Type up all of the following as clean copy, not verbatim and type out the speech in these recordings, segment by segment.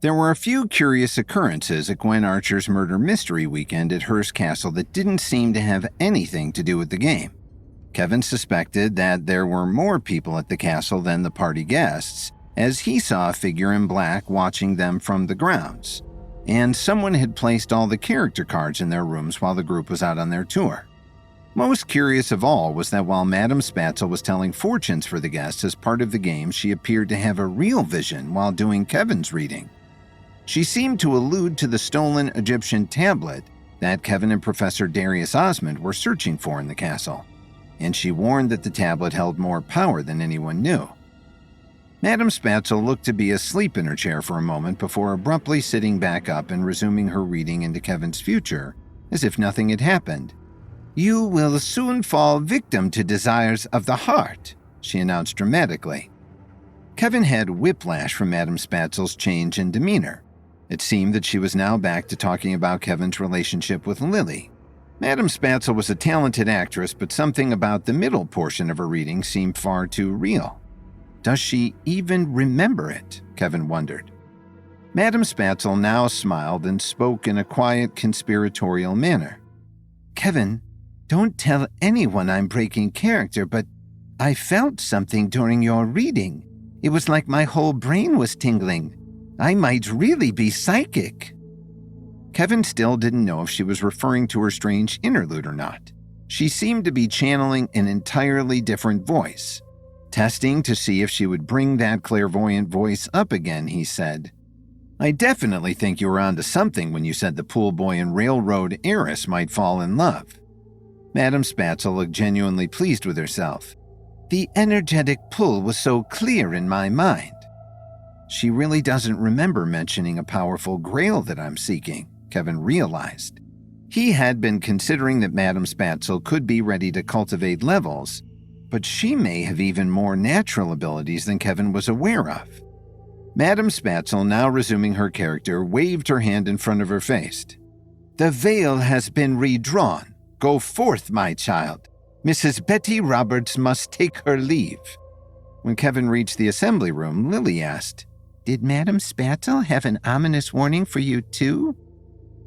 There were a few curious occurrences at Gwen Archer's murder mystery weekend at Hearst Castle that didn't seem to have anything to do with the game. Kevin suspected that there were more people at the castle than the party guests, as he saw a figure in black watching them from the grounds, and someone had placed all the character cards in their rooms while the group was out on their tour. Most curious of all was that while Madame Spatzel was telling fortunes for the guests as part of the game, she appeared to have a real vision while doing Kevin's reading. She seemed to allude to the stolen Egyptian tablet that Kevin and Professor Darius Osmond were searching for in the castle, and she warned that the tablet held more power than anyone knew. Madame Spatzel looked to be asleep in her chair for a moment before abruptly sitting back up and resuming her reading into Kevin's future, as if nothing had happened. "You will soon fall victim to desires of the heart," she announced dramatically. Kevin had whiplash from Madame Spatzel's change in demeanor. It seemed that she was now back to talking about Kevin's relationship with Lily. Madame Spatzel was a talented actress, but something about the middle portion of her reading seemed far too real. Does she even remember it? Kevin wondered. Madame Spatzel now smiled and spoke in a quiet, conspiratorial manner. "Kevin, don't tell anyone I'm breaking character, but I felt something during your reading. It was like my whole brain was tingling. I might really be psychic." Kevin still didn't know if she was referring to her strange interlude or not. She seemed to be channeling an entirely different voice. Testing to see if she would bring that clairvoyant voice up again, he said, "I definitely think you were onto something when you said the pool boy and railroad heiress might fall in love." Madame Spatzel looked genuinely pleased with herself. "The energetic pull was so clear in my mind." She really doesn't remember mentioning a powerful grail that I'm seeking, Kevin realized. He had been considering that Madame Spatzel could be ready to cultivate levels, but she may have even more natural abilities than Kevin was aware of. Madame Spatzel, now resuming her character, waved her hand in front of her face. "The veil has been redrawn. Go forth, my child. Mrs. Betty Roberts must take her leave." When Kevin reached the assembly room, Lily asked, "Did Madame Spatzel have an ominous warning for you too?"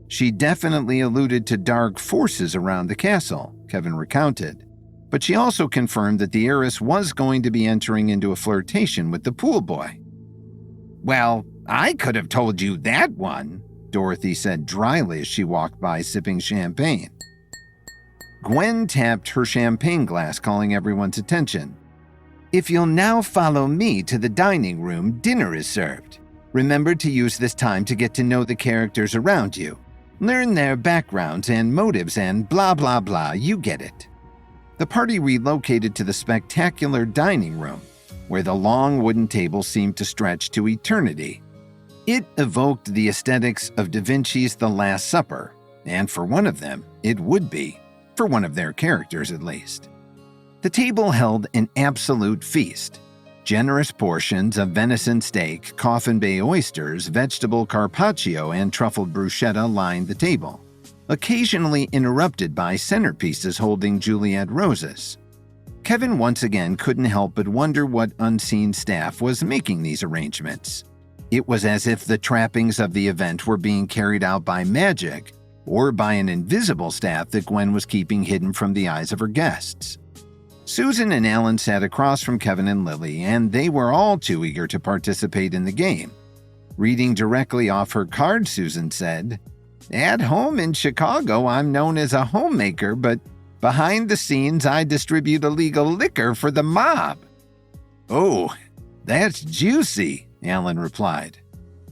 "She definitely alluded to dark forces around the castle," Kevin recounted. But she also confirmed that the heiress was going to be entering into a flirtation with the pool boy. "Well, I could have told you that one," Dorothy said dryly as she walked by sipping champagne. Gwen tapped her champagne glass, calling everyone's attention. "If you'll now follow me to the dining room, dinner is served. Remember to use this time to get to know the characters around you. Learn their backgrounds and motives and blah blah blah, you get it." The party relocated to the spectacular dining room, where the long wooden table seemed to stretch to eternity. It evoked the aesthetics of Da Vinci's The Last Supper, and for one of them, it would be, for one of their characters at least. The table held an absolute feast. Generous portions of venison steak, Coffin Bay oysters, vegetable carpaccio, and truffled bruschetta lined the table, occasionally interrupted by centerpieces holding Juliet roses. Kevin once again couldn't help but wonder what unseen staff was making these arrangements. It was as if the trappings of the event were being carried out by magic or by an invisible staff that Gwen was keeping hidden from the eyes of her guests. Susan and Alan sat across from Kevin and Lily, and they were all too eager to participate in the game. Reading directly off her card, Susan said, "At home in Chicago, I'm known as a homemaker, but behind the scenes, I distribute illegal liquor for the mob." "Oh, that's juicy," Alan replied.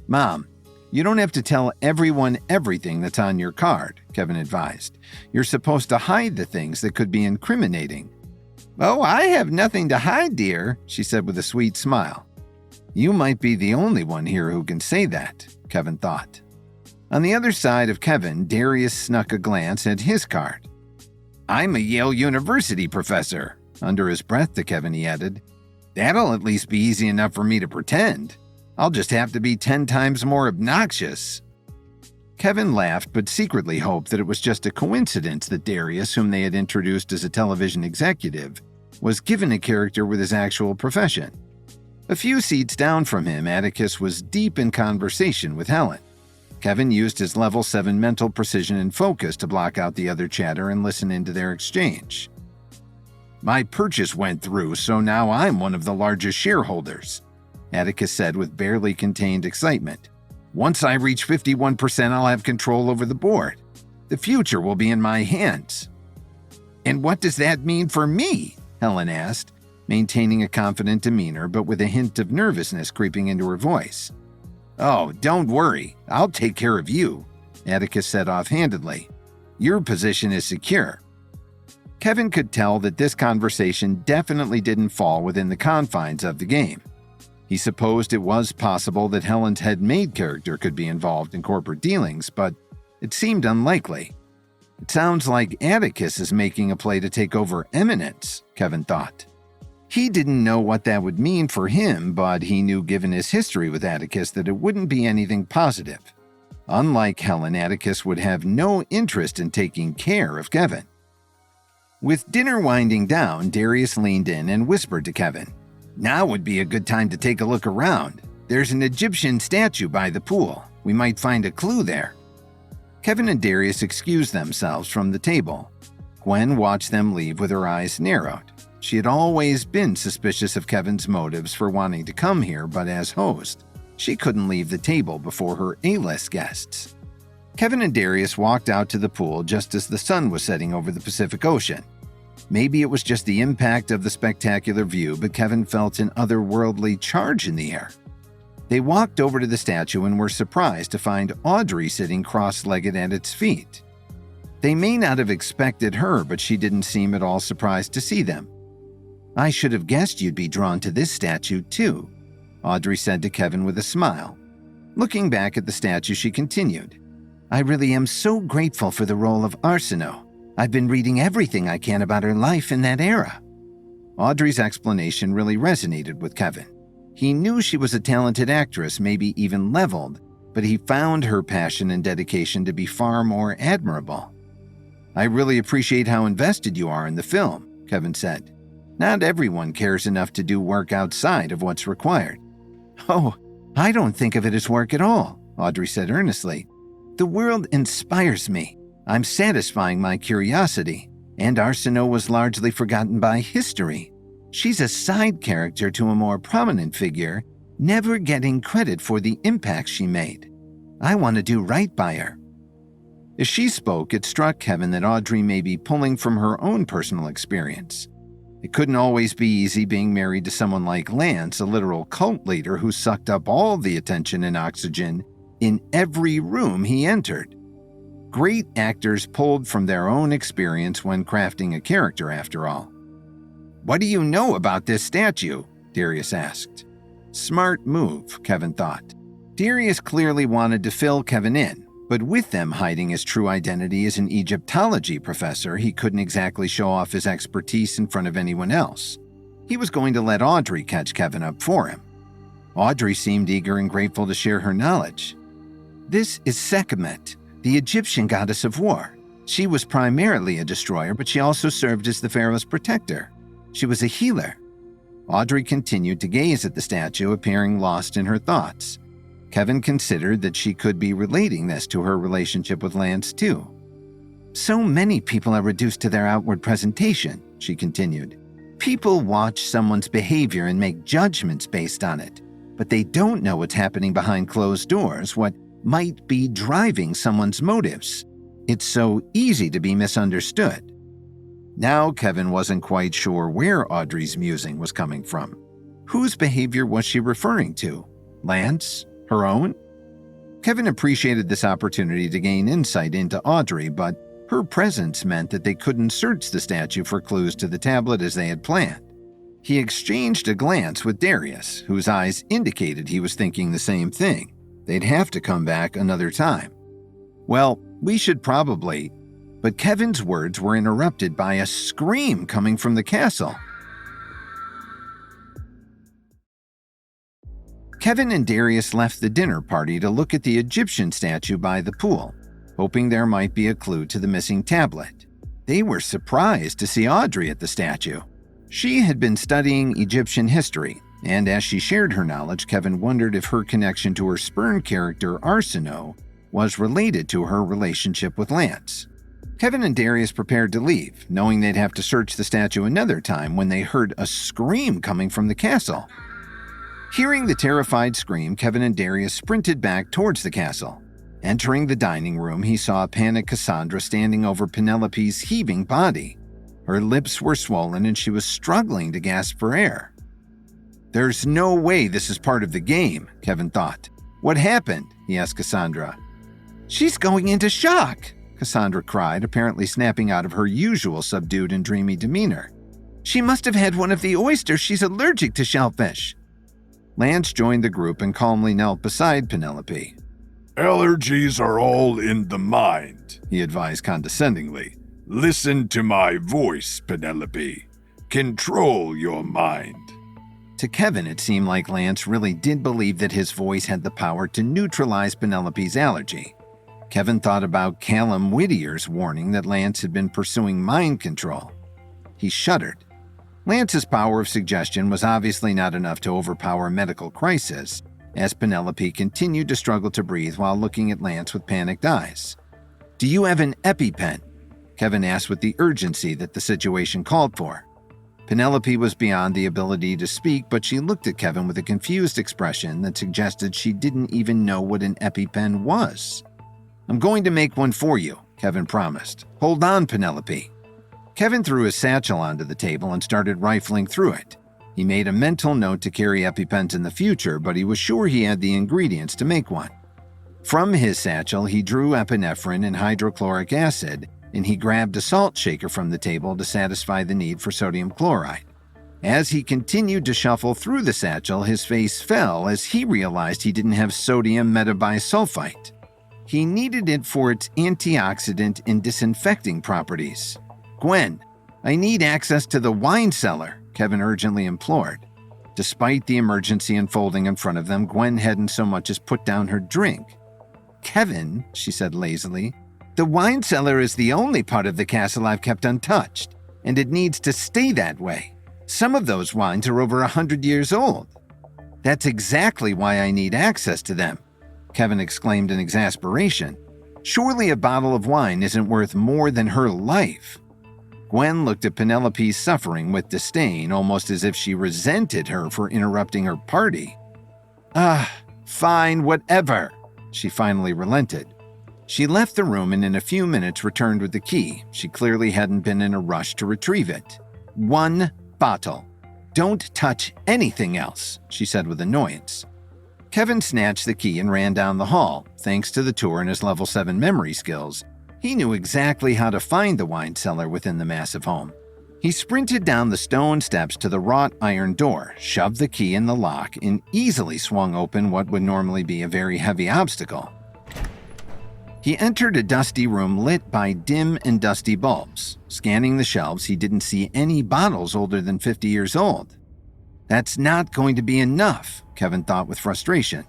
"Mom, you don't have to tell everyone everything that's on your card," Kevin advised. "You're supposed to hide the things that could be incriminating." "Oh, I have nothing to hide, dear," she said with a sweet smile. You might be the only one here who can say that, Kevin thought. On the other side of Kevin, Darius snuck a glance at his card. "I'm a Yale University professor," under his breath to Kevin he added. "That'll at least be easy enough for me to pretend. I'll just have to be 10 times more obnoxious." Kevin laughed but secretly hoped that it was just a coincidence that Darius, whom they had introduced as a television executive, was given a character with his actual profession. A few seats down from him, Atticus was deep in conversation with Helen. Kevin used his level 7 mental precision and focus to block out the other chatter and listen into their exchange. "My purchase went through, so now I'm one of the largest shareholders," Atticus said with barely contained excitement. "Once I reach 51%, I'll have control over the board. The future will be in my hands." "And what does that mean for me?" Helen asked, maintaining a confident demeanor but with a hint of nervousness creeping into her voice. "Oh, don't worry. I'll take care of you," Atticus said offhandedly. "Your position is secure." Kevin could tell that this conversation definitely didn't fall within the confines of the game. He supposed it was possible that Helen's head-maid character could be involved in corporate dealings, but it seemed unlikely. It sounds like Atticus is making a play to take over Eminence, Kevin thought. He didn't know what that would mean for him, but he knew given his history with Atticus that it wouldn't be anything positive. Unlike Helen, Atticus would have no interest in taking care of Kevin. With dinner winding down, Darius leaned in and whispered to Kevin, "Now would be a good time to take a look around. There's an Egyptian statue by the pool. We might find a clue there." Kevin and Darius excused themselves from the table. Gwen watched them leave with her eyes narrowed. She had always been suspicious of Kevin's motives for wanting to come here, but as host, she couldn't leave the table before her A-list guests. Kevin and Darius walked out to the pool just as the sun was setting over the Pacific Ocean. Maybe it was just the impact of the spectacular view, but Kevin felt an otherworldly charge in the air. They walked over to the statue and were surprised to find Audrey sitting cross-legged at its feet. They may not have expected her, but she didn't seem at all surprised to see them. "I should have guessed you'd be drawn to this statue, too," Audrey said to Kevin with a smile. Looking back at the statue, she continued, "I really am so grateful for the role of Arsinoe. I've been reading everything I can about her life in that era." Audrey's explanation really resonated with Kevin. He knew she was a talented actress, maybe even leveled, but he found her passion and dedication to be far more admirable. "I really appreciate how invested you are in the film," Kevin said. "Not everyone cares enough to do work outside of what's required." "Oh, I don't think of it as work at all," Audrey said earnestly. "The world inspires me. I'm satisfying my curiosity, and Arsinoe was largely forgotten by history. She's a side character to a more prominent figure, never getting credit for the impact she made. I want to do right by her." As she spoke, it struck Kevin that Audrey may be pulling from her own personal experience. It couldn't always be easy being married to someone like Lance, a literal cult leader who sucked up all the attention and oxygen in every room he entered. Great actors pulled from their own experience when crafting a character, after all. "What do you know about this statue?" Darius asked. Smart move, Kevin thought. Darius clearly wanted to fill Kevin in, but with them hiding his true identity as an Egyptology professor, he couldn't exactly show off his expertise in front of anyone else. He was going to let Audrey catch Kevin up for him. Audrey seemed eager and grateful to share her knowledge. "This is Sekhmet, the Egyptian goddess of war. She was primarily a destroyer, but she also served as the pharaoh's protector. She was a healer." Audrey continued to gaze at the statue, appearing lost in her thoughts. Kevin considered that she could be relating this to her relationship with Lance, too. "So many people are reduced to their outward presentation," she continued. "People watch someone's behavior and make judgments based on it, but they don't know what's happening behind closed doors, what might be driving someone's motives. It's so easy to be misunderstood." Now Kevin wasn't quite sure where Audrey's musing was coming from. Whose behavior was she referring to? Lance? Her own? Kevin appreciated this opportunity to gain insight into Audrey, but her presence meant that they couldn't search the statue for clues to the tablet as they had planned. He exchanged a glance with Darius, whose eyes indicated he was thinking the same thing. They'd have to come back another time. "Well, we should probably..." But Kevin's words were interrupted by a scream coming from the castle. Kevin and Darius left the dinner party to look at the Egyptian statue by the pool, hoping there might be a clue to the missing tablet. They were surprised to see Audrey at the statue. She had been studying Egyptian history And as she shared her knowledge, Kevin wondered if her connection to her Spurn character, Arsinoe, was related to her relationship with Lance. Kevin and Darius prepared to leave, knowing they'd have to search the statue another time when they heard a scream coming from the castle. Hearing the terrified scream, Kevin and Darius sprinted back towards the castle. Entering the dining room, he saw a panicked Cassandra standing over Penelope's heaving body. Her lips were swollen and she was struggling to gasp for air. "There's no way this is part of the game," Kevin thought. "What happened?" he asked Cassandra. "She's going into shock," Cassandra cried, apparently snapping out of her usual subdued and dreamy demeanor. "She must have had one of the oysters. She's allergic to shellfish." Lance joined the group and calmly knelt beside Penelope. "Allergies are all in the mind," he advised condescendingly. "Listen to my voice, Penelope. Control your mind." To Kevin, it seemed like Lance really did believe that his voice had the power to neutralize Penelope's allergy. Kevin thought about Callum Whittier's warning that Lance had been pursuing mind control. He shuddered. Lance's power of suggestion was obviously not enough to overpower a medical crisis, as Penelope continued to struggle to breathe while looking at Lance with panicked eyes. "Do you have an EpiPen?" Kevin asked with the urgency that the situation called for. Penelope was beyond the ability to speak, but she looked at Kevin with a confused expression that suggested she didn't even know what an EpiPen was. "I'm going to make one for you," Kevin promised. "Hold on, Penelope." Kevin threw his satchel onto the table and started rifling through it. He made a mental note to carry EpiPens in the future, but he was sure he had the ingredients to make one. From his satchel, he drew epinephrine and hydrochloric acid, and he grabbed a salt shaker from the table to satisfy the need for sodium chloride. As he continued to shuffle through the satchel, his face fell as he realized he didn't have sodium metabisulfite. He needed it for its antioxidant and disinfecting properties. "Gwen, I need access to the wine cellar," Kevin urgently implored. Despite the emergency unfolding in front of them, Gwen hadn't so much as put down her drink. "Kevin," she said lazily, "the wine cellar is the only part of the castle I've kept untouched, and it needs to stay that way. Some of those wines are over 100 years old." "That's exactly why I need access to them," Kevin exclaimed in exasperation. "Surely a bottle of wine isn't worth more than her life." Gwen looked at Penelope's suffering with disdain, almost as if she resented her for interrupting her party. Fine, whatever," she finally relented. She left the room and in a few minutes returned with the key. She clearly hadn't been in a rush to retrieve it. "One bottle. Don't touch anything else," she said with annoyance. Kevin snatched the key and ran down the hall. Thanks to the tour and his level 7 memory skills, he knew exactly how to find the wine cellar within the massive home. He sprinted down the stone steps to the wrought iron door, shoved the key in the lock, and easily swung open what would normally be a very heavy obstacle. He entered a dusty room lit by dim and dusty bulbs. Scanning the shelves, he didn't see any bottles older than 50 years old. "That's not going to be enough," Kevin thought with frustration.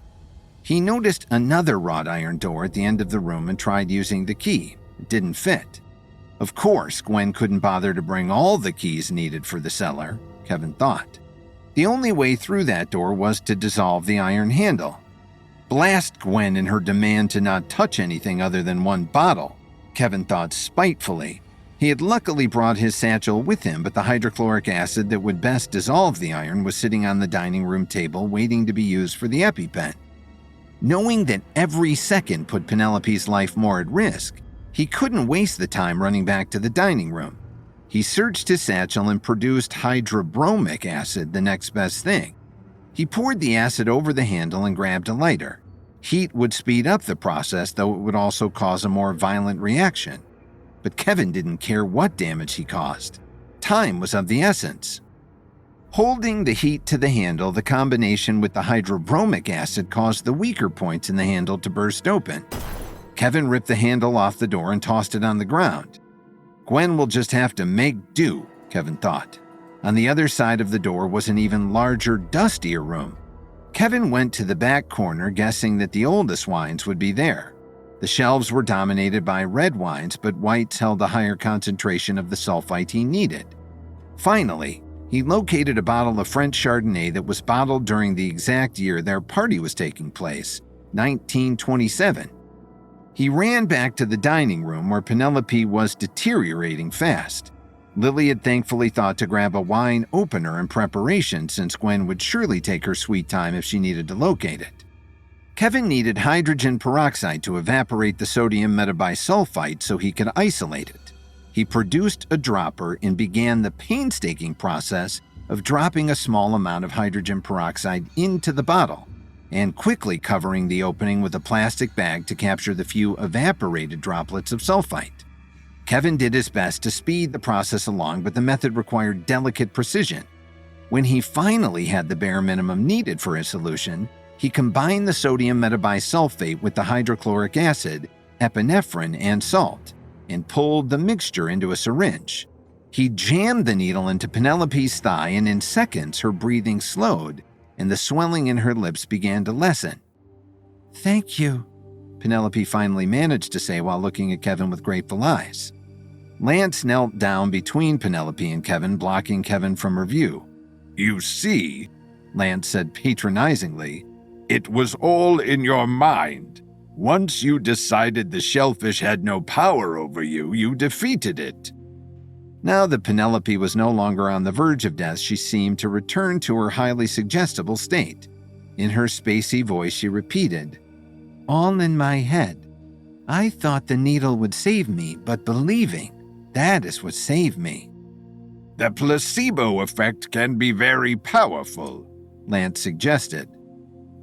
He noticed another wrought iron door at the end of the room and tried using the key. It didn't fit. Of course, Gwen couldn't bother to bring all the keys needed for the cellar, Kevin thought. The only way through that door was to dissolve the iron handle. Blast Gwen and her demand to not touch anything other than one bottle, Kevin thought spitefully. He had luckily brought his satchel with him, but the hydrochloric acid that would best dissolve the iron was sitting on the dining room table waiting to be used for the EpiPen. Knowing that every second put Penelope's life more at risk, he couldn't waste the time running back to the dining room. He searched his satchel and produced hydrobromic acid, the next best thing. He poured the acid over the handle and grabbed a lighter. Heat would speed up the process, though it would also cause a more violent reaction. But Kevin didn't care what damage he caused. Time was of the essence. Holding the heat to the handle, the combination with the hydrobromic acid caused the weaker points in the handle to burst open. Kevin ripped the handle off the door and tossed it on the ground. Gwen will just have to make do, Kevin thought. On the other side of the door was an even larger, dustier room. Kevin went to the back corner, guessing that the oldest wines would be there. The shelves were dominated by red wines, but whites held a higher concentration of the sulfite he needed. Finally, He located a bottle of French Chardonnay that was bottled during the exact year their party was taking place, 1927. He ran back to the dining room where Penelope was deteriorating fast. Lily had thankfully thought to grab a wine opener in preparation since Gwen would surely take her sweet time if she needed to locate it. Kevin needed hydrogen peroxide to evaporate the sodium metabisulfite so he could isolate it. He produced a dropper and began the painstaking process of dropping a small amount of hydrogen peroxide into the bottle and quickly covering the opening with a plastic bag to capture the few evaporated droplets of sulfite. Kevin did his best to speed the process along, but the method required delicate precision. When he finally had the bare minimum needed for his solution, he combined the sodium metabisulfate with the hydrochloric acid, epinephrine, and salt, and pulled the mixture into a syringe. He jammed the needle into Penelope's thigh, and in seconds her breathing slowed and the swelling in her lips began to lessen. "Thank you," Penelope finally managed to say while looking at Kevin with grateful eyes. Lance knelt down between Penelope and Kevin, blocking Kevin from her view. "You see," Lance said patronizingly, "it was all in your mind. Once you decided the shellfish had no power over you, you defeated it." Now that Penelope was no longer on the verge of death, she seemed to return to her highly suggestible state. In her spacey voice, she repeated, "All in my head. I thought the needle would save me, but believing, that is what saved me." "The placebo effect can be very powerful," Lance suggested.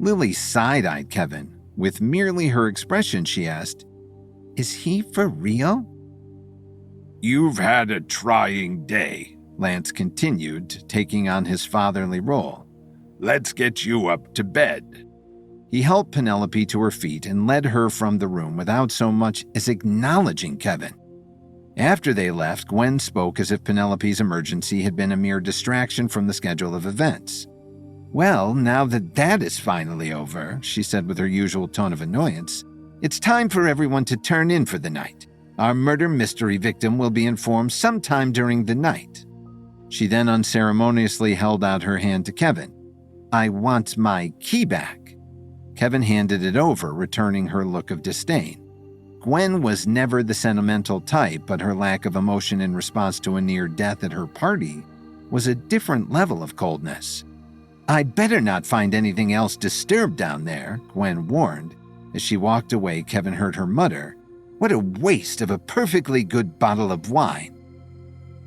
Lily side-eyed Kevin. With merely her expression, she asked, "Is he for real?" "You've had a trying day," Lance continued, taking on his fatherly role. "Let's get you up to bed." He helped Penelope to her feet and led her from the room without so much as acknowledging Kevin. After they left, Gwen spoke as if Penelope's emergency had been a mere distraction from the schedule of events. "Well, now that is finally over," she said with her usual tone of annoyance, "it's time for everyone to turn in for the night. Our murder mystery victim will be informed sometime during the night." She then unceremoniously held out her hand to Kevin. "I want my key back." Kevin handed it over, returning her look of disdain. Gwen was never the sentimental type, but her lack of emotion in response to a near death at her party was a different level of coldness. "I'd better not find anything else disturbed down there," Gwen warned. As she walked away, Kevin heard her mutter, "What a waste of a perfectly good bottle of wine."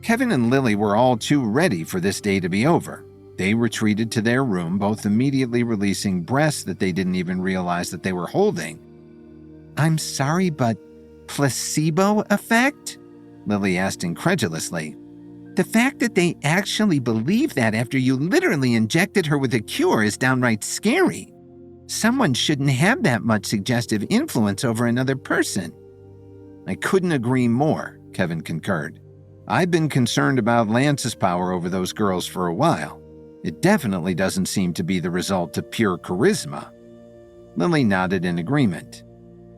Kevin and Lily were all too ready for this day to be over. They retreated to their room, both immediately releasing breaths that they didn't even realize that they were holding. "I'm sorry, but placebo effect?" Lily asked incredulously. "The fact that they actually believe that after you literally injected her with a cure is downright scary. Someone shouldn't have that much suggestive influence over another person." "I couldn't agree more," Kevin concurred. "I've been concerned about Lance's power over those girls for a while. It definitely doesn't seem to be the result of pure charisma." Lily nodded in agreement.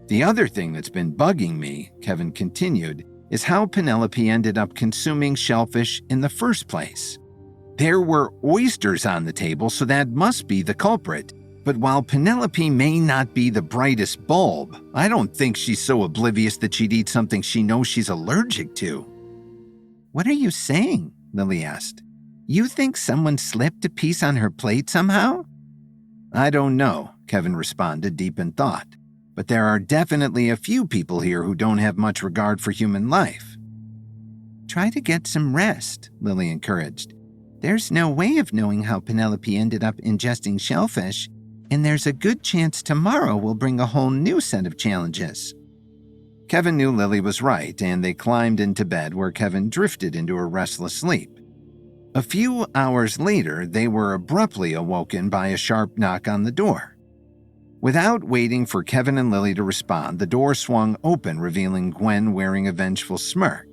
"The other thing that's been bugging me," Kevin continued, "is how Penelope ended up consuming shellfish in the first place. There were oysters on the table, so that must be the culprit. But while Penelope may not be the brightest bulb, I don't think she's so oblivious that she'd eat something she knows she's allergic to." "What are you saying?" Lily asked. "You think someone slipped a piece on her plate somehow?" "I don't know," Kevin responded, deep in thought. "But there are definitely a few people here who don't have much regard for human life." "Try to get some rest," Lily encouraged. "There's no way of knowing how Penelope ended up ingesting shellfish, and there's a good chance tomorrow will bring a whole new set of challenges." Kevin knew Lily was right, and they climbed into bed where Kevin drifted into a restless sleep. A few hours later, they were abruptly awoken by a sharp knock on the door. Without waiting for Kevin and Lily to respond, the door swung open, revealing Gwen wearing a vengeful smirk.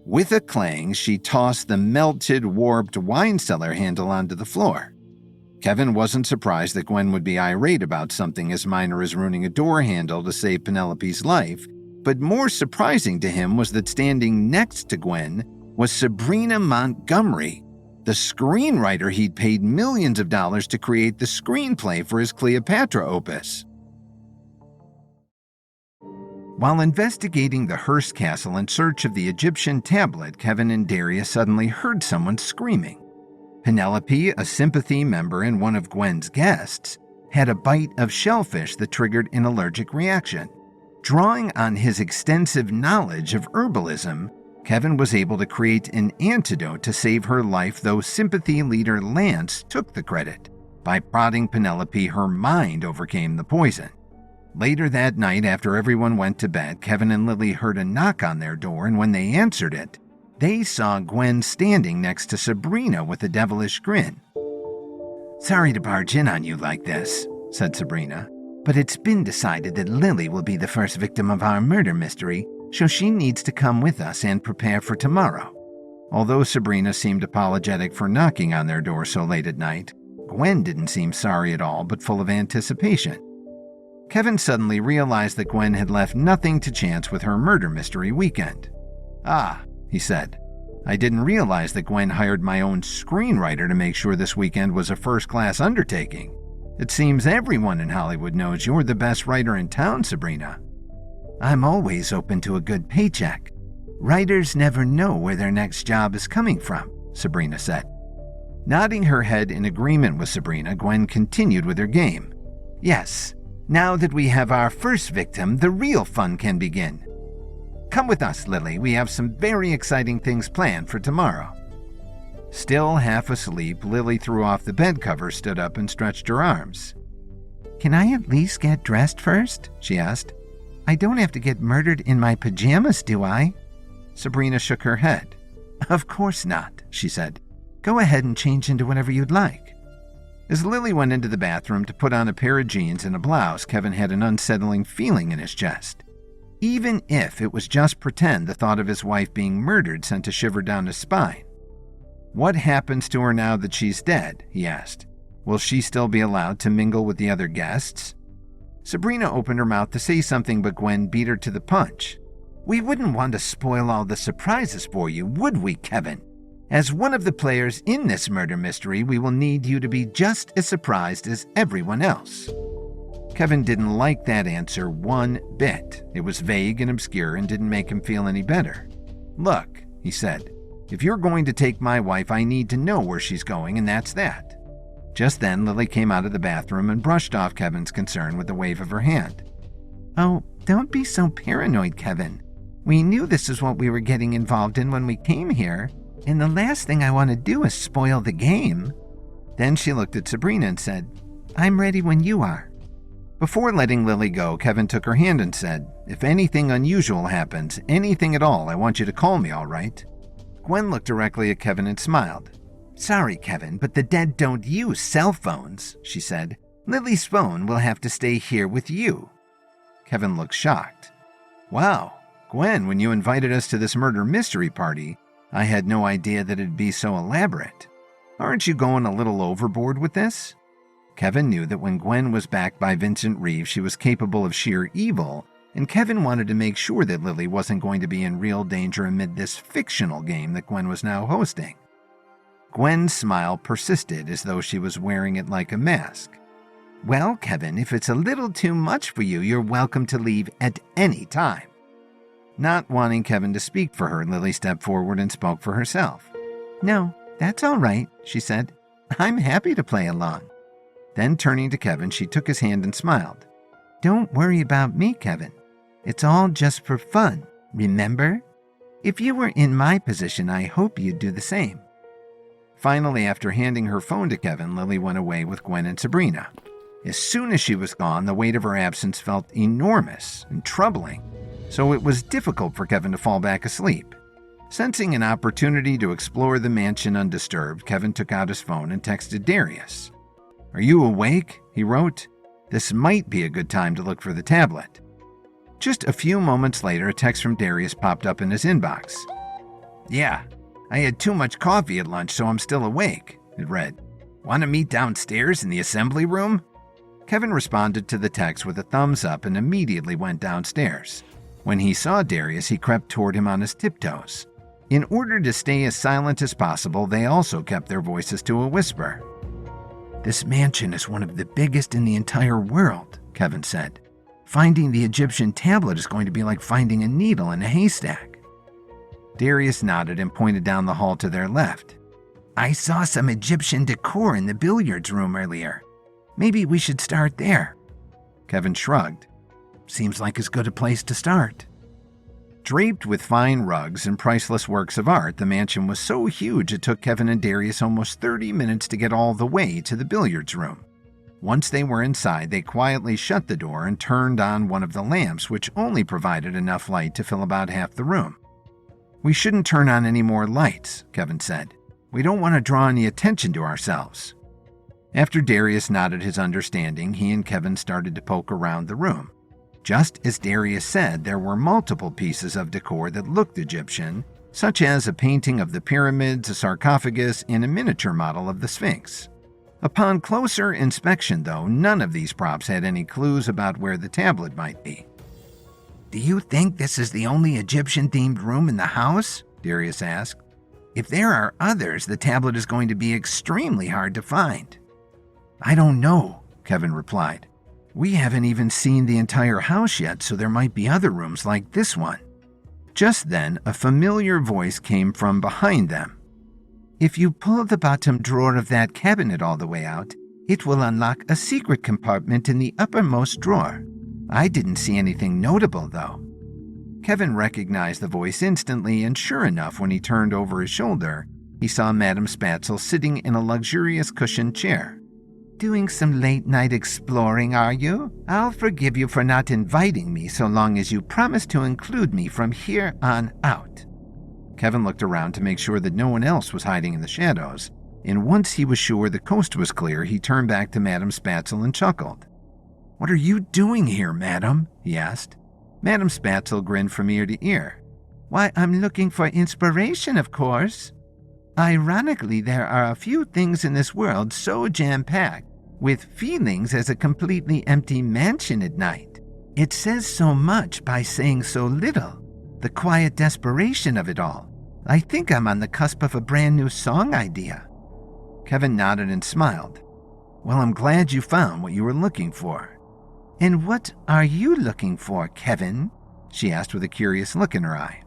With a clang, she tossed the melted, warped wine cellar handle onto the floor. Kevin wasn't surprised that Gwen would be irate about something as minor as ruining a door handle to save Penelope's life, but more surprising to him was that standing next to Gwen was Sabrina Montgomery. The screenwriter he'd paid millions of dollars to create the screenplay for his Cleopatra opus. While investigating the Hearst Castle in search of the Egyptian tablet, Kevin and Darius suddenly heard someone screaming. Penelope, a sympathy member and one of Gwen's guests, had a bite of shellfish that triggered an allergic reaction. Drawing on his extensive knowledge of herbalism, Kevin was able to create an antidote to save her life, though sympathy leader Lance took the credit. By prodding Penelope, her mind overcame the poison. Later that night, after everyone went to bed, Kevin and Lily heard a knock on their door, and when they answered it, they saw Gwen standing next to Sabrina with a devilish grin. "Sorry to barge in on you like this," said Sabrina, "but it's been decided that Lily will be the first victim of our murder mystery, so she needs to come with us and prepare for tomorrow." Although Sabrina seemed apologetic for knocking on their door so late at night, Gwen didn't seem sorry at all, but full of anticipation. Kevin suddenly realized that Gwen had left nothing to chance with her murder mystery weekend. "Ah," he said, "I didn't realize that Gwen hired my own screenwriter to make sure this weekend was a first-class undertaking. It seems everyone in Hollywood knows you're the best writer in town, Sabrina." "I'm always open to a good paycheck. Writers never know where their next job is coming from," Sabrina said. Nodding her head in agreement with Sabrina, Gwen continued with her game. "Yes, now that we have our first victim, the real fun can begin. Come with us, Lily. We have some very exciting things planned for tomorrow." Still half asleep, Lily threw off the bed cover, stood up, and stretched her arms. "Can I at least get dressed first?" she asked. "I don't have to get murdered in my pajamas, do I?" Sabrina shook her head. "Of course not," she said. "Go ahead and change into whatever you'd like." As Lily went into the bathroom to put on a pair of jeans and a blouse, Kevin had an unsettling feeling in his chest. Even if it was just pretend, the thought of his wife being murdered sent a shiver down his spine. "What happens to her now that she's dead?" he asked. "Will she still be allowed to mingle with the other guests?" Sabrina opened her mouth to say something, but Gwen beat her to the punch. "We wouldn't want to spoil all the surprises for you, would we, Kevin? As one of the players in this murder mystery, we will need you to be just as surprised as everyone else." Kevin didn't like that answer one bit. It was vague and obscure and didn't make him feel any better. "Look," he said, "if you're going to take my wife, I need to know where she's going, and that's that." Just then, Lily came out of the bathroom and brushed off Kevin's concern with a wave of her hand. "Oh, don't be so paranoid, Kevin. We knew this is what we were getting involved in when we came here, and the last thing I want to do is spoil the game." Then she looked at Sabrina and said, "I'm ready when you are." Before letting Lily go, Kevin took her hand and said, "If anything unusual happens, anything at all, I want you to call me, all right?" Gwen looked directly at Kevin and smiled. "Sorry, Kevin, but the dead don't use cell phones," she said. "Lily's phone will have to stay here with you." Kevin looked shocked. "Wow, Gwen, when you invited us to this murder mystery party, I had no idea that it'd be so elaborate. Aren't you going a little overboard with this?" Kevin knew that when Gwen was backed by Vincent Reeve, she was capable of sheer evil, and Kevin wanted to make sure that Lily wasn't going to be in real danger amid this fictional game that Gwen was now hosting. Gwen's smile persisted as though she was wearing it like a mask. "Well, Kevin, if it's a little too much for you, you're welcome to leave at any time." Not wanting Kevin to speak for her, Lily stepped forward and spoke for herself. "No, that's all right," she said. "I'm happy to play along." Then turning to Kevin, she took his hand and smiled. "Don't worry about me, Kevin. It's all just for fun, remember? If you were in my position, I hope you'd do the same." Finally, after handing her phone to Kevin, Lily went away with Gwen and Sabrina. As soon as she was gone, the weight of her absence felt enormous and troubling, so it was difficult for Kevin to fall back asleep. Sensing an opportunity to explore the mansion undisturbed, Kevin took out his phone and texted Darius. "Are you awake?" he wrote. "This might be a good time to look for the tablet." Just a few moments later, a text from Darius popped up in his inbox. "Yeah, I had too much coffee at lunch, so I'm still awake," it read. "Want to meet downstairs in the assembly room?" Kevin responded to the text with a thumbs up and immediately went downstairs. When he saw Darius, he crept toward him on his tiptoes. In order to stay as silent as possible, they also kept their voices to a whisper. "This mansion is one of the biggest in the entire world," Kevin said. "Finding the Egyptian tablet is going to be like finding a needle in a haystack." Darius nodded and pointed down the hall to their left. "I saw some Egyptian decor in the billiards room earlier. Maybe we should start there." Kevin shrugged. "Seems like as good a place to start." Draped with fine rugs and priceless works of art, the mansion was so huge it took Kevin and Darius almost 30 minutes to get all the way to the billiards room. Once they were inside, they quietly shut the door and turned on one of the lamps, which only provided enough light to fill about half the room. "We shouldn't turn on any more lights," Kevin said. "We don't want to draw any attention to ourselves." After Darius nodded his understanding, he and Kevin started to poke around the room. Just as Darius said, there were multiple pieces of decor that looked Egyptian, such as a painting of the pyramids, a sarcophagus, and a miniature model of the Sphinx. Upon closer inspection, though, none of these props had any clues about where the tablet might be. "Do you think this is the only Egyptian-themed room in the house?" Darius asked. "If there are others, the tablet is going to be extremely hard to find." "I don't know," Kevin replied. "We haven't even seen the entire house yet, so there might be other rooms like this one." Just then, a familiar voice came from behind them. "If you pull the bottom drawer of that cabinet all the way out, it will unlock a secret compartment in the uppermost drawer. I didn't see anything notable, though." Kevin recognized the voice instantly, and sure enough, when he turned over his shoulder, he saw Madame Spatzel sitting in a luxurious cushioned chair. "Doing some late-night exploring, are you? I'll forgive you for not inviting me so long as you promise to include me from here on out." Kevin looked around to make sure that no one else was hiding in the shadows, and once he was sure the coast was clear, he turned back to Madame Spatzel and chuckled. "What are you doing here, madam?" he asked. Madame Spatzel grinned from ear to ear. "Why, I'm looking for inspiration, of course. Ironically, there are a few things in this world so jam-packed, with feelings as a completely empty mansion at night. It says so much by saying so little. The quiet desperation of it all. I think I'm on the cusp of a brand new song idea." Kevin nodded and smiled. "Well, I'm glad you found what you were looking for." "And what are you looking for, Kevin?" she asked with a curious look in her eye.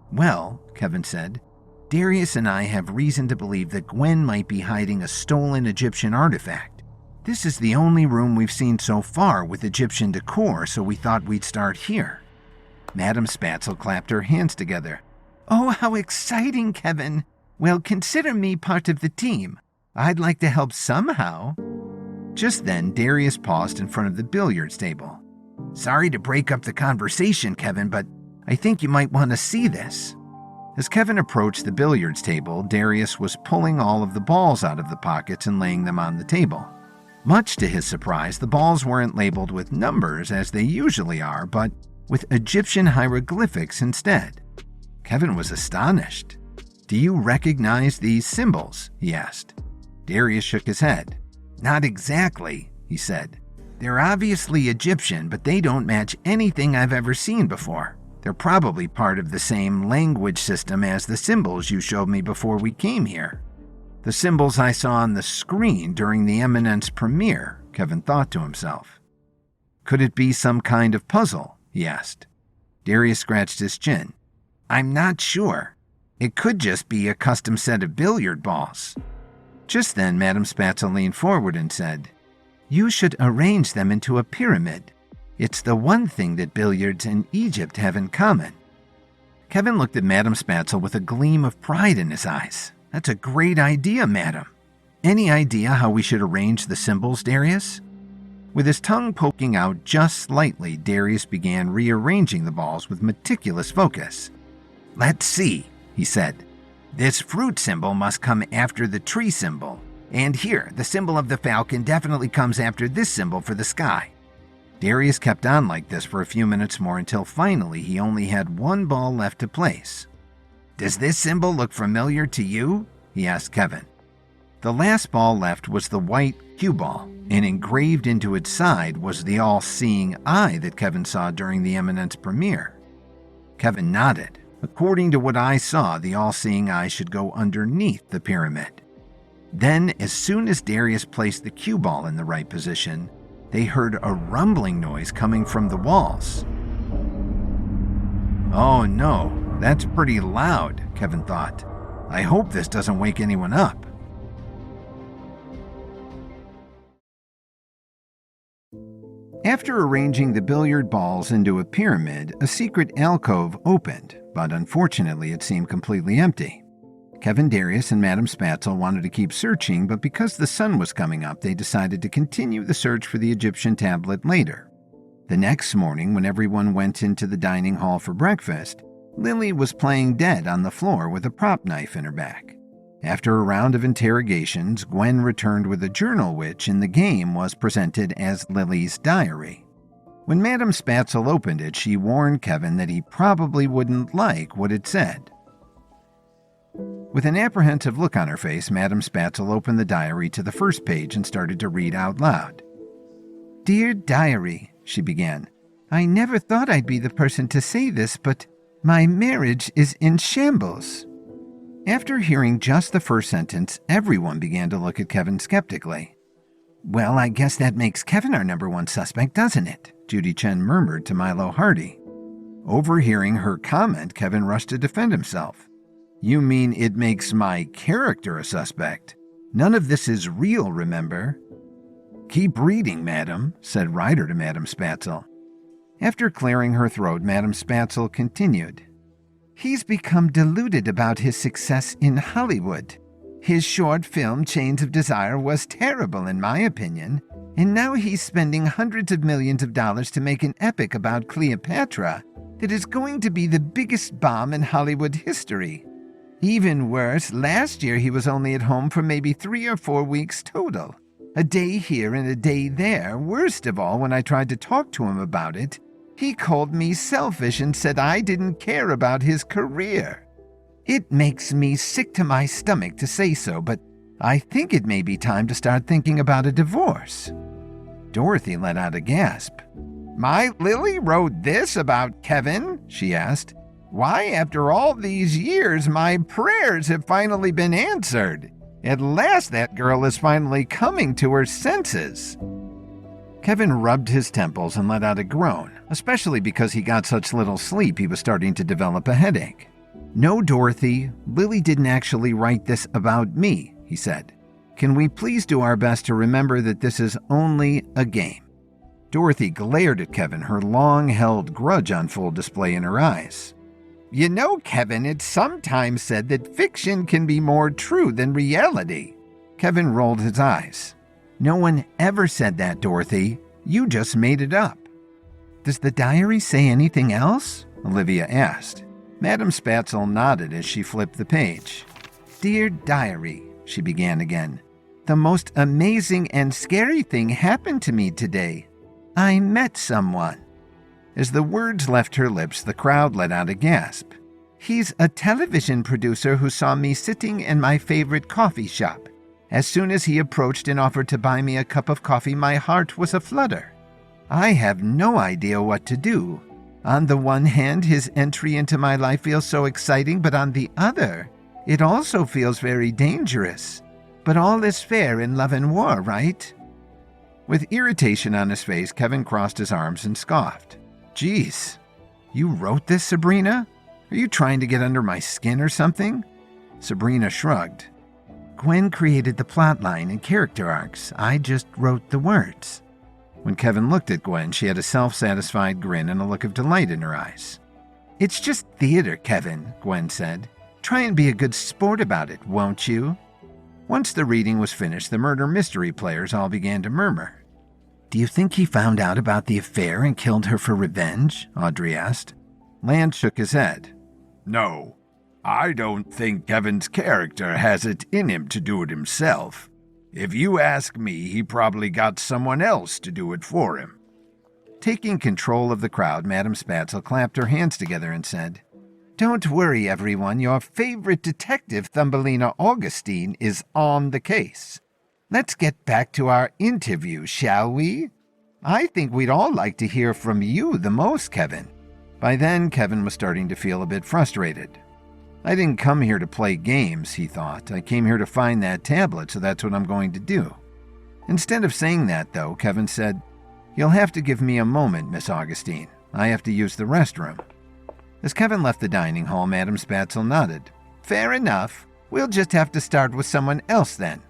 "Well," Kevin said, "Darius and I have reason to believe that Gwen might be hiding a stolen Egyptian artifact. This is the only room we've seen so far with Egyptian decor, so we thought we'd start here." Madame Spatzel clapped her hands together. "Oh, how exciting, Kevin! Well, consider me part of the team. I'd like to help somehow." Just then, Darius paused in front of the billiards table. "Sorry to break up the conversation, Kevin, but I think you might want to see this." As Kevin approached the billiards table, Darius was pulling all of the balls out of the pockets and laying them on the table. Much to his surprise, the balls weren't labeled with numbers as they usually are, but with Egyptian hieroglyphics instead. Kevin was astonished. "Do you recognize these symbols?" he asked. Darius shook his head. "Not exactly," he said. "They're obviously Egyptian, but they don't match anything I've ever seen before. They're probably part of the same language system as the symbols you showed me before we came here. The symbols I saw on the screen during the Eminence premiere," Kevin thought to himself. "Could it be some kind of puzzle?" he asked. Darius scratched his chin. "I'm not sure. It could just be a custom set of billiard balls." Just then, Madame Spatzel leaned forward and said, "You should arrange them into a pyramid. It's the one thing that billiards and Egypt have in common." Kevin looked at Madame Spatzel with a gleam of pride in his eyes. "That's a great idea, madam. Any idea how we should arrange the symbols, Darius?" With his tongue poking out just slightly, Darius began rearranging the balls with meticulous focus. "Let's see," he said. "This fruit symbol must come after the tree symbol. And here, the symbol of the falcon definitely comes after this symbol for the sky." Darius kept on like this for a few minutes more until finally he only had one ball left to place. "Does this symbol look familiar to you?" he asked Kevin. The last ball left was the white cue ball, and engraved into its side was the all-seeing eye that Kevin saw during the Eminence premiere. Kevin nodded. According to what I saw, the all-seeing eye should go underneath the pyramid. Then, as soon as Darius placed the cue ball in the right position, they heard a rumbling noise coming from the walls. Oh no, that's pretty loud, Kevin thought. I hope this doesn't wake anyone up. After arranging the billiard balls into a pyramid, a secret alcove opened, but unfortunately it seemed completely empty. Kevin, Darius, and Madame Spatzel wanted to keep searching, but because the sun was coming up, they decided to continue the search for the Egyptian tablet later. The next morning, when everyone went into the dining hall for breakfast, Lily was playing dead on the floor with a prop knife in her back. After a round of interrogations, Gwen returned with a journal which, in the game, was presented as Lily's diary. When Madame Spatzel opened it, she warned Kevin that he probably wouldn't like what it said. With an apprehensive look on her face, Madame Spatzel opened the diary to the first page and started to read out loud. "Dear Diary," she began, "I never thought I'd be the person to say this, but my marriage is in shambles." After hearing just the first sentence, everyone began to look at Kevin skeptically. "Well, I guess that makes Kevin our number one suspect, doesn't it?" Judy Chen murmured to Milo Hardy. Overhearing her comment, Kevin rushed to defend himself. "You mean it makes my character a suspect? None of this is real, remember?" "Keep reading, madam," said Ryder to Madame Spatzel. After clearing her throat, Madame Spatzel continued. "He's become deluded about his success in Hollywood. His short film, Chains of Desire, was terrible in my opinion, and now he's spending hundreds of millions of dollars to make an epic about Cleopatra that is going to be the biggest bomb in Hollywood history. Even worse, last year he was only at home for maybe 3 or 4 weeks total. A day here and a day there. Worst of all, when I tried to talk to him about it, he called me selfish and said I didn't care about his career. It makes me sick to my stomach to say so, but I think it may be time to start thinking about a divorce." Dorothy let out a gasp. "My Lily wrote this about Kevin?" she asked. "Why, after all these years, my prayers have finally been answered. At last that girl is finally coming to her senses." Kevin rubbed his temples and let out a groan, especially because he got such little sleep he was starting to develop a headache. "No, Dorothy, Lily didn't actually write this about me," he said. "Can we please do our best to remember that this is only a game?" Dorothy glared at Kevin, her long-held grudge on full display in her eyes. "You know, Kevin, it's sometimes said that fiction can be more true than reality." Kevin rolled his eyes. "No one ever said that, Dorothy. You just made it up." "Does the diary say anything else?" Olivia asked. Madame Spatzel nodded as she flipped the page. "Dear Diary," she began again, "the most amazing and scary thing happened to me today. I met someone." As the words left her lips, the crowd let out a gasp. "He's a television producer who saw me sitting in my favorite coffee shop. As soon as he approached and offered to buy me a cup of coffee, my heart was aflutter. I have no idea what to do. On the one hand, his entry into my life feels so exciting, but on the other, it also feels very dangerous. But all is fair in love and war, right?" With irritation on his face, Kevin crossed his arms and scoffed. "Geez, you wrote this, Sabrina? Are you trying to get under my skin or something?" Sabrina shrugged. "Gwen created the plotline and character arcs. I just wrote the words." When Kevin looked at Gwen, she had a self-satisfied grin and a look of delight in her eyes. "It's just theater, Kevin," Gwen said. "Try and be a good sport about it, won't you?" Once the reading was finished, the murder mystery players all began to murmur. "Do you think he found out about the affair and killed her for revenge?" Audrey asked. Land shook his head. No, I don't think Kevin's character has it in him to do it himself. If you ask me, he probably got someone else to do it for him." Taking control of the crowd, Madame Spatzel clapped her hands together and said, "Don't worry, everyone. Your favorite detective, Thumbelina Augustine, is on the case. Let's get back to our interview, shall we? I think we'd all like to hear from you the most, Kevin. By then, Kevin was starting to feel a bit frustrated. I didn't come here to play games, he thought. I came here to find that tablet, so that's what I'm going to do. Instead of saying that, though, Kevin said, "You'll have to give me a moment, Miss Augustine. I have to use the restroom." As Kevin left the dining hall, Madame Spatzel nodded. "Fair enough. We'll just have to start with someone else then."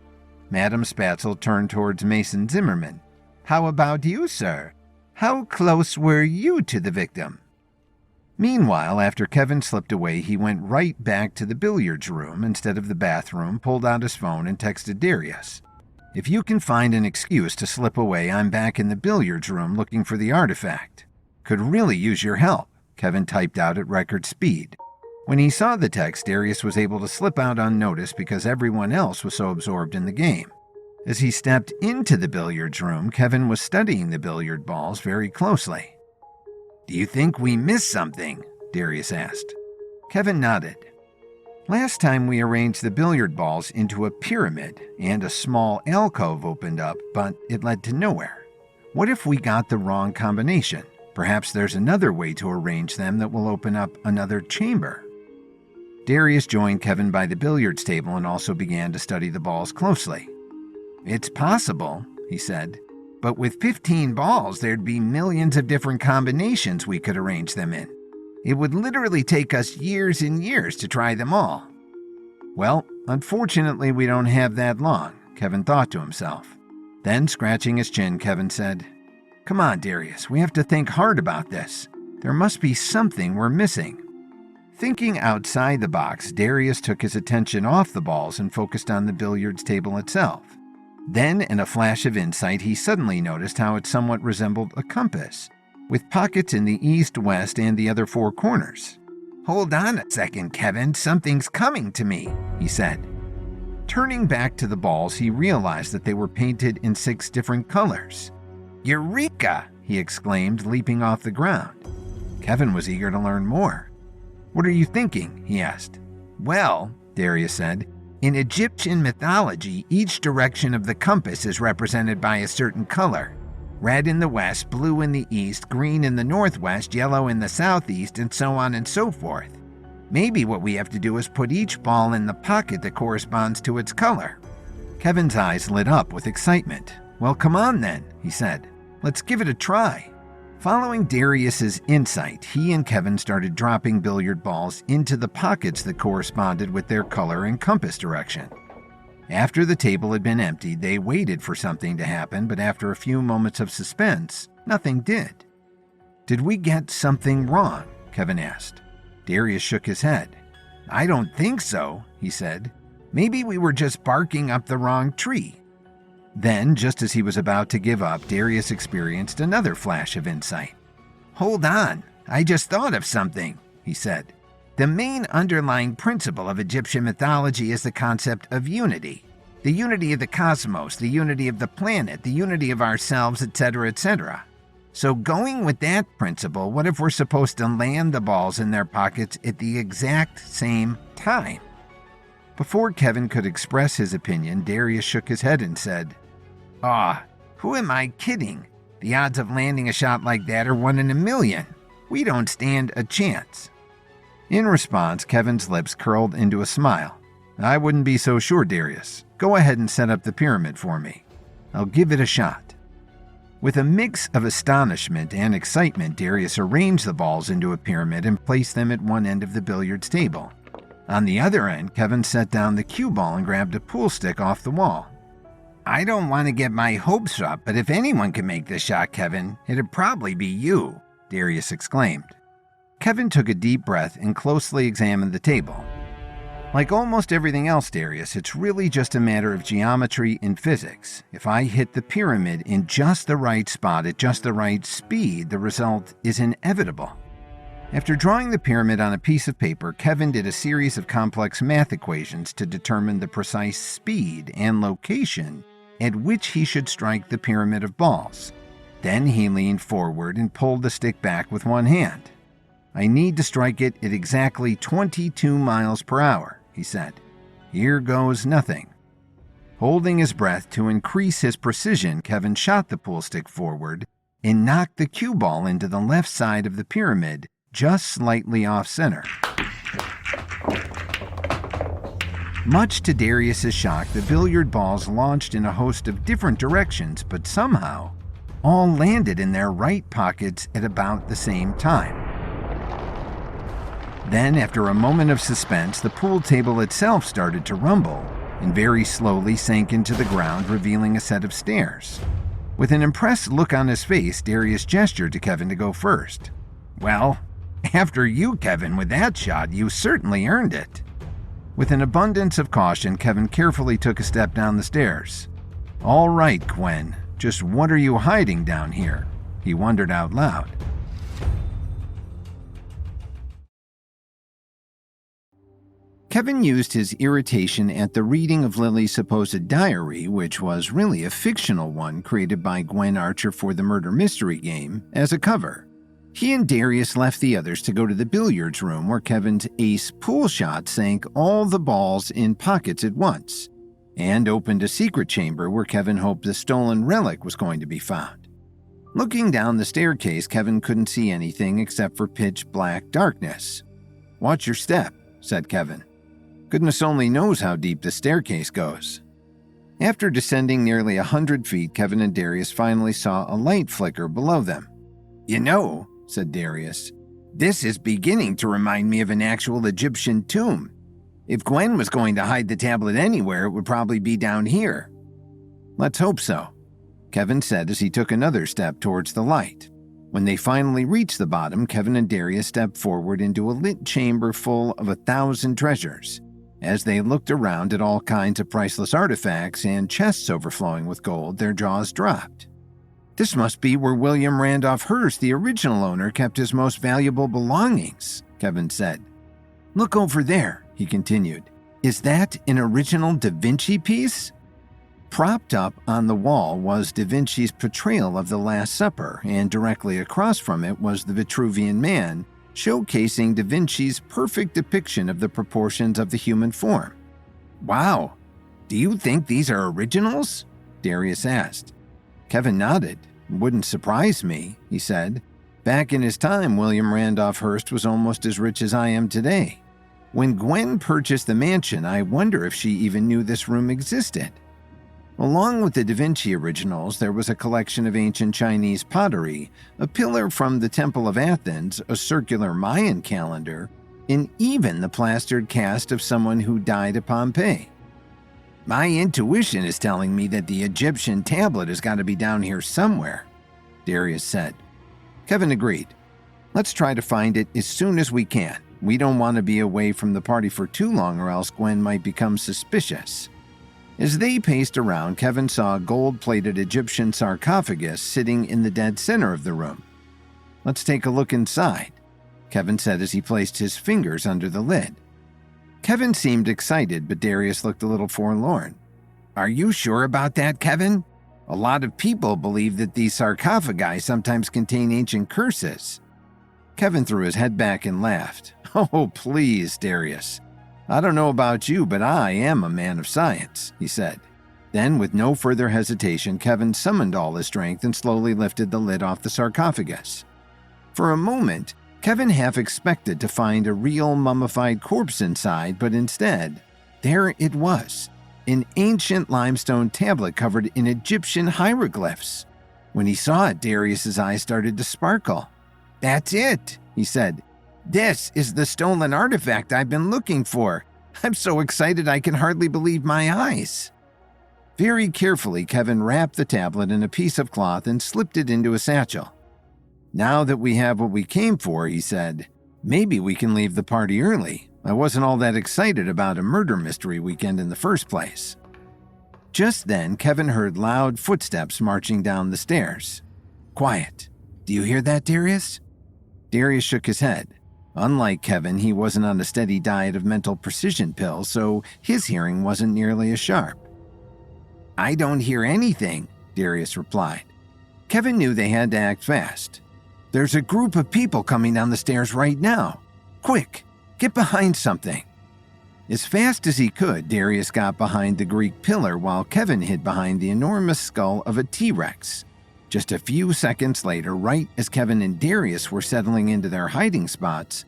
Madame Spatzel turned towards Mason Zimmerman. "How about you, sir? How close were you to the victim?" Meanwhile, after Kevin slipped away, he went right back to the billiards room instead of the bathroom, pulled out his phone, and texted Darius. "If you can find an excuse to slip away, I'm back in the billiards room looking for the artifact. Could really use your help," Kevin typed out at record speed. When he saw the text, Darius was able to slip out unnoticed because everyone else was so absorbed in the game. As he stepped into the billiards room, Kevin was studying the billiard balls very closely. "Do you think we missed something?" Darius asked. Kevin nodded. "Last time we arranged the billiard balls into a pyramid and a small alcove opened up, but it led to nowhere. What if we got the wrong combination? Perhaps there's another way to arrange them that will open up another chamber." Darius joined Kevin by the billiards table and also began to study the balls closely. "It's possible," he said. "But with 15 balls, there'd be millions of different combinations we could arrange them in. It would literally take us years and years to try them all." "Well, unfortunately, we don't have that long," Kevin thought to himself. Then, scratching his chin, Kevin said, "Come on, Darius, we have to think hard about this. There must be something we're missing." Thinking outside the box, Darius took his attention off the balls and focused on the billiards table itself. Then, in a flash of insight, he suddenly noticed how it somewhat resembled a compass, with pockets in the east, west, and the other 4 corners. "Hold on a second, Kevin. Something's coming to me," he said. Turning back to the balls, he realized that they were painted in 6 different colors. "Eureka!" he exclaimed, leaping off the ground. Kevin was eager to learn more. "What are you thinking?" he asked. "Well," Darius said, "in Egyptian mythology, each direction of the compass is represented by a certain color. Red in the west, blue in the east, green in the northwest, yellow in the southeast, and so on and so forth. Maybe what we have to do is put each ball in the pocket that corresponds to its color." Kevin's eyes lit up with excitement. "Well, come on then," he said. "Let's give it a try." Following Darius's insight, he and Kevin started dropping billiard balls into the pockets that corresponded with their color and compass direction. After the table had been emptied, they waited for something to happen, but after a few moments of suspense, nothing did. "Did we get something wrong?" Kevin asked. Darius shook his head. "I don't think so," he said. "Maybe we were just barking up the wrong tree." Then, just as he was about to give up, Darius experienced another flash of insight. "Hold on, I just thought of something," he said. "The main underlying principle of Egyptian mythology is the concept of unity. The unity of the cosmos, the unity of the planet, the unity of ourselves, etc., etc. So going with that principle, what if we're supposed to land the balls in their pockets at the exact same time?" Before Kevin could express his opinion, Darius shook his head and said, Who am I kidding? The odds of landing a shot like that are 1 in a million. We don't stand a chance." In response, Kevin's lips curled into a smile. "I wouldn't be so sure, Darius. Go ahead and set up the pyramid for me. I'll give it a shot." With a mix of astonishment and excitement, Darius arranged the balls into a pyramid and placed them at one end of the billiards table. On the other end, Kevin set down the cue ball and grabbed a pool stick off the wall. "I don't want to get my hopes up, but if anyone can make this shot, Kevin, it'd probably be you," Darius exclaimed. Kevin took a deep breath and closely examined the table. "Like almost everything else, Darius, it's really just a matter of geometry and physics. If I hit the pyramid in just the right spot at just the right speed, the result is inevitable." After drawing the pyramid on a piece of paper, Kevin did a series of complex math equations to determine the precise speed and location at which he should strike the pyramid of balls. Then he leaned forward and pulled the stick back with one hand. "I need to strike it at exactly 22 miles per hour, he said. "Here goes nothing." Holding his breath to increase his precision, Kevin shot the pool stick forward and knocked the cue ball into the left side of the pyramid just slightly off-center. Much to Darius's shock, the billiard balls launched in a host of different directions, but somehow all landed in their right pockets at about the same time. Then, after a moment of suspense, the pool table itself started to rumble and very slowly sank into the ground, revealing a set of stairs. With an impressed look on his face, Darius gestured to Kevin to go first. "Well, after you, Kevin, with that shot, you certainly earned it." With an abundance of caution, Kevin carefully took a step down the stairs. "All right, Gwen, just what are you hiding down here?" he wondered out loud. Kevin used his irritation at the reading of Lily's supposed diary, which was really a fictional one created by Gwen Archer for the murder mystery game, as a cover. He and Darius left the others to go to the billiards room where Kevin's ace pool shot sank all the balls in pockets at once, and opened a secret chamber where Kevin hoped the stolen relic was going to be found. Looking down the staircase, Kevin couldn't see anything except for pitch black darkness. "Watch your step," said Kevin. Goodness only knows how deep the staircase goes. After descending nearly 100 feet, Kevin and Darius finally saw a light flicker below them. "You know," said Darius, "this is beginning to remind me of an actual Egyptian tomb. If Gwen was going to hide the tablet anywhere, it would probably be down here." "Let's hope so," Kevin said as he took another step towards the light. When they finally reached the bottom, Kevin and Darius stepped forward into a lit chamber full of 1,000 treasures. As they looked around at all kinds of priceless artifacts and chests overflowing with gold, their jaws dropped. "This must be where William Randolph Hearst, the original owner, kept his most valuable belongings," Kevin said. "Look over there," he continued. "Is that an original Da Vinci piece?" Propped up on the wall was Da Vinci's portrayal of the Last Supper, and directly across from it was the Vitruvian Man, showcasing Da Vinci's perfect depiction of the proportions of the human form. "Wow, do you think these are originals?" Darius asked. Kevin nodded. "Wouldn't surprise me," he said. "Back in his time, William Randolph Hearst was almost as rich as I am today. When Gwen purchased the mansion, I wonder if she even knew this room existed." Along with the Da Vinci originals, there was a collection of ancient Chinese pottery, a pillar from the Temple of Athens, a circular Mayan calendar, and even the plastered cast of someone who died at Pompeii. "My intuition is telling me that the Egyptian tablet has got to be down here somewhere," Darius said. Kevin agreed. "Let's try to find it as soon as we can. We don't want to be away from the party for too long or else Gwen might become suspicious." As they paced around, Kevin saw a gold-plated Egyptian sarcophagus sitting in the dead center of the room. "Let's take a look inside," Kevin said as he placed his fingers under the lid. Kevin seemed excited, but Darius looked a little forlorn. "Are you sure about that, Kevin? A lot of people believe that these sarcophagi sometimes contain ancient curses." Kevin threw his head back and laughed. "Oh, please, Darius. I don't know about you, but I am a man of science," he said. Then, with no further hesitation, Kevin summoned all his strength and slowly lifted the lid off the sarcophagus. For a moment, Kevin half expected to find a real mummified corpse inside, but instead, there it was, an ancient limestone tablet covered in Egyptian hieroglyphs. When he saw it, Darius's eyes started to sparkle. "That's it," he said. "This is the stolen artifact I've been looking for. I'm so excited I can hardly believe my eyes." Very carefully, Kevin wrapped the tablet in a piece of cloth and slipped it into a satchel. "Now that we have what we came for," he said, "maybe we can leave the party early. I wasn't all that excited about a murder mystery weekend in the first place." Just then, Kevin heard loud footsteps marching down the stairs. "Quiet. Do you hear that, Darius?" Darius shook his head. Unlike Kevin, he wasn't on a steady diet of mental precision pills, so his hearing wasn't nearly as sharp. "I don't hear anything," Darius replied. Kevin knew they had to act fast. "There's a group of people coming down the stairs right now. Quick, get behind something." As fast as he could, Darius got behind the Greek pillar while Kevin hid behind the enormous skull of a T-Rex. Just a few seconds later, right as Kevin and Darius were settling into their hiding spots,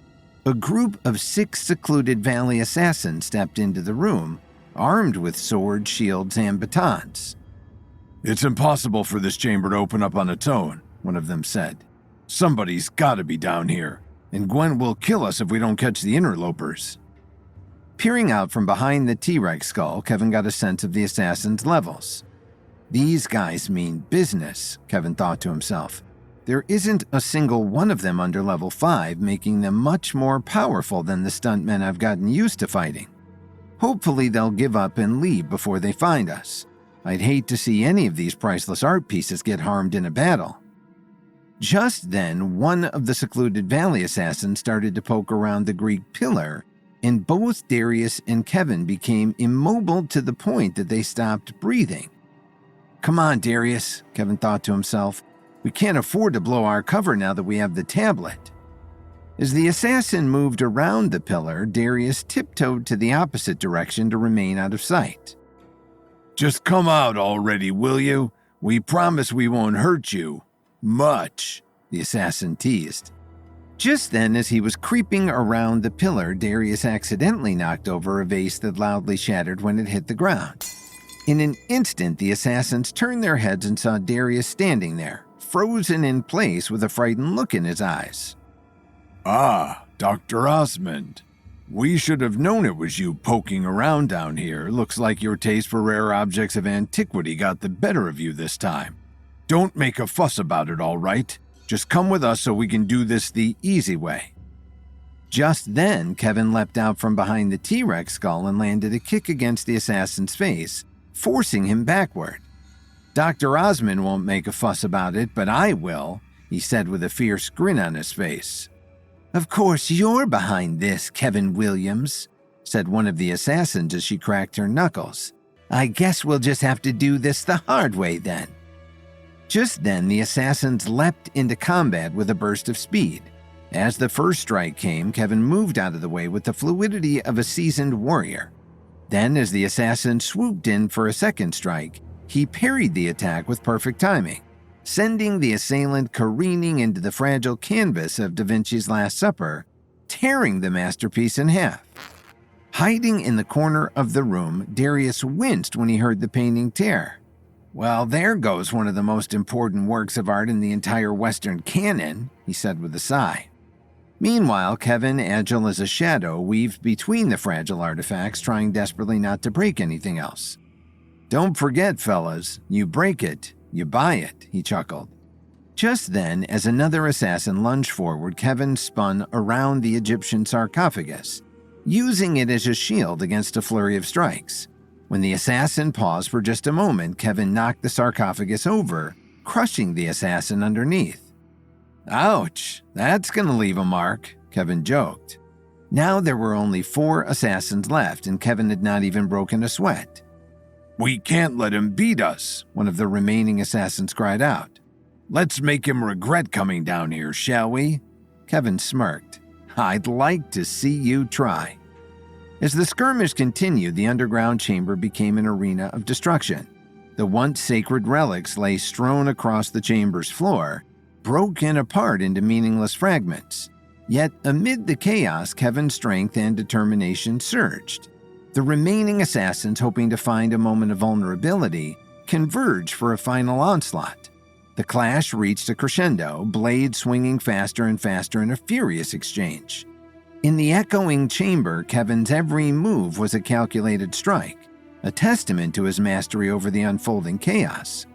a group of 6 secluded valley assassins stepped into the room, armed with swords, shields, and batons. "It's impossible for this chamber to open up on its own," one of them said. "Somebody's gotta be down here, and Gwen will kill us if we don't catch the interlopers." Peering out from behind the T-Rex skull, Kevin got a sense of the assassins' levels. These guys mean business, Kevin thought to himself. There isn't a single one of them under level 5, making them much more powerful than the stuntmen I've gotten used to fighting. Hopefully they'll give up and leave before they find us. I'd hate to see any of these priceless art pieces get harmed in a battle. Just then, one of the secluded valley assassins started to poke around the Greek pillar, and both Darius and Kevin became immobile to the point that they stopped breathing. "Come on, Darius," Kevin thought to himself. "We can't afford to blow our cover now that we have the tablet." As the assassin moved around the pillar, Darius tiptoed to the opposite direction to remain out of sight. "Just come out already, will you? We promise we won't hurt you. Much," the assassin teased. Just then, as he was creeping around the pillar, Darius accidentally knocked over a vase that loudly shattered when it hit the ground. In an instant, the assassins turned their heads and saw Darius standing there, frozen in place with a frightened look in his eyes. "Ah, Dr. Osmond. We should have known it was you poking around down here. Looks like your taste for rare objects of antiquity got the better of you this time. Don't make a fuss about it, all right? Just come with us so we can do this the easy way." Just then, Kevin leapt out from behind the T-Rex skull and landed a kick against the assassin's face, forcing him backward. "Dr. Osmond won't make a fuss about it, but I will," he said with a fierce grin on his face. "Of course you're behind this, Kevin Williams," said one of the assassins as she cracked her knuckles. "I guess we'll just have to do this the hard way then." Just then, the assassins leapt into combat with a burst of speed. As the first strike came, Kevin moved out of the way with the fluidity of a seasoned warrior. Then, as the assassin swooped in for a second strike, he parried the attack with perfect timing, sending the assailant careening into the fragile canvas of Da Vinci's Last Supper, tearing the masterpiece in half. Hiding in the corner of the room, Darius winced when he heard the painting tear. "Well, there goes one of the most important works of art in the entire Western canon," he said with a sigh. Meanwhile, Kevin, agile as a shadow, weaved between the fragile artifacts, trying desperately not to break anything else. "Don't forget, fellas, you break it, you buy it," he chuckled. Just then, as another assassin lunged forward, Kevin spun around the Egyptian sarcophagus, using it as a shield against a flurry of strikes. When the assassin paused for just a moment, Kevin knocked the sarcophagus over, crushing the assassin underneath. "Ouch, that's gonna leave a mark," Kevin joked. Now there were only 4 assassins left, and Kevin had not even broken a sweat. "We can't let him beat us," one of the remaining assassins cried out. "Let's make him regret coming down here, shall we?" Kevin smirked. "I'd like to see you try." As the skirmish continued, the underground chamber became an arena of destruction. The once sacred relics lay strewn across the chamber's floor, broken apart into meaningless fragments. Yet amid the chaos, Kevin's strength and determination surged. The remaining assassins, hoping to find a moment of vulnerability, converged for a final onslaught. The clash reached a crescendo, blades swinging faster and faster in a furious exchange. In the echoing chamber, Kevin's every move was a calculated strike, a testament to his mastery over the unfolding chaos.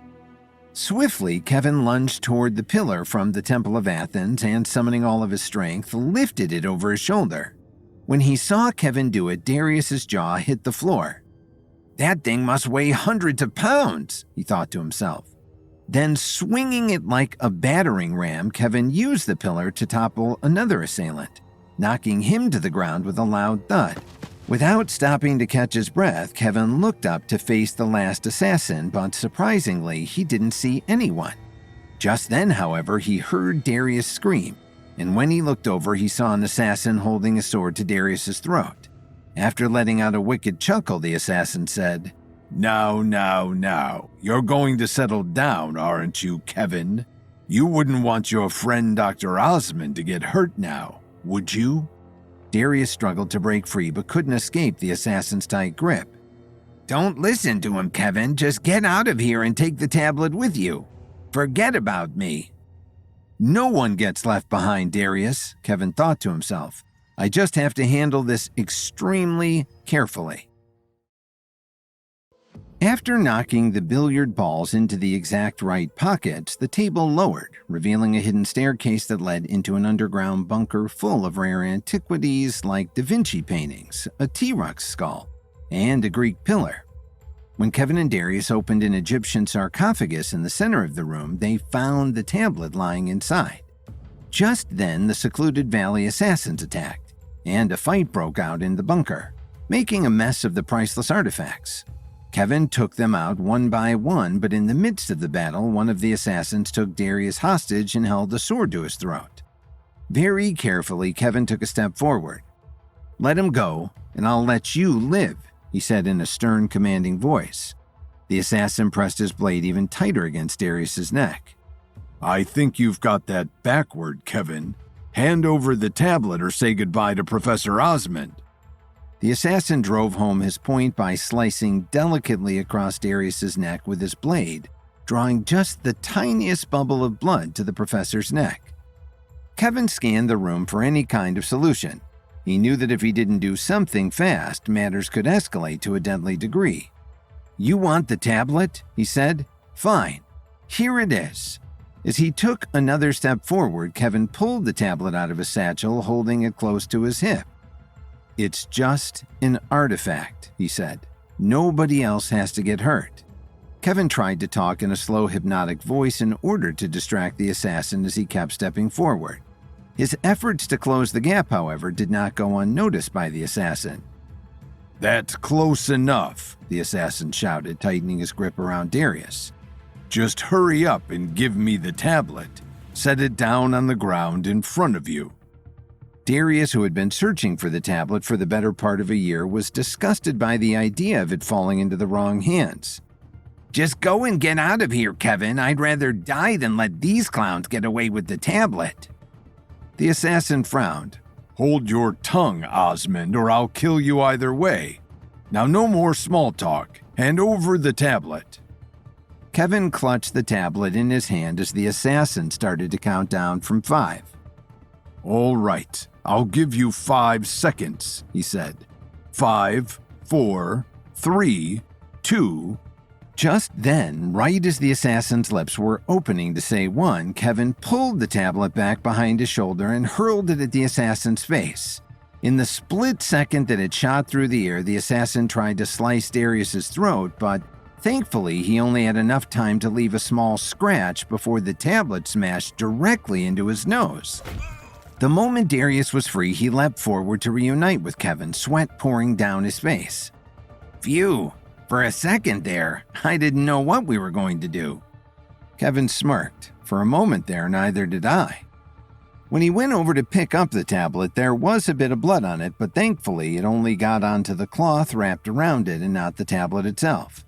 Swiftly, Kevin lunged toward the pillar from the Temple of Athens and, summoning all of his strength, lifted it over his shoulder. When he saw Kevin do it, Darius's jaw hit the floor. "That thing must weigh hundreds of pounds," he thought to himself. Then, swinging it like a battering ram, Kevin used the pillar to topple another assailant, knocking him to the ground with a loud thud. Without stopping to catch his breath, Kevin looked up to face the last assassin, but surprisingly, he didn't see anyone. Just then, however, he heard Darius scream, and when he looked over, he saw an assassin holding a sword to Darius's throat. After letting out a wicked chuckle, the assassin said, Now. You're going to settle down, aren't you, Kevin? You wouldn't want your friend Dr. Osmond to get hurt now, would you? Darius struggled to break free but couldn't escape the assassin's tight grip. Don't listen to him, Kevin. Just get out of here and take the tablet with you. Forget about me. No one gets left behind, Darius, Kevin thought to himself. I just have to handle this extremely carefully. After knocking the billiard balls into the exact right pockets, the table lowered, revealing a hidden staircase that led into an underground bunker full of rare antiquities like Da Vinci paintings, a T-Rex skull, and a Greek pillar. When Kevin and Darius opened an Egyptian sarcophagus in the center of the room, they found the tablet lying inside. Just then, the secluded valley assassins attacked, and a fight broke out in the bunker, making a mess of the priceless artifacts. Kevin took them out one by one, but in the midst of the battle, one of the assassins took Darius hostage and held a sword to his throat. Very carefully, Kevin took a step forward. "Let him go, and I'll let you live," he said in a stern, commanding voice. The assassin pressed his blade even tighter against Darius's neck. I think you've got that backward, Kevin. Hand over the tablet or say goodbye to Professor Osmond. The assassin drove home his point by slicing delicately across Darius's neck with his blade, drawing just the tiniest bubble of blood to the professor's neck. Kevin scanned the room for any kind of solution. He knew that if he didn't do something fast, matters could escalate to a deadly degree. "You want the tablet?" he said. "Fine. Here it is." As he took another step forward, Kevin pulled the tablet out of his satchel, holding it close to his hip. "It's just an artifact," he said. "Nobody else has to get hurt." Kevin tried to talk in a slow, hypnotic voice in order to distract the assassin as he kept stepping forward. His efforts to close the gap, however, did not go unnoticed by the assassin. That's close enough, the assassin shouted, tightening his grip around Darius. Just hurry up and give me the tablet. Set it down on the ground in front of you. Darius, who had been searching for the tablet for the better part of a year, was disgusted by the idea of it falling into the wrong hands. "Just go and get out of here, Kevin. I'd rather die than let these clowns get away with the tablet." The assassin frowned. Hold your tongue, Osmond, or I'll kill you either way. Now no more small talk. Hand over the tablet. Kevin clutched the tablet in his hand as the assassin started to count down from 5. All right, I'll give you 5 seconds, he said. 5, 4, 3, 2. Just then, right as the assassin's lips were opening to say 1, Kevin pulled the tablet back behind his shoulder and hurled it at the assassin's face. In the split second that it shot through the air, the assassin tried to slice Darius's throat, but thankfully he only had enough time to leave a small scratch before the tablet smashed directly into his nose. The moment Darius was free, he leapt forward to reunite with Kevin, sweat pouring down his face. Phew, for a second there, I didn't know what we were going to do. Kevin smirked. For a moment there, neither did I. When he went over to pick up the tablet, there was a bit of blood on it, but thankfully it only got onto the cloth wrapped around it and not the tablet itself.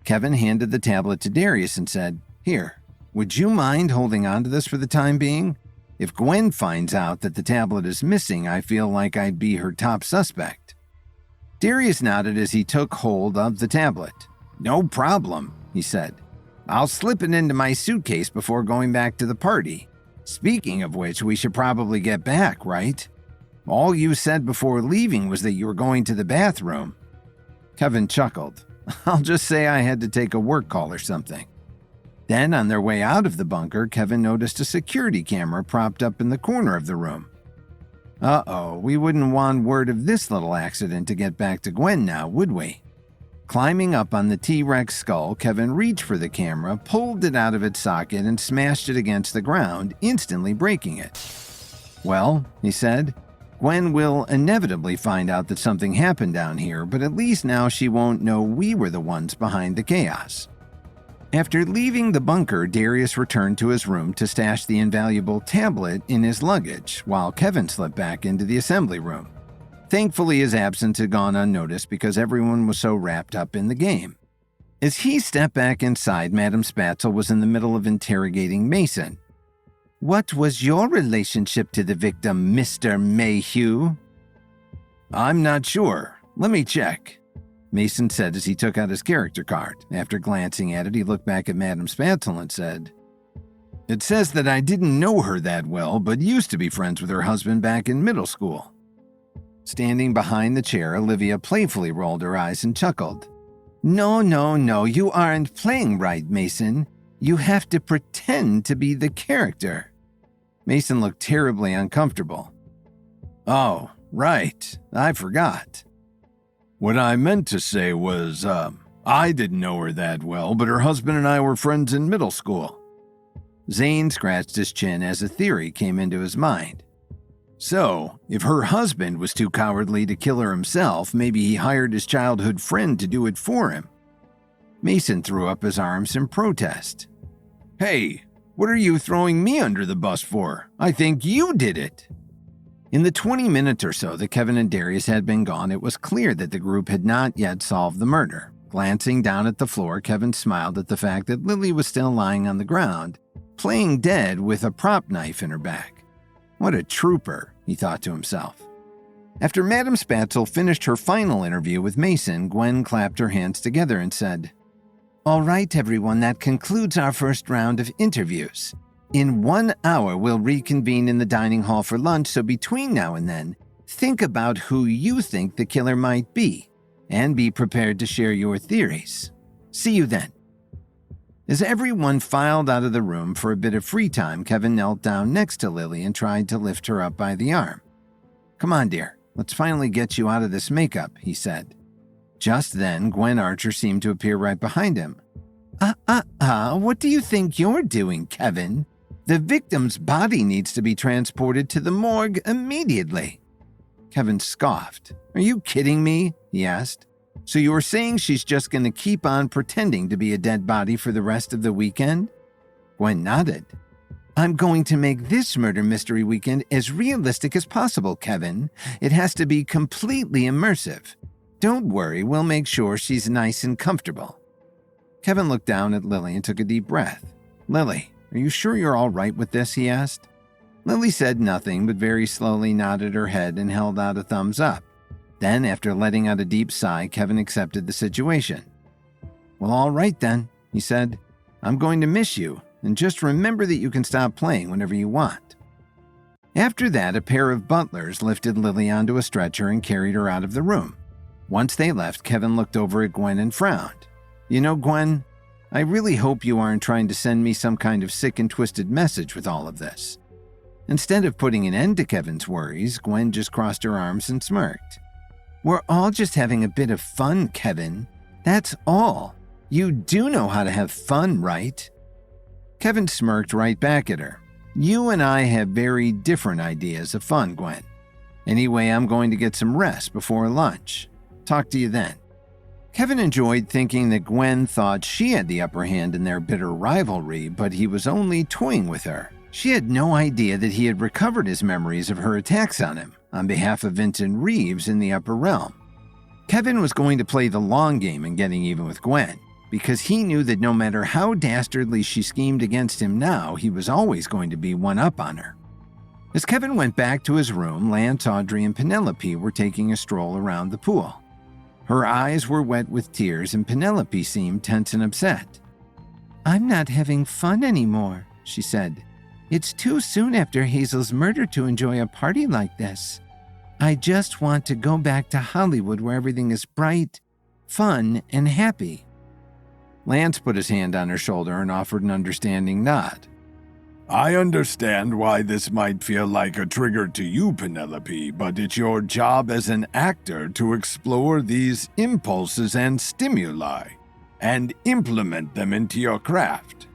Kevin handed the tablet to Darius and said, Here, would you mind holding on to this for the time being? If Gwen finds out that the tablet is missing, I feel like I'd be her top suspect. Darius nodded as he took hold of the tablet. No problem, he said. I'll slip it into my suitcase before going back to the party. Speaking of which, we should probably get back, right? All you said before leaving was that you were going to the bathroom. Kevin chuckled. I'll just say I had to take a work call or something. Then, on their way out of the bunker, Kevin noticed a security camera propped up in the corner of the room. Uh-oh, we wouldn't want word of this little accident to get back to Gwen now, would we? Climbing up on the T-Rex skull, Kevin reached for the camera, pulled it out of its socket, and smashed it against the ground, instantly breaking it. Well, he said, Gwen will inevitably find out that something happened down here, but at least now she won't know we were the ones behind the chaos. After leaving the bunker, Darius returned to his room to stash the invaluable tablet in his luggage, while Kevin slipped back into the assembly room. Thankfully, his absence had gone unnoticed because everyone was so wrapped up in the game. As he stepped back inside, Madame Spatzel was in the middle of interrogating Mason. "What was your relationship to the victim, Mr. Mayhew?" "I'm not sure. Let me check," Mason said as he took out his character card. After glancing at it, he looked back at Madame Spatzel and said, "It says that I didn't know her that well, but used to be friends with her husband back in middle school." Standing behind the chair, Olivia playfully rolled her eyes and chuckled. No, you aren't playing right, Mason. You have to pretend to be the character." Mason looked terribly uncomfortable. "Oh, right. I forgot. What I meant to say was, I didn't know her that well, but her husband and I were friends in middle school." Zane scratched his chin as a theory came into his mind. So, if her husband was too cowardly to kill her himself, maybe he hired his childhood friend to do it for him. Mason threw up his arms in protest. "Hey, what are you throwing me under the bus for? I think you did it." In the 20 minutes or so that Kevin and Darius had been gone, it was clear that the group had not yet solved the murder. Glancing down at the floor, Kevin smiled at the fact that Lily was still lying on the ground, playing dead with a prop knife in her back. What a trooper, he thought to himself. After Madame Spatzel finished her final interview with Mason, Gwen clapped her hands together and said, "All right, everyone, that concludes our first round of interviews. In 1 hour, we'll reconvene in the dining hall for lunch, so between now and then, think about who you think the killer might be, and be prepared to share your theories. See you then." As everyone filed out of the room for a bit of free time, Kevin knelt down next to Lily and tried to lift her up by the arm. "Come on, dear, let's finally get you out of this makeup," he said. Just then, Gwen Archer seemed to appear right behind him. What do you think you're doing, Kevin? The victim's body needs to be transported to the morgue immediately." Kevin scoffed. "Are you kidding me?" he asked. "So you were saying she's just going to keep on pretending to be a dead body for the rest of the weekend?" Gwen nodded. "I'm going to make this murder mystery weekend as realistic as possible, Kevin. It has to be completely immersive. Don't worry, we'll make sure she's nice and comfortable." Kevin looked down at Lily and took a deep breath. "Lily, are you sure you're all right with this?" he asked. Lily said nothing, but very slowly nodded her head and held out a thumbs up. Then, after letting out a deep sigh, Kevin accepted the situation. "Well, all right then," he said. "I'm going to miss you, and just remember that you can stop playing whenever you want." After that, a pair of butlers lifted Lily onto a stretcher and carried her out of the room. Once they left, Kevin looked over at Gwen and frowned. "You know, Gwen, I really hope you aren't trying to send me some kind of sick and twisted message with all of this." Instead of putting an end to Kevin's worries, Gwen just crossed her arms and smirked. "We're all just having a bit of fun, Kevin. That's all. You do know how to have fun, right?" Kevin smirked right back at her. "You and I have very different ideas of fun, Gwen. Anyway, I'm going to get some rest before lunch. Talk to you then." Kevin enjoyed thinking that Gwen thought she had the upper hand in their bitter rivalry, but he was only toying with her. She had no idea that he had recovered his memories of her attacks on him on behalf of Vincent Reeves in the upper realm. Kevin was going to play the long game in getting even with Gwen, because he knew that no matter how dastardly she schemed against him now, he was always going to be one up on her. As Kevin went back to his room, Lance, Audrey, and Penelope were taking a stroll around the pool. Her eyes were wet with tears, and Penelope seemed tense and upset. "I'm not having fun anymore," she said. "It's too soon after Hazel's murder to enjoy a party like this. I just want to go back to Hollywood where everything is bright, fun, and happy." Lance put his hand on her shoulder and offered an understanding nod. "I understand why this might feel like a trigger to you, Penelope, but it's your job as an actor to explore these impulses and stimuli and implement them into your craft.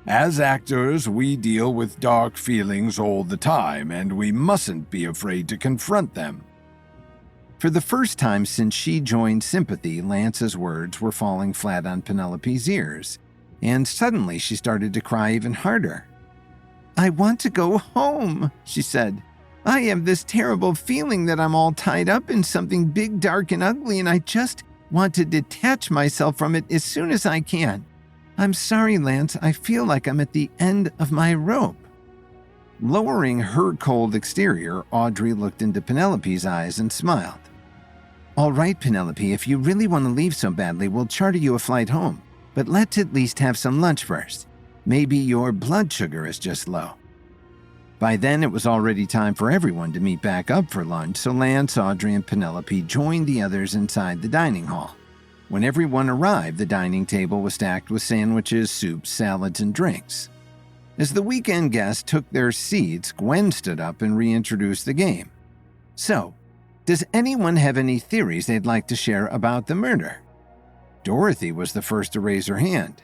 As actors, we deal with dark feelings all the time, and we mustn't be afraid to confront them." For the first time since she joined Sympathy, Lance's words were falling flat on Penelope's ears, and suddenly she started to cry even harder. "I want to go home," she said. "I have this terrible feeling that I'm all tied up in something big, dark, and ugly, and I just want to detach myself from it as soon as I can. I'm sorry, Lance, I feel like I'm at the end of my rope." Lowering her cold exterior, Audrey looked into Penelope's eyes and smiled. "All right, Penelope, if you really want to leave so badly, we'll charter you a flight home. But let's at least have some lunch first. Maybe your blood sugar is just low." By then, it was already time for everyone to meet back up for lunch, so Lance, Audrey, and Penelope joined the others inside the dining hall. When everyone arrived, the dining table was stacked with sandwiches, soups, salads, and drinks. As the weekend guests took their seats, Gwen stood up and reintroduced the game. "So, does anyone have any theories they'd like to share about the murder?" Dorothy was the first to raise her hand.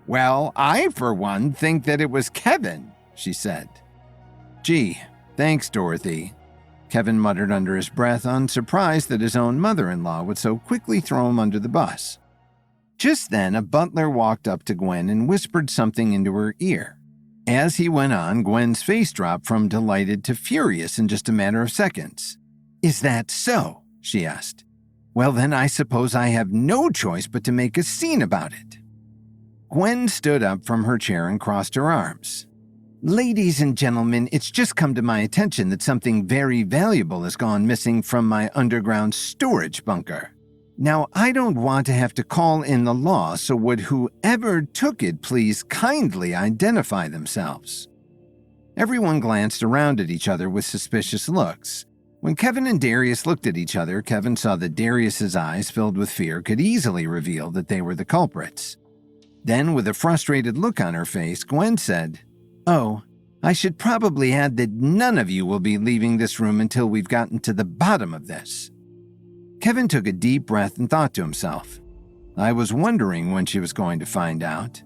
"Well, I, for one, think that it was Kevin," she said. "Gee, thanks, Dorothy," Kevin muttered under his breath, unsurprised that his own mother-in-law would so quickly throw him under the bus. Just then, a butler walked up to Gwen and whispered something into her ear. As he went on, Gwen's face dropped from delighted to furious in just a matter of seconds. "Is that so?" she asked. "Well, then I suppose I have no choice but to make a scene about it." Gwen stood up from her chair and crossed her arms. "Ladies and gentlemen, it's just come to my attention that something very valuable has gone missing from my underground storage bunker. Now, I don't want to have to call in the law, so would whoever took it please kindly identify themselves?" Everyone glanced around at each other with suspicious looks. When Kevin and Darius looked at each other, Kevin saw that Darius's eyes, filled with fear, could easily reveal that they were the culprits. Then, with a frustrated look on her face, Gwen said, "Oh, I should probably add that none of you will be leaving this room until we've gotten to the bottom of this." Kevin took a deep breath and thought to himself, "I was wondering when she was going to find out."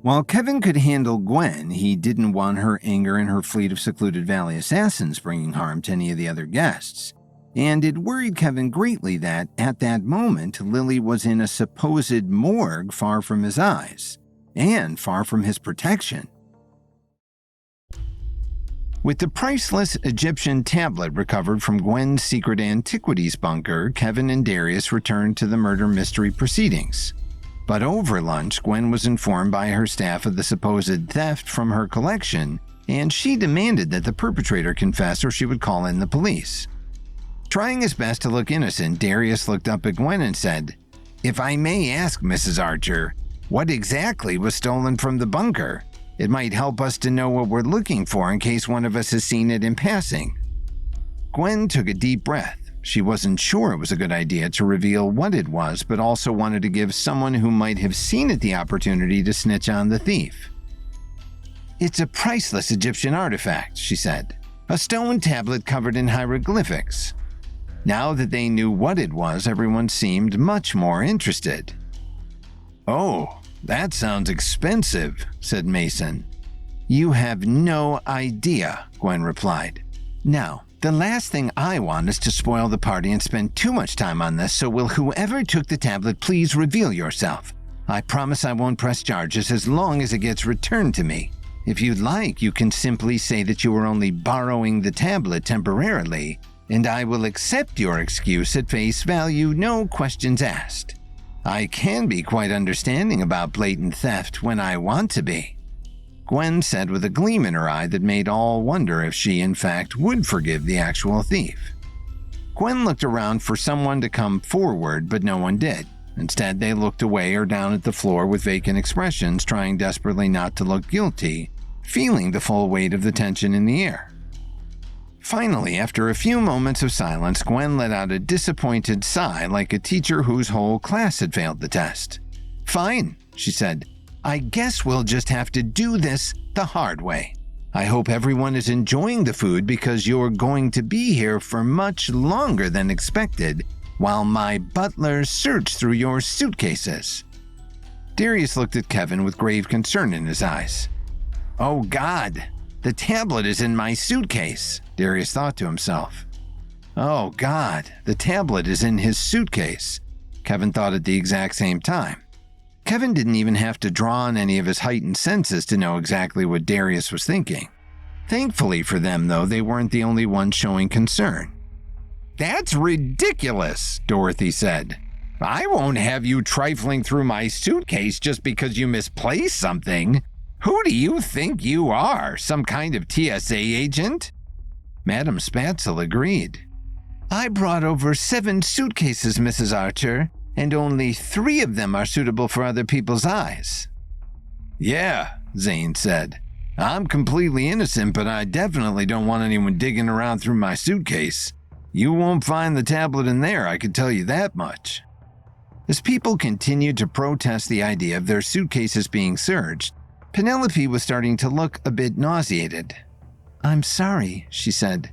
While Kevin could handle Gwen, he didn't want her anger and her fleet of secluded valley assassins bringing harm to any of the other guests. And it worried Kevin greatly that, at that moment, Lily was in a supposed morgue far from his eyes, and far from his protection. With the priceless Egyptian tablet recovered from Gwen's secret antiquities bunker, Kevin and Darius returned to the murder mystery proceedings. But over lunch, Gwen was informed by her staff of the supposed theft from her collection, and she demanded that the perpetrator confess or she would call in the police. Trying his best to look innocent, Darius looked up at Gwen and said, "If I may ask, Mrs. Archer, what exactly was stolen from the bunker? It might help us to know what we're looking for in case one of us has seen it in passing." Gwen took a deep breath. She wasn't sure it was a good idea to reveal what it was, but also wanted to give someone who might have seen it the opportunity to snitch on the thief. "It's a priceless Egyptian artifact," she said. "A stone tablet covered in hieroglyphics." Now that they knew what it was, everyone seemed much more interested. "Oh, that sounds expensive," said Mason. "You have no idea," Gwen replied. "Now, the last thing I want is to spoil the party and spend too much time on this, so will whoever took the tablet please reveal yourself? I promise I won't press charges as long as it gets returned to me. If you'd like, you can simply say that you were only borrowing the tablet temporarily, and I will accept your excuse at face value, no questions asked. I can be quite understanding about blatant theft when I want to be," Gwen said with a gleam in her eye that made all wonder if she, in fact, would forgive the actual thief. Gwen looked around for someone to come forward, but no one did. Instead, they looked away or down at the floor with vacant expressions, trying desperately not to look guilty, feeling the full weight of the tension in the air. Finally, after a few moments of silence, Gwen let out a disappointed sigh like a teacher whose whole class had failed the test. "Fine," she said. "I guess we'll just have to do this the hard way. I hope everyone is enjoying the food because you're going to be here for much longer than expected while my butlers search through your suitcases." Darius looked at Kevin with grave concern in his eyes. "Oh God, the tablet is in my suitcase," Darius thought to himself. "Oh God, the tablet is in his suitcase," Kevin thought at the exact same time. Kevin didn't even have to draw on any of his heightened senses to know exactly what Darius was thinking. Thankfully for them, though, they weren't the only ones showing concern. "That's ridiculous," Dorothy said. I won't have you trifling through my suitcase just because you misplaced something. Who do you think you are, some kind of TSA agent?" Madam Spatzel agreed. "I brought over 7 suitcases, Mrs. Archer, and only 3 of them are suitable for other people's eyes." "Yeah," Zane said. "I'm completely innocent, but I definitely don't want anyone digging around through my suitcase. You won't find the tablet in there, I can tell you that much." As people continued to protest the idea of their suitcases being searched, Penelope was starting to look a bit nauseated. "I'm sorry," she said,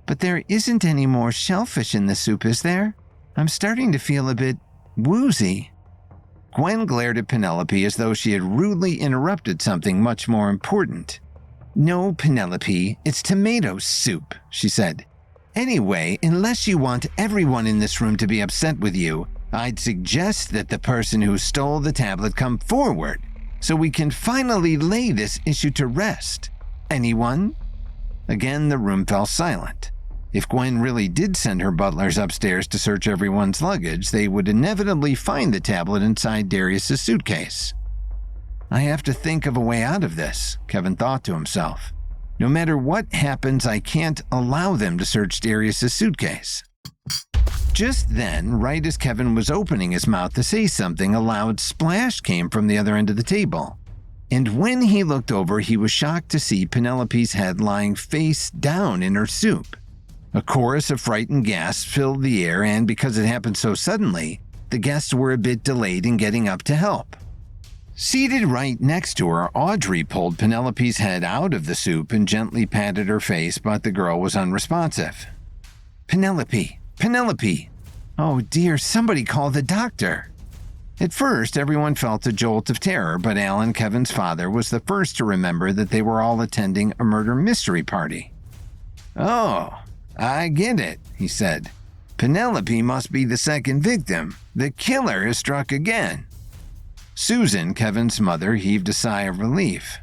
"but there isn't any more shellfish in the soup, is there? I'm starting to feel a bit woozy." Gwen glared at Penelope as though she had rudely interrupted something much more important. "No, Penelope, it's tomato soup," she said. "Anyway, unless you want everyone in this room to be upset with you, I'd suggest that the person who stole the tablet come forward so we can finally lay this issue to rest. Anyone?" Again, the room fell silent. If Gwen really did send her butlers upstairs to search everyone's luggage, they would inevitably find the tablet inside Darius's suitcase. "I have to think of a way out of this," Kevin thought to himself. "No matter what happens, I can't allow them to search Darius's suitcase." Just then, right as Kevin was opening his mouth to say something, a loud splash came from the other end of the table. And when he looked over, he was shocked to see Penelope's head lying face down in her soup. A chorus of frightened gasps filled the air, and because it happened so suddenly, the guests were a bit delayed in getting up to help. Seated right next to her, Audrey pulled Penelope's head out of the soup and gently patted her face, but the girl was unresponsive. "Penelope! Penelope! Oh dear, somebody call the doctor!" At first, everyone felt a jolt of terror, but Alan, Kevin's father, was the first to remember that they were all attending a murder mystery party. "Oh, I get it," he said. "Penelope must be the second victim. The killer has struck again." Susan, Kevin's mother, heaved a sigh of relief.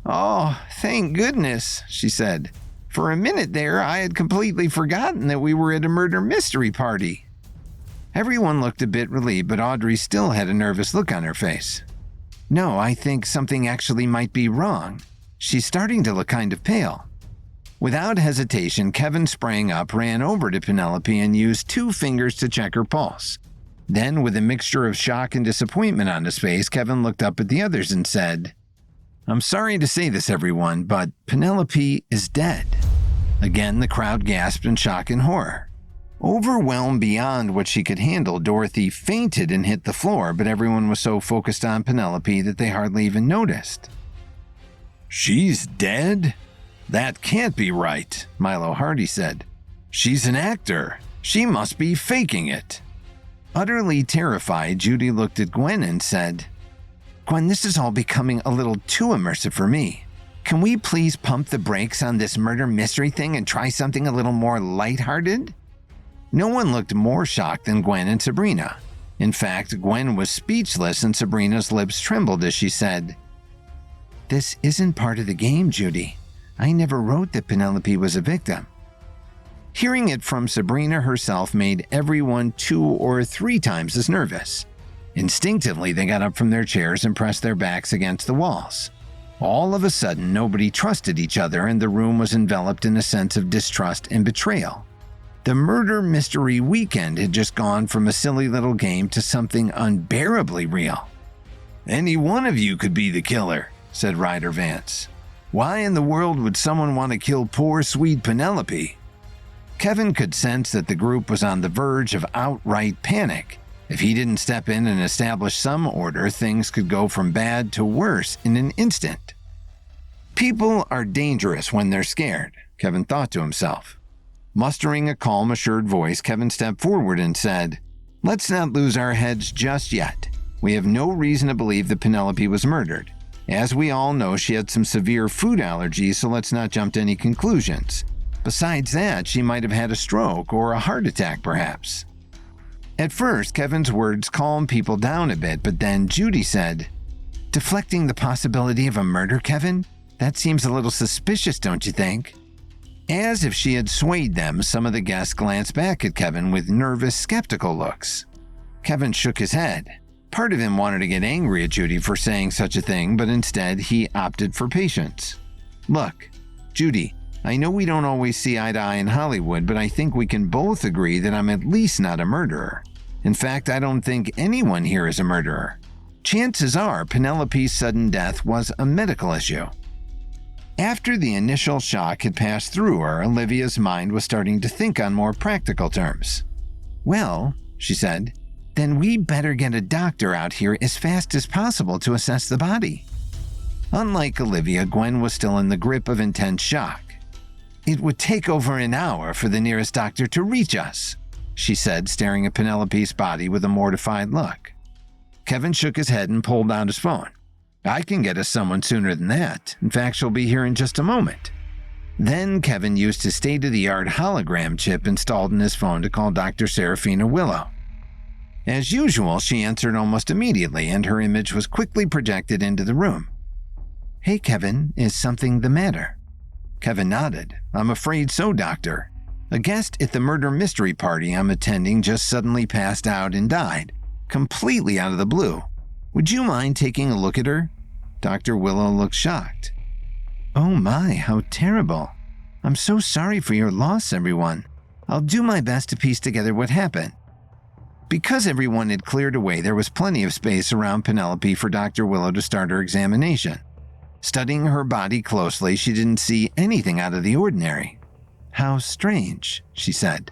"Oh, thank goodness," she said. "For a minute there, I had completely forgotten that we were at a murder mystery party." Everyone looked a bit relieved, but Audrey still had a nervous look on her face. "No, I think something actually might be wrong. She's starting to look kind of pale." Without hesitation, Kevin sprang up, ran over to Penelope, and used 2 fingers to check her pulse. Then, with a mixture of shock and disappointment on his face, Kevin looked up at the others and said, "I'm sorry to say this, everyone, but Penelope is dead." Again, the crowd gasped in shock and horror. Overwhelmed beyond what she could handle, Dorothy fainted and hit the floor, but everyone was so focused on Penelope that they hardly even noticed. "She's dead? That can't be right," Milo Hardy said. "She's an actor. She must be faking it." Utterly terrified, Judy looked at Gwen and said, "Gwen, this is all becoming a little too immersive for me. Can we please pump the brakes on this murder mystery thing and try something a little more lighthearted?" No one looked more shocked than Gwen and Sabrina. In fact, Gwen was speechless and Sabrina's lips trembled as she said, "This isn't part of the game, Judy. I never wrote that Penelope was a victim." Hearing it from Sabrina herself made everyone 2 or 3 times as nervous. Instinctively, they got up from their chairs and pressed their backs against the walls. All of a sudden, nobody trusted each other, and the room was enveloped in a sense of distrust and betrayal. The murder mystery weekend had just gone from a silly little game to something unbearably real. "Any one of you could be the killer," said Ryder Vance. "Why in the world would someone want to kill poor, sweet Penelope?" Kevin could sense that the group was on the verge of outright panic. If he didn't step in and establish some order, things could go from bad to worse in an instant. People are dangerous when they're scared, Kevin thought to himself. Mustering a calm, assured voice, Kevin stepped forward and said, "Let's not lose our heads just yet. We have no reason to believe that Penelope was murdered. As we all know, she had some severe food allergies, so let's not jump to any conclusions. Besides that, she might have had a stroke or a heart attack, perhaps." At first, Kevin's words calmed people down a bit, but then Judy said, "Deflecting the possibility of a murder, Kevin? That seems a little suspicious, don't you think?" As if she had swayed them, some of the guests glanced back at Kevin with nervous, skeptical looks. Kevin shook his head. Part of him wanted to get angry at Judy for saying such a thing, but instead he opted for patience. Look, Judy, I know we don't always see eye to eye in Hollywood, but I think we can both agree that I'm at least not a murderer. In fact, I don't think anyone here is a murderer. Chances are Penelope's sudden death was a medical issue. After the initial shock had passed through her, Olivia's mind was starting to think on more practical terms. Well, she said, then we better get a doctor out here as fast as possible to assess the body. Unlike Olivia, Gwen was still in the grip of intense shock. It would take over an hour for the nearest doctor to reach us, she said, staring at Penelope's body with a mortified look. Kevin shook his head and pulled out his phone. I can get us someone sooner than that. In fact, she'll be here in just a moment. Then Kevin used his state-of-the-art hologram chip installed in his phone to call Dr. Serafina Willow. As usual, she answered almost immediately, and her image was quickly projected into the room. Hey, Kevin, is something the matter? Kevin nodded. I'm afraid so, Doctor. A guest at the murder mystery party I'm attending just suddenly passed out and died, completely out of the blue. Would you mind taking a look at her? Dr. Willow looked shocked. Oh my, how terrible. I'm so sorry for your loss, everyone. I'll do my best to piece together what happened. Because everyone had cleared away, there was plenty of space around Penelope for Dr. Willow to start her examination. Studying her body closely, she didn't see anything out of the ordinary. How strange, she said.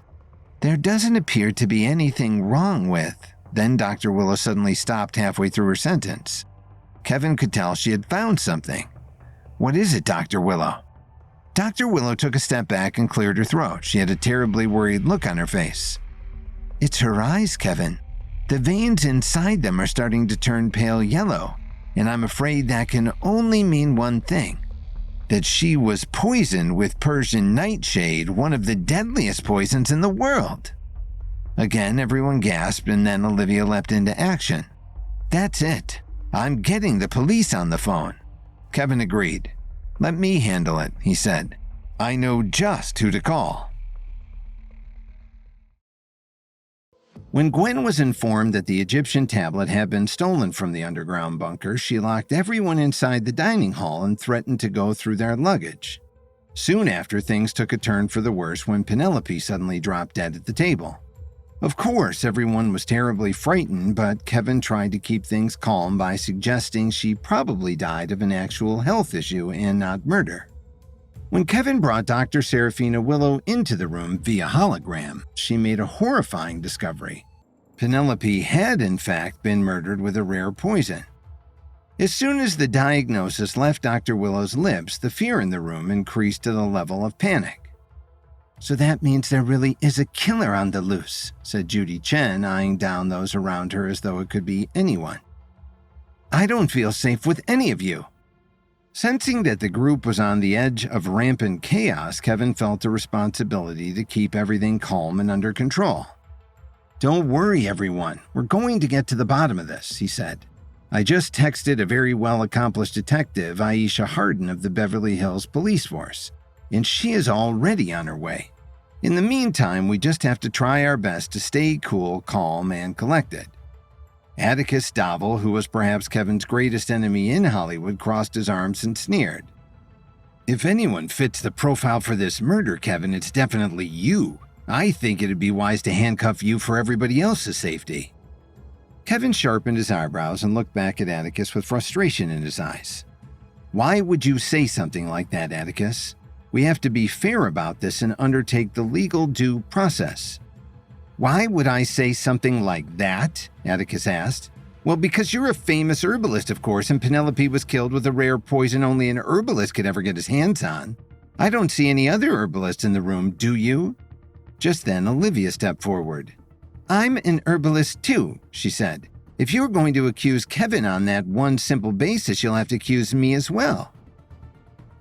There doesn't appear to be anything wrong with. Then Dr. Willow suddenly stopped halfway through her sentence. Kevin could tell she had found something. What is it, Dr. Willow? Dr. Willow took a step back and cleared her throat. She had a terribly worried look on her face. It's her eyes, Kevin. The veins inside them are starting to turn pale yellow, and I'm afraid that can only mean one thing. That she was poisoned with Persian nightshade, one of the deadliest poisons in the world. Again, everyone gasped, and then Olivia leapt into action. That's it. I'm getting the police on the phone. Kevin agreed. Let me handle it, he said. I know just who to call. When Gwen was informed that the Egyptian tablet had been stolen from the underground bunker, she locked everyone inside the dining hall and threatened to go through their luggage. Soon after, things took a turn for the worse when Penelope suddenly dropped dead at the table. Of course, everyone was terribly frightened, but Kevin tried to keep things calm by suggesting she probably died of an actual health issue and not murder. When Kevin brought Dr. Serafina Willow into the room via hologram, she made a horrifying discovery. Penelope had, in fact, been murdered with a rare poison. As soon as the diagnosis left Dr. Willow's lips, the fear in the room increased to the level of panic. So that means there really is a killer on the loose, said Judy Chen, eyeing down those around her as though it could be anyone. I don't feel safe with any of you. Sensing that the group was on the edge of rampant chaos, Kevin felt a responsibility to keep everything calm and under control. Don't worry, everyone. We're going to get to the bottom of this, he said. I just texted a very well-accomplished detective, Aisha Harden of the Beverly Hills Police Force, and she is already on her way. In the meantime, we just have to try our best to stay cool, calm, and collected. Atticus Davel, who was perhaps Kevin's greatest enemy in Hollywood, crossed his arms and sneered. If anyone fits the profile for this murder, Kevin, it's definitely you. I think it'd be wise to handcuff you for everybody else's safety. Kevin sharpened his eyebrows and looked back at Atticus with frustration in his eyes. Why would you say something like that, Atticus? We have to be fair about this and undertake the legal due process. Why would I say something like that? Atticus asked. Well, because you're a famous herbalist, of course, and Penelope was killed with a rare poison only an herbalist could ever get his hands on. I don't see any other herbalists in the room, do you? Just then, Olivia stepped forward. I'm an herbalist too, she said. If you're going to accuse Kevin on that one simple basis, you'll have to accuse me as well.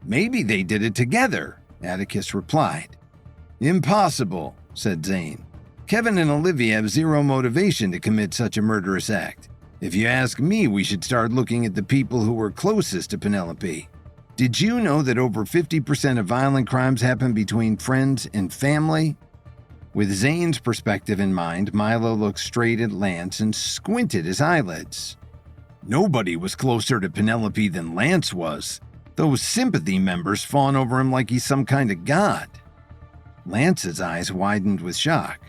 Maybe they did it together, Atticus replied. Impossible, said Zane. Kevin and Olivia have zero motivation to commit such a murderous act. If you ask me, we should start looking at the people who were closest to Penelope. Did you know that over 50% of violent crimes happen between friends and family? With Zane's perspective in mind, Milo looked straight at Lance and squinted his eyelids. Nobody was closer to Penelope than Lance was. Those sympathy members fawn over him like he's some kind of god. Lance's eyes widened with shock.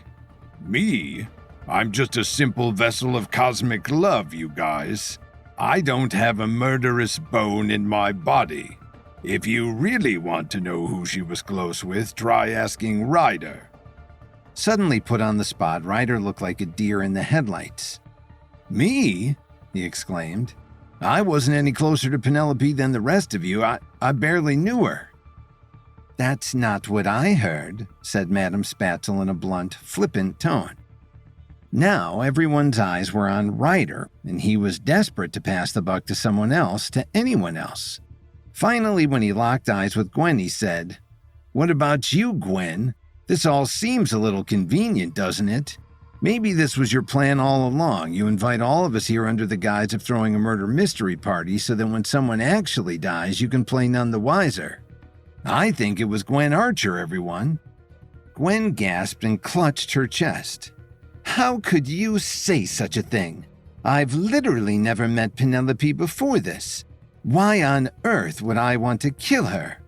Me? I'm just a simple vessel of cosmic love, you guys. I don't have a murderous bone in my body. If you really want to know who she was close with, try asking Ryder. Suddenly put on the spot, Ryder looked like a deer in the headlights. Me? He exclaimed. I wasn't any closer to Penelope than the rest of you. I barely knew her. That's not what I heard, said Madame Spatzel in a blunt, flippant tone. Now everyone's eyes were on Ryder, and he was desperate to pass the buck to someone else, to anyone else. Finally, when he locked eyes with Gwen, he said, "What about you, Gwen? This all seems a little convenient, doesn't it? Maybe this was your plan all along. You invite all of us here under the guise of throwing a murder mystery party so that when someone actually dies, you can play none the wiser. I think it was Gwen Archer, everyone." Gwen gasped and clutched her chest. How could you say such a thing? I've literally never met Penelope before this. Why on earth would I want to kill her?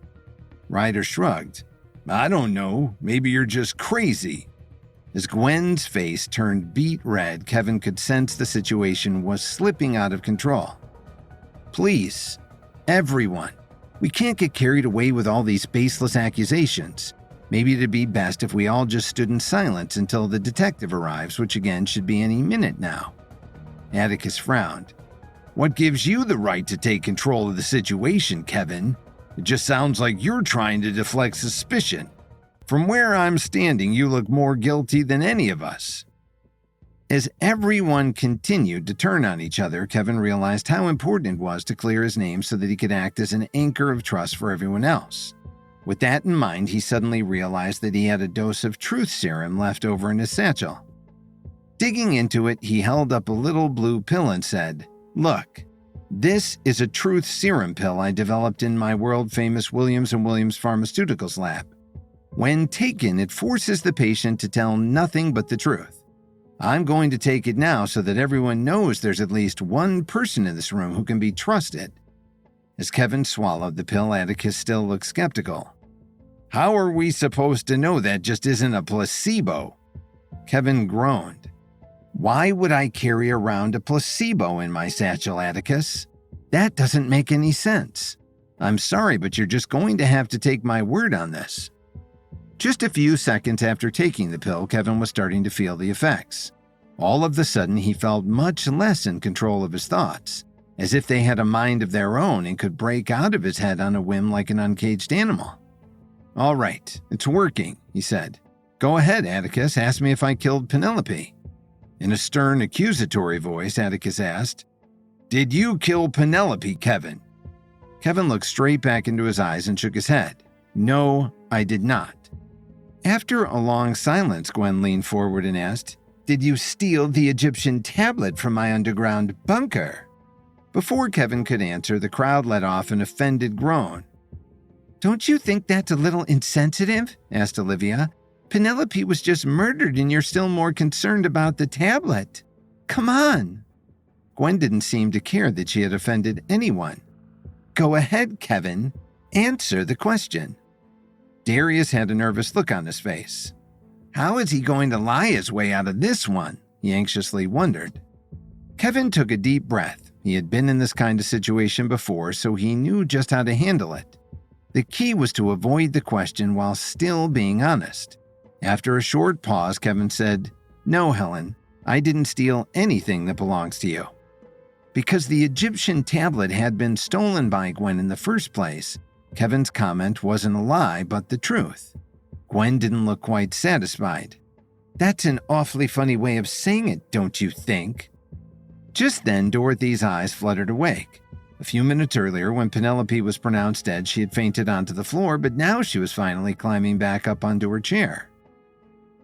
Ryder shrugged. I don't know. Maybe you're just crazy. As Gwen's face turned beet red, Kevin could sense the situation was slipping out of control. Please, everyone, we can't get carried away with all these baseless accusations. Maybe it'd be best if we all just stood in silence until the detective arrives, which again should be any minute now. Atticus frowned. What gives you the right to take control of the situation, Kevin? It just sounds like you're trying to deflect suspicion. From where I'm standing, you look more guilty than any of us. As everyone continued to turn on each other, Kevin realized how important it was to clear his name so that he could act as an anchor of trust for everyone else. With that in mind, he suddenly realized that he had a dose of truth serum left over in his satchel. Digging into it, he held up a little blue pill and said, Look, this is a truth serum pill I developed in my world-famous Williams & Williams Pharmaceuticals lab. When taken, it forces the patient to tell nothing but the truth. I'm going to take it now so that everyone knows there's at least one person in this room who can be trusted. As Kevin swallowed the pill, Atticus still looked skeptical. How are we supposed to know that just isn't a placebo? Kevin groaned. Why would I carry around a placebo in my satchel, Atticus? That doesn't make any sense. I'm sorry, but you're just going to have to take my word on this. Just a few seconds after taking the pill, Kevin was starting to feel the effects. All of a sudden, he felt much less in control of his thoughts, as if they had a mind of their own and could break out of his head on a whim like an uncaged animal. All right, it's working, he said. Go ahead, Atticus, ask me if I killed Penelope. In a stern, accusatory voice, Atticus asked, Did you kill Penelope, Kevin? Kevin looked straight back into his eyes and shook his head. No, I did not. After a long silence, Gwen leaned forward and asked, Did you steal the Egyptian tablet from my underground bunker? Before Kevin could answer, the crowd let off an offended groan. Don't you think that's a little insensitive? Asked Olivia. Penelope was just murdered and you're still more concerned about the tablet. Come on. Gwen didn't seem to care that she had offended anyone. Go ahead, Kevin. Answer the question. Darius had a nervous look on his face. How is he going to lie his way out of this one? He anxiously wondered. Kevin took a deep breath. He had been in this kind of situation before, so he knew just how to handle it. The key was to avoid the question while still being honest. After a short pause, Kevin said, No, Helen, I didn't steal anything that belongs to you. Because the Egyptian tablet had been stolen by Gwen in the first place, Kevin's comment wasn't a lie, but the truth. Gwen didn't look quite satisfied. That's an awfully funny way of saying it, don't you think? Just then, Dorothy's eyes fluttered awake. A few minutes earlier, when Penelope was pronounced dead, she had fainted onto the floor, but now she was finally climbing back up onto her chair.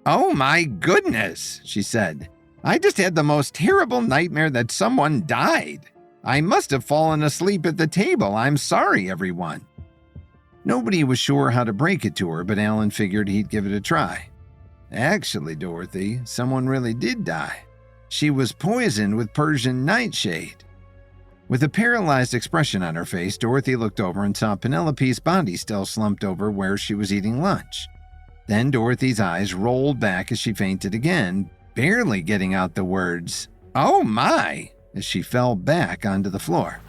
Oh my goodness, she said. I just had the most terrible nightmare that someone died. I must have fallen asleep at the table. I'm sorry, everyone. Nobody was sure how to break it to her, but Alan figured he'd give it a try. Actually, Dorothy, someone really did die. She was poisoned with Persian nightshade." With a paralyzed expression on her face, Dorothy looked over and saw Penelope's body still slumped over where she was eating lunch. Then Dorothy's eyes rolled back as she fainted again, barely getting out the words, "Oh my," as she fell back onto the floor.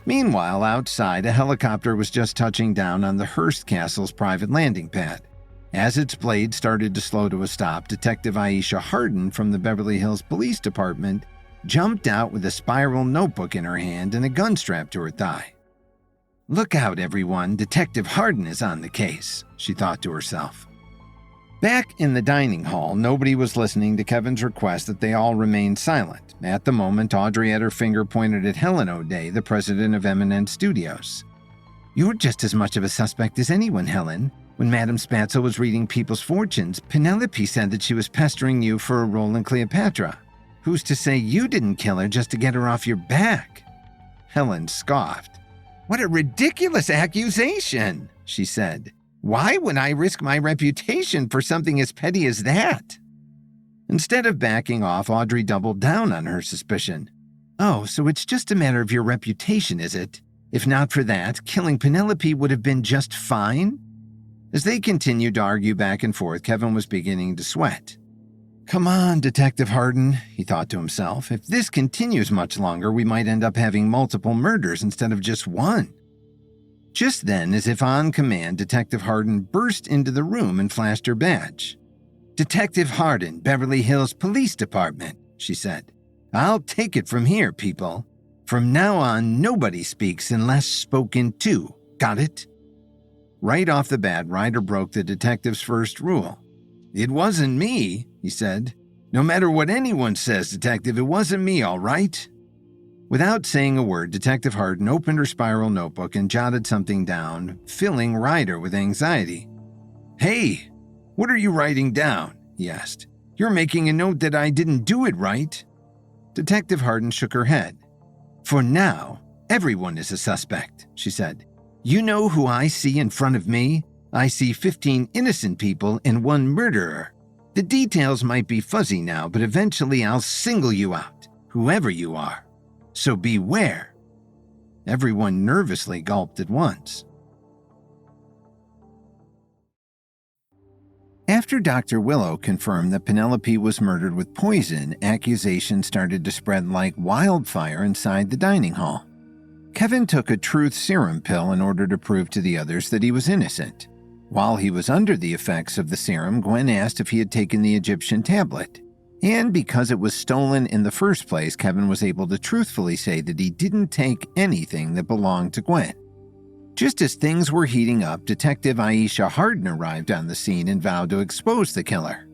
Meanwhile, outside, a helicopter was just touching down on the Hearst Castle's private landing pad. As its blade started to slow to a stop, Detective Aisha Harden from the Beverly Hills Police Department jumped out with a spiral notebook in her hand and a gun strapped to her thigh. "Look out, everyone, Detective Harden is on the case," she thought to herself. Back in the dining hall, nobody was listening to Kevin's request that they all remain silent. At the moment, Audrey had her finger pointed at Helen O'Day, the president of Eminent Studios. "You're just as much of a suspect as anyone, Helen. When Madame Spatzel was reading People's Fortunes, Penelope said that she was pestering you for a role in Cleopatra. Who's to say you didn't kill her just to get her off your back?" Helen scoffed. "What a ridiculous accusation," she said. "Why would I risk my reputation for something as petty as that?" Instead of backing off, Audrey doubled down on her suspicion. "Oh, so it's just a matter of your reputation, is it? If not for that, killing Penelope would have been just fine?" As they continued to argue back and forth, Kevin was beginning to sweat. "Come on, Detective Harden," he thought to himself. "If this continues much longer, we might end up having multiple murders instead of just one." Just then, as if on command, Detective Harden burst into the room and flashed her badge. "Detective Harden, Beverly Hills Police Department," she said. "I'll take it from here, people. From now on, nobody speaks unless spoken to. Got it?" Right off the bat, Ryder broke the detective's first rule. "It wasn't me," he said. "No matter what anyone says, Detective, it wasn't me, all right?" Without saying a word, Detective Harden opened her spiral notebook and jotted something down, filling Ryder with anxiety. "Hey, what are you writing down?" he asked. "You're making a note that I didn't do it, right?" Detective Harden shook her head. "For now, everyone is a suspect," she said. "You know who I see in front of me? I see 15 innocent people and one murderer. The details might be fuzzy now, but eventually I'll single you out, whoever you are. So beware." Everyone nervously gulped at once. After Dr. Willow confirmed that Penelope was murdered with poison, accusations started to spread like wildfire inside the dining hall. Kevin took a truth serum pill in order to prove to the others that he was innocent. While he was under the effects of the serum, Gwen asked if he had taken the Egyptian tablet. And because it was stolen in the first place, Kevin was able to truthfully say that he didn't take anything that belonged to Gwen. Just as things were heating up, Detective Aisha Harden arrived on the scene and vowed to expose the killer.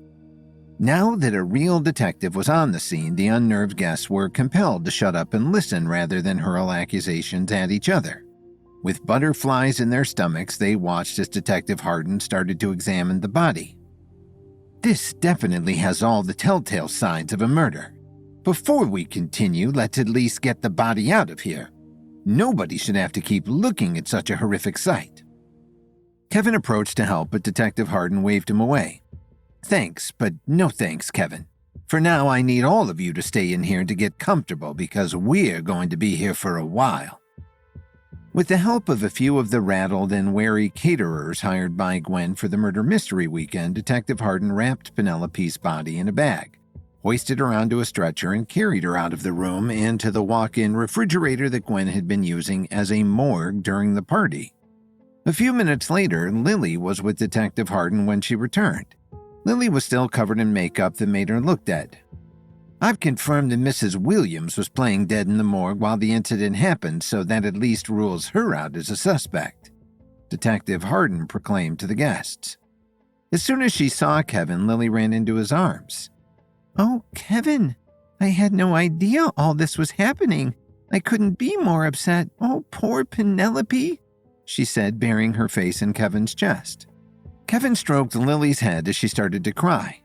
Now that a real detective was on the scene, the unnerved guests were compelled to shut up and listen rather than hurl accusations at each other. With butterflies in their stomachs, they watched as Detective Harden started to examine the body. "This definitely has all the telltale signs of a murder. Before we continue, let's at least get the body out of here. Nobody should have to keep looking at such a horrific sight." Kevin approached to help, but Detective Harden waved him away. "Thanks, but no thanks, Kevin. For now, I need all of you to stay in here to get comfortable because we're going to be here for a while." With the help of a few of the rattled and wary caterers hired by Gwen for the murder mystery weekend, Detective Harden wrapped Penelope's body in a bag, hoisted her onto a stretcher, and carried her out of the room and to the walk-in refrigerator that Gwen had been using as a morgue during the party. A few minutes later, Lily was with Detective Harden when she returned. Lily was still covered in makeup that made her look dead. "I've confirmed that Mrs. Williams was playing dead in the morgue while the incident happened, so that at least rules her out as a suspect," Detective Harden proclaimed to the guests. As soon as she saw Kevin, Lily ran into his arms. "Oh, Kevin, I had no idea all this was happening. I couldn't be more upset. Oh, poor Penelope," she said, burying her face in Kevin's chest. Kevin stroked Lily's head as she started to cry.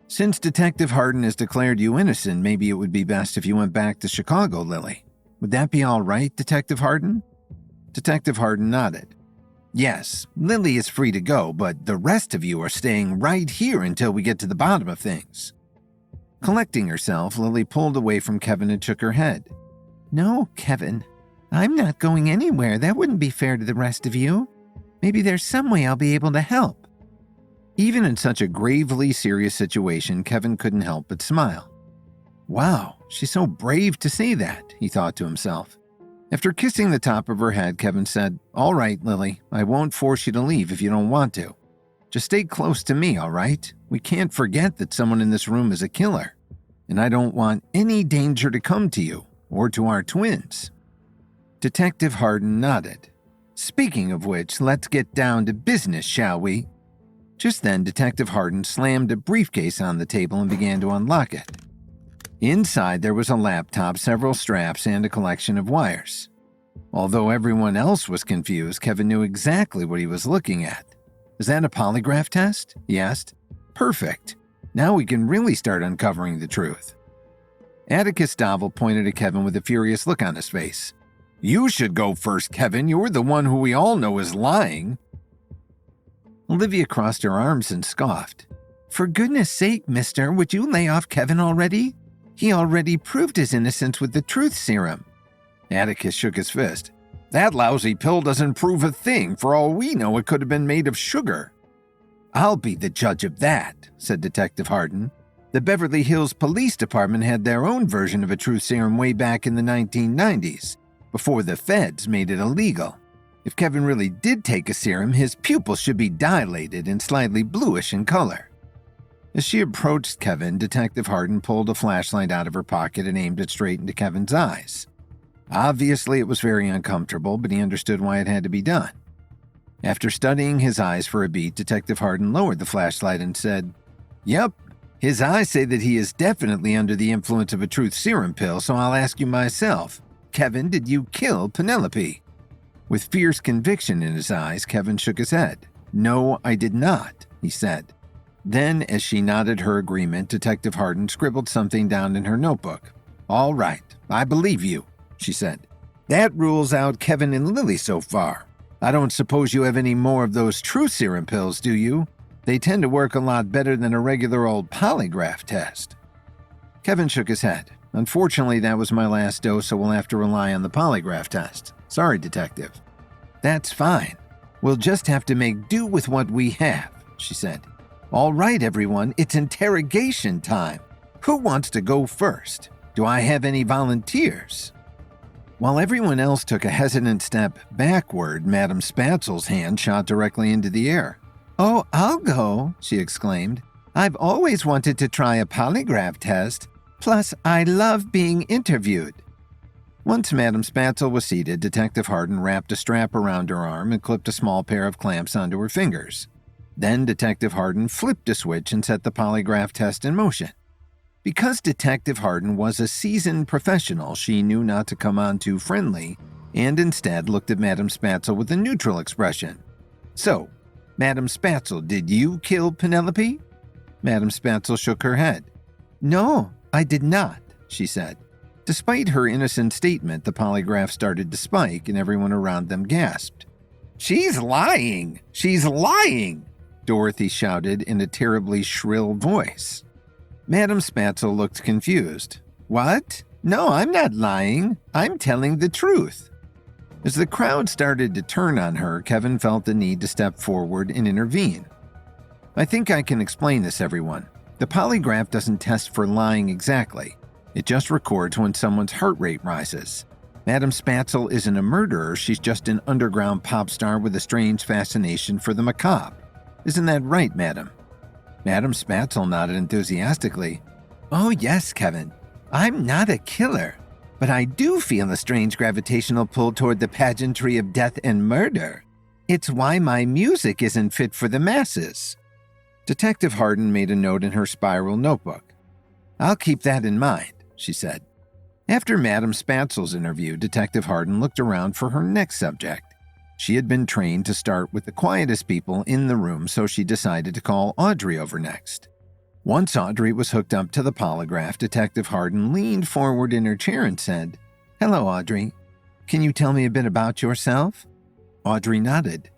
"Since Detective Harden has declared you innocent, maybe it would be best if you went back to Chicago, Lily. Would that be all right, Detective Harden?" Detective Harden nodded. Yes, Lily is free to go, but the rest of you are staying right here until we get to the bottom of things. Collecting herself, Lily pulled away from Kevin and shook her head. No, Kevin. I'm not going anywhere. That wouldn't be fair to the rest of you. Maybe there's some way I'll be able to help. Even in such a gravely serious situation, Kevin couldn't help but smile. Wow, she's so brave to say that, he thought to himself. After kissing the top of her head, Kevin said, All right, Lily, I won't force you to leave if you don't want to. Just stay close to me, all right? We can't forget that someone in this room is a killer, and I don't want any danger to come to you or to our twins. Detective Hardin nodded. Speaking of which, let's get down to business, shall we? Just then, Detective Hardin slammed a briefcase on the table and began to unlock it. Inside, there was a laptop, several straps, and a collection of wires. Although everyone else was confused, Kevin knew exactly what he was looking at. Is that a polygraph test? He asked. Perfect. Now we can really start uncovering the truth. Atticus Dovel pointed at Kevin with a furious look on his face. You should go first, Kevin. You're the one who we all know is lying. Olivia crossed her arms and scoffed. For goodness sake, mister, would you lay off Kevin already? He already proved his innocence with the truth serum. Atticus shook his fist. That lousy pill doesn't prove a thing. For all we know, it could have been made of sugar. I'll be the judge of that, said Detective Hardin. The Beverly Hills Police Department had their own version of a truth serum way back in the 1990s, before the feds made it illegal. If Kevin really did take a serum, his pupils should be dilated and slightly bluish in color. As she approached Kevin, Detective Hardin pulled a flashlight out of her pocket and aimed it straight into Kevin's eyes. Obviously, it was very uncomfortable, but he understood why it had to be done. After studying his eyes for a beat, Detective Hardin lowered the flashlight and said, Yep, his eyes say that he is definitely under the influence of a truth serum pill, so I'll ask you myself. Kevin, did you kill Penelope? With fierce conviction in his eyes, Kevin shook his head. No, I did not, he said. Then, as she nodded her agreement, Detective Hardin scribbled something down in her notebook. All right, I believe you, she said. That rules out Kevin and Lily so far. I don't suppose you have any more of those truth serum pills, do you? They tend to work a lot better than a regular old polygraph test. Kevin shook his head. Unfortunately, that was my last dose, so we'll have to rely on the polygraph test. Sorry, Detective. That's fine. We'll just have to make do with what we have, she said. All right, everyone, it's interrogation time. Who wants to go first? Do I have any volunteers? While everyone else took a hesitant step backward, Madame Spatzel's hand shot directly into the air. Oh, I'll go, she exclaimed. I've always wanted to try a polygraph test. Plus, I love being interviewed. Once Madame Spatzel was seated, Detective Hardin wrapped a strap around her arm and clipped a small pair of clamps onto her fingers. Then Detective Hardin flipped a switch and set the polygraph test in motion. Because Detective Hardin was a seasoned professional, she knew not to come on too friendly, and instead looked at Madame Spatzel with a neutral expression. So, Madame Spatzel, did you kill Penelope? Madame Spatzel shook her head. No, I did not, she said. Despite her innocent statement, the polygraph started to spike, and everyone around them gasped. She's lying! She's lying! Dorothy shouted in a terribly shrill voice. Madame Spatzel looked confused. What? No, I'm not lying. I'm telling the truth. As the crowd started to turn on her, Kevin felt the need to step forward and intervene. I think I can explain this, everyone. The polygraph doesn't test for lying exactly. It just records when someone's heart rate rises. Madame Spatzel isn't a murderer, she's just an underground pop star with a strange fascination for the macabre. Isn't that right, madam? Madame Spatzel nodded enthusiastically. Oh yes, Kevin. I'm not a killer, but I do feel a strange gravitational pull toward the pageantry of death and murder. It's why my music isn't fit for the masses. Detective Hardin made a note in her spiral notebook. I'll keep that in mind, she said. After Madame Spatzel's interview, Detective Hardin looked around for her next subject. She had been trained to start with the quietest people in the room, so she decided to call Audrey over next. Once Audrey was hooked up to the polygraph, Detective Hardin leaned forward in her chair and said, Hello, Audrey. Can you tell me a bit about yourself? Audrey nodded.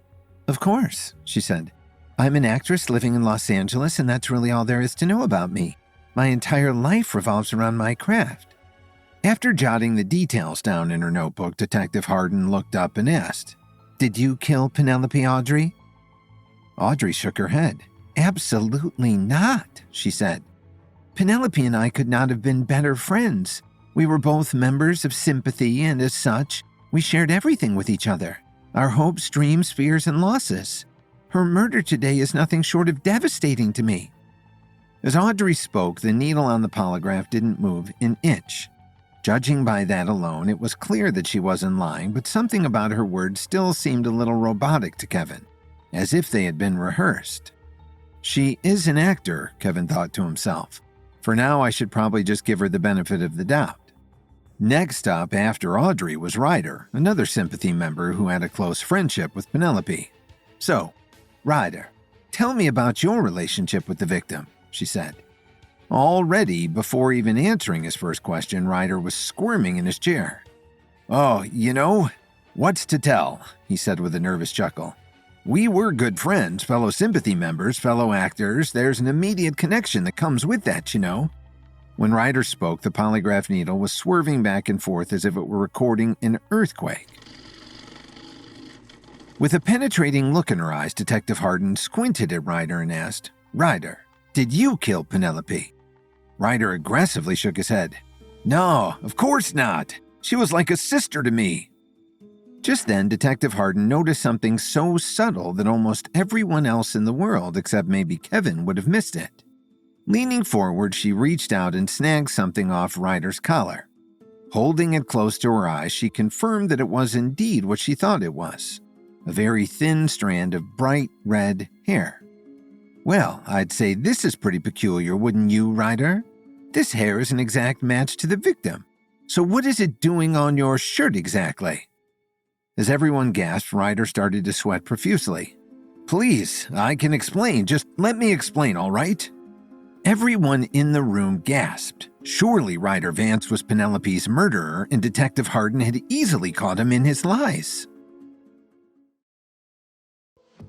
Of course, she said. I'm an actress living in Los Angeles, and that's really all there is to know about me. My entire life revolves around my craft. After jotting the details down in her notebook, Detective Hardin looked up and asked, Did you kill Penelope, Audrey? Audrey shook her head. Absolutely not, she said. Penelope and I could not have been better friends. We were both members of Sympathy, and as such, we shared everything with each other. Our hopes, dreams, fears, and losses. Her murder today is nothing short of devastating to me. As Audrey spoke, the needle on the polygraph didn't move an inch. Judging by that alone, it was clear that she wasn't lying, but something about her words still seemed a little robotic to Kevin, as if they had been rehearsed. She is an actor, Kevin thought to himself. For now, I should probably just give her the benefit of the doubt. Next up after Audrey was Ryder, another Sympathy member who had a close friendship with Penelope. So, Ryder, tell me about your relationship with the victim, she said. Already, before even answering his first question, Ryder was squirming in his chair. Oh, what's to tell, he said with a nervous chuckle. We were good friends, fellow Sympathy members, fellow actors. There's an immediate connection that comes with that, When Ryder spoke, the polygraph needle was swerving back and forth as if it were recording an earthquake. With a penetrating look in her eyes, Detective Hardin squinted at Ryder and asked, Ryder, did you kill Penelope? Ryder aggressively shook his head. No, of course not. She was like a sister to me. Just then, Detective Hardin noticed something so subtle that almost everyone else in the world, except maybe Kevin, would have missed it. Leaning forward, she reached out and snagged something off Ryder's collar. Holding it close to her eyes, she confirmed that it was indeed what she thought it was. A very thin strand of bright red hair. Well, I'd say this is pretty peculiar, wouldn't you, Ryder? This hair is an exact match to the victim. So what is it doing on your shirt exactly? As everyone gasped, Ryder started to sweat profusely. Please, I can explain. Just let me explain, all right? Everyone in the room gasped. Surely Ryder Vance was Penelope's murderer, and Detective Hardin had easily caught him in his lies.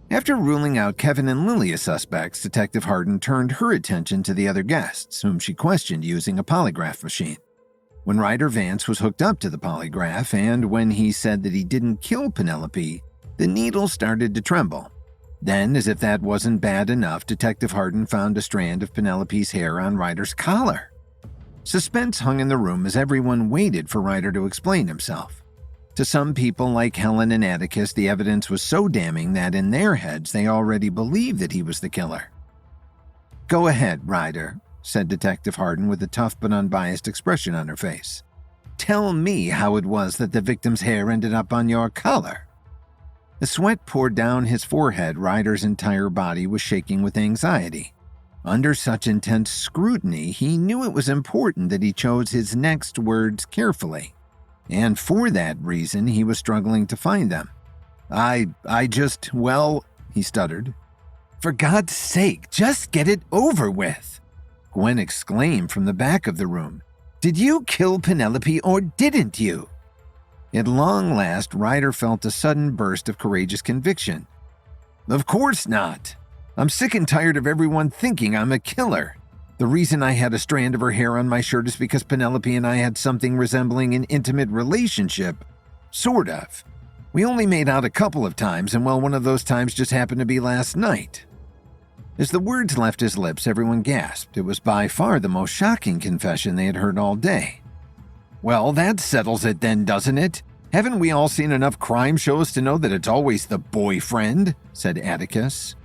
After ruling out Kevin and Lily as suspects, Detective Hardin turned her attention to the other guests, whom she questioned using a polygraph machine. When Ryder Vance was hooked up to the polygraph, and when he said that he didn't kill Penelope, the needle started to tremble. Then, as if that wasn't bad enough, Detective Hardin found a strand of Penelope's hair on Ryder's collar. Suspense hung in the room as everyone waited for Ryder to explain himself. To some people like Helen and Atticus, the evidence was so damning that in their heads they already believed that he was the killer. Go ahead, Ryder, said Detective Hardin with a tough but unbiased expression on her face. Tell me how it was that the victim's hair ended up on your collar. The sweat poured down his forehead. Ryder's entire body was shaking with anxiety. Under such intense scrutiny, he knew it was important that he chose his next words carefully. And for that reason, he was struggling to find them. He stuttered. For God's sake, just get it over with, Gwen exclaimed from the back of the room. Did you kill Penelope or didn't you? At long last, Ryder felt a sudden burst of courageous conviction. Of course not. I'm sick and tired of everyone thinking I'm a killer. The reason I had a strand of her hair on my shirt is because Penelope and I had something resembling an intimate relationship. Sort of. We only made out a couple of times, and one of those times just happened to be last night. As the words left his lips, everyone gasped. It was by far the most shocking confession they had heard all day. Well, that settles it then, doesn't it? Haven't we all seen enough crime shows to know that it's always the boyfriend? Said Atticus.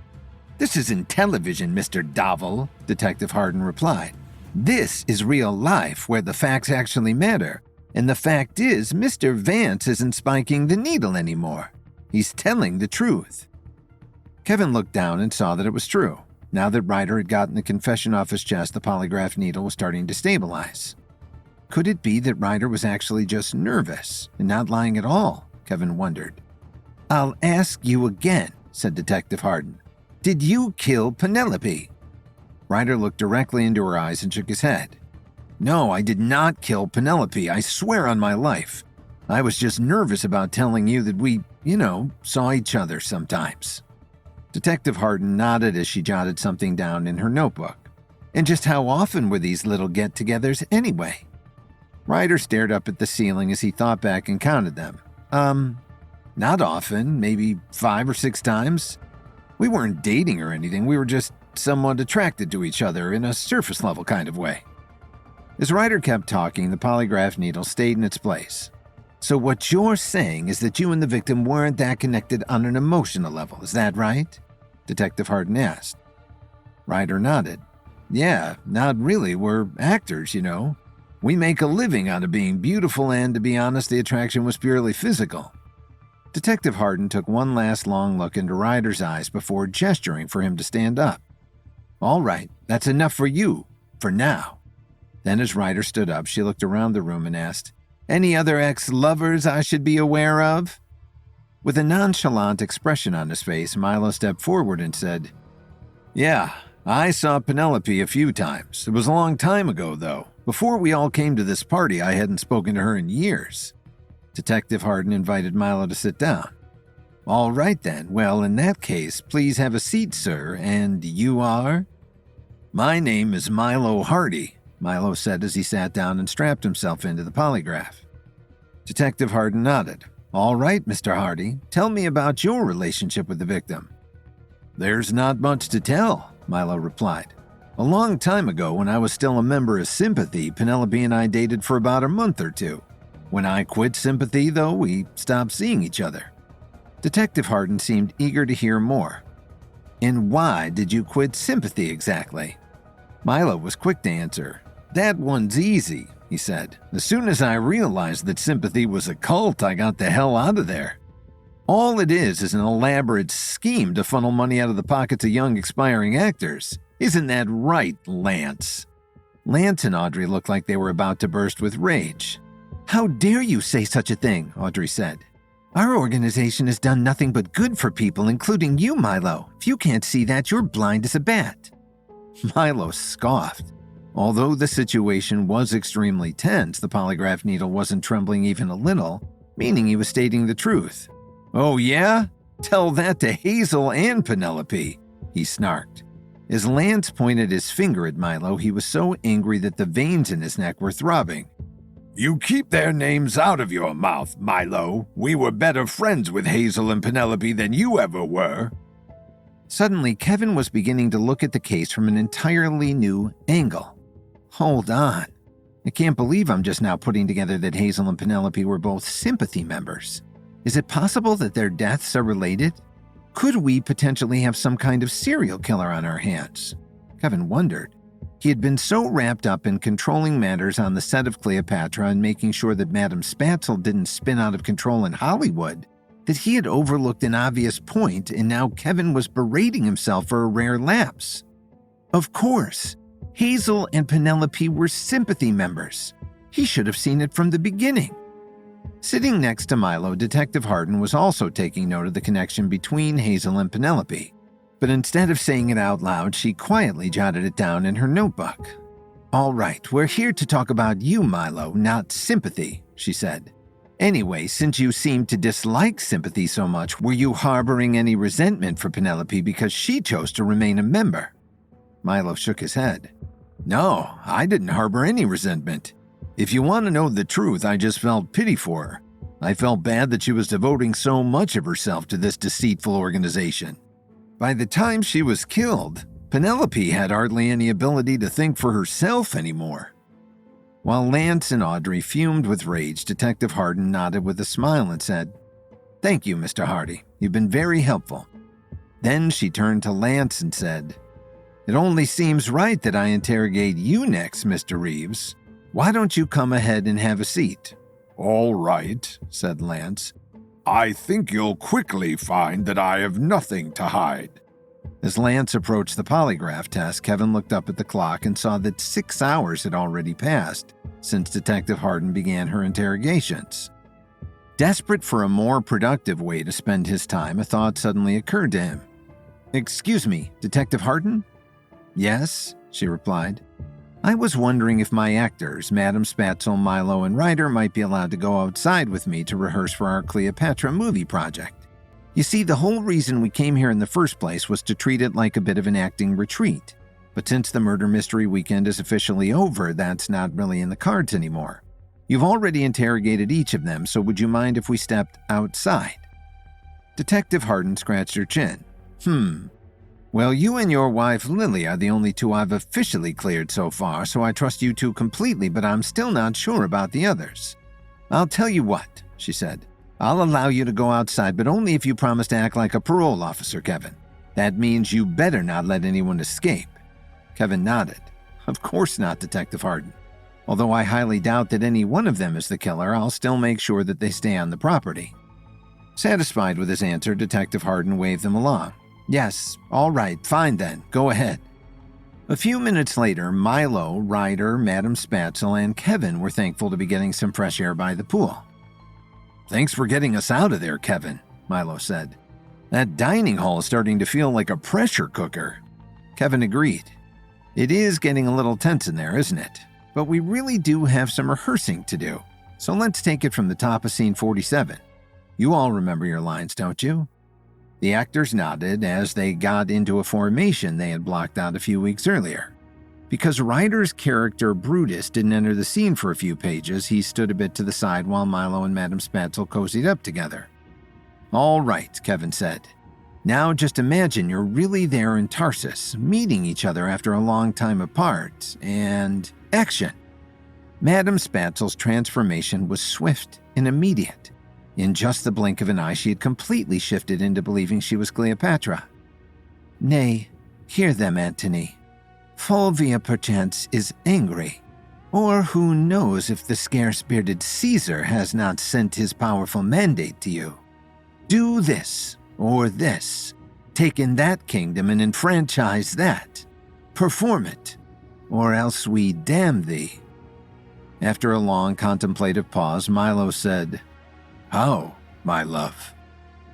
This isn't television, Mr. Dovell, Detective Hardin replied. This is real life where the facts actually matter. And the fact is, Mr. Vance isn't spiking the needle anymore. He's telling the truth. Kevin looked down and saw that it was true. Now that Ryder had gotten the confession off his chest, the polygraph needle was starting to stabilize. Could it be that Ryder was actually just nervous and not lying at all? Kevin wondered. I'll ask you again, said Detective Hardin. Did you kill Penelope? Ryder looked directly into her eyes and shook his head. No, I did not kill Penelope. I swear on my life. I was just nervous about telling you that we, saw each other sometimes." Detective Harden nodded as she jotted something down in her notebook. "And just how often were these little get-togethers anyway?" Ryder stared up at the ceiling as he thought back and counted them. Not often, maybe 5 or 6 times. We weren't dating or anything, we were just somewhat attracted to each other in a surface-level kind of way." As Ryder kept talking, the polygraph needle stayed in its place. "So what you're saying is that you and the victim weren't that connected on an emotional level, is that right?" Detective Harden asked. Ryder nodded. "Yeah, not really. We're actors, We make a living out of being beautiful, and to be honest, the attraction was purely physical." Detective Harden took one last long look into Ryder's eyes before gesturing for him to stand up. "All right, that's enough for you, for now." Then as Ryder stood up, she looked around the room and asked, "Any other ex-lovers I should be aware of?" With a nonchalant expression on his face, Milo stepped forward and said, "Yeah, I saw Penelope a few times. It was a long time ago, though. Before we all came to this party, I hadn't spoken to her in years." Detective Harden invited Milo to sit down. "All right then. Well, in that case, please have a seat, sir. And you are?" "My name is Milo Hardy," Milo said as he sat down and strapped himself into the polygraph. Detective Harden nodded. "All right, Mr. Hardy. Tell me about your relationship with the victim." "There's not much to tell," Milo replied. "A long time ago, when I was still a member of Sympathy, Penelope and I dated for about a month or 2. When I quit Sympathy, though, we stopped seeing each other." Detective Harden seemed eager to hear more. "And why did you quit Sympathy exactly?" Milo was quick to answer. "That one's easy," he said. "As soon as I realized that Sympathy was a cult, I got the hell out of there. All it is an elaborate scheme to funnel money out of the pockets of young aspiring actors. Isn't that right, Lance?" Lance and Audrey looked like they were about to burst with rage. "How dare you say such a thing?" Audrey said. "Our organization has done nothing but good for people, including you, Milo. If you can't see that, you're blind as a bat." Milo scoffed. Although the situation was extremely tense, the polygraph needle wasn't trembling even a little, meaning he was stating the truth. "Oh yeah? Tell that to Hazel and Penelope," he snarked. As Lance pointed his finger at Milo, he was so angry that the veins in his neck were throbbing. "You keep their names out of your mouth, Milo. We were better friends with Hazel and Penelope than you ever were." Suddenly, Kevin was beginning to look at the case from an entirely new angle. "Hold on. I can't believe I'm just now putting together that Hazel and Penelope were both Sympathy members. Is it possible that their deaths are related? Could we potentially have some kind of serial killer on our hands?" Kevin wondered. He had been so wrapped up in controlling matters on the set of Cleopatra and making sure that Madame Spatzel didn't spin out of control in Hollywood that he had overlooked an obvious point, and now Kevin was berating himself for a rare lapse. Of course, Hazel and Penelope were Sympathy members. He should have seen it from the beginning. Sitting next to Milo, Detective Harden was also taking note of the connection between Hazel and Penelope. But instead of saying it out loud, she quietly jotted it down in her notebook. "All right, we're here to talk about you, Milo, not Sympathy," she said. "Anyway, since you seem to dislike Sympathy so much, were you harboring any resentment for Penelope because she chose to remain a member?" Milo shook his head. "No, I didn't harbor any resentment. If you want to know the truth, I just felt pity for her. I felt bad that she was devoting so much of herself to this deceitful organization. By the time she was killed, Penelope had hardly any ability to think for herself anymore." While Lance and Audrey fumed with rage, Detective Harden nodded with a smile and said, "Thank you, Mr. Hardy. You've been very helpful." Then she turned to Lance and said, "It only seems right that I interrogate you next, Mr. Reeves. Why don't you come ahead and have a seat?" "All right," said Lance. "I think you'll quickly find that I have nothing to hide." As Lance approached the polygraph test, Kevin looked up at the clock and saw that 6 hours had already passed since Detective Harden began her interrogations. Desperate for a more productive way to spend his time, a thought suddenly occurred to him. "Excuse me, Detective Harden?" "Yes," she replied. I was wondering if my actors, Madame Spatzel, Milo, and Ryder, might be allowed to go outside with me to rehearse for our Cleopatra movie project. You see, the whole reason we came here in the first place was to treat it like a bit of an acting retreat. But since the murder mystery weekend is officially over, that's not really in the cards anymore. You've already interrogated each of them, so would you mind if we stepped outside? Detective Hardin scratched her chin. Well, you and your wife Lily are the only two I've officially cleared so far, so I trust you two completely, but I'm still not sure about the others. I'll tell you what, she said. I'll allow you to go outside, but only if you promise to act like a parole officer, Kevin. That means you better not let anyone escape. Kevin nodded. Of course not, Detective Hardin. Although I highly doubt that any one of them is the killer, I'll still make sure that they stay on the property. Satisfied with his answer, Detective Hardin waved them along. Yes, all right, fine then, go ahead. A few minutes later, Milo, Ryder, Madame Spatzel, and Kevin were thankful to be getting some fresh air by the pool. Thanks for getting us out of there, Kevin, Milo said. That dining hall is starting to feel like a pressure cooker. Kevin agreed. It is getting a little tense in there, isn't it? But we really do have some rehearsing to do. So let's take it from the top of scene 47. You all remember your lines, don't you? The actors nodded as they got into a formation they had blocked out a few weeks earlier. Because Ryder's character Brutus didn't enter the scene for a few pages, he stood a bit to the side while Milo and Madame Spatzel cozied up together. All right, Kevin said. Now just imagine you're really there in Tarsus, meeting each other after a long time apart, and action. Madame Spatzel's transformation was swift and immediate. In just the blink of an eye, she had completely shifted into believing she was Cleopatra. Nay, hear them, Antony. Fulvia perchance is angry, or who knows if the scarce-bearded Caesar has not sent his powerful mandate to you. Do this, or this. Take in that kingdom and enfranchise that. Perform it, or else we damn thee. After a long contemplative pause, Milo said, How, my love?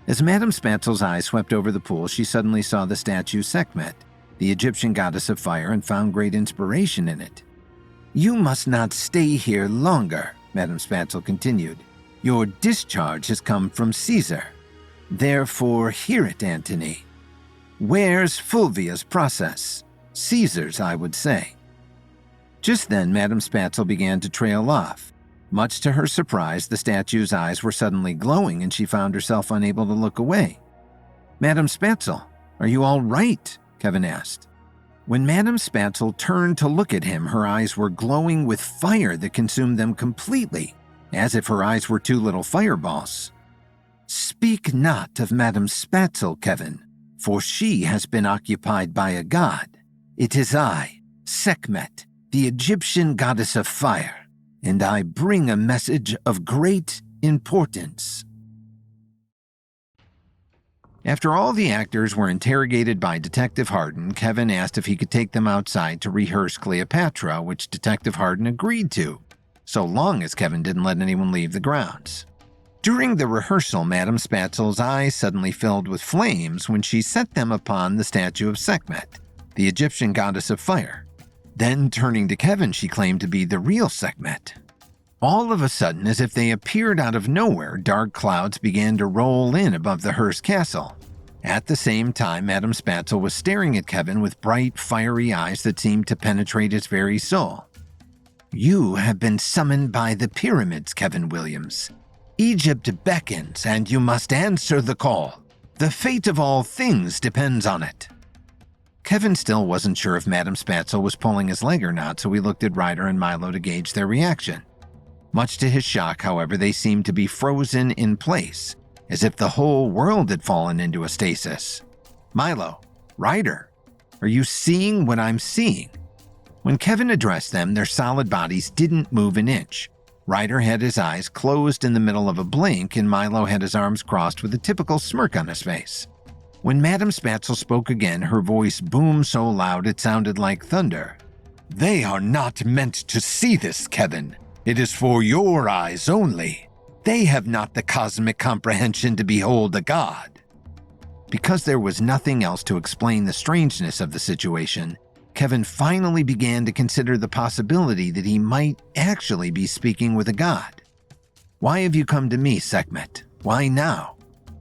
As Madame Spatzel's eyes swept over the pool, she suddenly saw the statue Sekhmet, the Egyptian goddess of fire, and found great inspiration in it. You must not stay here longer, Madame Spatzel continued. Your discharge has come from Caesar. Therefore, hear it, Antony. Where's Fulvia's process? Caesar's, I would say. Just then, Madame Spatzel began to trail off. Much to her surprise, the statue's eyes were suddenly glowing and she found herself unable to look away. Madame Spatzel, are you all right? Kevin asked. When Madame Spatzel turned to look at him, her eyes were glowing with fire that consumed them completely, as if her eyes were two little fireballs. Speak not of Madame Spatzel, Kevin, for she has been occupied by a god. It is I, Sekhmet, the Egyptian goddess of fire, and I bring a message of great importance. After all the actors were interrogated by Detective Hardin, Kevin asked if he could take them outside to rehearse Cleopatra, which Detective Hardin agreed to, so long as Kevin didn't let anyone leave the grounds. During the rehearsal, Madame Spatzel's eyes suddenly filled with flames when she set them upon the statue of Sekhmet, the Egyptian goddess of fire. Then, turning to Kevin, she claimed to be the real Sekhmet. All of a sudden, as if they appeared out of nowhere, dark clouds began to roll in above the Hearst castle. At the same time, Madame Spatzel was staring at Kevin with bright, fiery eyes that seemed to penetrate his very soul. You have been summoned by the pyramids, Kevin Williams. Egypt beckons, and you must answer the call. The fate of all things depends on it. Kevin still wasn't sure if Madame Spatzel was pulling his leg or not, so he looked at Ryder and Milo to gauge their reaction. Much to his shock, however, they seemed to be frozen in place, as if the whole world had fallen into a stasis. Milo, Ryder, are you seeing what I'm seeing? When Kevin addressed them, their solid bodies didn't move an inch. Ryder had his eyes closed in the middle of a blink, and Milo had his arms crossed with a typical smirk on his face. When Madame Spatzel spoke again, her voice boomed so loud it sounded like thunder. They are not meant to see this, Kevin. It is for your eyes only. They have not the cosmic comprehension to behold a god. Because there was nothing else to explain the strangeness of the situation, Kevin finally began to consider the possibility that he might actually be speaking with a god. "Why have you come to me, Sekhmet? Why now?"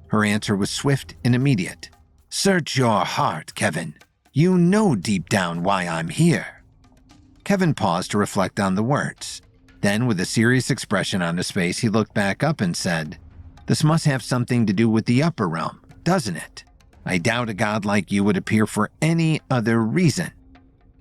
Her answer was swift and immediate. "Search your heart, Kevin. You know deep down why I'm here." Kevin paused to reflect on the words. Then, with a serious expression on his face, he looked back up and said, "This must have something to do with the upper realm, doesn't it? I doubt a god like you would appear for any other reason."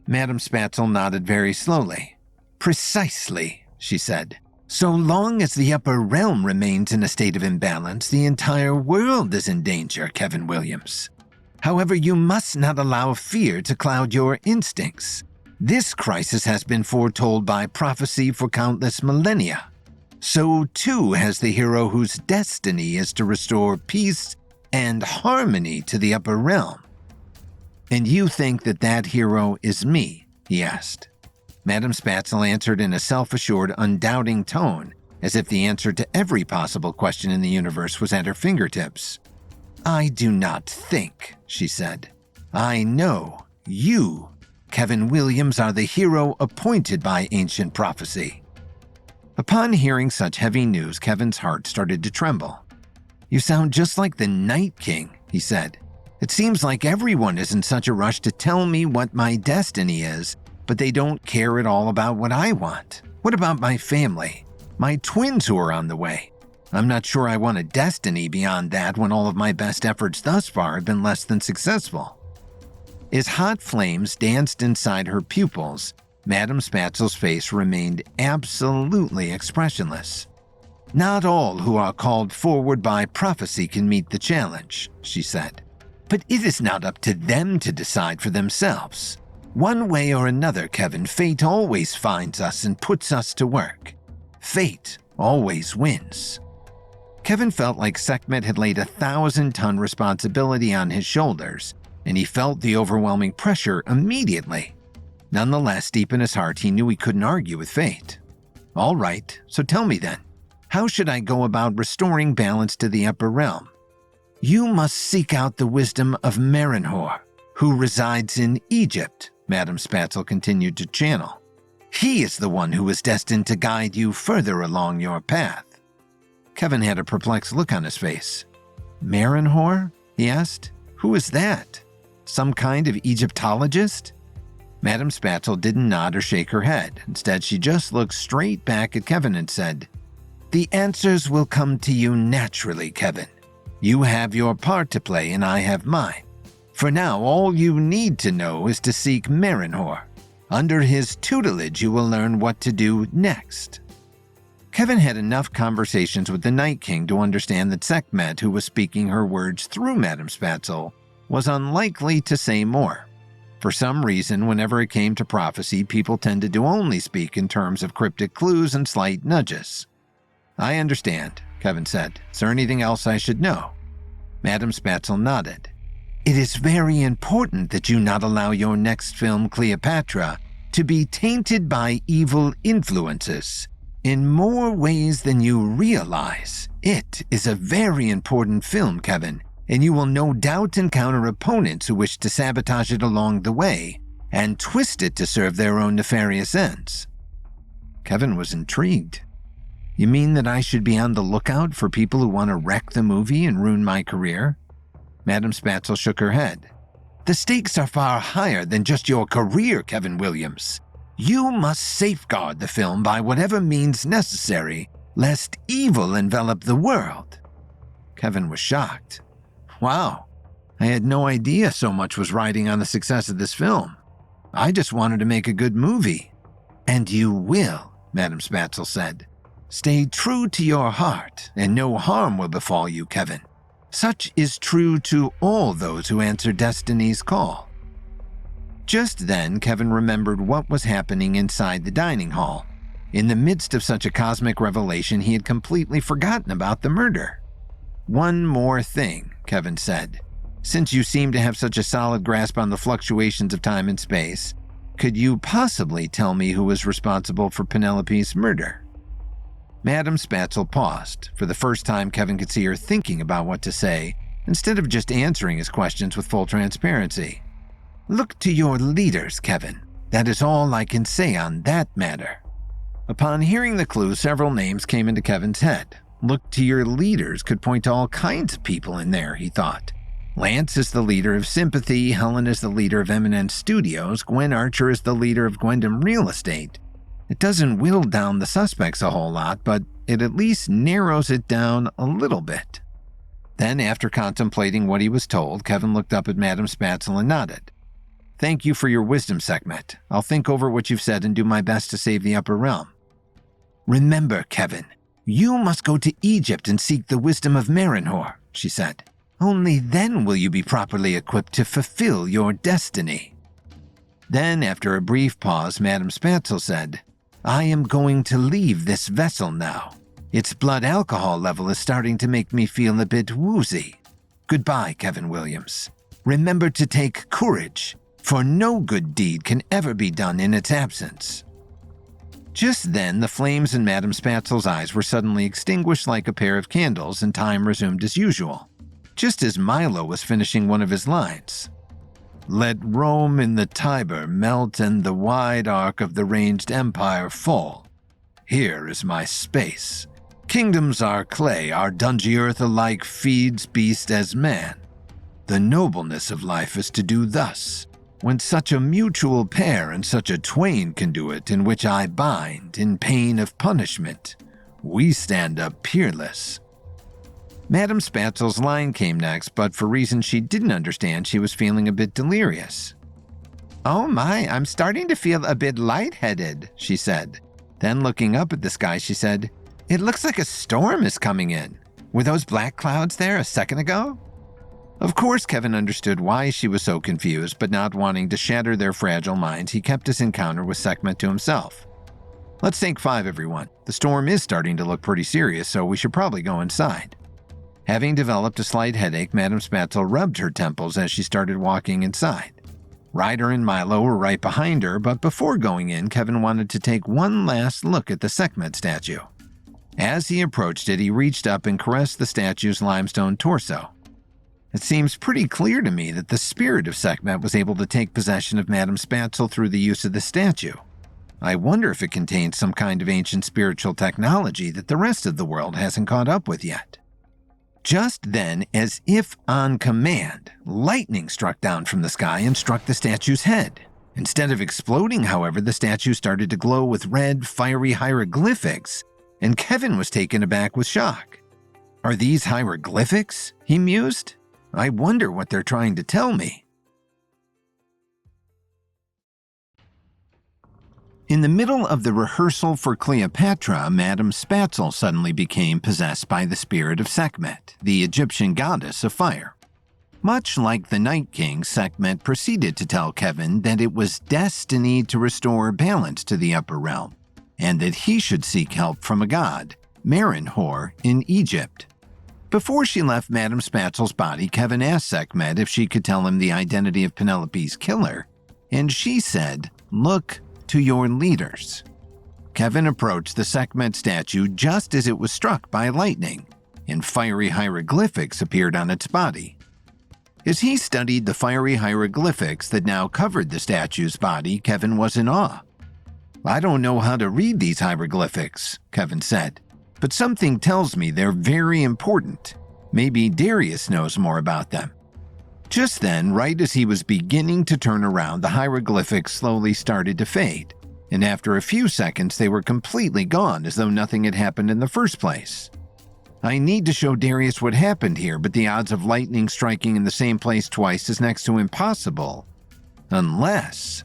Madame Spatzel nodded very slowly. "Precisely," she said. "So long as the upper realm remains in a state of imbalance, the entire world is in danger, Kevin Williams. However, you must not allow fear to cloud your instincts. This crisis has been foretold by prophecy for countless millennia. So too has the hero whose destiny is to restore peace and harmony to the upper realm." "And you think that that hero is me?" he asked. Madame Spatzel answered in a self-assured, undoubting tone, as if the answer to every possible question in the universe was at her fingertips. "I do not think," she said. "I know you, Kevin Williams, are the hero appointed by ancient prophecy." Upon hearing such heavy news, Kevin's heart started to tremble. "You sound just like the Night King," he said. "It seems like everyone is in such a rush to tell me what my destiny is, but they don't care at all about what I want. What about my family? My twins who are on the way? I'm not sure I want a destiny beyond that when all of my best efforts thus far have been less than successful." As hot flames danced inside her pupils, Madame Spatzel's face remained absolutely expressionless. "Not all who are called forward by prophecy can meet the challenge," she said. "But it is not up to them to decide for themselves. One way or another, Kevin, fate always finds us and puts us to work. Fate always wins." Kevin felt like Sekhmet had laid a 1,000-ton responsibility on his shoulders, and he felt the overwhelming pressure immediately. Nonetheless, deep in his heart, he knew he couldn't argue with fate. "All right, so tell me then, how should I go about restoring balance to the upper realm?" "You must seek out the wisdom of Merenhor, who resides in Egypt," Madame Spatzel continued to channel. "He is the one who is destined to guide you further along your path." Kevin had a perplexed look on his face. "Merenhor?" he asked. "Who is that? Some kind of Egyptologist?" Madame Spatzel didn't nod or shake her head. Instead, she just looked straight back at Kevin and said, "The answers will come to you naturally, Kevin. You have your part to play and I have mine. For now, all you need to know is to seek Merenhor. Under his tutelage, you will learn what to do next." Kevin had enough conversations with the Night King to understand that Sekhmet, who was speaking her words through Madame Spatzel, was unlikely to say more. For some reason, whenever it came to prophecy, people tended to only speak in terms of cryptic clues and slight nudges. "I understand," Kevin said. "Is there anything else I should know?" Madame Spatzel nodded. "It is very important that you not allow your next film, Cleopatra, to be tainted by evil influences. In more ways than you realize, it is a very important film, Kevin, and you will no doubt encounter opponents who wish to sabotage it along the way and twist it to serve their own nefarious ends." Kevin was intrigued. "You mean that I should be on the lookout for people who want to wreck the movie and ruin my career?" Madame Spatzel shook her head. "The stakes are far higher than just your career, Kevin Williams. You must safeguard the film by whatever means necessary, lest evil envelop the world." Kevin was shocked. "Wow, I had no idea so much was riding on the success of this film. I just wanted to make a good movie." "And you will," Madame Spatzel said. "Stay true to your heart, and no harm will befall you, Kevin. Such is true to all those who answer destiny's call." Just then, Kevin remembered what was happening inside the dining hall. In the midst of such a cosmic revelation, he had completely forgotten about the murder. "One more thing," Kevin said. "Since you seem to have such a solid grasp on the fluctuations of time and space, could you possibly tell me who was responsible for Penelope's murder?" Madame Spatzel paused. For the first time, Kevin could see her thinking about what to say, instead of just answering his questions with full transparency. Look to your leaders, Kevin. That is all I can say on that matter. Upon hearing the clue, several names came into Kevin's head. Look to your leaders could point to all kinds of people in there, he thought. Lance is the leader of Sympathy, Helen is the leader of Eminence Studios, Gwen Archer is the leader of Gwendom Real Estate. It doesn't whittle down the suspects a whole lot, but it at least narrows it down a little bit. Then, after contemplating what he was told, Kevin looked up at Madame Spatzel and nodded. Thank you for your wisdom, Sekhmet. I'll think over what you've said and do my best to save the Upper Realm. Remember, Kevin, you must go to Egypt and seek the wisdom of Marinhor, she said. Only then will you be properly equipped to fulfill your destiny. Then, after a brief pause, Madame Spatzel said, I am going to leave this vessel now. Its blood alcohol level is starting to make me feel a bit woozy. Goodbye, Kevin Williams. Remember to take courage, for no good deed can ever be done in its absence. Just then, the flames in Madame Spatzel's eyes were suddenly extinguished like a pair of candles, and time resumed as usual, just as Milo was finishing one of his lines. Let Rome in the Tiber melt and the wide arc of the ranged empire fall. Here is my space. Kingdoms are clay, our dungy earth alike feeds beast as man. The nobleness of life is to do thus. When such a mutual pair and such a twain can do it, in which I bind, in pain of punishment, we stand up peerless. Madame Spatzel's line came next, but for reasons she didn't understand, she was feeling a bit delirious. Oh my, I'm starting to feel a bit lightheaded, she said. Then looking up at the sky, she said, It looks like a storm is coming in. Were those black clouds there a second ago? Of course, Kevin understood why she was so confused, but not wanting to shatter their fragile minds, he kept his encounter with Sekhmet to himself. Let's take 5, everyone. The storm is starting to look pretty serious, so we should probably go inside. Having developed a slight headache, Madame Spatzel rubbed her temples as she started walking inside. Ryder and Milo were right behind her, but before going in, Kevin wanted to take one last look at the Sekhmet statue. As he approached it, he reached up and caressed the statue's limestone torso. It seems pretty clear to me that the spirit of Sekhmet was able to take possession of Madame Spatzel through the use of the statue. I wonder if it contains some kind of ancient spiritual technology that the rest of the world hasn't caught up with yet. Just then, as if on command, lightning struck down from the sky and struck the statue's head. Instead of exploding, however, the statue started to glow with red, fiery hieroglyphics, and Kevin was taken aback with shock. Are these hieroglyphics? He mused. I wonder what they're trying to tell me. In the middle of the rehearsal for Cleopatra, Madame Spatzel suddenly became possessed by the spirit of Sekhmet, the Egyptian goddess of fire. Much like the Night King, Sekhmet proceeded to tell Kevin that it was destiny to restore balance to the upper realm, and that he should seek help from a god, Marinhor, in Egypt. Before she left Madame Spatzel's body, Kevin asked Sekhmet if she could tell him the identity of Penelope's killer, and she said, Look to your leaders. Kevin approached the Sekhmet statue just as it was struck by lightning, and fiery hieroglyphics appeared on its body. As he studied the fiery hieroglyphics that now covered the statue's body, Kevin was in awe. I don't know how to read these hieroglyphics, Kevin said, but something tells me they're very important. Maybe Darius knows more about them. Just then, right as he was beginning to turn around, the hieroglyphics slowly started to fade, and after a few seconds they were completely gone, as though nothing had happened in the first place. I need to show Darius what happened here, but the odds of lightning striking in the same place twice is next to impossible. Unless...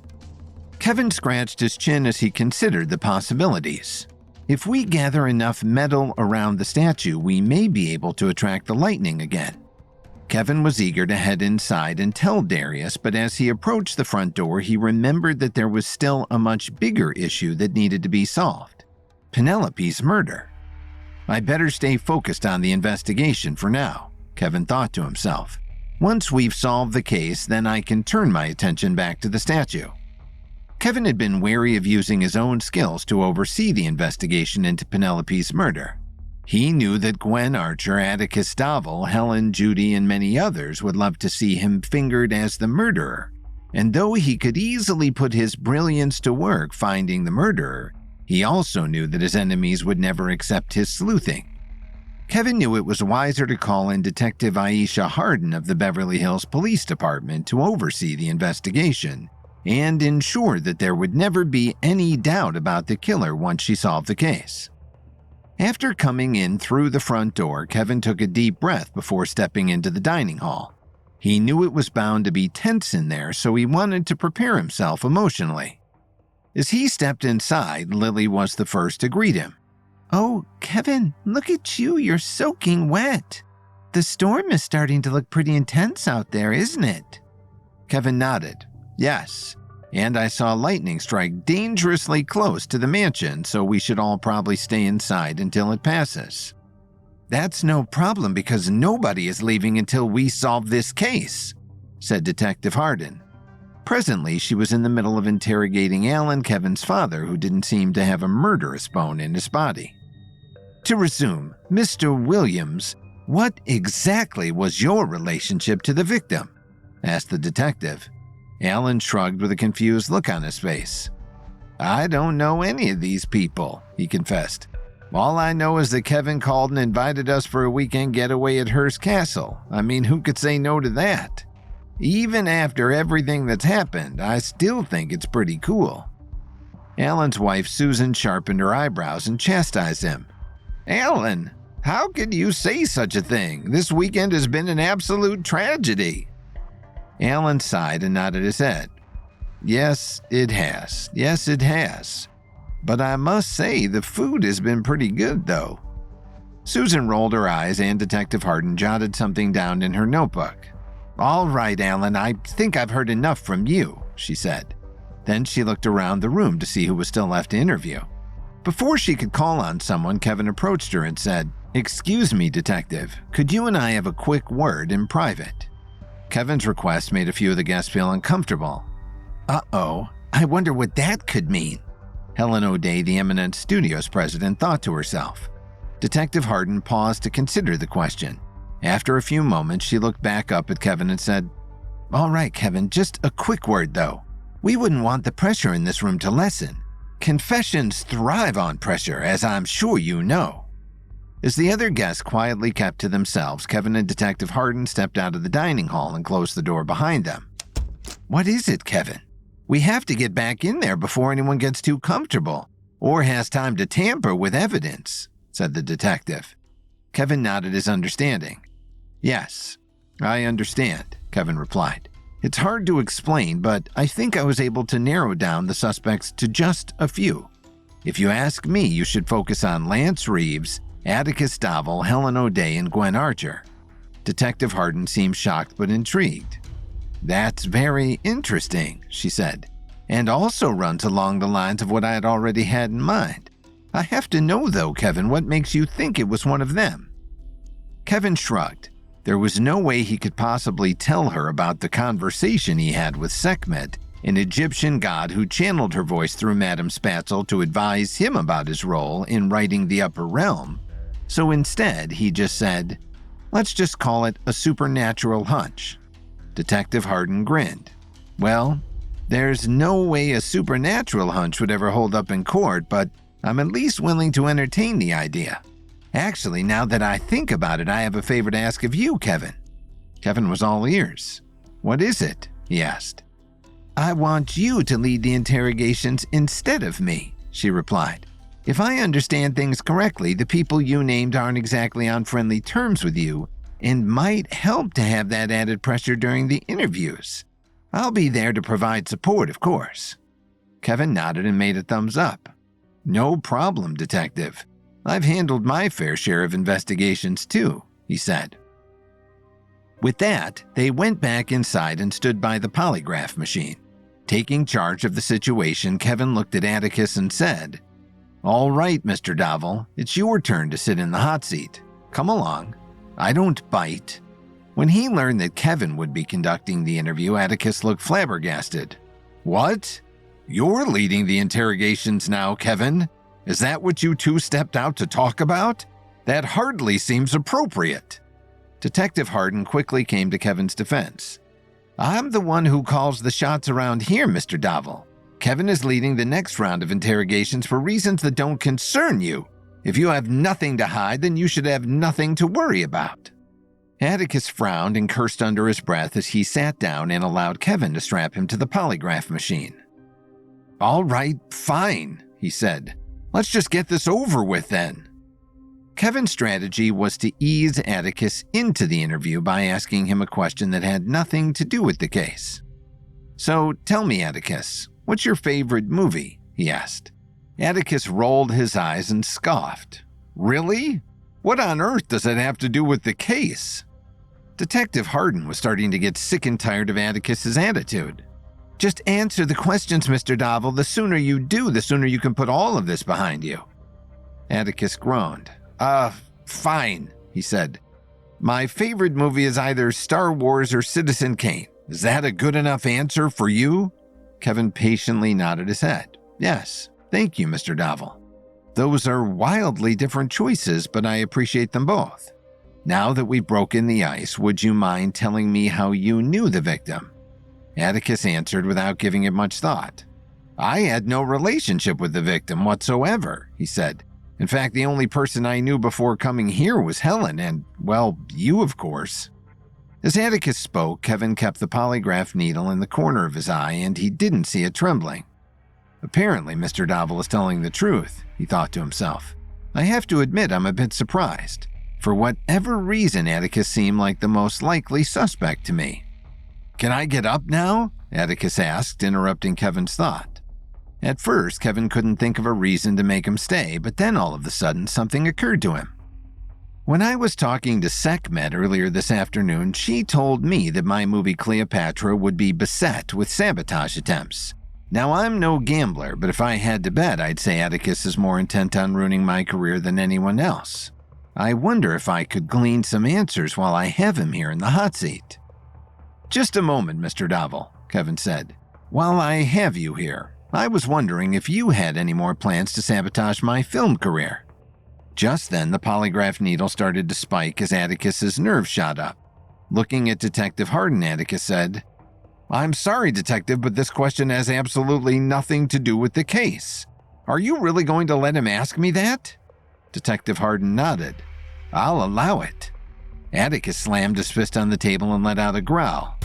Kevin scratched his chin as he considered the possibilities. If we gather enough metal around the statue, we may be able to attract the lightning again. Kevin was eager to head inside and tell Darius, but as he approached the front door, he remembered that there was still a much bigger issue that needed to be solved: Penelope's murder. I better stay focused on the investigation for now, Kevin thought to himself. Once we've solved the case, then I can turn my attention back to the statue. Kevin had been wary of using his own skills to oversee the investigation into Penelope's murder. He knew that Gwen Archer, Atticus Davil, Helen, Judy, and many others would love to see him fingered as the murderer, And though he could easily put his brilliance to work finding the murderer, he also knew that his enemies would never accept his sleuthing. Kevin knew it was wiser to call in Detective Aisha Hardin of the Beverly Hills Police Department to oversee the investigation and ensure that there would never be any doubt about the killer once she solved the case. After coming in through the front door, Kevin took a deep breath before stepping into the dining hall. He knew it was bound to be tense in there, so he wanted to prepare himself emotionally. As he stepped inside, Lily was the first to greet him. "Oh, Kevin, look at you, you're soaking wet. The storm is starting to look pretty intense out there, isn't it?" Kevin nodded. "Yes, and I saw lightning strike dangerously close to the mansion, so we should all probably stay inside until it passes." "That's no problem because nobody is leaving until we solve this case," said Detective Hardin. Presently, she was in the middle of interrogating Alan, Kevin's father, who didn't seem to have a murderous bone in his body. "To resume, Mr. Williams, what exactly was your relationship to the victim?" asked the detective. Alan shrugged with a confused look on his face. "I don't know any of these people," he confessed. "All I know is that Kevin called and invited us for a weekend getaway at Hearst Castle. I mean, who could say no to that? Even after everything that's happened, I still think it's pretty cool." Alan's wife, Susan, sharpened her eyebrows and chastised him. "Alan, how could you say such a thing? This weekend has been an absolute tragedy." Alan sighed and nodded his head. Yes, it has. Yes, it has. But I must say the food has been pretty good, though." Susan rolled her eyes and Detective Hardin jotted something down in her notebook. "All right, Alan, I think I've heard enough from you," she said. Then she looked around the room to see who was still left to interview. Before she could call on someone, Kevin approached her and said, "Excuse me, Detective, could you and I have a quick word in private?" Kevin's request made a few of the guests feel uncomfortable. "Uh-oh, I wonder what that could mean," Helen O'Day, the Eminent Studios president, thought to herself. Detective Hardin paused to consider the question. After a few moments, she looked back up at Kevin and said, "All right, Kevin, just a quick word, though. We wouldn't want the pressure in this room to lessen. Confessions thrive on pressure, as I'm sure you know." As the other guests quietly kept to themselves, Kevin and Detective Hardin stepped out of the dining hall and closed the door behind them. "What is it, Kevin? We have to get back in there before anyone gets too comfortable or has time to tamper with evidence," said the detective. Kevin nodded his understanding. "Yes, I understand," Kevin replied. "It's hard to explain, but I think I was able to narrow down the suspects to just a few. If you ask me, you should focus on Lance Reeves, Atticus Davil, Helen O'Day, and Gwen Archer." Detective Hardin seemed shocked but intrigued. "That's very interesting," she said, "and also runs along the lines of what I had already had in mind. I have to know, though, Kevin, what makes you think it was one of them?" Kevin shrugged. There was no way he could possibly tell her about the conversation he had with Sekhmet, an Egyptian god who channeled her voice through Madame Spatzel to advise him about his role in righting the Upper Realm. So instead, he just said, "Let's just call it a supernatural hunch." Detective Hardin grinned. "Well, there's no way a supernatural hunch would ever hold up in court, but I'm at least willing to entertain the idea. Actually, now that I think about it, I have a favor to ask of you, Kevin." Kevin was all ears. "What is it?" he asked. "I want you to lead the interrogations instead of me," she replied. "If I understand things correctly, the people you named aren't exactly on friendly terms with you and might help to have that added pressure during the interviews. I'll be there to provide support, of course." Kevin nodded and made a thumbs up. "No problem, Detective. I've handled my fair share of investigations too," he said. With that, they went back inside and stood by the polygraph machine. Taking charge of the situation, Kevin looked at Atticus and said, "All right, Mr. Davil, it's your turn to sit in the hot seat. Come along. I don't bite." When he learned that Kevin would be conducting the interview, Atticus looked flabbergasted. "What? You're leading the interrogations now, Kevin? Is that what you two stepped out to talk about? That hardly seems appropriate." Detective Hardin quickly came to Kevin's defense. I'm the one who calls the shots around here, Mr. Davil. Kevin is leading the next round of interrogations for reasons that don't concern you. If you have nothing to hide, then you should have nothing to worry about." Atticus frowned and cursed under his breath as he sat down and allowed Kevin to strap him to the polygraph machine. "All right, fine," he said. "Let's just get this over with then." Kevin's strategy was to ease Atticus into the interview by asking him a question that had nothing to do with the case. "So tell me, Atticus, what's your favorite movie?" he asked. Atticus rolled his eyes and scoffed. "Really? What on earth does that have to do with the case?" Detective Hardin was starting to get sick and tired of Atticus's attitude. "Just answer the questions, Mr. Davil. The sooner you do, the sooner you can put all of this behind you." Atticus groaned. Fine," he said. "My favorite movie is either Star Wars or Citizen Kane. Is that a good enough answer for you?" Kevin patiently nodded his head. "Yes, thank you, Mr. Davil. Those are wildly different choices, but I appreciate them both. Now that we've broken the ice, would you mind telling me how you knew the victim?" Atticus answered without giving it much thought. "I had no relationship with the victim whatsoever," he said. "In fact, the only person I knew before coming here was Helen and, well, you, of course." As Atticus spoke, Kevin kept the polygraph needle in the corner of his eye, and he didn't see it trembling. "Apparently, Mr. Davil is telling the truth," he thought to himself. "I have to admit I'm a bit surprised. For whatever reason, Atticus seemed like the most likely suspect to me." "Can I get up now?" Atticus asked, interrupting Kevin's thought. At first, Kevin couldn't think of a reason to make him stay, but then all of a sudden, something occurred to him. "When I was talking to Sekhmet earlier this afternoon, she told me that my movie Cleopatra would be beset with sabotage attempts. Now, I'm no gambler, but if I had to bet, I'd say Atticus is more intent on ruining my career than anyone else. I wonder if I could glean some answers while I have him here in the hot seat." "Just a moment, Mr. Davil," Kevin said. "While I have you here, I was wondering if you had any more plans to sabotage my film career." Just then, the polygraph needle started to spike as Atticus's nerves shot up. Looking at Detective Hardin, Atticus said, "I'm sorry, Detective, but this question has absolutely nothing to do with the case. Are you really going to let him ask me that?" Detective Hardin nodded. "I'll allow it." Atticus slammed his fist on the table and let out a growl.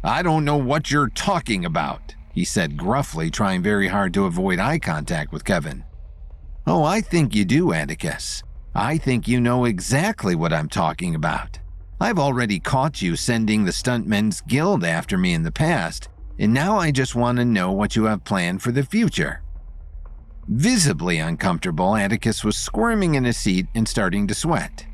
"I don't know what you're talking about," he said gruffly, trying very hard to avoid eye contact with Kevin. "Oh, I think you do, Atticus. I think you know exactly what I'm talking about. I've already caught you sending the Stuntmen's Guild after me in the past, and now I just want to know what you have planned for the future." Visibly uncomfortable, Atticus was squirming in his seat and starting to sweat.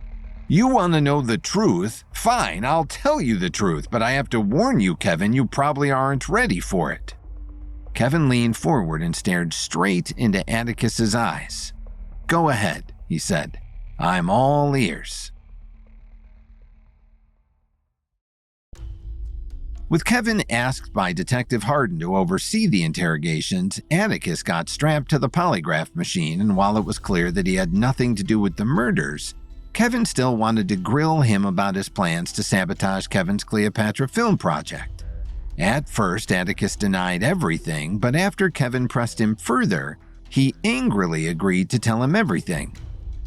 "You want to know the truth? Fine, I'll tell you the truth, but I have to warn you, Kevin, you probably aren't ready for it." Kevin leaned forward and stared straight into Atticus's eyes. "Go ahead," he said. "I'm all ears." With Kevin asked by Detective Hardin to oversee the interrogations, Atticus got strapped to the polygraph machine, and while it was clear that he had nothing to do with the murders, Kevin still wanted to grill him about his plans to sabotage Kevin's Cleopatra film project. At first, Atticus denied everything, but after Kevin pressed him further, he angrily agreed to tell him everything.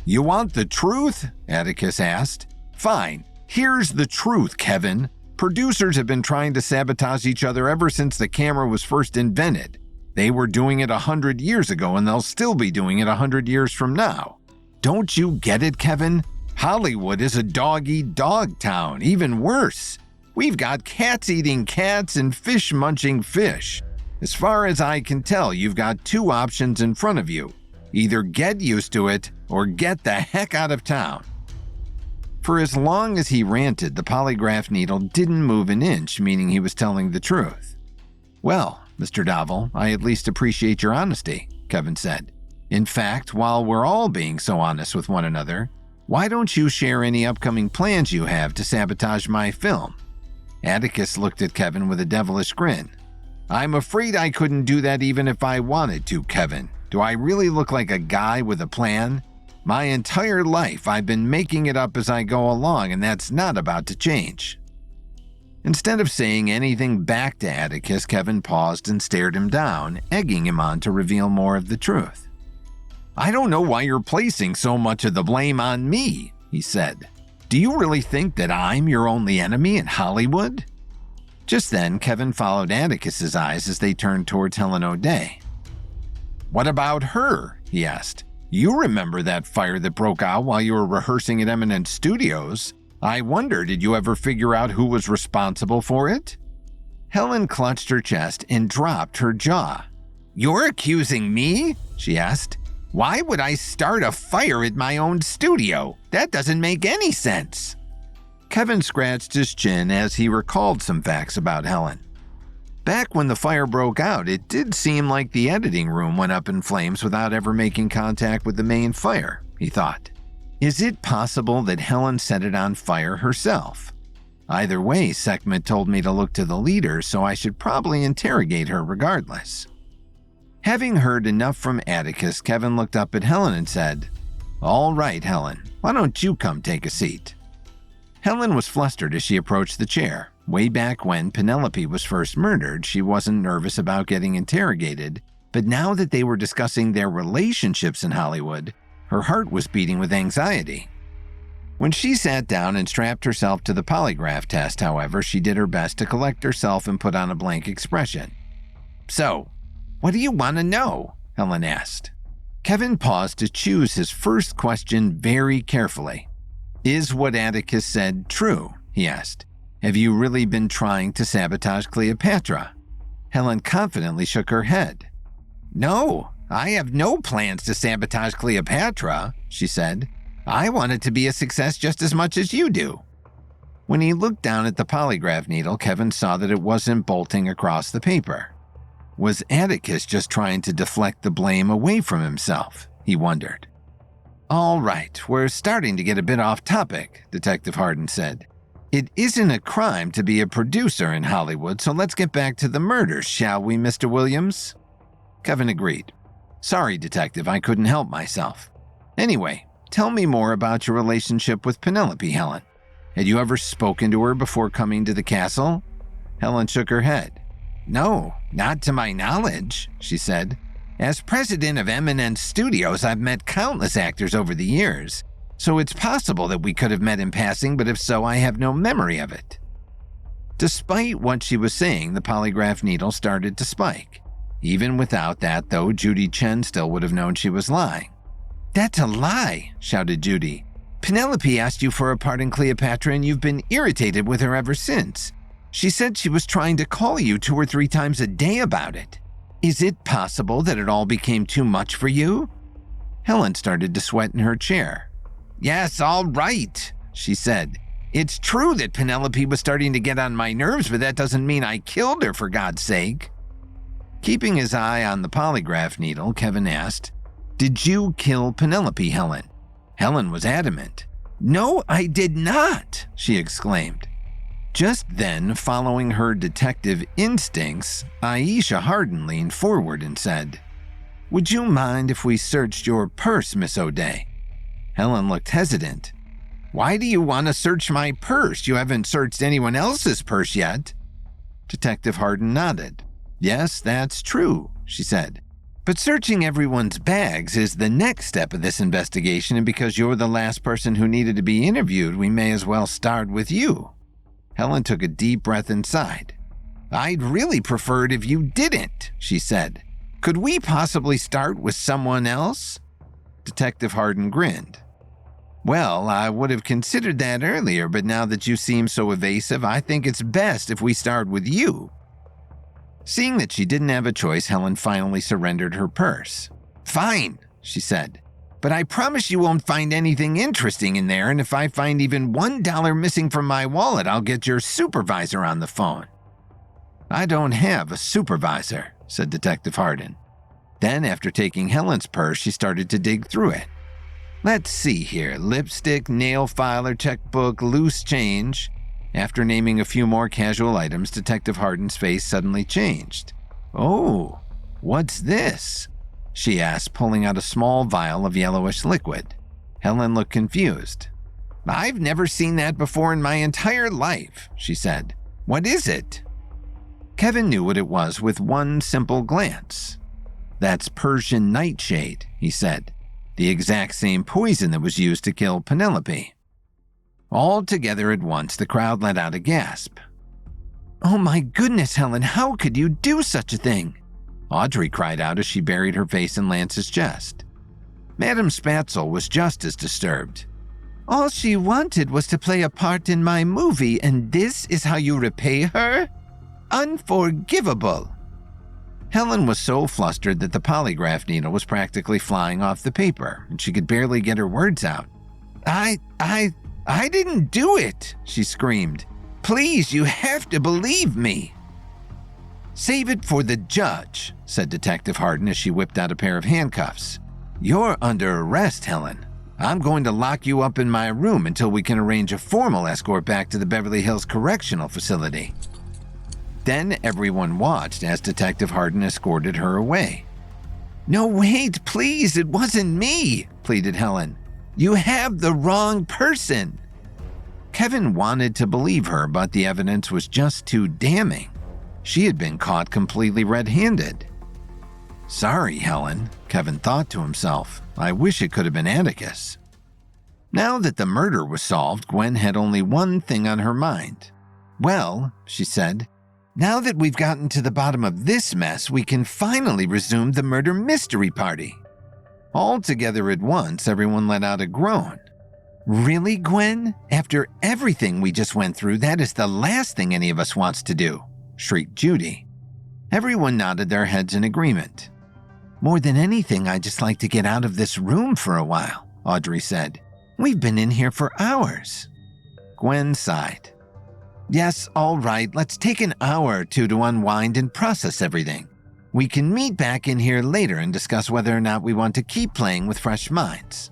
"You want the truth?" Atticus asked. "Fine, here's the truth, Kevin. Producers have been trying to sabotage each other ever since the camera was first invented. They were doing it 100 years ago, and they'll still be doing it 100 years from now. Don't you get it, Kevin? Hollywood is a dog-eat-dog town, even worse. We've got cats eating cats and fish munching fish. As far as I can tell, you've got two options in front of you. Either get used to it or get the heck out of town." For as long as he ranted, the polygraph needle didn't move an inch, meaning he was telling the truth. "Well, Mr. Davil, I at least appreciate your honesty," Kevin said. "In fact, while we're all being so honest with one another, why don't you share any upcoming plans you have to sabotage my film?" Atticus looked at Kevin with a devilish grin. "I'm afraid I couldn't do that even if I wanted to, Kevin. Do I really look like a guy with a plan? My entire life, I've been making it up as I go along, and that's not about to change." Instead of saying anything back to Atticus, Kevin paused and stared him down, egging him on to reveal more of the truth. "I don't know why you're placing so much of the blame on me," he said. "Do you really think that I'm your only enemy in Hollywood?" Just then, Kevin followed Atticus's eyes as they turned towards Helen O'Day. "What about her?" he asked. "You remember that fire that broke out while you were rehearsing at Eminent Studios. I wonder, did you ever figure out who was responsible for it?" Helen clutched her chest and dropped her jaw. "You're accusing me?" she asked. "Why would I start a fire at my own studio? That doesn't make any sense." Kevin scratched his chin as he recalled some facts about Helen. Back when the fire broke out, it did seem like the editing room went up in flames without ever making contact with the main fire, he thought. Is it possible that Helen set it on fire herself? Either way, Sekhmet told me to look to the leader, so I should probably interrogate her regardless. Having heard enough from Atticus, Kevin looked up at Helen and said, "All right, Helen, why don't you come take a seat?" Helen was flustered as she approached the chair. Way back when Penelope was first murdered, she wasn't nervous about getting interrogated, but now that they were discussing their relationships in Hollywood, her heart was beating with anxiety. When she sat down and strapped herself to the polygraph test, however, she did her best to collect herself and put on a blank expression. "So, what do you want to know?" Helen asked. Kevin paused to choose his first question very carefully. "Is what Atticus said true?" he asked. "Have you really been trying to sabotage Cleopatra?" Helen confidently shook her head. "No, I have no plans to sabotage Cleopatra," she said. "I want it to be a success just as much as you do." When he looked down at the polygraph needle, Kevin saw that it wasn't bolting across the paper. Was Atticus just trying to deflect the blame away from himself? He wondered. "All right, we're starting to get a bit off topic," Detective Hardin said. "It isn't a crime to be a producer in Hollywood, so let's get back to the murders, shall we, Mr. Williams?" Kevin agreed. "Sorry, Detective, I couldn't help myself. Anyway, tell me more about your relationship with Penelope, Helen. Had you ever spoken to her before coming to the castle?" Helen shook her head. "No, not to my knowledge," she said. "As president of Eminent Studios, I've met countless actors over the years, so it's possible that we could have met in passing, but if so, I have no memory of it." Despite what she was saying, the polygraph needle started to spike. Even without that, though, Judy Chen still would have known she was lying. "That's a lie," shouted Judy. "Penelope asked you for a part in Cleopatra and you've been irritated with her ever since. She said she was trying to call you 2 or 3 times a day about it. Is it possible that it all became too much for you?" Helen started to sweat in her chair. "Yes, all right," she said. "It's true that Penelope was starting to get on my nerves, but that doesn't mean I killed her, for God's sake." Keeping his eye on the polygraph needle, Kevin asked, "Did you kill Penelope, Helen?" Helen was adamant. "No, I did not," she exclaimed. Just then, following her detective instincts, Aisha Hardin leaned forward and said, "Would you mind if we searched your purse, Miss O'Day?" Helen looked hesitant. "Why do you want to search my purse? You haven't searched anyone else's purse yet." Detective Hardin nodded. "Yes, that's true," she said. "But searching everyone's bags is the next step of this investigation, and because you're the last person who needed to be interviewed, we may as well start with you." Helen took a deep breath and sighed. "I'd really prefer it if you didn't," she said. "Could we possibly start with someone else?" Detective Hardin grinned. "Well, I would have considered that earlier, but now that you seem so evasive, I think it's best if we start with you." Seeing that she didn't have a choice, Helen finally surrendered her purse. "Fine," she said. "But I promise you won't find anything interesting in there, and if I find even $1 missing from my wallet, I'll get your supervisor on the phone." "I don't have a supervisor," said Detective Hardin. Then, after taking Helen's purse, she started to dig through it. "Let's see here. Lipstick, nail filer, checkbook, loose change." After naming a few more casual items, Detective Hardin's face suddenly changed. "Oh, what's this?" she asked, pulling out a small vial of yellowish liquid. Helen looked confused. "I've never seen that before in my entire life," she said. What is it? Kevin knew what it was with one simple glance. That's Persian nightshade, he said, the exact same poison that was used to kill Penelope. All together at once, the crowd let out a gasp. Oh my goodness, Helen, how could you do such a thing? Audrey cried out as she buried her face in Lance's chest. Madame Spatzel was just as disturbed. All she wanted was to play a part in my movie, and this is how you repay her? Unforgivable. Helen was so flustered that the polygraph needle was practically flying off the paper, and she could barely get her words out. I didn't do it, she screamed. Please, you have to believe me. Save it for the judge, said Detective Harden as she whipped out a pair of handcuffs. You're under arrest, Helen. I'm going to lock you up in my room until we can arrange a formal escort back to the Beverly Hills Correctional Facility. Then everyone watched as Detective Harden escorted her away. No, wait, please, it wasn't me, pleaded Helen. You have the wrong person. Kevin wanted to believe her, but the evidence was just too damning. She had been caught completely red-handed. Sorry, Helen, Kevin thought to himself. I wish it could have been Atticus. Now that the murder was solved, Gwen had only one thing on her mind. Well, she said, now that we've gotten to the bottom of this mess, we can finally resume the murder mystery party. All together at once, everyone let out a groan. Really, Gwen? After everything we just went through, that is the last thing any of us wants to do, shrieked Judy. Everyone nodded their heads in agreement. More than anything, I'd just like to get out of this room for a while, Audrey said. We've been in here for hours. Gwen sighed. Yes, all right, let's take an hour or two to unwind and process everything. We can meet back in here later and discuss whether or not we want to keep playing with fresh minds.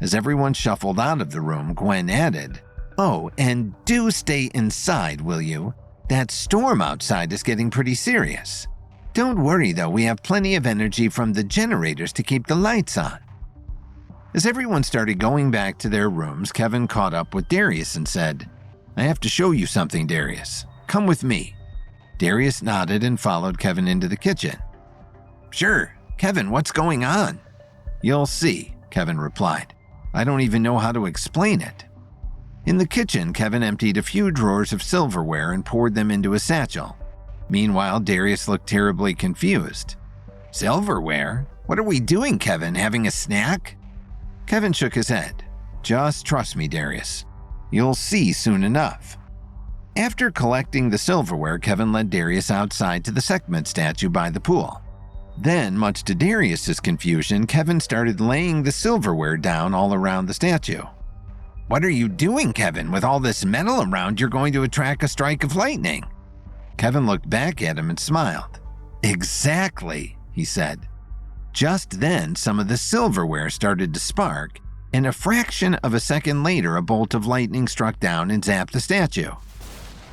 As everyone shuffled out of the room, Gwen added, Oh, and do stay inside, will you? That storm outside is getting pretty serious. Don't worry, though, we have plenty of energy from the generators to keep the lights on. As everyone started going back to their rooms, Kevin caught up with Darius and said, I have to show you something, Darius. Come with me. Darius nodded and followed Kevin into the kitchen. Sure. Kevin, what's going on? You'll see, Kevin replied. I don't even know how to explain it. In the kitchen, Kevin emptied a few drawers of silverware and poured them into a satchel. Meanwhile, Darius looked terribly confused. Silverware? What are we doing, Kevin? Having a snack? Kevin shook his head. Just trust me, Darius. You'll see soon enough. After collecting the silverware, Kevin led Darius outside to the Sekhmet statue by the pool. Then, much to Darius's confusion, Kevin started laying the silverware down all around the statue. What are you doing, Kevin? With all this metal around, you're going to attract a strike of lightning. Kevin looked back at him and smiled. Exactly, he said. Just then, some of the silverware started to spark, and a fraction of a second later, a bolt of lightning struck down and zapped the statue.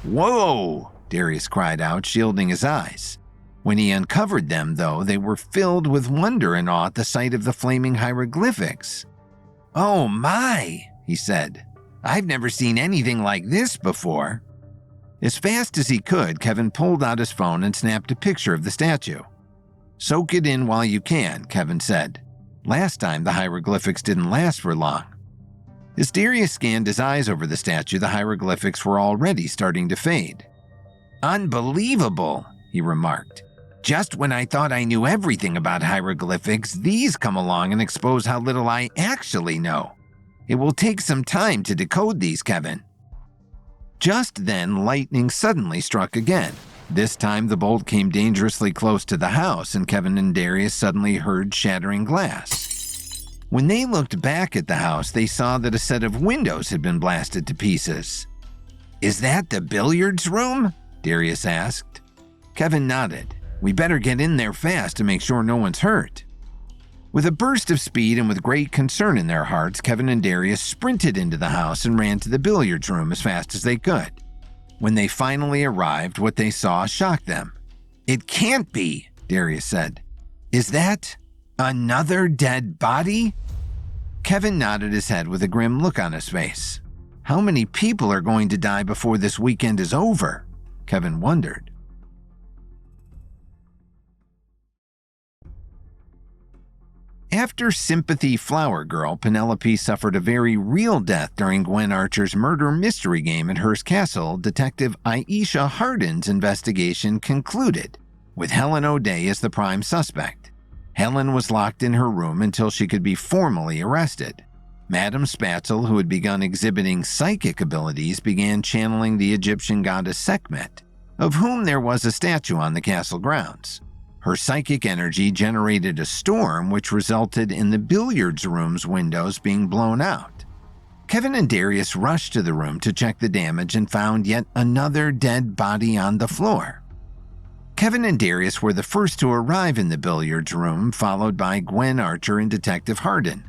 Whoa! Darius cried out, shielding his eyes. When he uncovered them, though, they were filled with wonder and awe at the sight of the flaming hieroglyphics. Oh my, he said. I've never seen anything like this before. As fast as he could, Kevin pulled out his phone and snapped a picture of the statue. Soak it in while you can, Kevin said. Last time, the hieroglyphics didn't last for long. As Darius scanned his eyes over the statue, the hieroglyphics were already starting to fade. Unbelievable, he remarked. Just when I thought I knew everything about hieroglyphics, these come along and expose how little I actually know. It will take some time to decode these, Kevin. Just then, lightning suddenly struck again. This time, the bolt came dangerously close to the house, and Kevin and Darius suddenly heard shattering glass. When they looked back at the house, they saw that a set of windows had been blasted to pieces. Is that the billiards room? Darius asked. Kevin nodded. We better get in there fast to make sure no one's hurt. With a burst of speed and with great concern in their hearts, Kevin and Darius sprinted into the house and ran to the billiards room as fast as they could. When they finally arrived, what they saw shocked them. It can't be, Darius said. Is that another dead body? Kevin nodded his head with a grim look on his face. How many people are going to die before this weekend is over? Kevin wondered. After Sympathy Flower Girl, Penelope suffered a very real death during Gwen Archer's murder mystery game at Hearst Castle. Detective Aisha Hardin's investigation concluded, with Helen O'Day as the prime suspect. Helen was locked in her room until she could be formally arrested. Madame Spatzel, who had begun exhibiting psychic abilities, began channeling the Egyptian goddess Sekhmet, of whom there was a statue on the castle grounds. Her psychic energy generated a storm which resulted in the billiards room's windows being blown out. Kevin and Darius rushed to the room to check the damage and found yet another dead body on the floor. Kevin and Darius were the first to arrive in the billiards room, followed by Gwen Archer and Detective Hardin.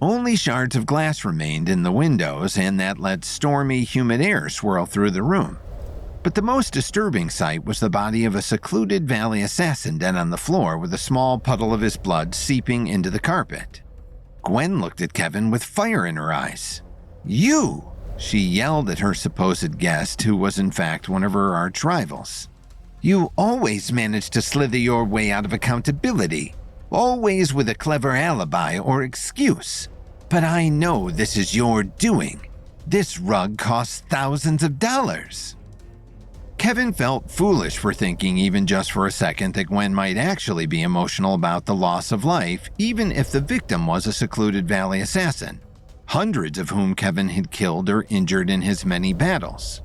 Only shards of glass remained in the windows, and that let stormy, humid air swirl through the room. But the most disturbing sight was the body of a secluded valley assassin dead on the floor with a small puddle of his blood seeping into the carpet. Gwen looked at Kevin with fire in her eyes. "You!" she yelled at her supposed guest, who was in fact one of her arch rivals. "You always manage to slither your way out of accountability, always with a clever alibi or excuse. But I know this is your doing. This rug costs thousands of dollars." Kevin felt foolish for thinking even just for a second that Gwen might actually be emotional about the loss of life, even if the victim was a secluded valley assassin, hundreds of whom Kevin had killed or injured in his many battles.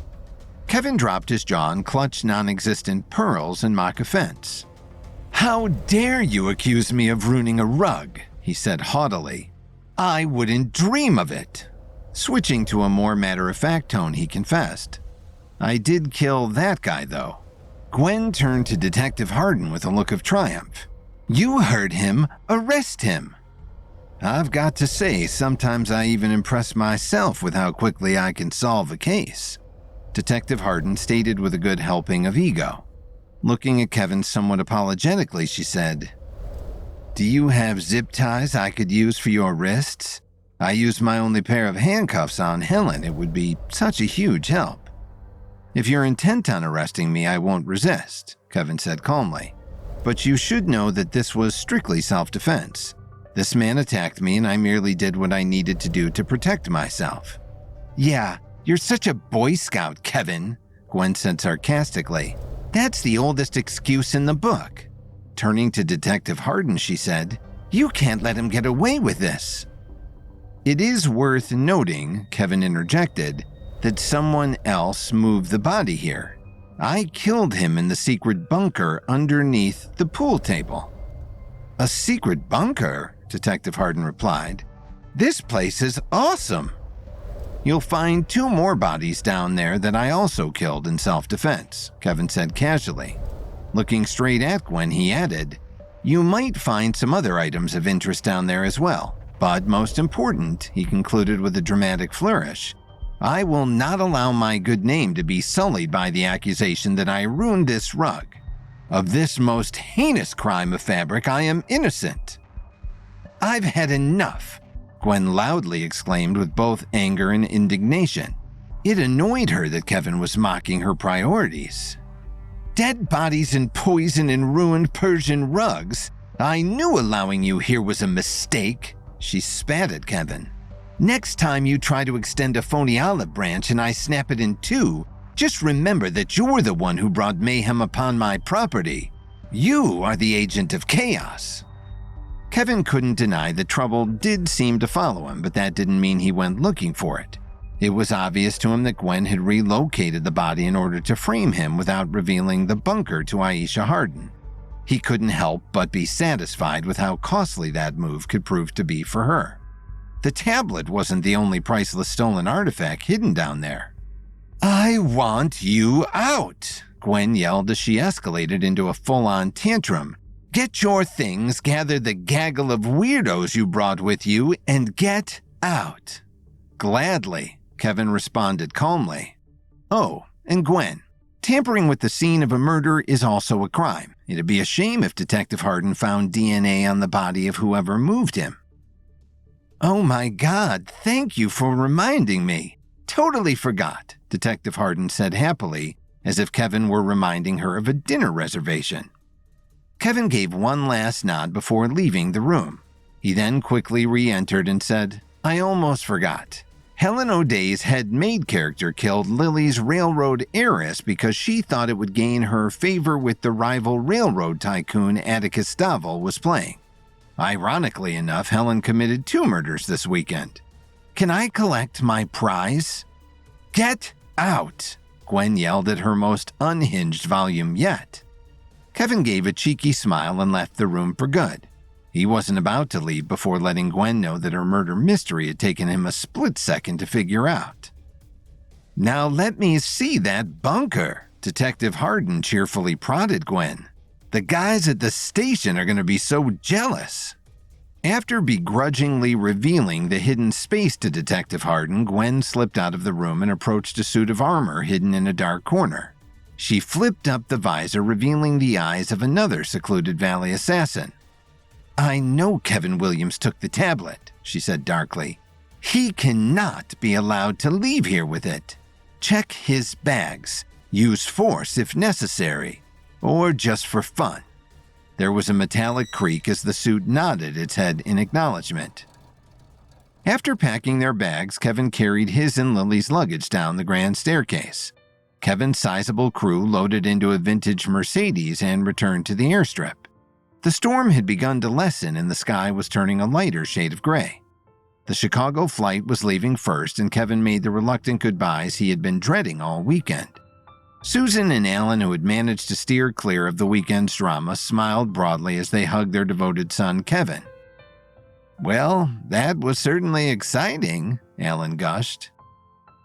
Kevin dropped his jaw and clutched non-existent pearls in mock offense. "How dare you accuse me of ruining a rug?" he said haughtily. "I wouldn't dream of it." Switching to a more matter-of-fact tone, he confessed, "I did kill that guy, though." Gwen turned to Detective Hardin with a look of triumph. "You heard him. Arrest him." "I've got to say, sometimes I even impress myself with how quickly I can solve a case," Detective Hardin stated with a good helping of ego. Looking at Kevin somewhat apologetically, she said, "Do you have zip ties I could use for your wrists? I used my only pair of handcuffs on Helen. It would be such a huge help." "If you're intent on arresting me, I won't resist," Kevin said calmly. "But you should know that this was strictly self-defense. This man attacked me and I merely did what I needed to do to protect myself." "Yeah, you're such a Boy Scout, Kevin," Gwen said sarcastically. "That's the oldest excuse in the book." Turning to Detective Hardin, she said, "You can't let him get away with this." "It is worth noting," Kevin interjected, "that someone else moved the body here. I killed him in the secret bunker underneath the pool table." "A secret bunker?" Detective Hardin replied. "This place is awesome." "You'll find 2 more bodies down there that I also killed in self-defense," Kevin said casually. Looking straight at Gwen, he added, "You might find some other items of interest down there as well. But most important," he concluded with a dramatic flourish, "I will not allow my good name to be sullied by the accusation that I ruined this rug. Of this most heinous crime of fabric, I am innocent." "I've had enough," Gwen loudly exclaimed with both anger and indignation. It annoyed her that Kevin was mocking her priorities. "Dead bodies and poison and ruined Persian rugs. I knew allowing you here was a mistake," she spat at Kevin. "Next time you try to extend a phony olive branch and I snap it in 2, just remember that you're the one who brought mayhem upon my property. You are the agent of chaos." Kevin couldn't deny that trouble did seem to follow him, but that didn't mean he went looking for it. It was obvious to him that Gwen had relocated the body in order to frame him without revealing the bunker to Aisha Hardin. He couldn't help but be satisfied with how costly that move could prove to be for her. The tablet wasn't the only priceless stolen artifact hidden down there. "I want you out," Gwen yelled as she escalated into a full-on tantrum. "Get your things, gather the gaggle of weirdos you brought with you, and get out." "Gladly," Kevin responded calmly. "Oh, and Gwen, tampering with the scene of a murder is also a crime. It'd be a shame if Detective Hardin found DNA on the body of whoever moved him." "Oh my God, thank you for reminding me. Totally forgot," Detective Hardin said happily, as if Kevin were reminding her of a dinner reservation. Kevin gave one last nod before leaving the room. He then quickly re-entered and said, "I almost forgot. Helen O'Day's head maid character killed Lily's railroad heiress because she thought it would gain her favor with the rival railroad tycoon Atticus Stavel was playing. Ironically enough, Helen committed 2 murders this weekend. Can I collect my prize?" "Get out!" Gwen yelled at her most unhinged volume yet. Kevin gave a cheeky smile and left the room for good. He wasn't about to leave before letting Gwen know that her murder mystery had taken him a split second to figure out. "Now let me see that bunker," Detective Hardin cheerfully prodded Gwen. "The guys at the station are going to be so jealous." After begrudgingly revealing the hidden space to Detective Hardin, Gwen slipped out of the room and approached a suit of armor hidden in a dark corner. She flipped up the visor, revealing the eyes of another secluded Valley assassin. "I know Kevin Williams took the tablet," she said darkly. "He cannot be allowed to leave here with it. Check his bags. Use force if necessary, or just for fun." There was a metallic creak as the suit nodded its head in acknowledgement. After packing their bags, Kevin carried his and Lily's luggage down the grand staircase. Kevin's sizable crew loaded into a vintage Mercedes and returned to the airstrip. The storm had begun to lessen and the sky was turning a lighter shade of gray. The Chicago flight was leaving first, and Kevin made the reluctant goodbyes he had been dreading all weekend. Susan and Alan, who had managed to steer clear of the weekend's drama, smiled broadly as they hugged their devoted son, Kevin. "Well, that was certainly exciting," Alan gushed.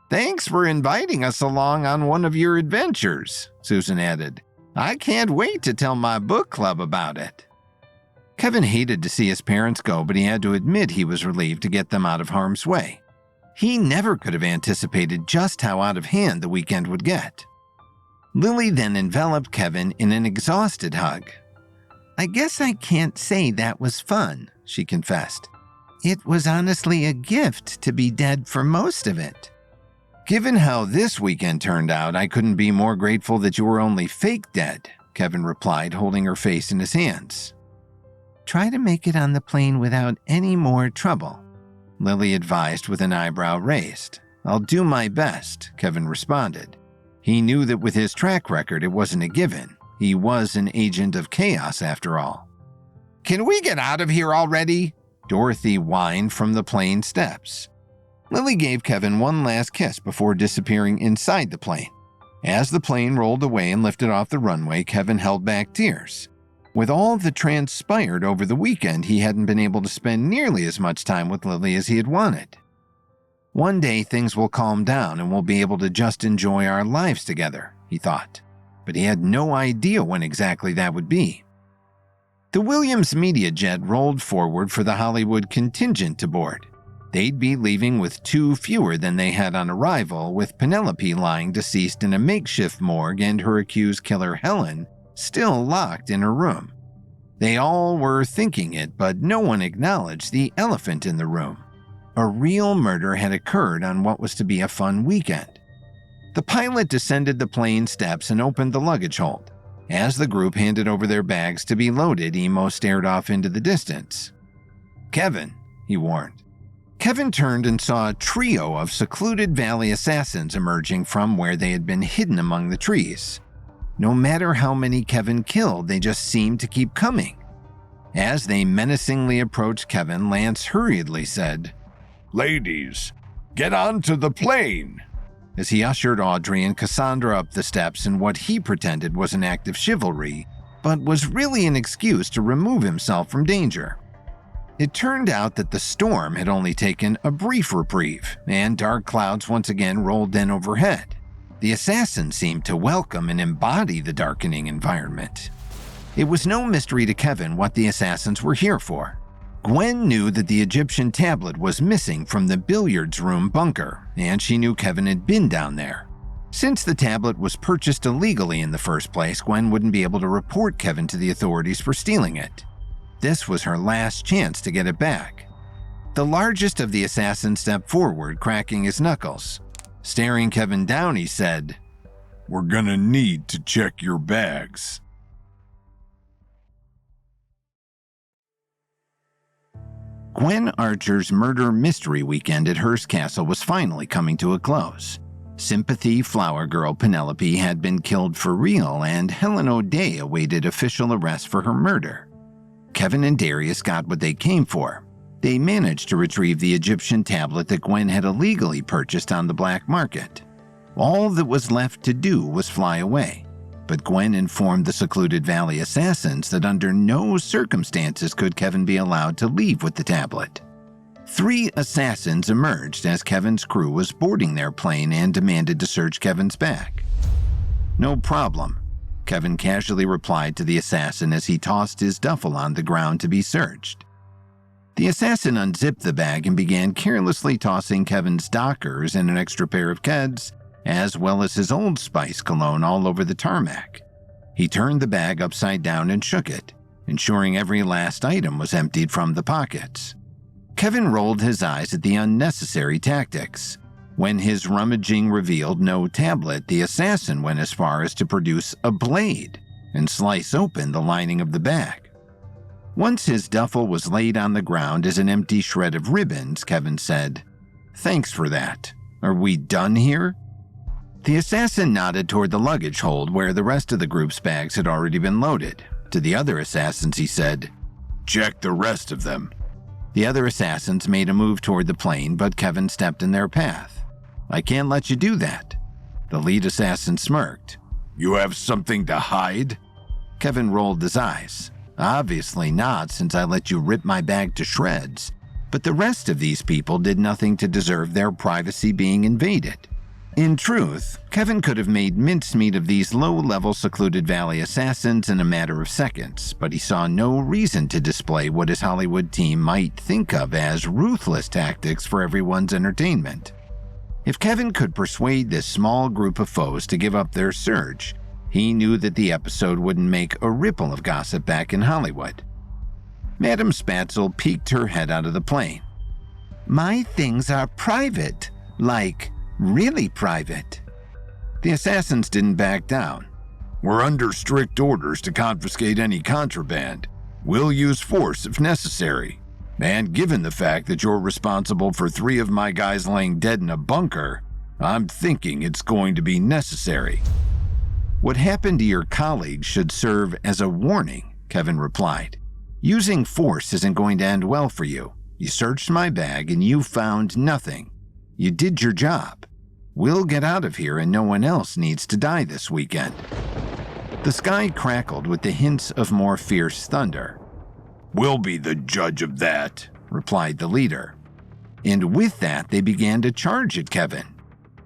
"Thanks for inviting us along on one of your adventures," Susan added. "I can't wait to tell my book club about it." Kevin hated to see his parents go, but he had to admit he was relieved to get them out of harm's way. He never could have anticipated just how out of hand the weekend would get. Lily then enveloped Kevin in an exhausted hug. "I guess I can't say that was fun," she confessed. "It was honestly a gift to be dead for most of it." "Given how this weekend turned out, I couldn't be more grateful that you were only fake dead," Kevin replied, holding her face in his hands. "Try to make it on the plane without any more trouble," Lily advised with an eyebrow raised. "I'll do my best," Kevin responded. He knew that with his track record, it wasn't a given. He was an agent of chaos after all. "Can we get out of here already?" Dorothy whined from the plane steps. Lily gave Kevin one last kiss before disappearing inside the plane. As the plane rolled away and lifted off the runway, Kevin held back tears. With all that transpired over the weekend, he hadn't been able to spend nearly as much time with Lily as he had wanted. One day things will calm down and we'll be able to just enjoy our lives together, he thought. But he had no idea when exactly that would be. The Williams media jet rolled forward for the Hollywood contingent to board. They'd be leaving with 2 fewer than they had on arrival, with Penelope lying deceased in a makeshift morgue and her accused killer Helen still locked in her room. They all were thinking it, but no one acknowledged the elephant in the room. A real murder had occurred on what was to be a fun weekend. The pilot descended the plane steps and opened the luggage hold. As the group handed over their bags to be loaded, Emo stared off into the distance. "Kevin," he warned. Kevin turned and saw a trio of secluded Valley assassins emerging from where they had been hidden among the trees. No matter how many Kevin killed, they just seemed to keep coming. As they menacingly approached Kevin, Lance hurriedly said, "Ladies, get onto the plane," as he ushered Audrey and Cassandra up the steps in what he pretended was an act of chivalry, but was really an excuse to remove himself from danger. It turned out that the storm had only taken a brief reprieve, and dark clouds once again rolled in overhead. The assassins seemed to welcome and embody the darkening environment. It was no mystery to Kevin what the assassins were here for. Gwen knew that the Egyptian tablet was missing from the billiards room bunker, and she knew Kevin had been down there. Since the tablet was purchased illegally in the first place, Gwen wouldn't be able to report Kevin to the authorities for stealing it. This was her last chance to get it back. The largest of the assassins stepped forward, cracking his knuckles. Staring Kevin down, he said, We're gonna need to check your bags. Gwen Archer's murder mystery weekend at Hearst Castle was finally coming to a close. Sympathy flower girl Penelope had been killed for real, and Helen O'Day awaited official arrest for her murder. Kevin and Darius got what they came for. They managed to retrieve the Egyptian tablet that Gwen had illegally purchased on the black market. All that was left to do was fly away, but Gwen informed the Secluded Valley assassins that under no circumstances could Kevin be allowed to leave with the tablet. 3 assassins emerged as Kevin's crew was boarding their plane and demanded to search Kevin's bag. "No problem," Kevin casually replied to the assassin as he tossed his duffel on the ground to be searched. The assassin unzipped the bag and began carelessly tossing Kevin's Dockers and an extra pair of Keds, as well as his Old Spice cologne, all over the tarmac. He turned the bag upside down and shook it, ensuring every last item was emptied from the pockets. Kevin rolled his eyes at the unnecessary tactics. When his rummaging revealed no tablet, the assassin went as far as to produce a blade and slice open the lining of the bag. Once his duffel was laid on the ground as an empty shred of ribbons, Kevin said, "Thanks for that. Are we done here?" The assassin nodded toward the luggage hold where the rest of the group's bags had already been loaded. To the other assassins, he said, "Check the rest of them." The other assassins made a move toward the plane, but Kevin stepped in their path. "I can't let you do that." The lead assassin smirked. "You have something to hide?" Kevin rolled his eyes. "Obviously not, since I let you rip my bag to shreds. But the rest of these people did nothing to deserve their privacy being invaded." In truth, Kevin could have made mincemeat of these low-level Secluded Valley assassins in a matter of seconds, but he saw no reason to display what his Hollywood team might think of as ruthless tactics for everyone's entertainment. If Kevin could persuade this small group of foes to give up their search, he knew that the episode wouldn't make a ripple of gossip back in Hollywood. Madame Spatzel peeked her head out of the plane. "My things are private, like really private." The assassins didn't back down. "We're under strict orders to confiscate any contraband. We'll use force if necessary. And given the fact that you're responsible for 3 of my guys laying dead in a bunker, I'm thinking it's going to be necessary." "What happened to your colleagues should serve as a warning," Kevin replied. "Using force isn't going to end well for you. You searched my bag and you found nothing. You did your job. We'll get out of here and no one else needs to die this weekend." The sky crackled with the hints of more fierce thunder. "We'll be the judge of that," replied the leader. And with that, they began to charge at Kevin.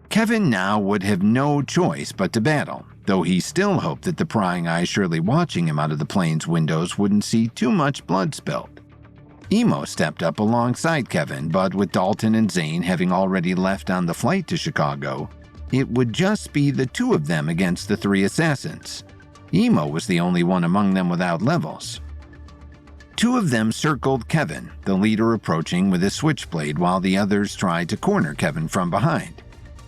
Kevin now would have no choice but to battle, though he still hoped that the prying eyes surely watching him out of the plane's windows wouldn't see too much blood spilled. Emo stepped up alongside Kevin, but with Dalton and Zane having already left on the flight to Chicago, it would just be the 2 of them against the 3 assassins. Emo was the only one among them without levels. 2 of them circled Kevin, the leader approaching with his switchblade while the others tried to corner Kevin from behind.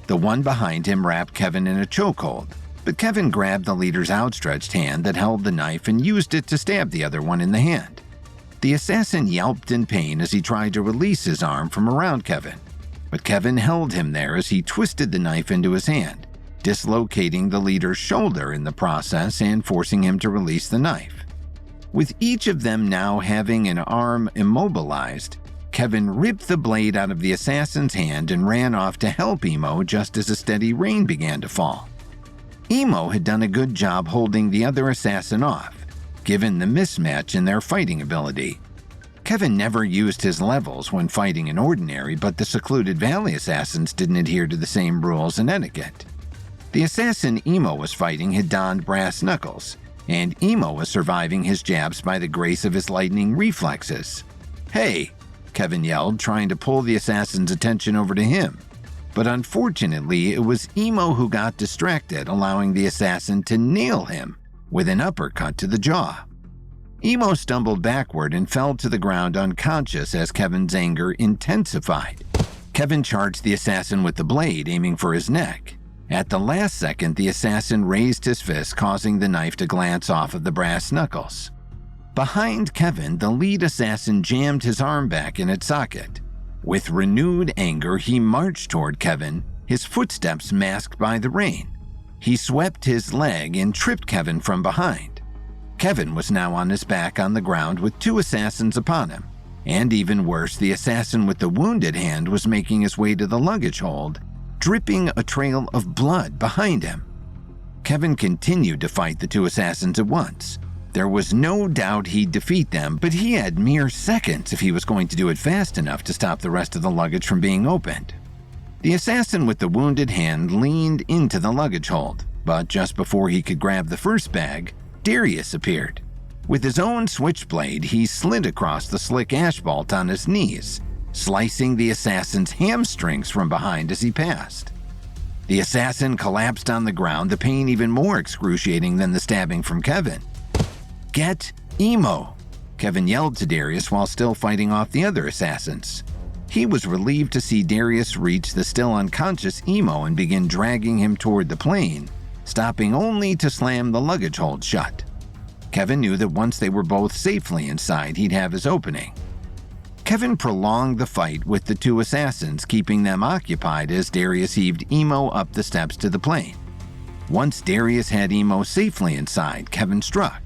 The one behind him wrapped Kevin in a chokehold, but Kevin grabbed the leader's outstretched hand that held the knife and used it to stab the other one in the hand. The assassin yelped in pain as he tried to release his arm from around Kevin, but Kevin held him there as he twisted the knife into his hand, dislocating the leader's shoulder in the process and forcing him to release the knife. With each of them now having an arm immobilized, Kevin ripped the blade out of the assassin's hand and ran off to help Emo just as a steady rain began to fall. Emo had done a good job holding the other assassin off, given the mismatch in their fighting ability. Kevin never used his levels when fighting in Ordinary, but the Secluded Valley assassins didn't adhere to the same rules and etiquette. The assassin Emo was fighting had donned brass knuckles, and Emo was surviving his jabs by the grace of his lightning reflexes. "Hey!" Kevin yelled, trying to pull the assassin's attention over to him. But unfortunately, it was Emo who got distracted, allowing the assassin to nail him with an uppercut to the jaw. Emo stumbled backward and fell to the ground unconscious as Kevin's anger intensified. Kevin charged the assassin with the blade, aiming for his neck. At the last second, the assassin raised his fist, causing the knife to glance off of the brass knuckles. Behind Kevin, the lead assassin jammed his arm back in its socket. With renewed anger, he marched toward Kevin, his footsteps masked by the rain. He swept his leg and tripped Kevin from behind. Kevin was now on his back on the ground with two assassins upon him. And even worse, the assassin with the wounded hand was making his way to the luggage hold, dripping a trail of blood behind him. Kevin continued to fight the two assassins at once. There was no doubt he'd defeat them, but he had mere seconds if he was going to do it fast enough to stop the rest of the luggage from being opened. The assassin with the wounded hand leaned into the luggage hold, but just before he could grab the first bag, Darius appeared. With his own switchblade, he slid across the slick asphalt on his knees, slicing the assassin's hamstrings from behind as he passed. The assassin collapsed on the ground, the pain even more excruciating than the stabbing from Kevin. "Get Emo!" Kevin yelled to Darius while still fighting off the other assassins. He was relieved to see Darius reach the still unconscious Emo and begin dragging him toward the plane, stopping only to slam the luggage hold shut. Kevin knew that once they were both safely inside, he'd have his opening. Kevin prolonged the fight with the two assassins, keeping them occupied as Darius heaved Emo up the steps to the plane. Once Darius had Emo safely inside, Kevin struck.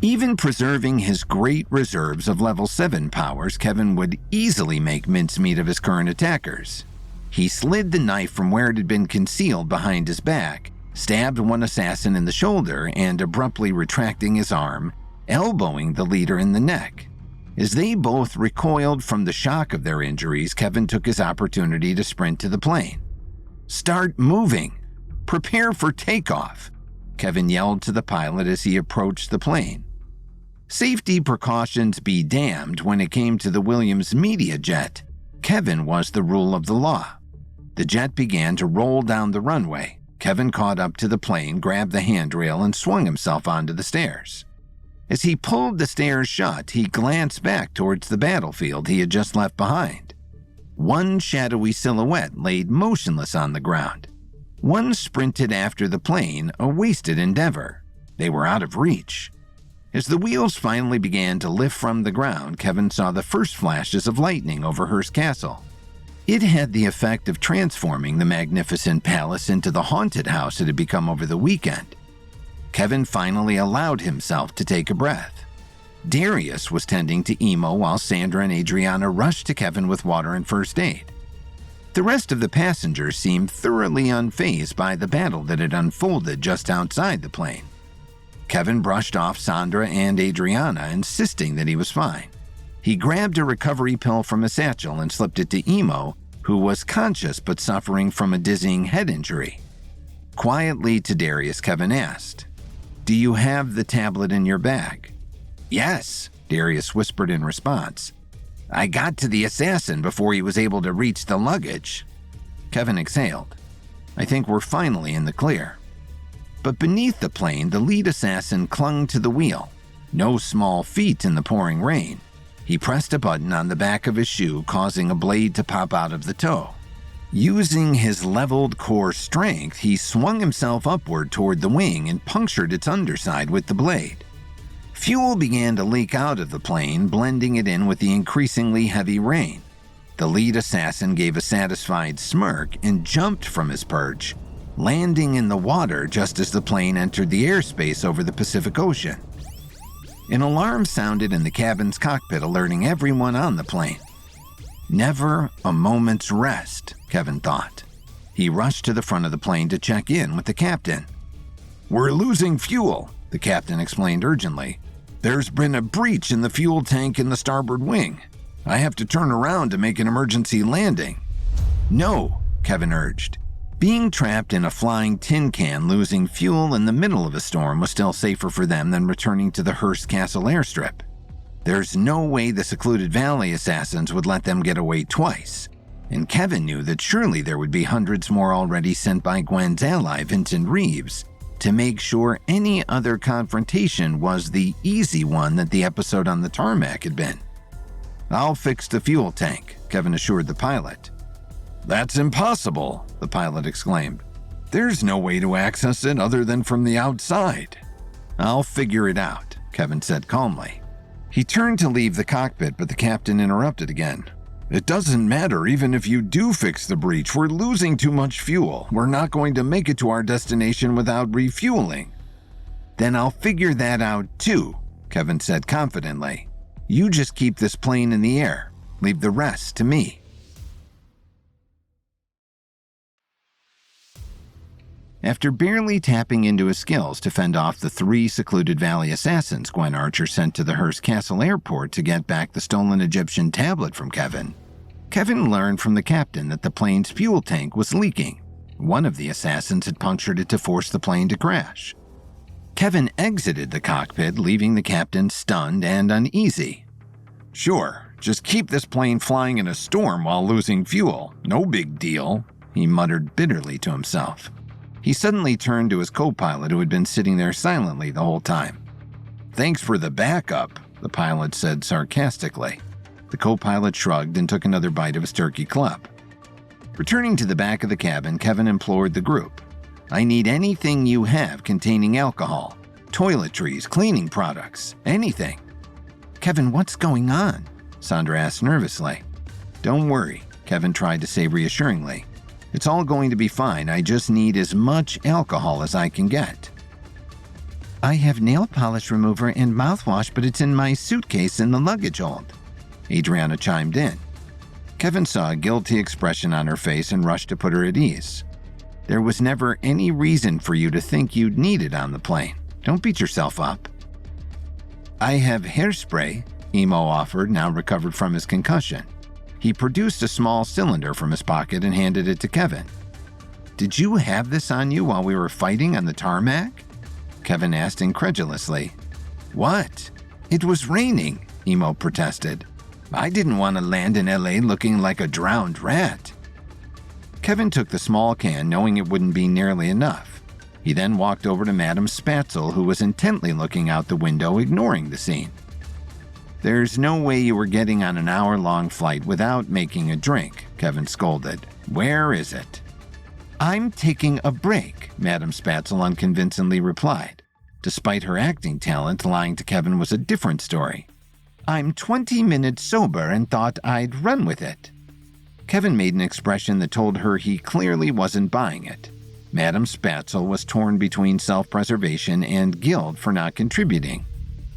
Even preserving his great reserves of level 7 powers, Kevin would easily make mincemeat of his current attackers. He slid the knife from where it had been concealed behind his back, stabbed one assassin in the shoulder, and abruptly retracting his arm, elbowing the leader in the neck. As they both recoiled from the shock of their injuries, Kevin took his opportunity to sprint to the plane. "Start moving! Prepare for takeoff!" Kevin yelled to the pilot as he approached the plane. Safety precautions be damned when it came to the Williams Media Jet. Kevin was the rule of the law. The jet began to roll down the runway. Kevin caught up to the plane, grabbed the handrail, and swung himself onto the stairs. As he pulled the stairs shut, he glanced back towards the battlefield he had just left behind. One shadowy silhouette laid motionless on the ground. One sprinted after the plane, a wasted endeavor. They were out of reach. As the wheels finally began to lift from the ground, Kevin saw the first flashes of lightning over Hearst Castle. It had the effect of transforming the magnificent palace into the haunted house it had become over the weekend. Kevin finally allowed himself to take a breath. Darius was tending to Emo while Sandra and Adriana rushed to Kevin with water and first aid. The rest of the passengers seemed thoroughly unfazed by the battle that had unfolded just outside the plane. Kevin brushed off Sandra and Adriana, insisting that he was fine. He grabbed a recovery pill from a satchel and slipped it to Emo, who was conscious but suffering from a dizzying head injury. Quietly to Darius, Kevin asked, "Do you have the tablet in your bag?" "Yes," Darius whispered in response. "I got to the assassin before he was able to reach the luggage." Kevin exhaled. "I think we're finally in the clear." But beneath the plane, the lead assassin clung to the wheel. No small feat in the pouring rain. He pressed a button on the back of his shoe, causing a blade to pop out of the toe. Using his leveled core strength, he swung himself upward toward the wing and punctured its underside with the blade. Fuel began to leak out of the plane, blending it in with the increasingly heavy rain. The lead assassin gave a satisfied smirk and jumped from his perch, landing in the water just as the plane entered the airspace over the Pacific Ocean. An alarm sounded in the cabin's cockpit, alerting everyone on the plane. Never a moment's rest, Kevin thought. He rushed to the front of the plane to check in with the captain. "We're losing fuel," the captain explained urgently. "There's been a breach in the fuel tank in the starboard wing. I have to turn around to make an emergency landing." "No," Kevin urged. Being trapped in a flying tin can losing fuel in the middle of a storm was still safer for them than returning to the Hearst Castle airstrip. There's no way the Secluded Valley assassins would let them get away twice, and Kevin knew that surely there would be hundreds more already sent by Gwen's ally, Vincent Reeves, to make sure any other confrontation was the easy one that the episode on the tarmac had been. "I'll fix the fuel tank," Kevin assured the pilot. "That's impossible," the pilot exclaimed. There's no way to access it other than from the outside. I'll figure it out, Kevin said calmly. He turned to leave the cockpit, but the captain interrupted again. It doesn't matter even if you do fix the breach. We're losing too much fuel. We're not going to make it to our destination without refueling. Then I'll figure that out too, Kevin said confidently. You just keep this plane in the air. Leave the rest to me. After barely tapping into his skills to fend off the 3 secluded valley assassins Gwen Archer sent to the Hearst Castle airport to get back the stolen Egyptian tablet from Kevin, Kevin learned from the captain that the plane's fuel tank was leaking. One of the assassins had punctured it to force the plane to crash. Kevin exited the cockpit, leaving the captain stunned and uneasy. Sure, just keep this plane flying in a storm while losing fuel. No big deal, he muttered bitterly to himself. He suddenly turned to his co-pilot who had been sitting there silently the whole time. Thanks for the backup, the pilot said sarcastically. The co-pilot shrugged and took another bite of his turkey club. Returning to the back of the cabin, Kevin implored the group. I need anything you have containing alcohol, toiletries, cleaning products, anything. Kevin, what's going on? Sandra asked nervously. Don't worry, Kevin tried to say reassuringly. It's all going to be fine. I just need as much alcohol as I can get. I have nail polish remover and mouthwash, but it's in my suitcase in the luggage hold. Adriana chimed in. Kevin saw a guilty expression on her face and rushed to put her at ease. There was never any reason for you to think you'd need it on the plane. Don't beat yourself up. I have hairspray, Emo offered, now recovered from his concussion. He produced a small cylinder from his pocket and handed it to Kevin. Did you have this on you while we were fighting on the tarmac? Kevin asked incredulously. What? It was raining, Emo protested. I didn't want to land in LA looking like a drowned rat. Kevin took the small can, knowing it wouldn't be nearly enough. He then walked over to Madame Spatzel, who was intently looking out the window, ignoring the scene. There's no way you were getting on an hour-long flight without making a drink, Kevin scolded. Where is it? I'm taking a break, Madame Spatzel unconvincingly replied. Despite her acting talent, lying to Kevin was a different story. I'm 20 minutes sober and thought I'd run with it. Kevin made an expression that told her he clearly wasn't buying it. Madame Spatzel was torn between self-preservation and guilt for not contributing.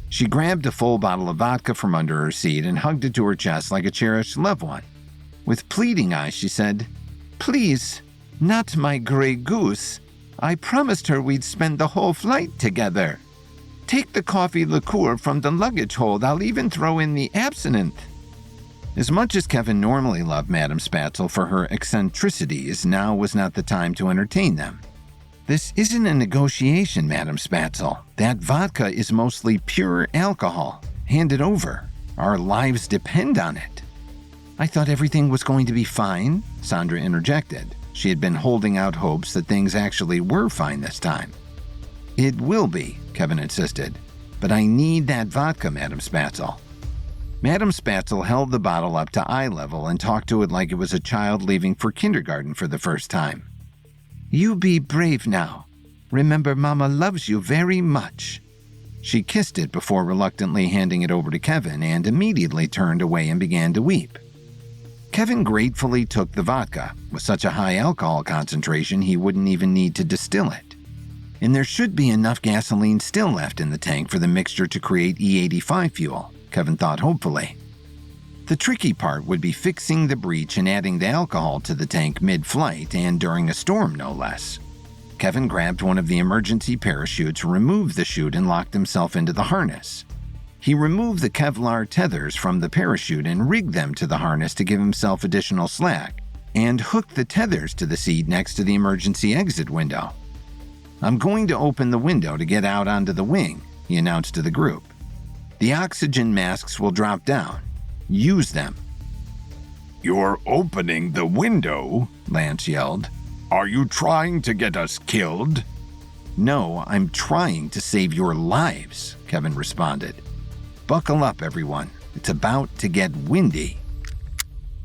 She grabbed a full bottle of vodka from under her seat and hugged it to her chest like a cherished loved one. With pleading eyes, she said, Please, not my gray goose. I promised her we'd spend the whole flight together. Take the coffee liqueur from the luggage hold. I'll even throw in the absinthe. As much as Kevin normally loved Madame Spatzel for her eccentricities, now was not the time to entertain them. This isn't a negotiation, Madame Spatzel. That vodka is mostly pure alcohol. Hand it over. Our lives depend on it. I thought everything was going to be fine, Sandra interjected. She had been holding out hopes that things actually were fine this time. It will be, Kevin insisted. But I need that vodka, Madame Spatzel. Madame Spatzel held the bottle up to eye level and talked to it like it was a child leaving for kindergarten for the first time. You be brave now. Remember, Mama loves you very much. She kissed it before reluctantly handing it over to Kevin and immediately turned away and began to weep. Kevin gratefully took the vodka. With such a high alcohol concentration, he wouldn't even need to distill it. And there should be enough gasoline still left in the tank for the mixture to create E85 fuel, Kevin thought hopefully. The tricky part would be fixing the breach and adding the alcohol to the tank mid-flight and during a storm, no less. Kevin grabbed one of the emergency parachutes, removed the chute, and locked himself into the harness. He removed the Kevlar tethers from the parachute and rigged them to the harness to give himself additional slack, and hooked the tethers to the seat next to the emergency exit window. I'm going to open the window to get out onto the wing, he announced to the group. The oxygen masks will drop down. Use them. You're opening the window, Lance yelled. Are you trying to get us killed? No, I'm trying to save your lives, Kevin responded. Buckle up, everyone. It's about to get windy.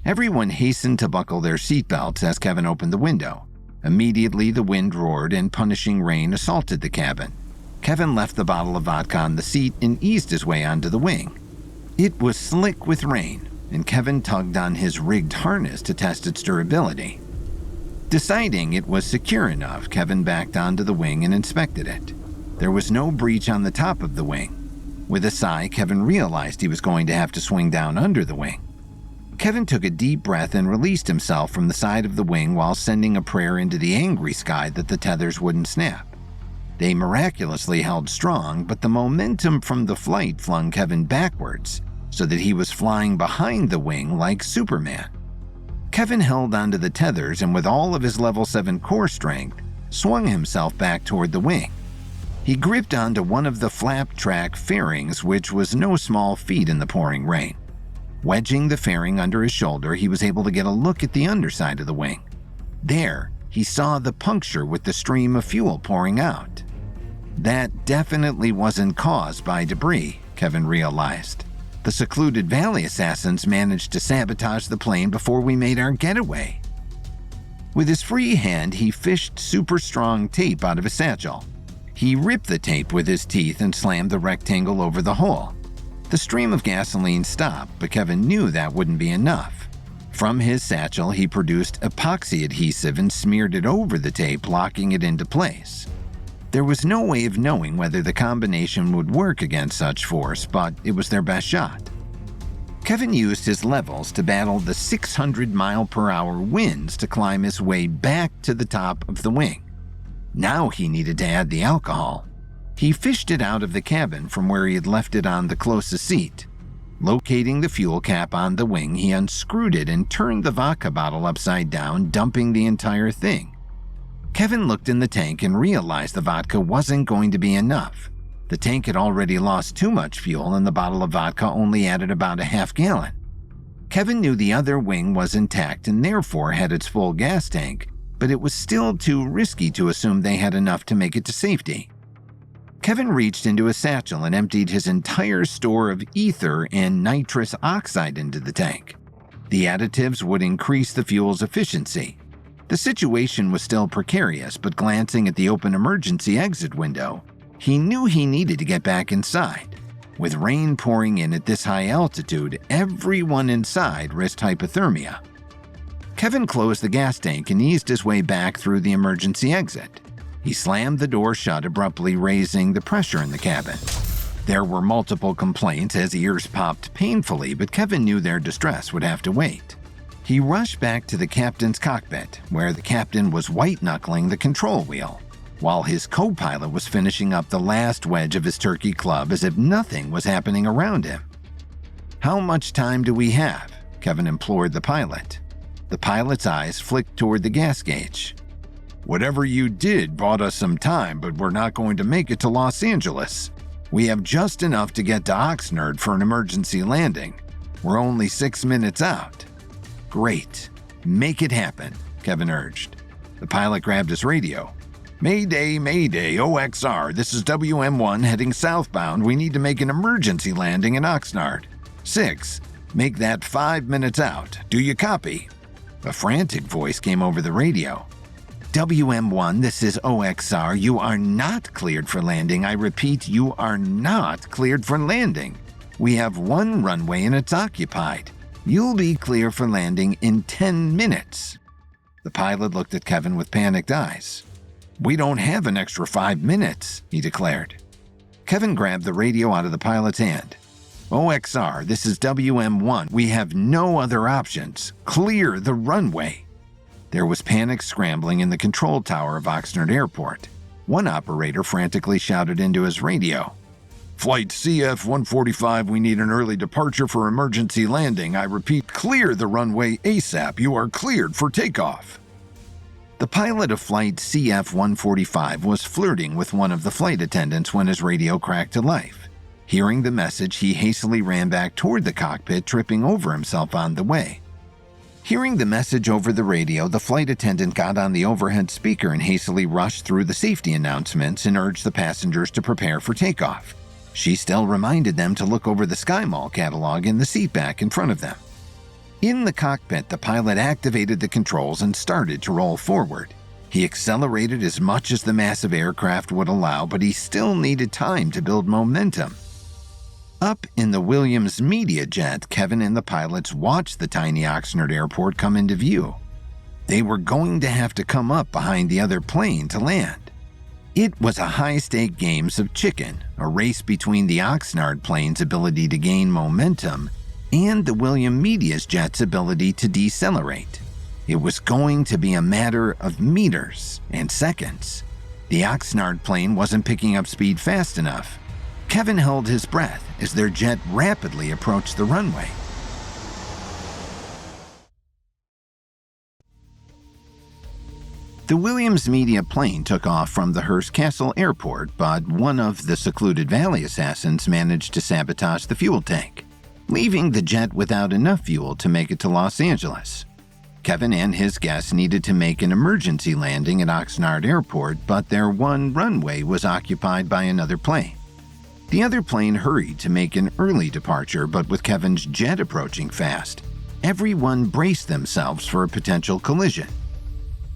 Everyone hastened to buckle their seatbelts as Kevin opened the window. Immediately, the wind roared and punishing rain assaulted the cabin. Kevin left the bottle of vodka on the seat and eased his way onto the wing. It was slick with rain, and Kevin tugged on his rigged harness to test its durability. Deciding it was secure enough, Kevin backed onto the wing and inspected it. There was no breach on the top of the wing. With a sigh, Kevin realized he was going to have to swing down under the wing. Kevin took a deep breath and released himself from the side of the wing while sending a prayer into the angry sky that the tethers wouldn't snap. They miraculously held strong, but the momentum from the flight flung Kevin backwards, so that he was flying behind the wing like Superman. Kevin held onto the tethers and with all of his level 7 core strength, swung himself back toward the wing. He gripped onto one of the flap track fairings, which was no small feat in the pouring rain. Wedging the fairing under his shoulder, he was able to get a look at the underside of the wing. There, he saw the puncture with the stream of fuel pouring out. That definitely wasn't caused by debris, Kevin realized. The secluded valley assassins managed to sabotage the plane before we made our getaway. With his free hand, he fished super strong tape out of his satchel. He ripped the tape with his teeth and slammed the rectangle over the hole. The stream of gasoline stopped, but Kevin knew that wouldn't be enough. From his satchel, he produced epoxy adhesive and smeared it over the tape, locking it into place. There was no way of knowing whether the combination would work against such force, but it was their best shot. Kevin used his levels to battle the 600-mile-per-hour winds to climb his way back to the top of the wing. Now he needed to add the alcohol. He fished it out of the cabin from where he had left it on the closest seat. Locating the fuel cap on the wing, he unscrewed it and turned the vodka bottle upside down, dumping the entire thing. Kevin looked in the tank and realized the vodka wasn't going to be enough. The tank had already lost too much fuel and the bottle of vodka only added about a half gallon. Kevin knew the other wing was intact and therefore had its full gas tank, but it was still too risky to assume they had enough to make it to safety. Kevin reached into his satchel and emptied his entire store of ether and nitrous oxide into the tank. The additives would increase the fuel's efficiency. The situation was still precarious, but glancing at the open emergency exit window, he knew he needed to get back inside. With rain pouring in at this high altitude, everyone inside risked hypothermia. Kevin closed the gas tank and eased his way back through the emergency exit. He slammed the door shut, abruptly raising the pressure in the cabin. There were multiple complaints as ears popped painfully, but Kevin knew their distress would have to wait. He rushed back to the captain's cockpit, where the captain was white-knuckling the control wheel, while his co-pilot was finishing up the last wedge of his turkey club as if nothing was happening around him. "How much time do we have?" Kevin implored the pilot. The pilot's eyes flicked toward the gas gauge. "Whatever you did bought us some time, but we're not going to make it to Los Angeles. We have just enough to get to Oxnard for an emergency landing. We're only 6 minutes out." "Great. Make it happen," Kevin urged. The pilot grabbed his radio. "Mayday, Mayday, OXR. This is WM1 heading southbound. We need to make an emergency landing in Oxnard. 6. Make that 5 minutes out. Do you copy?" A frantic voice came over the radio. "WM1, this is OXR. You are not cleared for landing. I repeat, you are not cleared for landing. We have one runway and it's occupied. You'll be clear for landing in 10 minutes. The pilot looked at Kevin with panicked eyes. "We don't have an extra 5 minutes, he declared. Kevin grabbed the radio out of the pilot's hand. "OXR, this is WM1. We have no other options. Clear the runway." There was panic scrambling in the control tower of Oxnard Airport. One operator frantically shouted into his radio. "Flight CF-145, we need an early departure for emergency landing. I repeat, clear the runway ASAP. You are cleared for takeoff." The pilot of flight CF-145 was flirting with one of the flight attendants when his radio cracked to life. Hearing the message, he hastily ran back toward the cockpit, tripping over himself on the way. Hearing the message over the radio, the flight attendant got on the overhead speaker and hastily rushed through the safety announcements and urged the passengers to prepare for takeoff. She still reminded them to look over the SkyMall catalog in the seat back in front of them. In the cockpit, the pilot activated the controls and started to roll forward. He accelerated as much as the massive aircraft would allow, but he still needed time to build momentum. Up in the Williams Media Jet, Kevin and the pilots watched the tiny Oxnard Airport come into view. They were going to have to come up behind the other plane to land. It was a high-stake game of chicken, a race between the Oxnard plane's ability to gain momentum and the Williams Media Jet's ability to decelerate. It was going to be a matter of meters and seconds. The Oxnard plane wasn't picking up speed fast enough. Kevin held his breath as their jet rapidly approached the runway. The Williams Media plane took off from the Hearst Castle Airport, but one of the Secluded Valley assassins managed to sabotage the fuel tank, leaving the jet without enough fuel to make it to Los Angeles. Kevin and his guests needed to make an emergency landing at Oxnard Airport, but their one runway was occupied by another plane. The other plane hurried to make an early departure, but with Kevin's jet approaching fast, everyone braced themselves for a potential collision.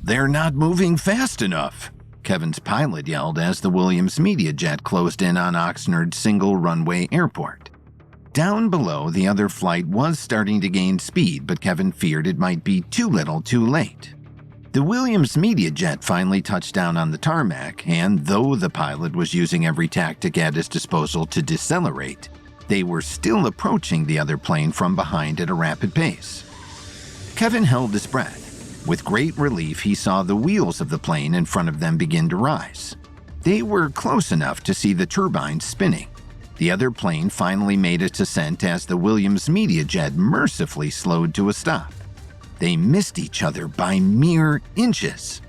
"They're not moving fast enough," Kevin's pilot yelled as the Williams Media Jet closed in on Oxnard's single-runway airport. Down below, the other flight was starting to gain speed, but Kevin feared it might be too little too late. The Williams Media Jet finally touched down on the tarmac, and though the pilot was using every tactic at his disposal to decelerate, they were still approaching the other plane from behind at a rapid pace. Kevin held his breath. With great relief, he saw the wheels of the plane in front of them begin to rise. They were close enough to see the turbines spinning. The other plane finally made its ascent as the Williams Media Jet mercifully slowed to a stop. They missed each other by mere inches.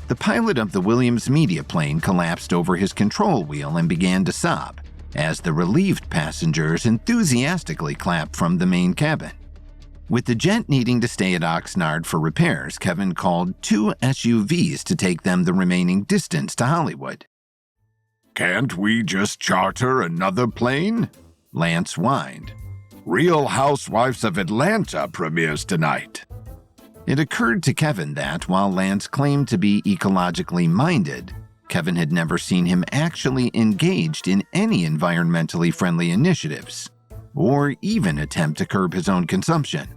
The pilot of the Williams Media plane collapsed over his control wheel and began to sob, as the relieved passengers enthusiastically clapped from the main cabin. With the jet needing to stay at Oxnard for repairs, Kevin called 2 SUVs to take them the remaining distance to Hollywood. "Can't we just charter another plane?" Lance whined. "Real Housewives of Atlanta premieres tonight." It occurred to Kevin that, while Lance claimed to be ecologically minded, Kevin had never seen him actually engaged in any environmentally friendly initiatives, or even attempt to curb his own consumption.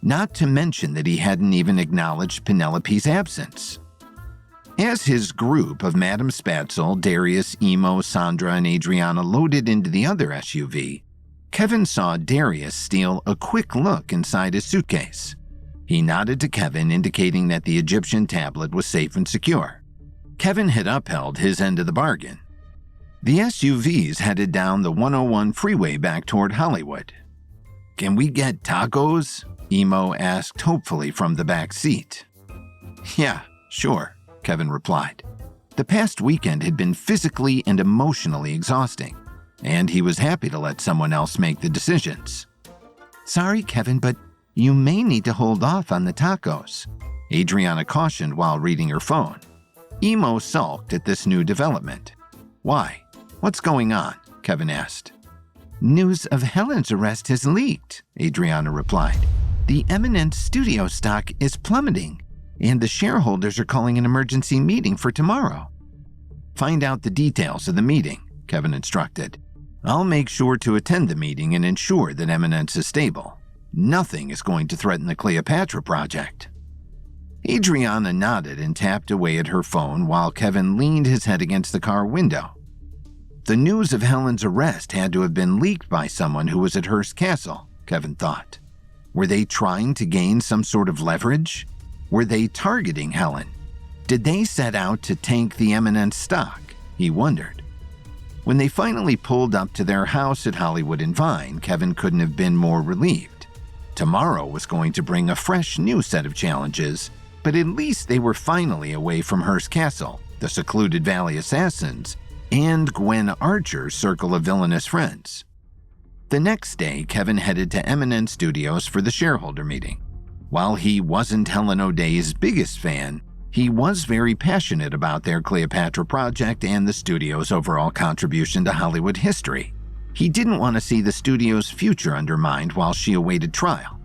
Not to mention that he hadn't even acknowledged Penelope's absence. As his group of Madame Spatzel, Darius, Emo, Sandra, and Adriana loaded into the other SUV, Kevin saw Darius steal a quick look inside his suitcase. He nodded to Kevin, indicating that the Egyptian tablet was safe and secure. Kevin had upheld his end of the bargain. The SUVs headed down the 101 freeway back toward Hollywood. "Can we get tacos?" Emo asked hopefully from the back seat. "Yeah, sure," Kevin replied. The past weekend had been physically and emotionally exhausting, and he was happy to let someone else make the decisions. "Sorry, Kevin, but you may need to hold off on the tacos," Adriana cautioned while reading her phone. Emo sulked at this new development. "Why? What's going on?" Kevin asked. "News of Helen's arrest has leaked," Adriana replied. "The Eminence studio stock is plummeting, and the shareholders are calling an emergency meeting for tomorrow." "Find out the details of the meeting," Kevin instructed. "I'll make sure to attend the meeting and ensure that Eminence is stable. Nothing is going to threaten the Cleopatra project." Adriana nodded and tapped away at her phone while Kevin leaned his head against the car window. The news of Helen's arrest had to have been leaked by someone who was at Hearst Castle, Kevin thought. Were they trying to gain some sort of leverage? Were they targeting Helen? Did they set out to tank the Eminence stock? He wondered. When they finally pulled up to their house at Hollywood and Vine, Kevin couldn't have been more relieved. Tomorrow was going to bring a fresh new set of challenges, but at least they were finally away from Hearst Castle, the Secluded Valley assassins, and Gwen Archer's circle of villainous friends. The next day, Kevin headed to Eminence Studios for the shareholder meeting. While he wasn't Helen O'Day's biggest fan, he was very passionate about their Cleopatra project and the studio's overall contribution to Hollywood history. He didn't want to see the studio's future undermined while she awaited trial.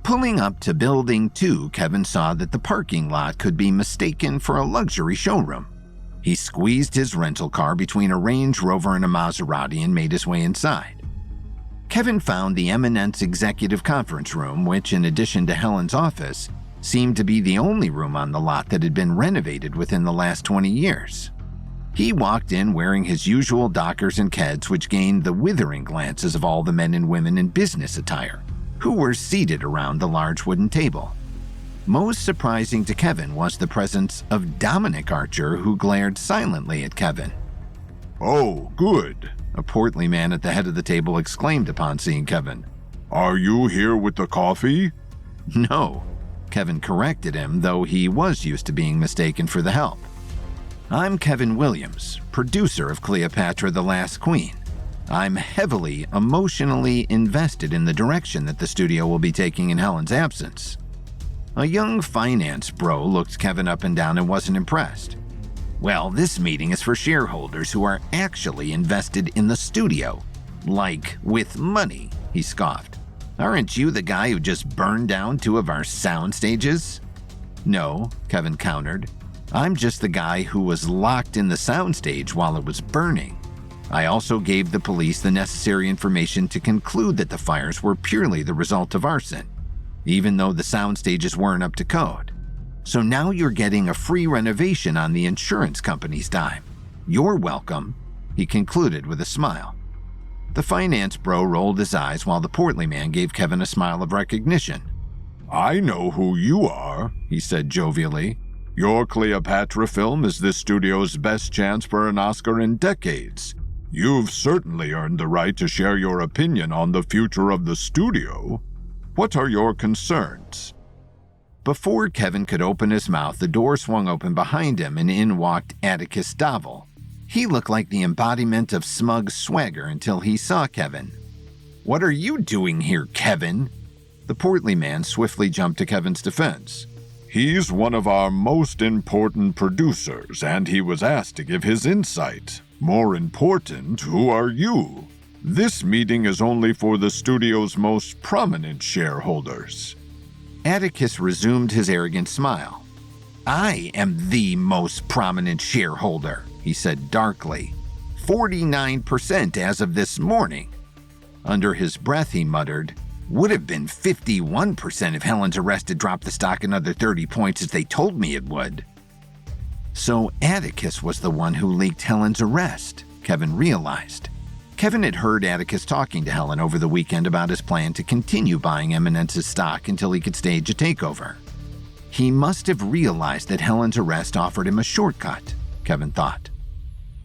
Pulling up to Building 2, Kevin saw that the parking lot could be mistaken for a luxury showroom. He squeezed his rental car between a Range Rover and a Maserati and made his way inside. Kevin found the Eminence Executive Conference Room, which, in addition to Helen's office, seemed to be the only room on the lot that had been renovated within the last 20 years. He walked in wearing his usual Dockers and Keds, which gained the withering glances of all the men and women in business attire, who were seated around the large wooden table. Most surprising to Kevin was the presence of Dominic Archer, who glared silently at Kevin. "Oh, good," a portly man at the head of the table exclaimed upon seeing Kevin. "Are you here with the coffee?" "No," Kevin corrected him, though he was used to being mistaken for the help. "I'm Kevin Williams, producer of Cleopatra the Last Queen. I'm heavily emotionally invested in the direction that the studio will be taking in Helen's absence." A young finance bro looked Kevin up and down and wasn't impressed. "Well, this meeting is for shareholders who are actually invested in the studio. Like, with money," he scoffed. "Aren't you the guy who just burned down 2 of our sound stages?" "No," Kevin countered. "I'm just the guy who was locked in the soundstage while it was burning. I also gave the police the necessary information to conclude that the fires were purely the result of arson, even though the sound stages weren't up to code. So now you're getting a free renovation on the insurance company's dime. You're welcome," he concluded with a smile. The finance bro rolled his eyes while the portly man gave Kevin a smile of recognition. "I know who you are," he said jovially. "Your Cleopatra film is this studio's best chance for an Oscar in decades. You've certainly earned the right to share your opinion on the future of the studio. What are your concerns?" Before Kevin could open his mouth, the door swung open behind him and in walked Atticus Davel. He looked like the embodiment of smug swagger until he saw Kevin. "What are you doing here, Kevin?" The portly man swiftly jumped to Kevin's defense. "He's one of our most important producers, and he was asked to give his insight. More important, who are you? This meeting is only for the studio's most prominent shareholders." Atticus resumed his arrogant smile. "I am the most prominent shareholder," he said darkly. 49% as of this morning. Under his breath, he muttered, "Would have been 51% if Helen's arrest had dropped the stock another 30 points as they told me it would." So Atticus was the one who leaked Helen's arrest, Kevin realized. Kevin had heard Atticus talking to Helen over the weekend about his plan to continue buying Eminence's stock until he could stage a takeover. He must have realized that Helen's arrest offered him a shortcut, Kevin thought.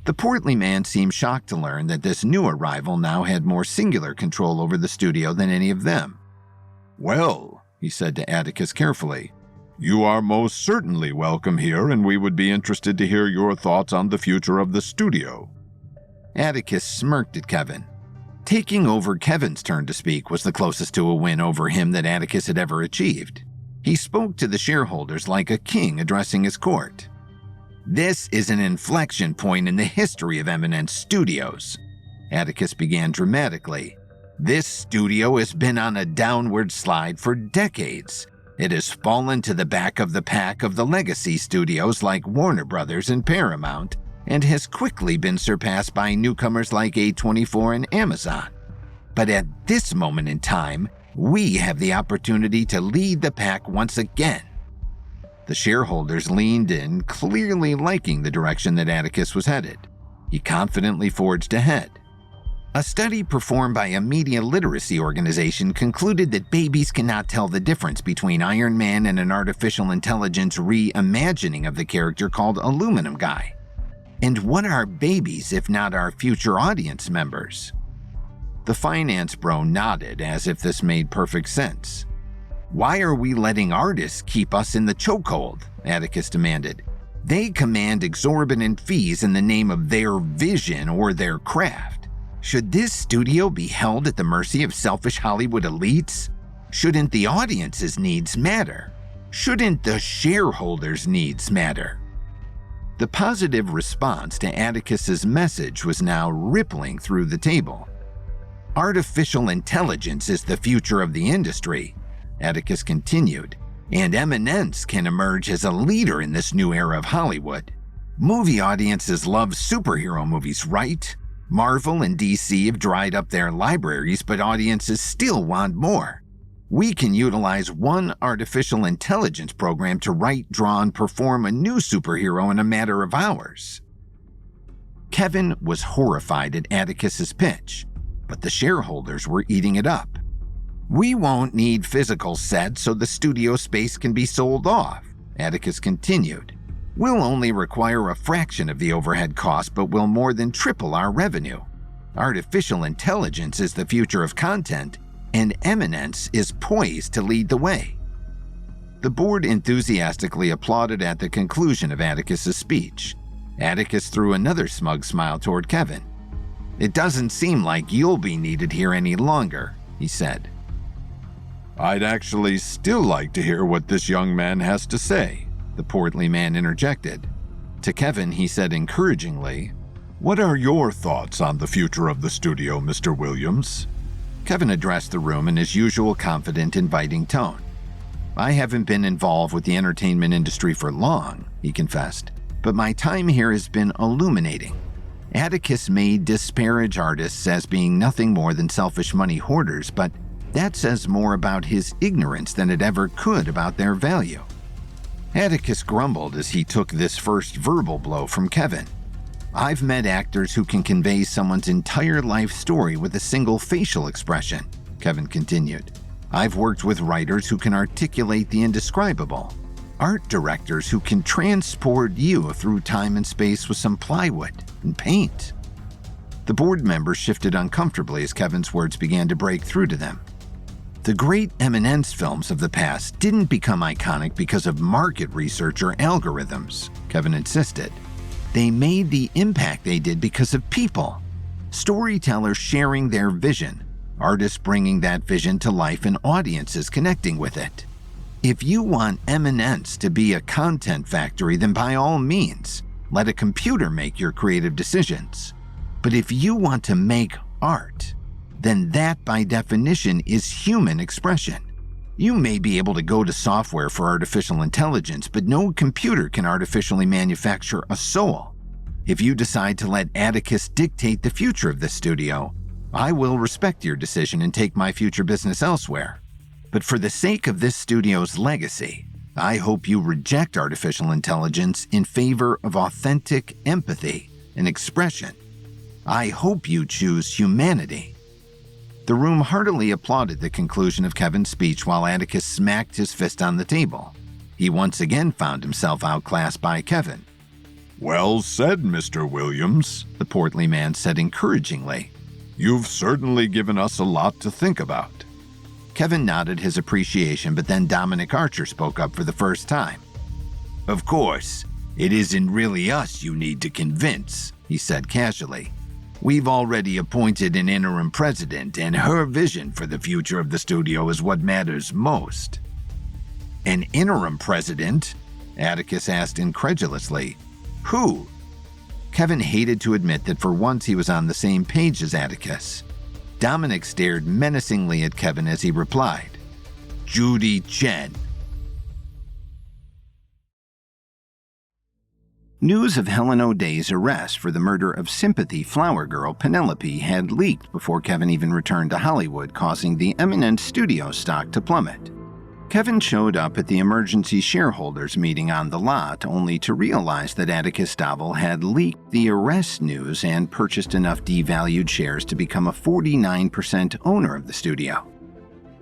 The portly man seemed shocked to learn that this new arrival now had more singular control over the studio than any of them. "Well," he said to Atticus carefully, "you are most certainly welcome here, and we would be interested to hear your thoughts on the future of the studio." Atticus smirked at Kevin. Taking over Kevin's turn to speak was the closest to a win over him that Atticus had ever achieved. He spoke to the shareholders like a king addressing his court. "This is an inflection point in the history of Eminence Studios," Atticus began dramatically. "This studio has been on a downward slide for decades. It has fallen to the back of the pack of the legacy studios like Warner Brothers and Paramount, and has quickly been surpassed by newcomers like A24 and Amazon. But at this moment in time, we have the opportunity to lead the pack once again." The shareholders leaned in, clearly liking the direction that Atticus was headed. He confidently forged ahead. A study performed by a media literacy organization concluded that babies cannot tell the difference between Iron Man and an artificial intelligence reimagining of the character called Aluminum Guy. And what are babies if not our future audience members? The finance bro nodded as if this made perfect sense. "Why are we letting artists keep us in the chokehold?" Atticus demanded. "They command exorbitant fees in the name of their vision or their craft. Should this studio be held at the mercy of selfish Hollywood elites? Shouldn't the audience's needs matter? Shouldn't the shareholders' needs matter?" The positive response to Atticus's message was now rippling through the table. "Artificial intelligence is the future of the industry. Atticus continued, and Eminence can emerge as a leader in this new era of Hollywood. Movie audiences love superhero movies, right? Marvel and DC have dried up their libraries, but audiences still want more. We can utilize one artificial intelligence program to write, draw, and perform a new superhero in a matter of hours. Kevin was horrified at Atticus's pitch, but the shareholders were eating it up. We won't need physical sets so the studio space can be sold off, Atticus continued. We'll only require a fraction of the overhead cost, but will more than triple our revenue. Artificial intelligence is the future of content, and Eminence is poised to lead the way. The board enthusiastically applauded at the conclusion of Atticus's speech. Atticus threw another smug smile toward Kevin. It doesn't seem like you'll be needed here any longer, he said. I'd actually still like to hear what this young man has to say, the portly man interjected. To Kevin, he said encouragingly, What are your thoughts on the future of the studio, Mr. Williams? Kevin addressed the room in his usual confident, inviting tone. I haven't been involved with the entertainment industry for long, he confessed, but my time here has been illuminating. Atticus may disparage artists as being nothing more than selfish money hoarders, but that says more about his ignorance than it ever could about their value. Atticus grumbled as he took this first verbal blow from Kevin. I've met actors who can convey someone's entire life story with a single facial expression, Kevin continued. I've worked with writers who can articulate the indescribable, art directors who can transport you through time and space with some plywood and paint. The board members shifted uncomfortably as Kevin's words began to break through to them. The great Eminence films of the past didn't become iconic because of market research or algorithms, Kevin insisted. They made the impact they did because of people. Storytellers sharing their vision, artists bringing that vision to life, and audiences connecting with it. If you want Eminence to be a content factory, then by all means, let a computer make your creative decisions. But if you want to make art, then that by definition is human expression. You may be able to go to software for artificial intelligence, but no computer can artificially manufacture a soul. If you decide to let Atticus dictate the future of this studio, I will respect your decision and take my future business elsewhere. But for the sake of this studio's legacy, I hope you reject artificial intelligence in favor of authentic empathy and expression. I hope you choose humanity. The room heartily applauded the conclusion of Kevin's speech while Atticus smacked his fist on the table. He once again found himself outclassed by Kevin. Well said, Mr. Williams, the portly man said encouragingly. You've certainly given us a lot to think about. Kevin nodded his appreciation, but then Dominic Archer spoke up for the first time. Of course, it isn't really us you need to convince, he said casually. We've already appointed an interim president, and her vision for the future of the studio is what matters most. An interim president? Atticus asked incredulously. Who? Kevin hated to admit that for once he was on the same page as Atticus. Dominic stared menacingly at Kevin as he replied, Judy Chen. News of Helen O'Day's arrest for the murder of sympathy flower girl Penelope had leaked before Kevin even returned to Hollywood, causing the Eminence studio stock to plummet. Kevin showed up at the emergency shareholders meeting on the lot only to realize that Atticus Stovel had leaked the arrest news and purchased enough devalued shares to become a 49% owner of the studio.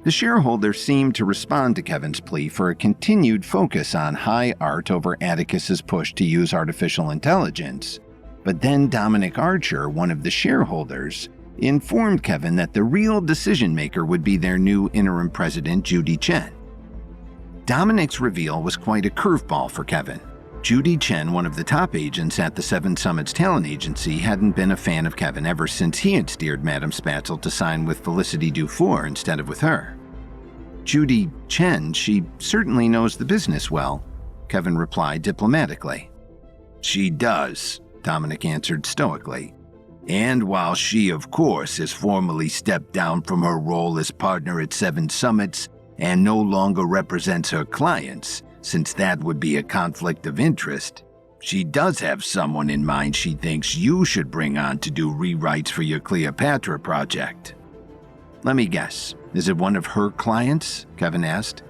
The shareholders seemed to respond to Kevin's plea for a continued focus on high art over Atticus's push to use artificial intelligence, but then Dominic Archer, one of the shareholders, informed Kevin that the real decision-maker would be their new interim president, Judy Chen. Dominic's reveal was quite a curveball for Kevin. Judy Chen, one of the top agents at the Seven Summits talent agency, hadn't been a fan of Kevin ever since he had steered Madame Spatzel to sign with Felicity Dufour instead of with her. Judy Chen, she certainly knows the business well, Kevin replied diplomatically. She does, Dominic answered stoically. And while she, of course, has formally stepped down from her role as partner at Seven Summits, and no longer represents her clients, since that would be a conflict of interest. She does have someone in mind she thinks you should bring on to do rewrites for your Cleopatra project." "Let me guess, is it one of her clients?" Kevin asked.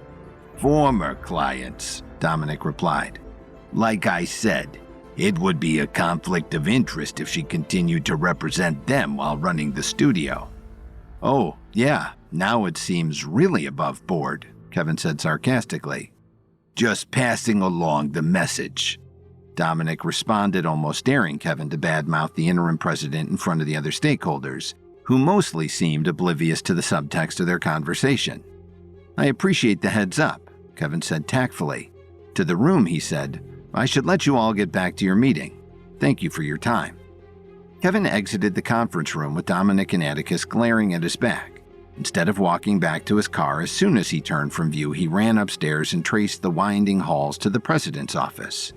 "Former clients," Dominic replied. "Like I said, it would be a conflict of interest if she continued to represent them while running the studio." "Oh, yeah, now it seems really above board," Kevin said sarcastically. "Just passing along the message," Dominic responded, almost daring Kevin to badmouth the interim president in front of the other stakeholders, who mostly seemed oblivious to the subtext of their conversation. "I appreciate the heads up," Kevin said tactfully. To the room, he said, "I should let you all get back to your meeting. Thank you for your time." Kevin exited the conference room with Dominic and Atticus glaring at his back. Instead of walking back to his car, as soon as he turned from view, he ran upstairs and traced the winding halls to the president's office.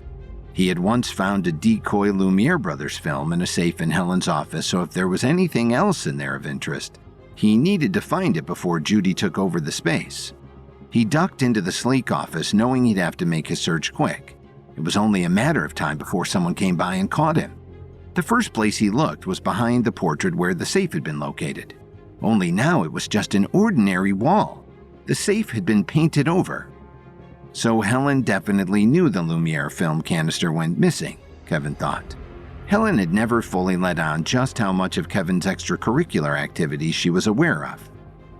He had once found a decoy Lumiere Brothers film in a safe in Helen's office, so if there was anything else in there of interest, he needed to find it before Judy took over the space. He ducked into the sleek office, knowing he'd have to make his search quick. It was only a matter of time before someone came by and caught him. The first place he looked was behind the portrait where the safe had been located. Only now it was just an ordinary wall. The safe had been painted over. So Helen definitely knew the Lumiere film canister went missing, Kevin thought. Helen had never fully let on just how much of Kevin's extracurricular activities she was aware of.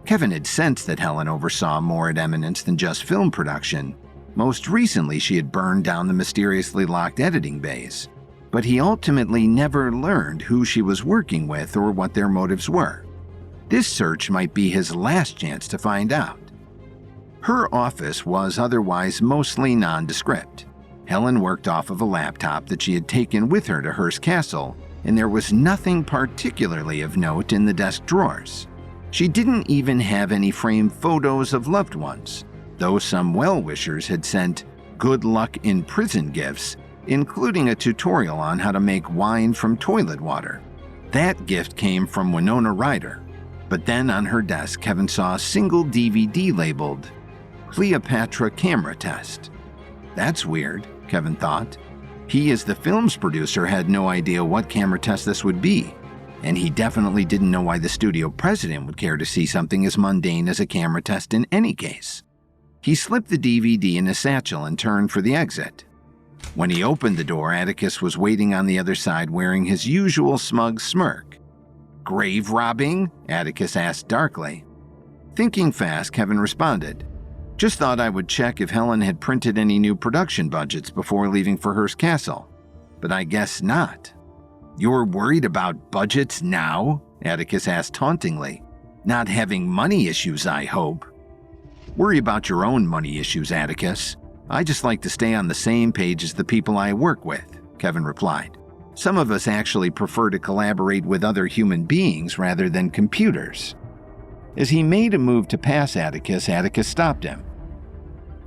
Kevin had sensed that Helen oversaw more at Eminence than just film production. Most recently, she had burned down the mysteriously locked editing bays. But he ultimately never learned who she was working with or what their motives were. This search might be his last chance to find out. Her office was otherwise mostly nondescript. Helen worked off of a laptop that she had taken with her to Hearst Castle, and there was nothing particularly of note in the desk drawers. She didn't even have any framed photos of loved ones, though some well-wishers had sent good luck in prison gifts, including a tutorial on how to make wine from toilet water. That gift came from Winona Ryder, but then on her desk, Kevin saw a single DVD labeled Cleopatra Camera Test. That's weird, Kevin thought. He, as the film's producer, had no idea what camera test this would be, and he definitely didn't know why the studio president would care to see something as mundane as a camera test in any case. He slipped the DVD in his satchel and turned for the exit. When he opened the door, Atticus was waiting on the other side wearing his usual smug smirk. "Grave robbing?" Atticus asked darkly. Thinking fast, Kevin responded, "Just thought I would check if Helen had printed any new production budgets before leaving for Hearst Castle. But I guess not." "You're worried about budgets now?" Atticus asked tauntingly. "Not having money issues, I hope." "Worry about your own money issues, Atticus. I just like to stay on the same page as the people I work with," Kevin replied. "Some of us actually prefer to collaborate with other human beings rather than computers." As he made a move to pass Atticus, Atticus stopped him.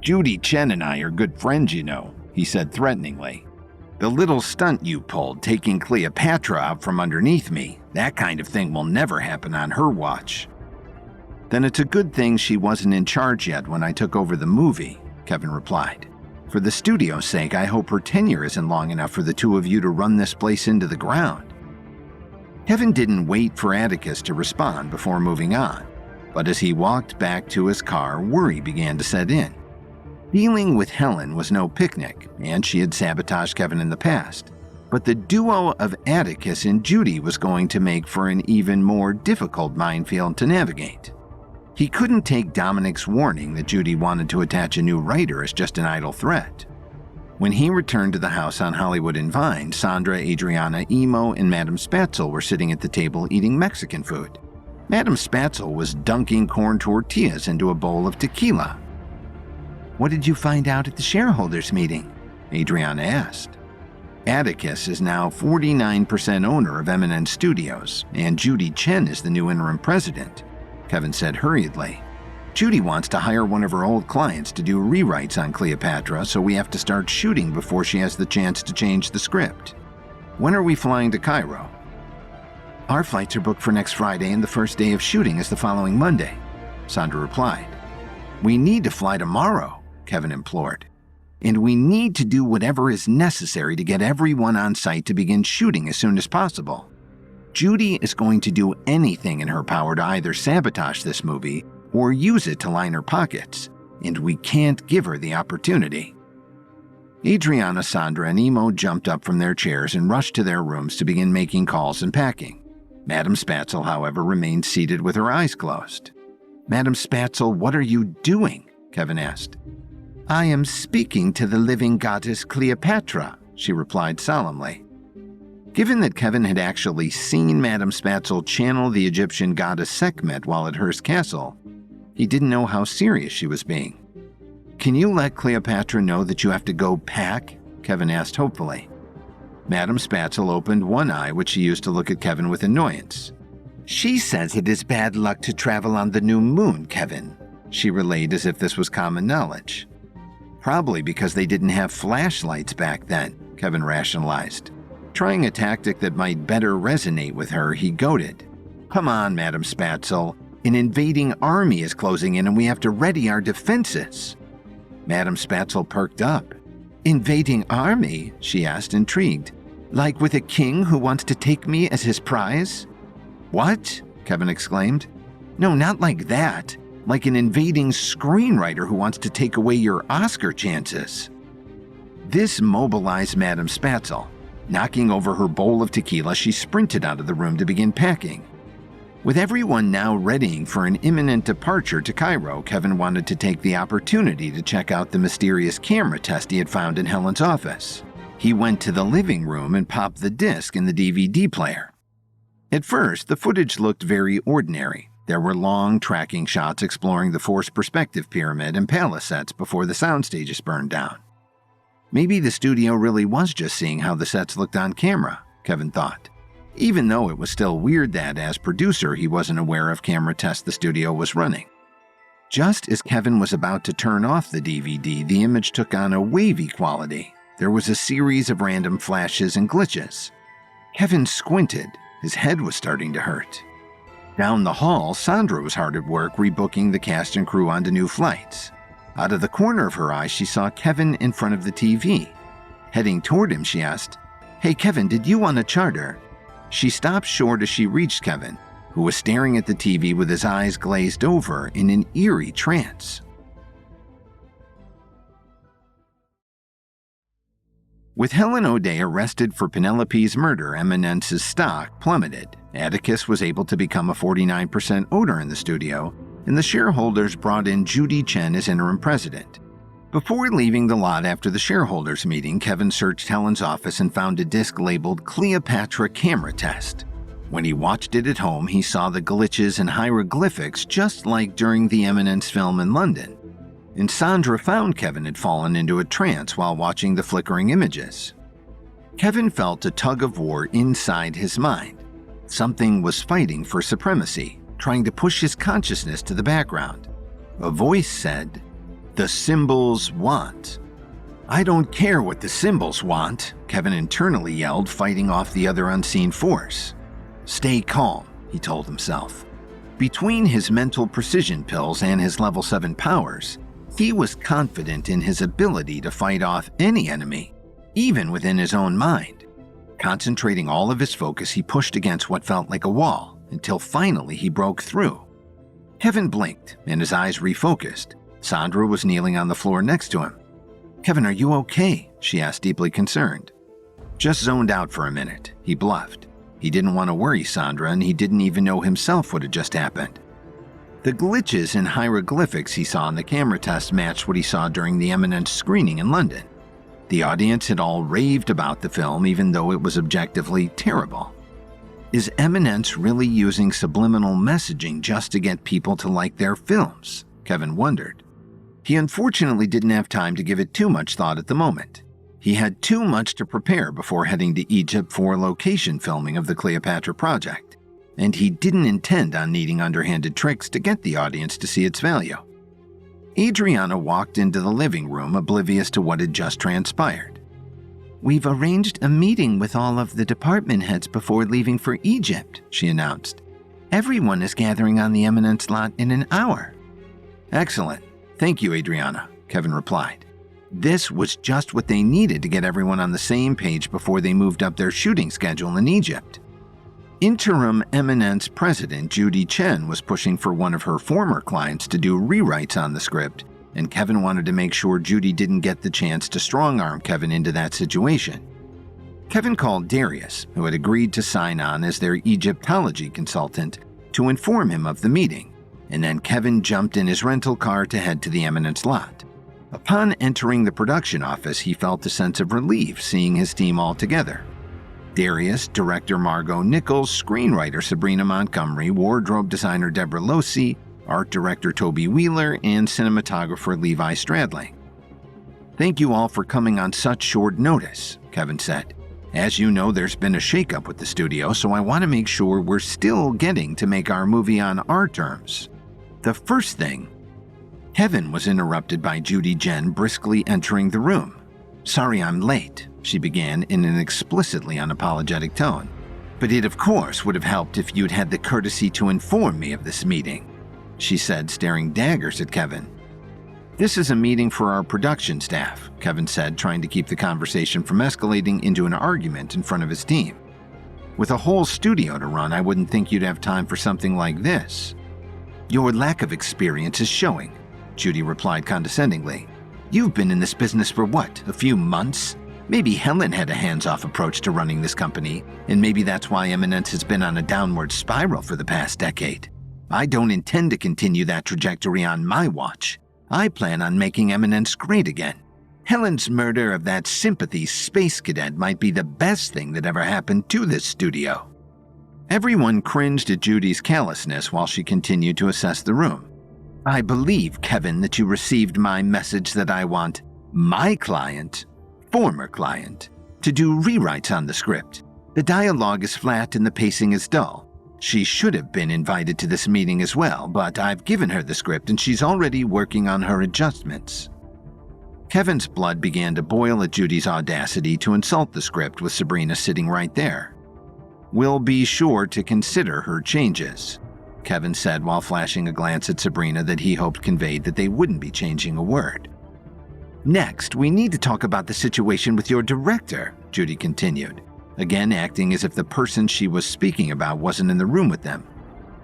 "Judy Chen and I are good friends, you know," he said threateningly. "The little stunt you pulled, taking Cleopatra out from underneath me, that kind of thing will never happen on her watch." "Then it's a good thing she wasn't in charge yet when I took over the movie," Kevin replied. "For the studio's sake, I hope her tenure isn't long enough for the two of you to run this place into the ground." Kevin didn't wait for Atticus to respond before moving on, but as he walked back to his car, worry began to set in. Dealing with Helen was no picnic, and she had sabotaged Kevin in the past. But the duo of Atticus and Judy was going to make for an even more difficult minefield to navigate. He couldn't take Dominic's warning that Judy wanted to attach a new writer as just an idle threat. When he returned to the house on Hollywood and Vine, Sandra, Adriana, Emo, and Madame Spatzel were sitting at the table eating Mexican food. Madame Spatzel was dunking corn tortillas into a bowl of tequila. "What did you find out at the shareholders' meeting?" Adriana asked. Atticus is now 49% owner of Eminence Studios, and Judy Chen is the new interim president, Kevin said hurriedly. "Judy wants to hire one of her old clients to do rewrites on Cleopatra, so we have to start shooting before she has the chance to change the script. When are we flying to Cairo?" "Our flights are booked for next Friday, and the first day of shooting is the following Monday," Sandra replied. "We need to fly tomorrow," Kevin implored. "And we need to do whatever is necessary to get everyone on site to begin shooting as soon as possible. Judy is going to do anything in her power to either sabotage this movie or use it to line her pockets, and we can't give her the opportunity." Adriana, Sandra, and Emo jumped up from their chairs and rushed to their rooms to begin making calls and packing. Madame Spatzel, however, remained seated with her eyes closed. "Madame Spatzel, what are you doing?" Kevin asked. "I am speaking to the living goddess Cleopatra," she replied solemnly. Given that Kevin had actually seen Madame Spatzel channel the Egyptian goddess Sekhmet while at Hearst Castle, he didn't know how serious she was being. "Can you let Cleopatra know that you have to go pack?" Kevin asked hopefully. Madame Spatzel opened one eye, which she used to look at Kevin with annoyance. "She says it is bad luck to travel on the new moon, Kevin," she relayed as if this was common knowledge. "Probably because they didn't have flashlights back then," Kevin rationalized. Trying a tactic that might better resonate with her, he goaded. "Come on, Madame Spatzel. An invading army is closing in and we have to ready our defenses." Madame Spatzel perked up. "Invading army?" she asked, intrigued. "Like with a king who wants to take me as his prize?" "What?" Kevin exclaimed. "No, not like that. Like an invading screenwriter who wants to take away your Oscar chances." This mobilized Madame Spatzel. Knocking over her bowl of tequila, she sprinted out of the room to begin packing. With everyone now readying for an imminent departure to Cairo, Kevin wanted to take the opportunity to check out the mysterious camera test he had found in Helen's office. He went to the living room and popped the disc in the DVD player. At first, the footage looked very ordinary. There were long tracking shots exploring the forced perspective pyramid and palace sets before the sound stages burned down. Maybe the studio really was just seeing how the sets looked on camera, Kevin thought. Even though it was still weird that, as producer, he wasn't aware of camera tests the studio was running. Just as Kevin was about to turn off the DVD, the image took on a wavy quality. There was a series of random flashes and glitches. Kevin squinted. His head was starting to hurt. Down the hall, Sandra was hard at work rebooking the cast and crew onto new flights. Out of the corner of her eye, she saw Kevin in front of the TV. Heading toward him, she asked, "Hey Kevin, did you want a charter?" She stopped short as she reached Kevin, who was staring at the TV with his eyes glazed over in an eerie trance. With Helen O'Day arrested for Penelope's murder, Eminence's stock plummeted. Atticus was able to become a 49% owner in the studio, and the shareholders brought in Judy Chen as interim president. Before leaving the lot after the shareholders meeting, Kevin searched Helen's office and found a disc labeled Cleopatra Camera Test. When he watched it at home, he saw the glitches and hieroglyphics just like during the Eminence film in London. And Sandra found Kevin had fallen into a trance while watching the flickering images. Kevin felt a tug of war inside his mind. Something was fighting for supremacy, trying to push his consciousness to the background. A voice said, "The symbols want." "I don't care what the symbols want," Kevin internally yelled, fighting off the other unseen force. "Stay calm," he told himself. Between his mental precision pills and his level 7 powers, he was confident in his ability to fight off any enemy, even within his own mind. Concentrating all of his focus, he pushed against what felt like a wall, until finally he broke through. Kevin blinked, and his eyes refocused. Sandra was kneeling on the floor next to him. "Kevin, are you okay?" she asked, deeply concerned. "Just zoned out for a minute," he bluffed. He didn't want to worry Sandra, and he didn't even know himself what had just happened. The glitches and hieroglyphics he saw in the camera test matched what he saw during the Eminence screening in London. The audience had all raved about the film, even though it was objectively terrible. Is Eminence really using subliminal messaging just to get people to like their films? Kevin wondered. He unfortunately didn't have time to give it too much thought at the moment. He had too much to prepare before heading to Egypt for location filming of the Cleopatra project, and he didn't intend on needing underhanded tricks to get the audience to see its value. Adriana walked into the living room, oblivious to what had just transpired. "We've arranged a meeting with all of the department heads before leaving for Egypt," she announced. "Everyone is gathering on the Eminence lot in an hour." "Excellent." "Thank you, Adriana," Kevin replied. This was just what they needed to get everyone on the same page before they moved up their shooting schedule in Egypt. Interim Eminence president Judy Chen was pushing for one of her former clients to do rewrites on the script, and Kevin wanted to make sure Judy didn't get the chance to strong-arm Kevin into that situation. Kevin called Darius, who had agreed to sign on as their Egyptology consultant, to inform him of the meeting, and then Kevin jumped in his rental car to head to the Eminence lot. Upon entering the production office, he felt a sense of relief seeing his team all together. Darius, director Margot Nichols, screenwriter Sabrina Montgomery, wardrobe designer Deborah Losey, art director Toby Wheeler, and cinematographer Levi Stradling. "Thank you all for coming on such short notice," Kevin said. "As you know, there's been a shakeup with the studio, so I want to make sure we're still getting to make our movie on our terms. The first thing..." Kevin was interrupted by Judy Jen briskly entering the room. "Sorry I'm late," she began in an explicitly unapologetic tone. "But it of course would have helped if you'd had the courtesy to inform me of this meeting," she said, staring daggers at Kevin. "This is a meeting for our production staff," Kevin said, trying to keep the conversation from escalating into an argument in front of his team. "With a whole studio to run, I wouldn't think you'd have time for something like this." "Your lack of experience is showing," Judy replied condescendingly. "You've been in this business for what, a few months? Maybe Helen had a hands-off approach to running this company, and maybe that's why Eminence has been on a downward spiral for the past decade. I don't intend to continue that trajectory on my watch. I plan on making Eminence great again. Helen's murder of that sympathy space cadet might be the best thing that ever happened to this studio." Everyone cringed at Judy's callousness while she continued to assess the room. "I believe, Kevin, that you received my message that I want my client, former client, to do rewrites on the script. The dialogue is flat and the pacing is dull. She should have been invited to this meeting as well, but I've given her the script and she's already working on her adjustments." Kevin's blood began to boil at Judy's audacity to insult the script with Sabrina sitting right there. "We'll be sure to consider her changes," Kevin said while flashing a glance at Sabrina that he hoped conveyed that they wouldn't be changing a word. "Next, we need to talk about the situation with your director," Judy continued, again acting as if the person she was speaking about wasn't in the room with them.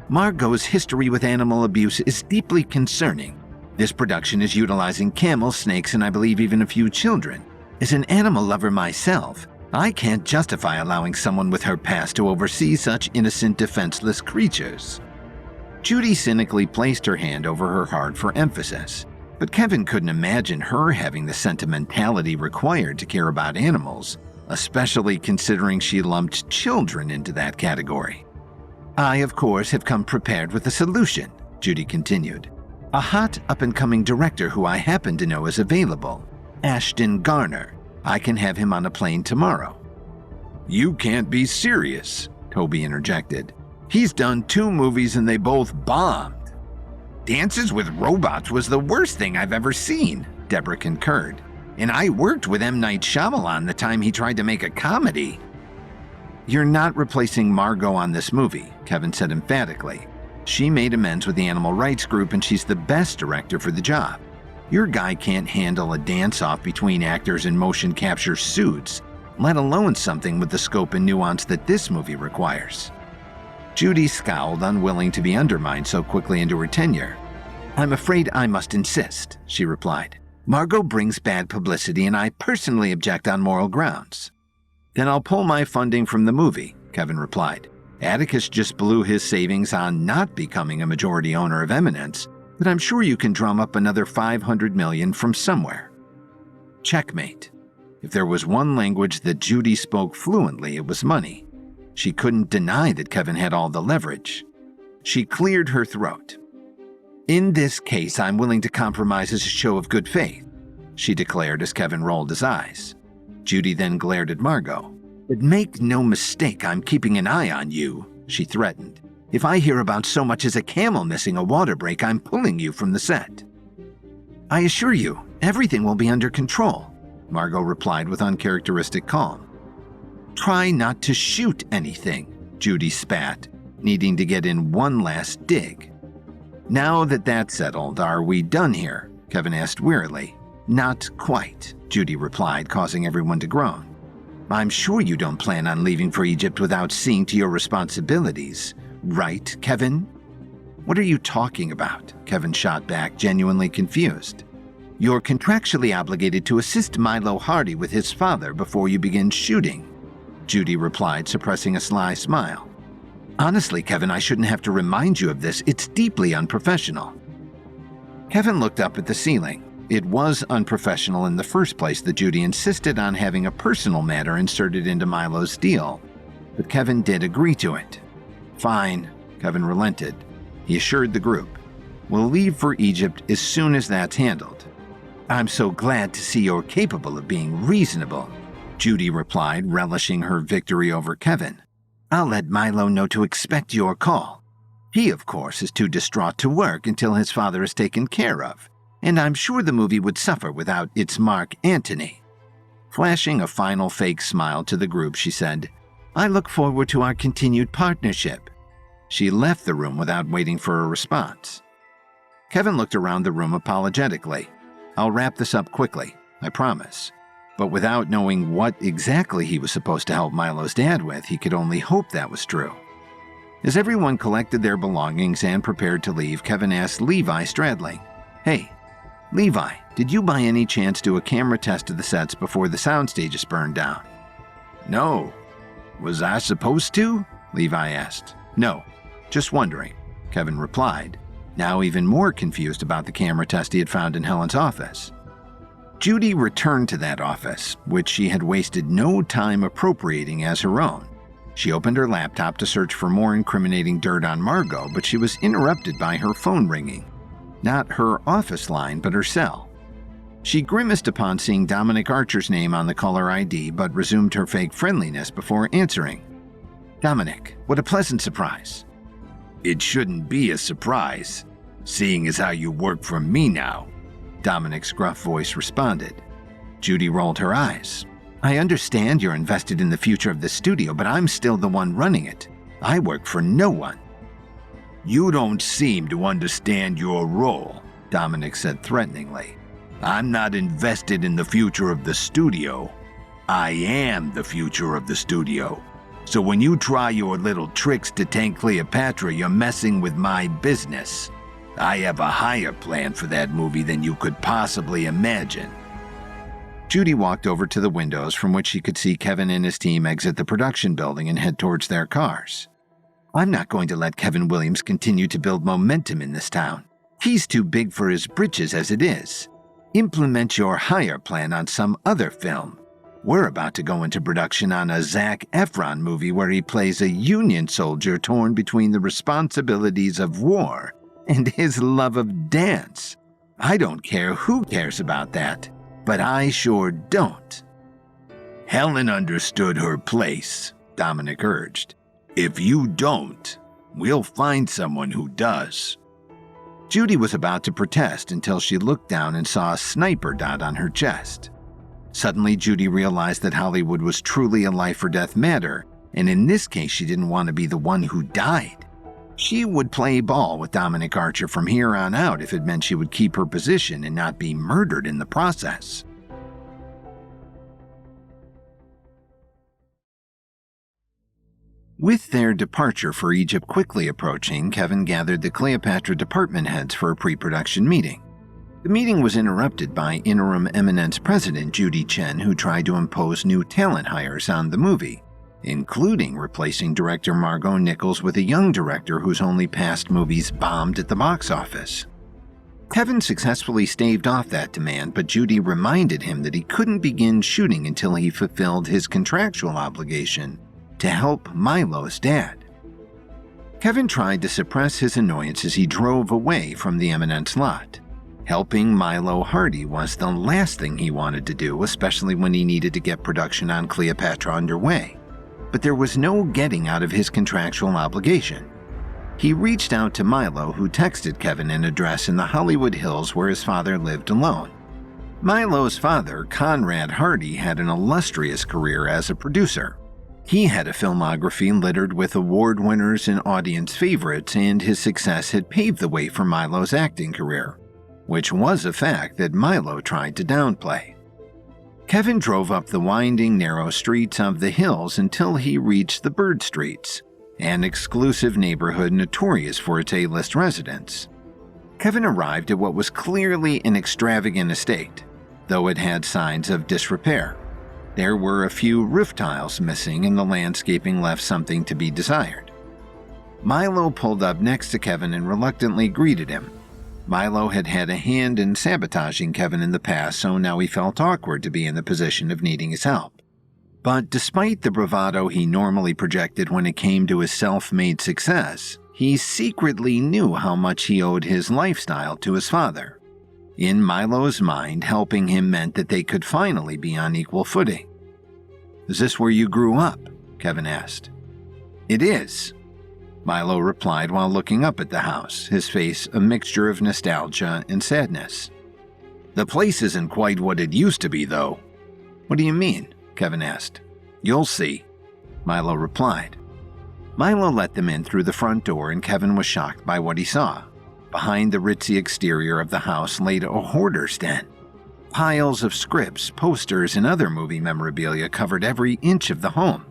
"Margot's history with animal abuse is deeply concerning. This production is utilizing camels, snakes, and I believe even a few children. As an animal lover myself, I can't justify allowing someone with her past to oversee such innocent, defenseless creatures." Judy cynically placed her hand over her heart for emphasis, but Kevin couldn't imagine her having the sentimentality required to care about animals, especially considering she lumped children into that category. "I, of course, have come prepared with a solution," Judy continued. "A hot, up-and-coming director who I happen to know is available, Ashton Garner. I can have him on a plane tomorrow." "You can't be serious," Toby interjected. "He's done 2 movies and they both bombed." "Dances with Robots was the worst thing I've ever seen," Deborah concurred. "And I worked with M. Night Shyamalan the time he tried to make a comedy." "You're not replacing Margot on this movie," Kevin said emphatically. "She made amends with the animal rights group and she's the best director for the job. Your guy can't handle a dance-off between actors in motion capture suits, let alone something with the scope and nuance that this movie requires." Judy scowled, unwilling to be undermined so quickly into her tenure. "I'm afraid I must insist," she replied. "Margot brings bad publicity and I personally object on moral grounds." "Then I'll pull my funding from the movie," Kevin replied. "Atticus just blew his savings on not becoming a majority owner of Eminence, but I'm sure you can drum up another $500 million from somewhere." Checkmate. If there was one language that Judy spoke fluently, it was money. She couldn't deny that Kevin had all the leverage. She cleared her throat. "In this case, I'm willing to compromise as a show of good faith," she declared as Kevin rolled his eyes. Judy then glared at Margot. "But make no mistake, I'm keeping an eye on you," she threatened. "If I hear about so much as a camel missing a water break, I'm pulling you from the set." "I assure you, everything will be under control," Margot replied with uncharacteristic calm. "Try not to shoot anything," Judy spat, needing to get in one last dig. "Now that that's settled, are we done here?" Kevin asked wearily. Not quite, Judy replied, causing everyone to groan. I'm sure you don't plan on leaving for Egypt without seeing to your responsibilities, right, Kevin? What are you talking about? Kevin shot back, genuinely confused. You're contractually obligated to assist Milo Hardy with his father before you begin shooting, Judy replied, suppressing a sly smile. Honestly, Kevin, I shouldn't have to remind you of this. It's deeply unprofessional. Kevin looked up at the ceiling. It was unprofessional in the first place that Judy insisted on having a personal matter inserted into Milo's deal, but Kevin did agree to it. Fine, Kevin relented. He assured the group, we'll leave for Egypt as soon as that's handled. I'm so glad to see you're capable of being reasonable, Judy replied, relishing her victory over Kevin. I'll let Milo know to expect your call. He, of course, is too distraught to work until his father is taken care of, and I'm sure the movie would suffer without its Mark Antony. Flashing a final fake smile to the group, she said, I look forward to our continued partnership. She left the room without waiting for a response. Kevin looked around the room apologetically. I'll wrap this up quickly, I promise. But without knowing what exactly he was supposed to help Milo's dad with, he could only hope that was true. As everyone collected their belongings and prepared to leave, Kevin asked Levi Stradling, Hey, Levi, did you by any chance do a camera test of the sets before the soundstages burned down? No. Was I supposed to? Levi asked. No, just wondering, Kevin replied, now even more confused about the camera test he had found in Helen's office. Judy returned to that office, which she had wasted no time appropriating as her own. She opened her laptop to search for more incriminating dirt on Margot, but she was interrupted by her phone ringing. Not her office line, but her cell. She grimaced upon seeing Dominic Archer's name on the caller ID, but resumed her fake friendliness before answering. Dominic, what a pleasant surprise. It shouldn't be a surprise, seeing as how you work for me now, Dominic's gruff voice responded. Judy rolled her eyes. I understand you're invested in the future of the studio, but I'm still the one running it. I work for no one. You don't seem to understand your role, Dominic said threateningly. I'm not invested in the future of the studio. I am the future of the studio. So when you try your little tricks to tank Cleopatra, you're messing with my business. I have a higher plan for that movie than you could possibly imagine. Judy walked over to the windows from which she could see Kevin and his team exit the production building and head towards their cars. I'm not going to let Kevin Williams continue to build momentum in this town. He's too big for his britches as it is. Implement your higher plan on some other film. We're about to go into production on a Zac Efron movie where he plays a Union soldier torn between the responsibilities of war and his love of dance. I don't care who cares about that, but I sure don't. Helen understood her place, Dominic urged. If you don't, we'll find someone who does. Judy was about to protest until she looked down and saw a sniper dot on her chest. Suddenly, Judy realized that Hollywood was truly a life-or-death matter, and in this case, she didn't want to be the one who died. She would play ball with Dominic Archer from here on out if it meant she would keep her position and not be murdered in the process. With their departure for Egypt quickly approaching, Kevin gathered the Cleopatra department heads for a pre-production meeting. The meeting was interrupted by interim Eminence president Judy Chen, who tried to impose new talent hires on the movie, including replacing director Margot Nichols with a young director whose only past movies bombed at the box office. Kevin successfully staved off that demand, but Judy reminded him that he couldn't begin shooting until he fulfilled his contractual obligation to help Milo's dad. Kevin tried to suppress his annoyance as he drove away from the Eminence lot. Helping Milo Hardy was the last thing he wanted to do, especially when he needed to get production on Cleopatra underway. But there was no getting out of his contractual obligation. He reached out to Milo, who texted Kevin an address in the Hollywood Hills where his father lived alone. Milo's father, Conrad Hardy, had an illustrious career as a producer. He had a filmography littered with award winners and audience favorites, and his success had paved the way for Milo's acting career. which was a fact that Milo tried to downplay. Kevin drove up the winding, narrow streets of the hills until he reached the Bird Streets, an exclusive neighborhood notorious for its A-list residents. Kevin arrived at what was clearly an extravagant estate, though it had signs of disrepair. There were a few roof tiles missing and the landscaping left something to be desired. Milo pulled up next to Kevin and reluctantly greeted him. Milo had had a hand in sabotaging Kevin in the past, so now he felt awkward to be in the position of needing his help. But despite the bravado he normally projected when it came to his self-made success, he secretly knew how much he owed his lifestyle to his father. In Milo's mind, helping him meant that they could finally be on equal footing. "Is this where you grew up?" Kevin asked. "It is," Milo replied while looking up at the house, his face a mixture of nostalgia and sadness. "The place isn't quite what it used to be, though." "What do you mean?" Kevin asked. "You'll see," Milo replied. Milo let them in through the front door, and Kevin was shocked by what he saw. Behind the ritzy exterior of the house laid a hoarder's den. Piles of scripts, posters, and other movie memorabilia covered every inch of the home.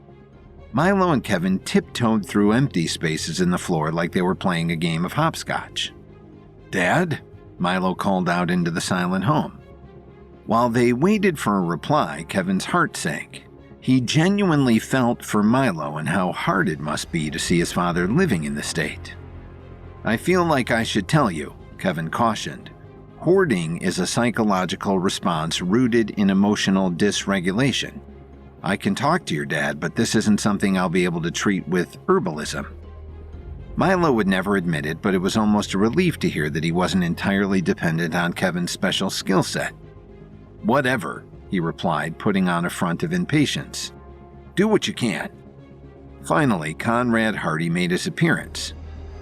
Milo and Kevin tiptoed through empty spaces in the floor like they were playing a game of hopscotch. "Dad?" Milo called out into the silent home. While they waited for a reply, Kevin's heart sank. He genuinely felt for Milo and how hard it must be to see his father living in the state. "I feel like I should tell you," Kevin cautioned. "Hoarding is a psychological response rooted in emotional dysregulation. I can talk to your dad, but this isn't something I'll be able to treat with herbalism." Milo would never admit it, but it was almost a relief to hear that he wasn't entirely dependent on Kevin's special skill set. "Whatever," he replied, putting on a front of impatience. "Do what you can." Finally, Conrad Hardy made his appearance.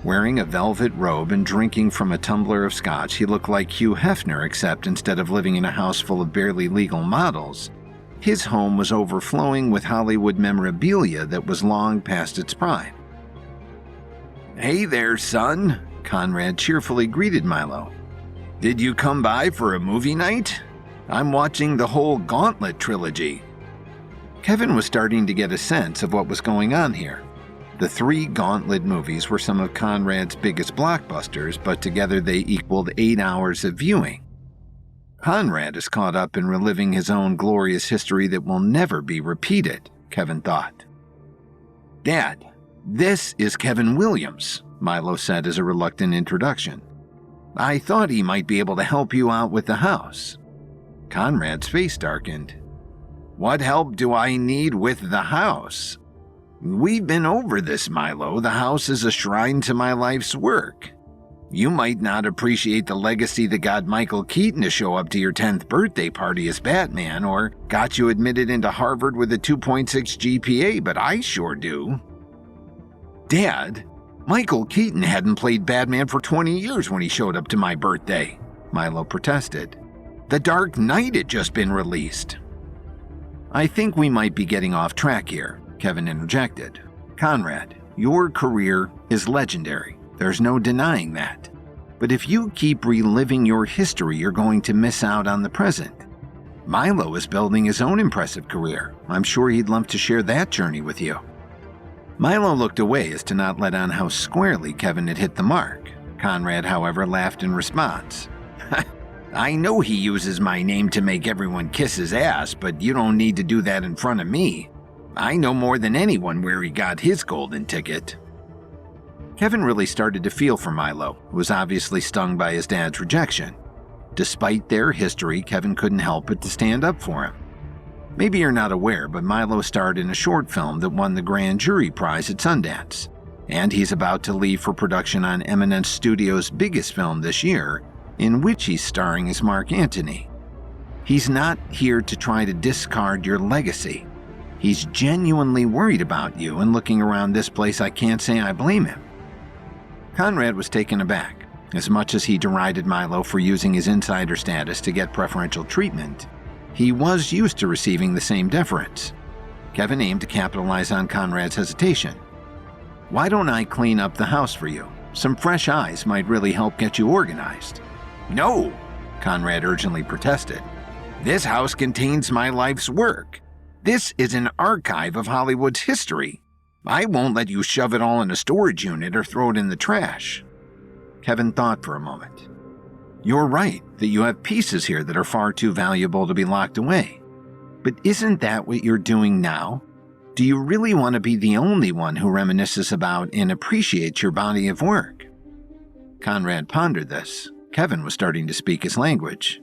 Wearing a velvet robe and drinking from a tumbler of scotch, he looked like Hugh Hefner, except instead of living in a house full of barely legal models, his home was overflowing with Hollywood memorabilia that was long past its prime. "Hey there, son," Conrad cheerfully greeted Milo. "Did you come by for a movie night? I'm watching the whole Gauntlet trilogy." Kevin was starting to get a sense of what was going on here. The 3 Gauntlet movies were some of Conrad's biggest blockbusters, but together they equaled 8 hours of viewing. Conrad is caught up in reliving his own glorious history that will never be repeated, Kevin thought. "Dad, this is Kevin Williams," Milo said as a reluctant introduction. "I thought he might be able to help you out with the house." Conrad's face darkened. "What help do I need with the house?" "We've been over this, Milo. The house is a shrine to my life's work. You might not appreciate the legacy that got Michael Keaton to show up to your 10th birthday party as Batman, or got you admitted into Harvard with a 2.6 GPA, but I sure do." "Dad, Michael Keaton hadn't played Batman for 20 years when he showed up to my birthday," Milo protested. "The Dark Knight had just been released." "I think we might be getting off track here," Kevin interjected. "Conrad, your career is legendary. There's no denying that. But if you keep reliving your history, you're going to miss out on the present. Milo is building his own impressive career. I'm sure he'd love to share that journey with you." Milo looked away as to not let on how squarely Kevin had hit the mark. Conrad, however, laughed in response. "I know he uses my name to make everyone kiss his ass, but you don't need to do that in front of me. I know more than anyone where he got his golden ticket." Kevin really started to feel for Milo, who was obviously stung by his dad's rejection. Despite their history, Kevin couldn't help but to stand up for him. Maybe you're not aware, but Milo starred in a short film that won the Grand Jury Prize at Sundance, and he's about to leave for production on Eminence Studios' biggest film this year, in which he's starring as Mark Antony. He's not here to try to discard your legacy. He's genuinely worried about you, and looking around this place, I can't say I blame him. Conrad was taken aback. As much as he derided Milo for using his insider status to get preferential treatment, he was used to receiving the same deference. Kevin aimed to capitalize on Conrad's hesitation. "Why don't I clean up the house for you? Some fresh eyes might really help get you organized." "No," Conrad urgently protested. "This house contains my life's work. This is an archive of Hollywood's history. I won't let you shove it all in a storage unit or throw it in the trash." Kevin thought for a moment. "You're right that you have pieces here that are far too valuable to be locked away. But isn't that what you're doing now? Do you really want to be the only one who reminisces about and appreciates your body of work?" Conrad pondered this. Kevin was starting to speak his language.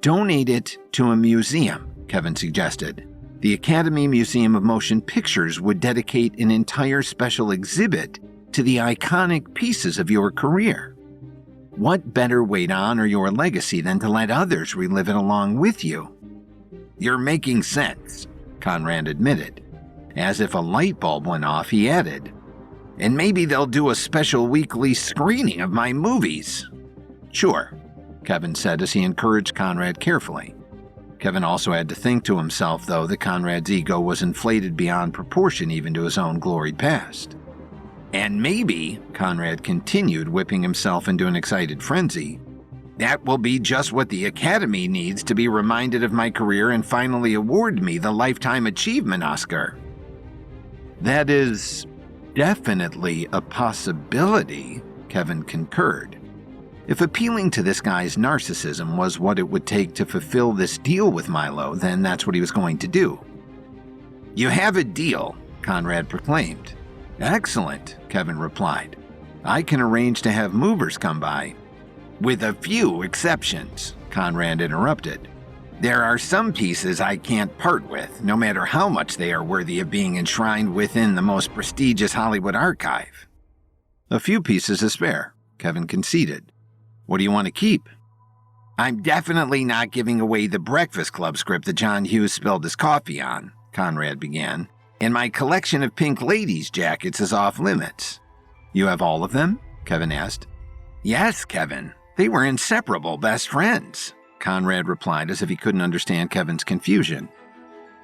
"Donate it to a museum," Kevin suggested. "The Academy Museum of Motion Pictures would dedicate an entire special exhibit to the iconic pieces of your career. What better way to honor your legacy than to let others relive it along with you?" "You're making sense," Conrad admitted. As if a light bulb went off, he added, "And maybe they'll do a special weekly screening of my movies." "Sure," Kevin said as he encouraged Conrad carefully. Kevin also had to think to himself, though, that Conrad's ego was inflated beyond proportion even to his own gloried past. "And maybe," Conrad continued, whipping himself into an excited frenzy, "that will be just what the Academy needs to be reminded of my career and finally award me the Lifetime Achievement Oscar." "That is definitely a possibility," Kevin concurred. If appealing to this guy's narcissism was what it would take to fulfill this deal with Milo, then that's what he was going to do. "You have a deal," Conrad proclaimed. "Excellent," Kevin replied. "I can arrange to have movers come by." "With a few exceptions," Conrad interrupted. "There are some pieces I can't part with, no matter how much they are worthy of being enshrined within the most prestigious Hollywood archive." "A few pieces is fair," Kevin conceded. "What do you want to keep?" "I'm definitely not giving away the Breakfast Club script that John Hughes spilled his coffee on," Conrad began, "and my collection of Pink Ladies jackets is off limits." "You have all of them?" Kevin asked. "Yes, Kevin. They were inseparable best friends," Conrad replied as if he couldn't understand Kevin's confusion.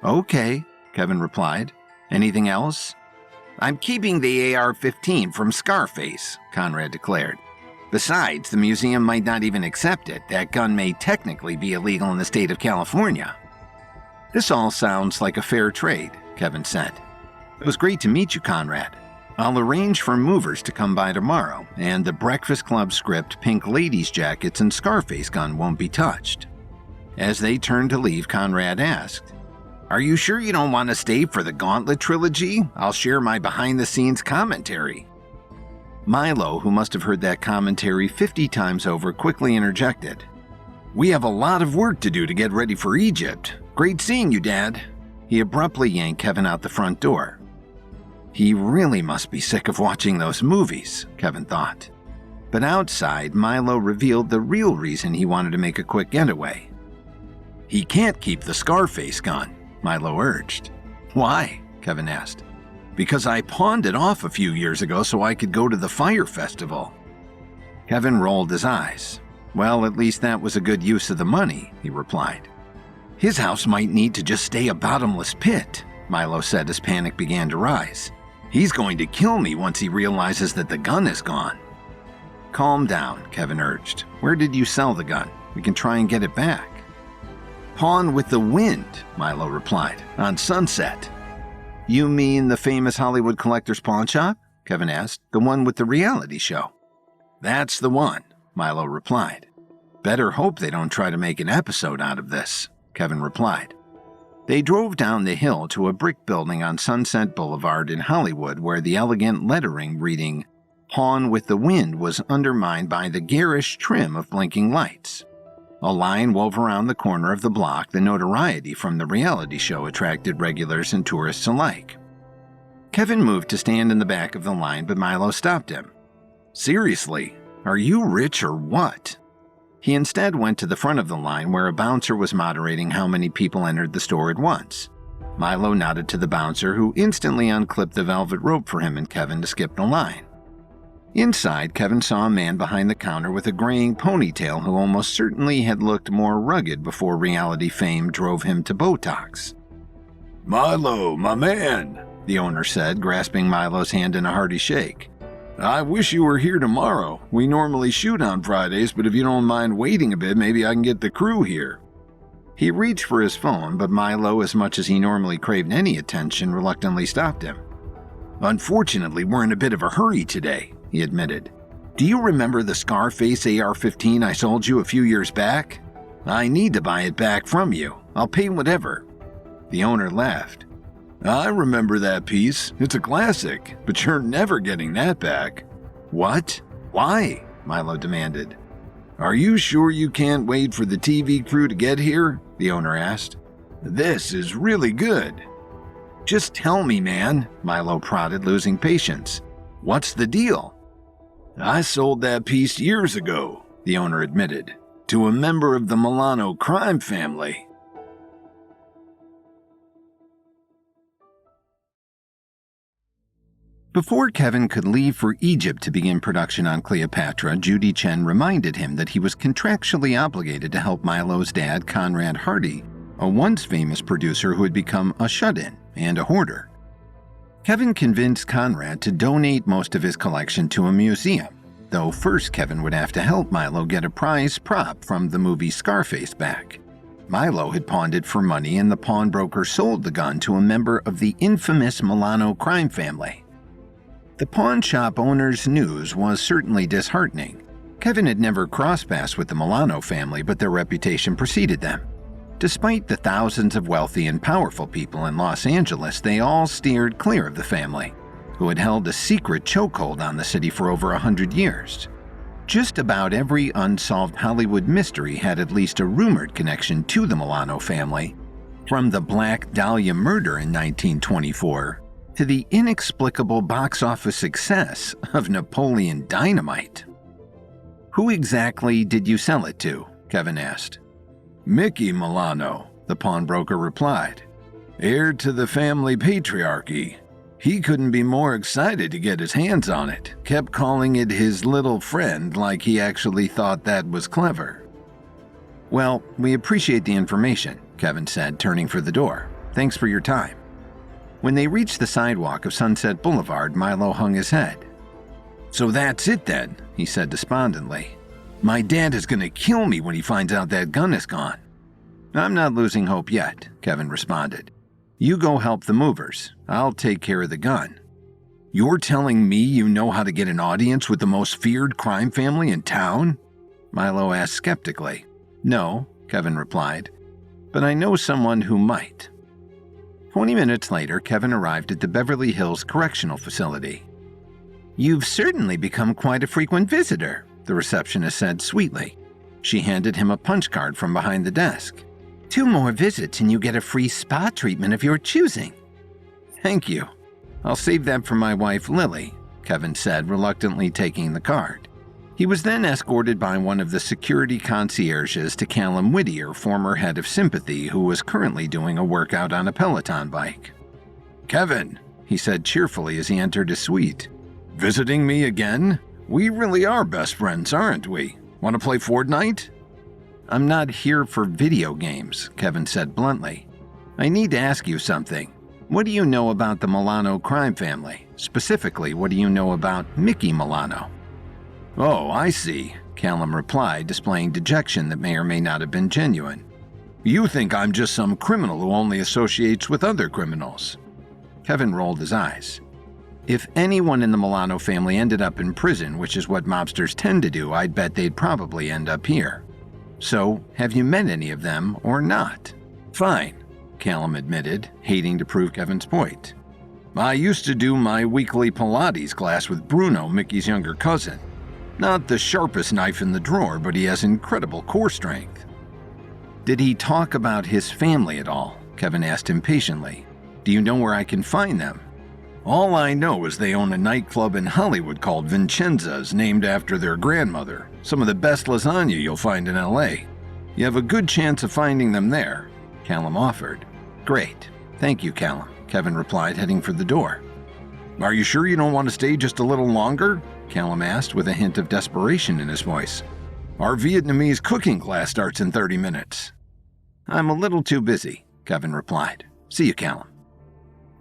"Okay," Kevin replied. "Anything else?" "I'm keeping the AR-15 from Scarface," Conrad declared. "Besides, the museum might not even accept it. That gun may technically be illegal in the state of California." "This all sounds like a fair trade," Kevin said. "It was great to meet you, Conrad. I'll arrange for movers to come by tomorrow, and the Breakfast Club script, Pink Ladies jackets, and Scarface gun won't be touched." As they turned to leave, Conrad asked, "Are you sure you don't want to stay for the Gauntlet trilogy? I'll share my behind-the-scenes commentary." Milo, who must have heard that commentary 50 times over, quickly interjected. "We have a lot of work to do to get ready for Egypt. Great seeing you, Dad." He abruptly yanked Kevin out the front door. He really must be sick of watching those movies, Kevin thought. But outside, Milo revealed the real reason he wanted to make a quick getaway. "He can't keep the Scarface gun," Milo urged. "Why?" Kevin asked. "Because I pawned it off a few years ago so I could go to the Fire Festival." Kevin rolled his eyes. "Well, at least that was a good use of the money," he replied. "His house might need to just stay a bottomless pit," Milo said as panic began to rise. "He's going to kill me once he realizes that the gun is gone." "Calm down," Kevin urged. "Where did you sell the gun? We can try and get it back." "Pawn with the Wind," Milo replied, "on Sunset." "You mean the famous Hollywood collector's pawn shop?" Kevin asked. "The one with the reality show?" "That's the one," Milo replied. "Better hope they don't try to make an episode out of this," Kevin replied. They drove down the hill to a brick building on Sunset Boulevard in Hollywood where the elegant lettering reading "Pawn with the Wind" was undermined by the garish trim of blinking lights. A line wove around the corner of the block. The notoriety from the reality show attracted regulars and tourists alike. Kevin moved to stand in the back of the line, but Milo stopped him. "Seriously, are you rich or what?" He instead went to the front of the line where a bouncer was moderating how many people entered the store at once. Milo nodded to the bouncer, who instantly unclipped the velvet rope for him and Kevin to skip the line. Inside, Kevin saw a man behind the counter with a graying ponytail who almost certainly had looked more rugged before reality fame drove him to Botox. "Milo, my man," the owner said, grasping Milo's hand in a hearty shake. I wish you were here tomorrow. We normally shoot on Fridays, but if you don't mind waiting a bit, maybe I can get the crew here. He reached for his phone, but Milo, as much as he normally craved any attention, reluctantly stopped him. Unfortunately, we're in a bit of a hurry today, he admitted. Do you remember the Scarface AR-15 I sold you a few years back? I need to buy it back from you. I'll pay whatever. The owner laughed. I remember that piece. It's a classic, but you're never getting that back. What? Why? Milo demanded. Are you sure you can't wait for the TV crew to get here? The owner asked. This is really good. Just tell me, man, Milo prodded, losing patience. What's the deal? I sold that piece years ago, the owner admitted, to a member of the Milano crime family. Before Kevin could leave for Egypt to begin production on Cleopatra, Judy Chen reminded him that he was contractually obligated to help Milo's dad, Conrad Hardy, a once famous producer who had become a shut-in and a hoarder. Kevin convinced Conrad to donate most of his collection to a museum, though first Kevin would have to help Milo get a prize prop from the movie Scarface back. Milo had pawned it for money, and the pawnbroker sold the gun to a member of the infamous Milano crime family. The pawn shop owner's news was certainly disheartening. Kevin had never crossed paths with the Milano family, but their reputation preceded them. Despite the thousands of wealthy and powerful people in Los Angeles, they all steered clear of the family, who had held a secret chokehold on the city for over 100 years. Just about every unsolved Hollywood mystery had at least a rumored connection to the Milano family, from the Black Dahlia murder in 1924 to the inexplicable box office success of Napoleon Dynamite. Who exactly did you sell it to? Kevin asked. Mickey Milano, the pawnbroker replied. Heir to the family patriarchy. He couldn't be more excited to get his hands on it, kept calling it his little friend like he actually thought that was clever. Well, we appreciate the information, Kevin said, turning for the door. Thanks for your time. When they reached the sidewalk of Sunset Boulevard, Milo hung his head. So that's it then, he said despondently. My dad is going to kill me when he finds out that gun is gone. I'm not losing hope yet, Kevin responded. You go help the movers. I'll take care of the gun. You're telling me you know how to get an audience with the most feared crime family in town? Milo asked skeptically. No, Kevin replied, but I know someone who might. 20 minutes later, Kevin arrived at the Beverly Hills Correctional Facility. You've certainly become quite a frequent visitor, the receptionist said sweetly. She handed him a punch card from behind the desk. 2 more visits and you get a free spa treatment of your choosing. Thank you. I'll save that for my wife, Lily, Kevin said, reluctantly taking the card. He was then escorted by one of the security concierges to Callum Whittier, former head of Sympathy, who was currently doing a workout on a Peloton bike. Kevin, he said cheerfully as he entered his suite. Visiting me again? We really are best friends, aren't we? Want to play Fortnite? I'm not here for video games, Kevin said bluntly. I need to ask you something. What do you know about the Milano crime family? Specifically, what do you know about Mickey Milano? Oh, I see, Callum replied, displaying dejection that may or may not have been genuine. You think I'm just some criminal who only associates with other criminals. Kevin rolled his eyes. If anyone in the Milano family ended up in prison, which is what mobsters tend to do, I'd bet they'd probably end up here. So, have you met any of them or not? Fine, Callum admitted, hating to prove Kevin's point. I used to do my weekly Pilates class with Bruno, Mickey's younger cousin. Not the sharpest knife in the drawer, but he has incredible core strength. Did he talk about his family at all? Kevin asked impatiently. Do you know where I can find them? All I know is they own a nightclub in Hollywood called Vincenza's, named after their grandmother. Some of the best lasagna you'll find in LA. You have a good chance of finding them there, Callum offered. Great. Thank you, Callum, Kevin replied, heading for the door. Are you sure you don't want to stay just a little longer? Callum asked with a hint of desperation in his voice. Our Vietnamese cooking class starts in 30 minutes. I'm a little too busy, Kevin replied. See you, Callum.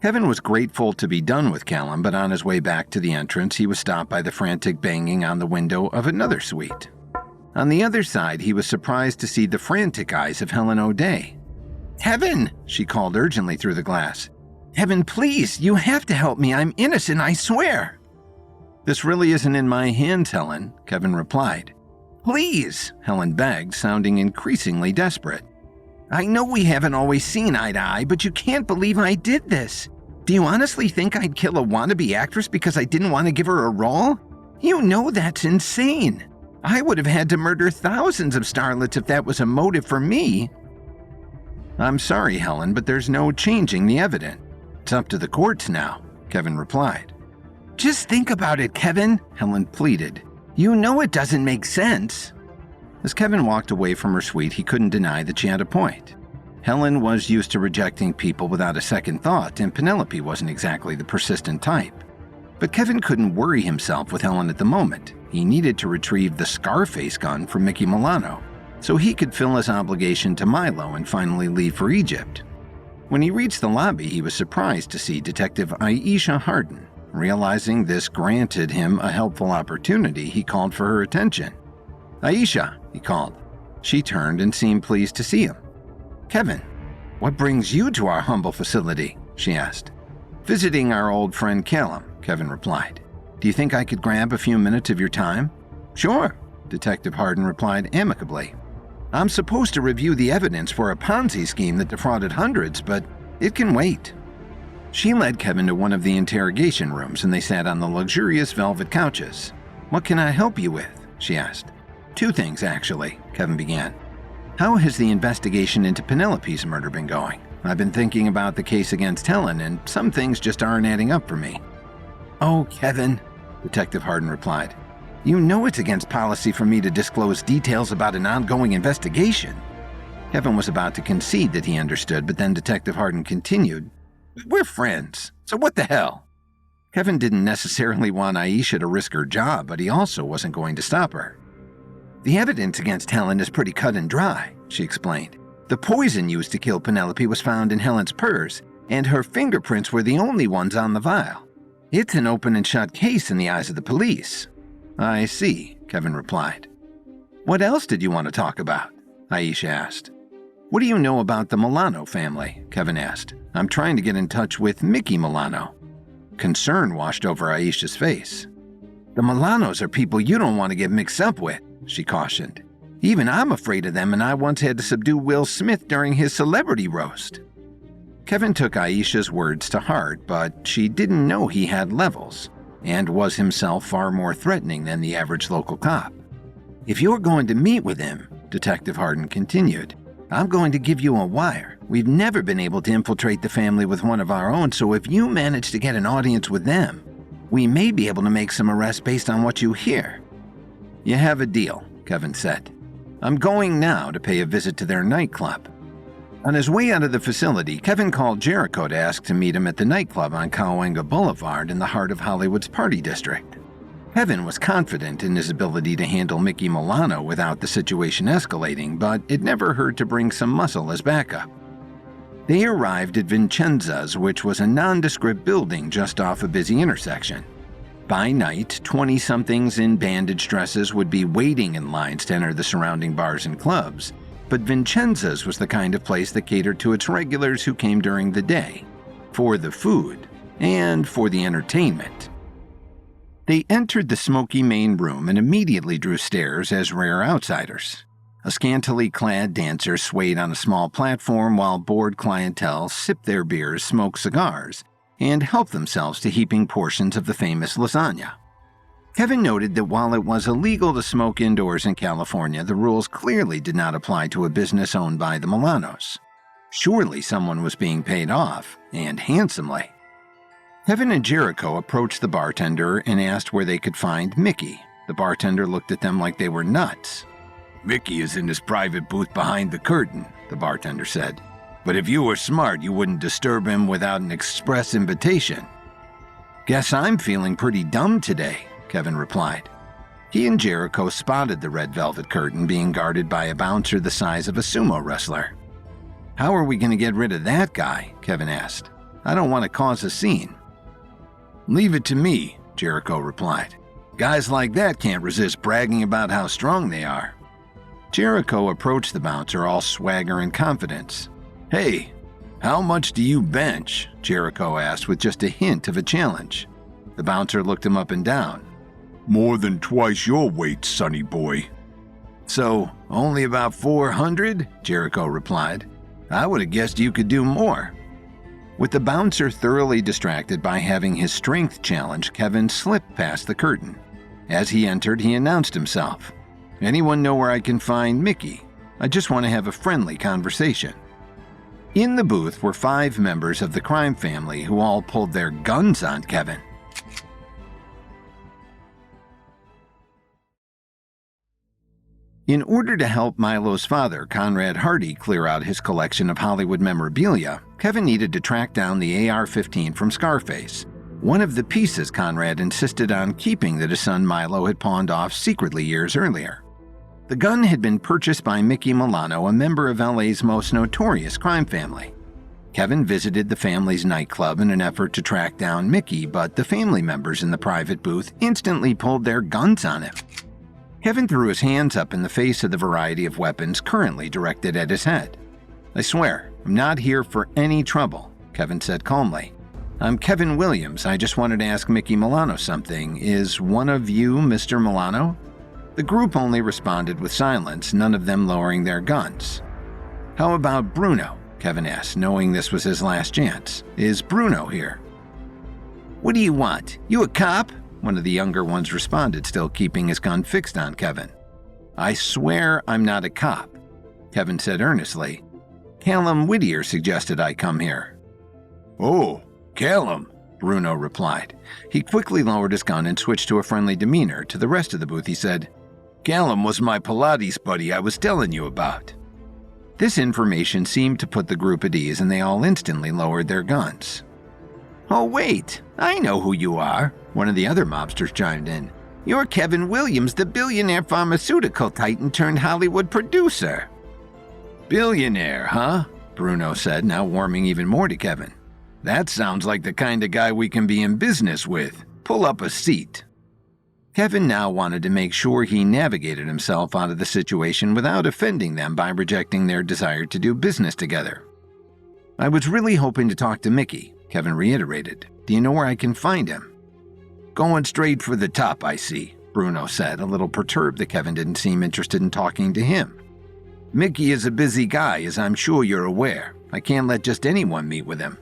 Kevin was grateful to be done with Callum, but on his way back to the entrance, he was stopped by the frantic banging on the window of another suite. On the other side, he was surprised to see the frantic eyes of Helen O'Day. "Kevin!" she called urgently through the glass. "Kevin, please, you have to help me. I'm innocent, I swear." "This really isn't in my hands, Helen," Kevin replied. "Please," Helen begged, sounding increasingly desperate. "I know we haven't always seen eye to eye, but you can't believe I did this. Do you honestly think I'd kill a wannabe actress because I didn't want to give her a role? You know that's insane. I would have had to murder thousands of starlets if that was a motive for me." "I'm sorry, Helen, but there's no changing the evidence. It's up to the courts now," Kevin replied. "Just think about it, Kevin," Helen pleaded. "You know it doesn't make sense." As Kevin walked away from her suite, he couldn't deny that she had a point. Helen was used to rejecting people without a second thought, and Penelope wasn't exactly the persistent type. But Kevin couldn't worry himself with Helen at the moment. He needed to retrieve the Scarface gun from Mickey Milano, so he could fill his obligation to Milo and finally leave for Egypt. When he reached the lobby, he was surprised to see Detective Aisha Harden. Realizing this granted him a helpful opportunity, he called for her attention. "Aisha," he called. She turned and seemed pleased to see him. "Kevin, what brings you to our humble facility?" she asked. "Visiting our old friend Callum," Kevin replied. "Do you think I could grab a few minutes of your time?" "Sure," Detective Harden replied amicably. "I'm supposed to review the evidence for a Ponzi scheme that defrauded hundreds, but it can wait." She led Kevin to one of the interrogation rooms, and they sat on the luxurious velvet couches. "What can I help you with?" she asked. "Two things, actually," Kevin began. "How has the investigation into Penelope's murder been going? I've been thinking about the case against Helen, and some things just aren't adding up for me." "Oh, Kevin," Detective Harden replied. "You know it's against policy for me to disclose details about an ongoing investigation." Kevin was about to concede that he understood, but then Detective Harden continued, "We're friends, so what the hell?" Kevin didn't necessarily want Aisha to risk her job, but he also wasn't going to stop her. "The evidence against Helen is pretty cut and dry," she explained. "The poison used to kill Penelope was found in Helen's purse, and her fingerprints were the only ones on the vial. It's an open and shut case in the eyes of the police." "I see," Kevin replied. "What else did you want to talk about?" Aisha asked. "What do you know about the Milano family?" Kevin asked. "I'm trying to get in touch with Mickey Milano." Concern washed over Aisha's face. "The Milanos are people you don't want to get mixed up with," she cautioned. "Even I'm afraid of them, and I once had to subdue Will Smith during his celebrity roast." Kevin took Aisha's words to heart, but she didn't know he had levels, and was himself far more threatening than the average local cop. "If you're going to meet with him," Detective Harden continued, "I'm going to give you a wire. We've never been able to infiltrate the family with one of our own, so if you manage to get an audience with them, we may be able to make some arrests based on what you hear." "You have a deal," Kevin said. "I'm going now to pay a visit to their nightclub." On his way out of the facility, Kevin called Jericho to ask to meet him at the nightclub on Cahuenga Boulevard in the heart of Hollywood's party district. Kevin was confident in his ability to handle Mickey Milano without the situation escalating, but it never hurt to bring some muscle as backup. They arrived at Vincenza's, which was a nondescript building just off a busy intersection. By night, 20-somethings in bandage dresses would be waiting in lines to enter the surrounding bars and clubs, but Vincenza's was the kind of place that catered to its regulars who came during the day, for the food, and for the entertainment. They entered the smoky main room and immediately drew stares as rare outsiders. A scantily clad dancer swayed on a small platform while bored clientele sipped their beers, smoked cigars, and helped themselves to heaping portions of the famous lasagna. Kevin noted that while it was illegal to smoke indoors in California, the rules clearly did not apply to a business owned by the Milanos. Surely someone was being paid off, and handsomely. Kevin and Jericho approached the bartender and asked where they could find Mickey. The bartender looked at them like they were nuts. "Mickey is in his private booth behind the curtain," the bartender said. "But if you were smart, you wouldn't disturb him without an express invitation." "Guess I'm feeling pretty dumb today," Kevin replied. He and Jericho spotted the red velvet curtain being guarded by a bouncer the size of a sumo wrestler. "How are we going to get rid of that guy?" Kevin asked. I don't want to cause a scene." "Leave it to me," Jericho replied. "Guys like that can't resist bragging about how strong they are." Jericho approached the bouncer all swagger and confidence. "Hey, how much do you bench?" Jericho asked with just a hint of a challenge. The bouncer looked him up and down. "More than twice your weight, sonny boy." "So, only about 400? Jericho replied. "I would have guessed you could do more." With the bouncer thoroughly distracted by having his strength challenged, Kevin slipped past the curtain. As he entered, he announced himself. "Anyone know where I can find Mickey? I just want to have a friendly conversation." In the booth were 5 members of the crime family who all pulled their guns on Kevin. In order to help Milo's father, Conrad Hardy, clear out his collection of Hollywood memorabilia, Kevin needed to track down the AR-15 from Scarface, one of the pieces Conrad insisted on keeping that his son Milo had pawned off secretly years earlier. The gun had been purchased by Mickey Milano, a member of LA's most notorious crime family. Kevin visited the family's nightclub in an effort to track down Mickey, but the family members in the private booth instantly pulled their guns on him. Kevin threw his hands up in the face of the variety of weapons currently directed at his head. "I swear, I'm not here for any trouble," Kevin said calmly. "I'm Kevin Williams. I just wanted to ask Mickey Milano something. Is one of you Mr. Milano?" The group only responded with silence, none of them lowering their guns. "How about Bruno?" Kevin asked, knowing this was his last chance. "Is Bruno here?" "What do you want? You a cop?" One of the younger ones responded, still keeping his gun fixed on Kevin. "I swear I'm not a cop," Kevin said earnestly. "Callum Whittier suggested I come here." "Oh, Callum," Bruno replied. He quickly lowered his gun and switched to a friendly demeanor. To the rest of the booth, he said, "Callum was my Pilates buddy I was telling you about." This information seemed to put the group at ease, and they all instantly lowered their guns. "Oh wait, I know who you are," one of the other mobsters chimed in. "You're Kevin Williams, the billionaire pharmaceutical titan turned Hollywood producer." "Billionaire, huh?" Bruno said, now warming even more to Kevin. "That sounds like the kind of guy we can be in business with. Pull up a seat." Kevin now wanted to make sure he navigated himself out of the situation without offending them by rejecting their desire to do business together. "I was really hoping to talk to Mickey," Kevin reiterated. "Do you know where I can find him?" "Going straight for the top, I see," Bruno said, a little perturbed that Kevin didn't seem interested in talking to him. "Mickey is a busy guy, as I'm sure you're aware. I can't let just anyone meet with him."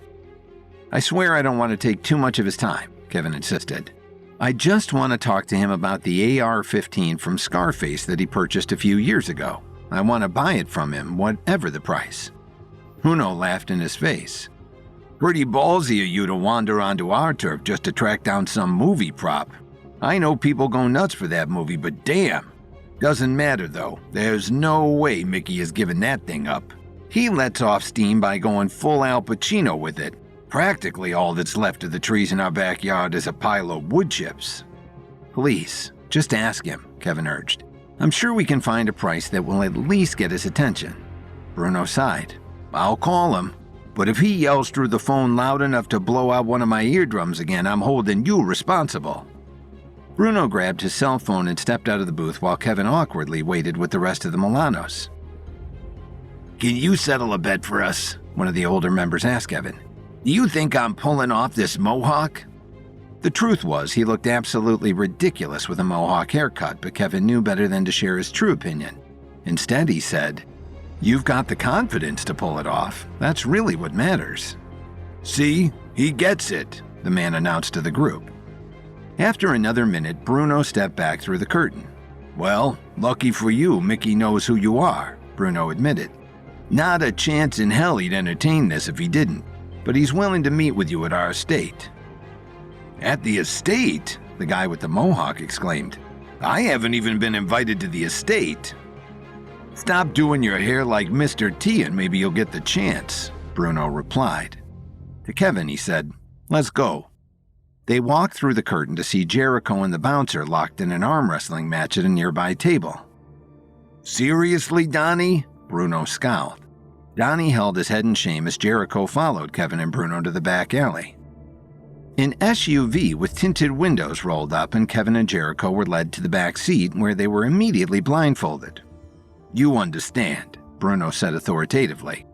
"I swear I don't want to take too much of his time," Kevin insisted. "I just want to talk to him about the AR-15 from Scarface that he purchased a few years ago. I want to buy it from him, whatever the price." Bruno laughed in his face. "Pretty ballsy of you to wander onto our turf just to track down some movie prop. I know people go nuts for that movie, but damn. Doesn't matter though. There's no way Mickey is giving that thing up. He lets off steam by going full Al Pacino with it. Practically all that's left of the trees in our backyard is a pile of wood chips." "Please, just ask him," Kevin urged. "I'm sure we can find a price that will at least get his attention." Bruno sighed. "I'll call him. But if he yells through the phone loud enough to blow out one of my eardrums again, I'm holding you responsible." Bruno grabbed his cell phone and stepped out of the booth while Kevin awkwardly waited with the rest of the Milanos. "Can you settle a bet for us?" one of the older members asked Kevin. "Do you think I'm pulling off this mohawk?" The truth was, he looked absolutely ridiculous with a mohawk haircut, but Kevin knew better than to share his true opinion. Instead, he said, "You've got the confidence to pull it off. That's really what matters." "See, he gets it," the man announced to the group. After another minute, Bruno stepped back through the curtain. "Well, lucky for you, Mickey knows who you are," Bruno admitted. "Not a chance in hell he'd entertain this if he didn't, but he's willing to meet with you at our estate." "At the estate?" the guy with the mohawk exclaimed. "I haven't even been invited to the estate." "Stop doing your hair like Mr. T and maybe you'll get the chance," Bruno replied. To Kevin, he said, "Let's go." They walked through the curtain to see Jericho and the bouncer locked in an arm wrestling match at a nearby table. "Seriously, Donnie?" Bruno scowled. Donnie held his head in shame as Jericho followed Kevin and Bruno to the back alley. An SUV with tinted windows rolled up and Kevin and Jericho were led to the back seat where they were immediately blindfolded. "You understand," Bruno said authoritatively.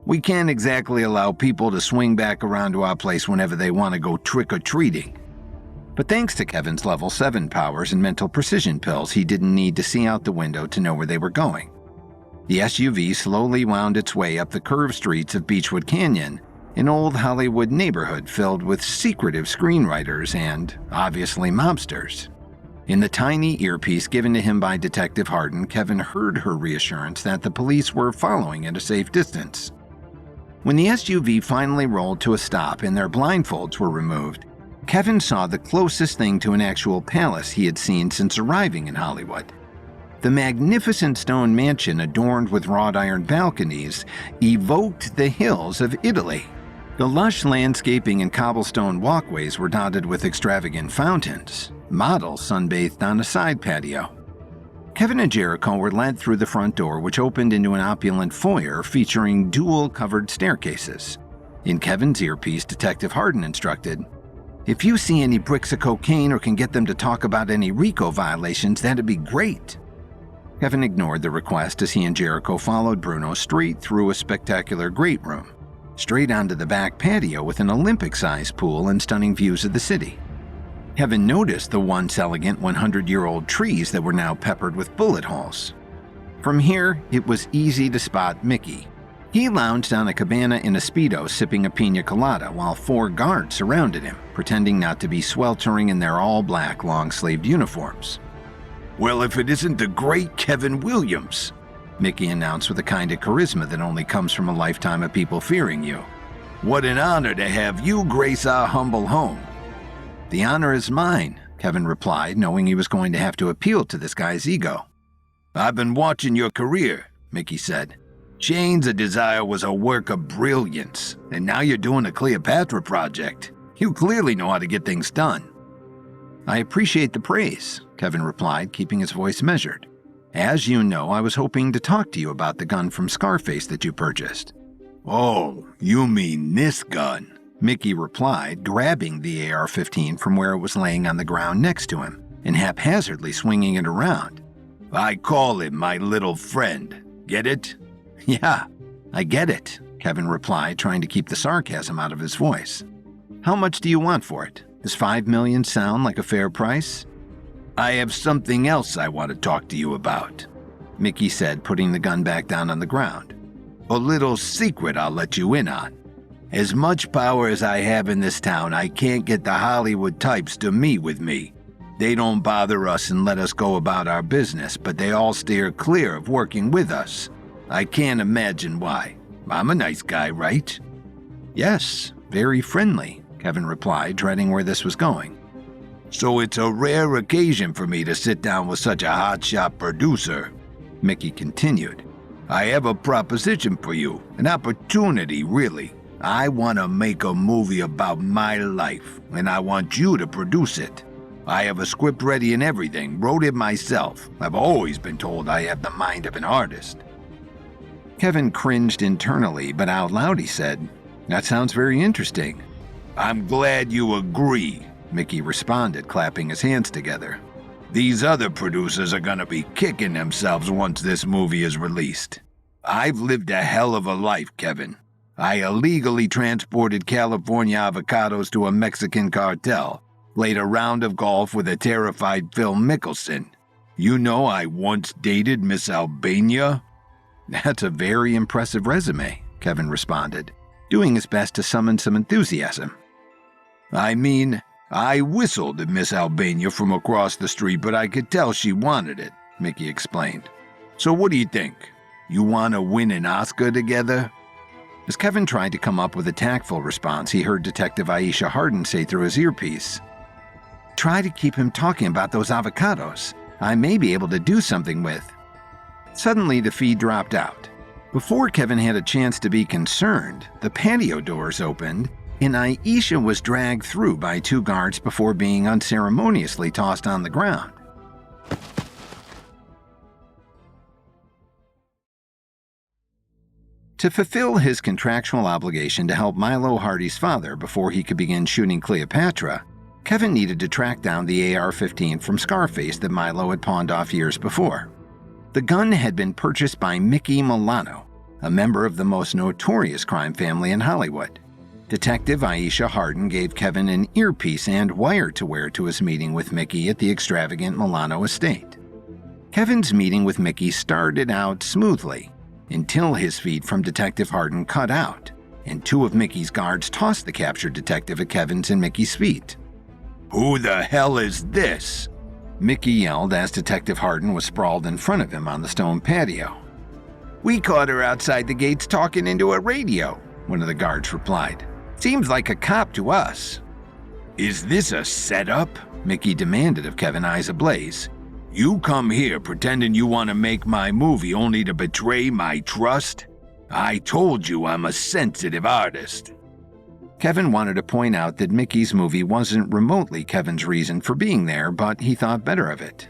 "We can't exactly allow people to swing back around to our place whenever they want to go trick-or-treating." But thanks to Kevin's level 7 powers and mental precision pills, he didn't need to see out the window to know where they were going. The SUV slowly wound its way up the curved streets of Beechwood Canyon, an old Hollywood neighborhood filled with secretive screenwriters and, obviously, mobsters. In the tiny earpiece given to him by Detective Hardin, Kevin heard her reassurance that the police were following at a safe distance. When the SUV finally rolled to a stop and their blindfolds were removed, Kevin saw the closest thing to an actual palace he had seen since arriving in Hollywood. The magnificent stone mansion adorned with wrought iron balconies evoked the hills of Italy. The lush landscaping and cobblestone walkways were dotted with extravagant fountains. Models sunbathed on a side patio. Kevin and Jericho were led through the front door, which opened into an opulent foyer featuring dual covered staircases. In Kevin's earpiece, Detective Hardin instructed, "If you see any bricks of cocaine or can get them to talk about any RICO violations, that'd be great." Kevin ignored the request as he and Jericho followed Bruno straight through a spectacular great room, straight onto the back patio with an Olympic-sized pool and stunning views of the city. Kevin noticed the once elegant 100-year-old trees that were now peppered with bullet holes. From here, it was easy to spot Mickey. He lounged on a cabana in a Speedo sipping a pina colada while 4 guards surrounded him, pretending not to be sweltering in their all-black long-sleeved uniforms. "Well, if it isn't the great Kevin Williams," Mickey announced with a kind of charisma that only comes from a lifetime of people fearing you. "What an honor to have you grace our humble home." "The honor is mine," Kevin replied, knowing he was going to have to appeal to this guy's ego. "I've been watching your career," Mickey said. "Chains of Desire was a work of brilliance, and now you're doing a Cleopatra project. You clearly know how to get things done." "I appreciate the praise," Kevin replied, keeping his voice measured. "As you know, I was hoping to talk to you about the gun from Scarface that you purchased." "Oh, you mean this gun?" Mickey replied, grabbing the AR-15 from where it was laying on the ground next to him and haphazardly swinging it around. "I call it my little friend. Get it?" "Yeah, I get it," Kevin replied, trying to keep the sarcasm out of his voice. "How much do you want for it? Does $5 million sound like a fair price?" "I have something else I want to talk to you about," Mickey said, putting the gun back down on the ground. "A little secret I'll let you in on. As much power as I have in this town, I can't get the Hollywood types to meet with me. They don't bother us and let us go about our business, but they all steer clear of working with us. I can't imagine why. I'm a nice guy, right?" "Yes, very friendly," Kevin replied, dreading where this was going. "So it's a rare occasion for me to sit down with such a hotshot producer," Mickey continued. "I have a proposition for you, an opportunity, really. I want to make a movie about my life, and I want you to produce it. I have a script ready and everything, wrote it myself. I've always been told I have the mind of an artist." Kevin cringed internally, but out loud he said, "That sounds very interesting." "I'm glad you agree," Mickey responded, clapping his hands together. "These other producers are gonna be kicking themselves once this movie is released. I've lived a hell of a life, Kevin. I illegally transported California avocados to a Mexican cartel, played a round of golf with a terrified Phil Mickelson. You know I once dated Miss Albania?" "That's a very impressive resume," Kevin responded, doing his best to summon some enthusiasm. "I mean, I whistled at Miss Albania from across the street, but I could tell she wanted it," Mickey explained. "So what do you think? You want to win an Oscar together?" As Kevin tried to come up with a tactful response, he heard Detective Aisha Hardin say through his earpiece, "Try to keep him talking about those avocados. I may be able to do something with." Suddenly, the feed dropped out. Before Kevin had a chance to be concerned, the patio doors opened, and Aisha was dragged through by 2 guards before being unceremoniously tossed on the ground. To fulfill his contractual obligation to help Milo Hardy's father before he could begin shooting Cleopatra, Kevin needed to track down the AR-15 from Scarface that Milo had pawned off years before. The gun had been purchased by Mickey Milano, a member of the most notorious crime family in Hollywood. Detective Aisha Harden gave Kevin an earpiece and wire to wear to his meeting with Mickey at the extravagant Milano estate. Kevin's meeting with Mickey started out smoothly, until his feed from Detective Harden cut out, and two of Mickey's guards tossed the captured detective at Kevin's and Mickey's feet. "Who the hell is this?" Mickey yelled as Detective Harden was sprawled in front of him on the stone patio. "We caught her outside the gates talking into a radio," one of the guards replied. "Seems like a cop to us." "Is this a setup?" Mickey demanded of Kevin, eyes ablaze. "You come here pretending you want to make my movie only to betray my trust? I told you I'm a sensitive artist." Kevin wanted to point out that Mickey's movie wasn't remotely Kevin's reason for being there, but he thought better of it.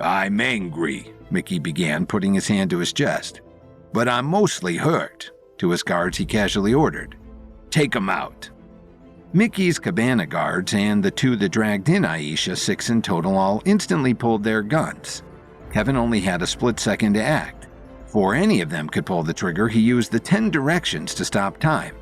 "I'm angry," Mickey began, putting his hand to his chest. "But I'm mostly hurt." To his guards, he casually ordered, "Take him out." Mickey's cabana guards and the two that dragged in Aisha, 6 in total, all instantly pulled their guns. Kevin only had a split second to act. Before any of them could pull the trigger, he used the 10 directions to stop time.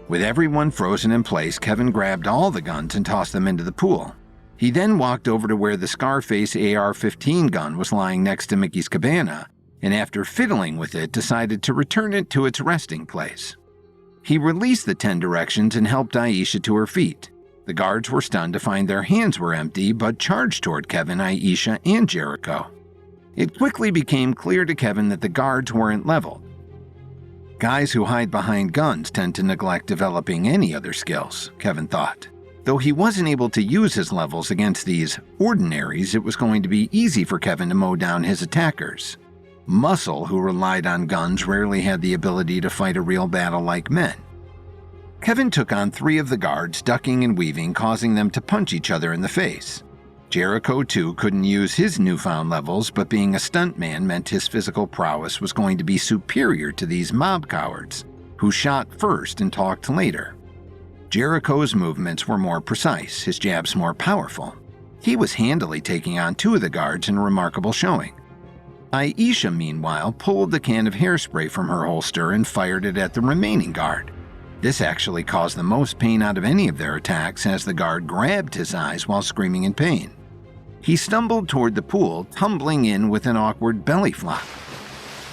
With everyone frozen in place, Kevin grabbed all the guns and tossed them into the pool. He then walked over to where the Scarface AR-15 gun was lying next to Mickey's cabana, and after fiddling with it, decided to return it to its resting place. He released the 10 directions and helped Aisha to her feet. The guards were stunned to find their hands were empty, but charged toward Kevin, Aisha, and Jericho. It quickly became clear to Kevin that the guards weren't leveled. Guys who hide behind guns tend to neglect developing any other skills, Kevin thought. Though he wasn't able to use his levels against these ordinaries, it was going to be easy for Kevin to mow down his attackers. Muscle, who relied on guns, rarely had the ability to fight a real battle like men. Kevin took on 3 of the guards, ducking and weaving, causing them to punch each other in the face. Jericho, too, couldn't use his newfound levels, but being a stuntman meant his physical prowess was going to be superior to these mob cowards, who shot first and talked later. Jericho's movements were more precise, his jabs more powerful. He was handily taking on 2 of the guards in a remarkable showing. Aisha, meanwhile, pulled the can of hairspray from her holster and fired it at the remaining guard. This actually caused the most pain out of any of their attacks, as the guard grabbed his eyes while screaming in pain. He stumbled toward the pool, tumbling in with an awkward belly flop.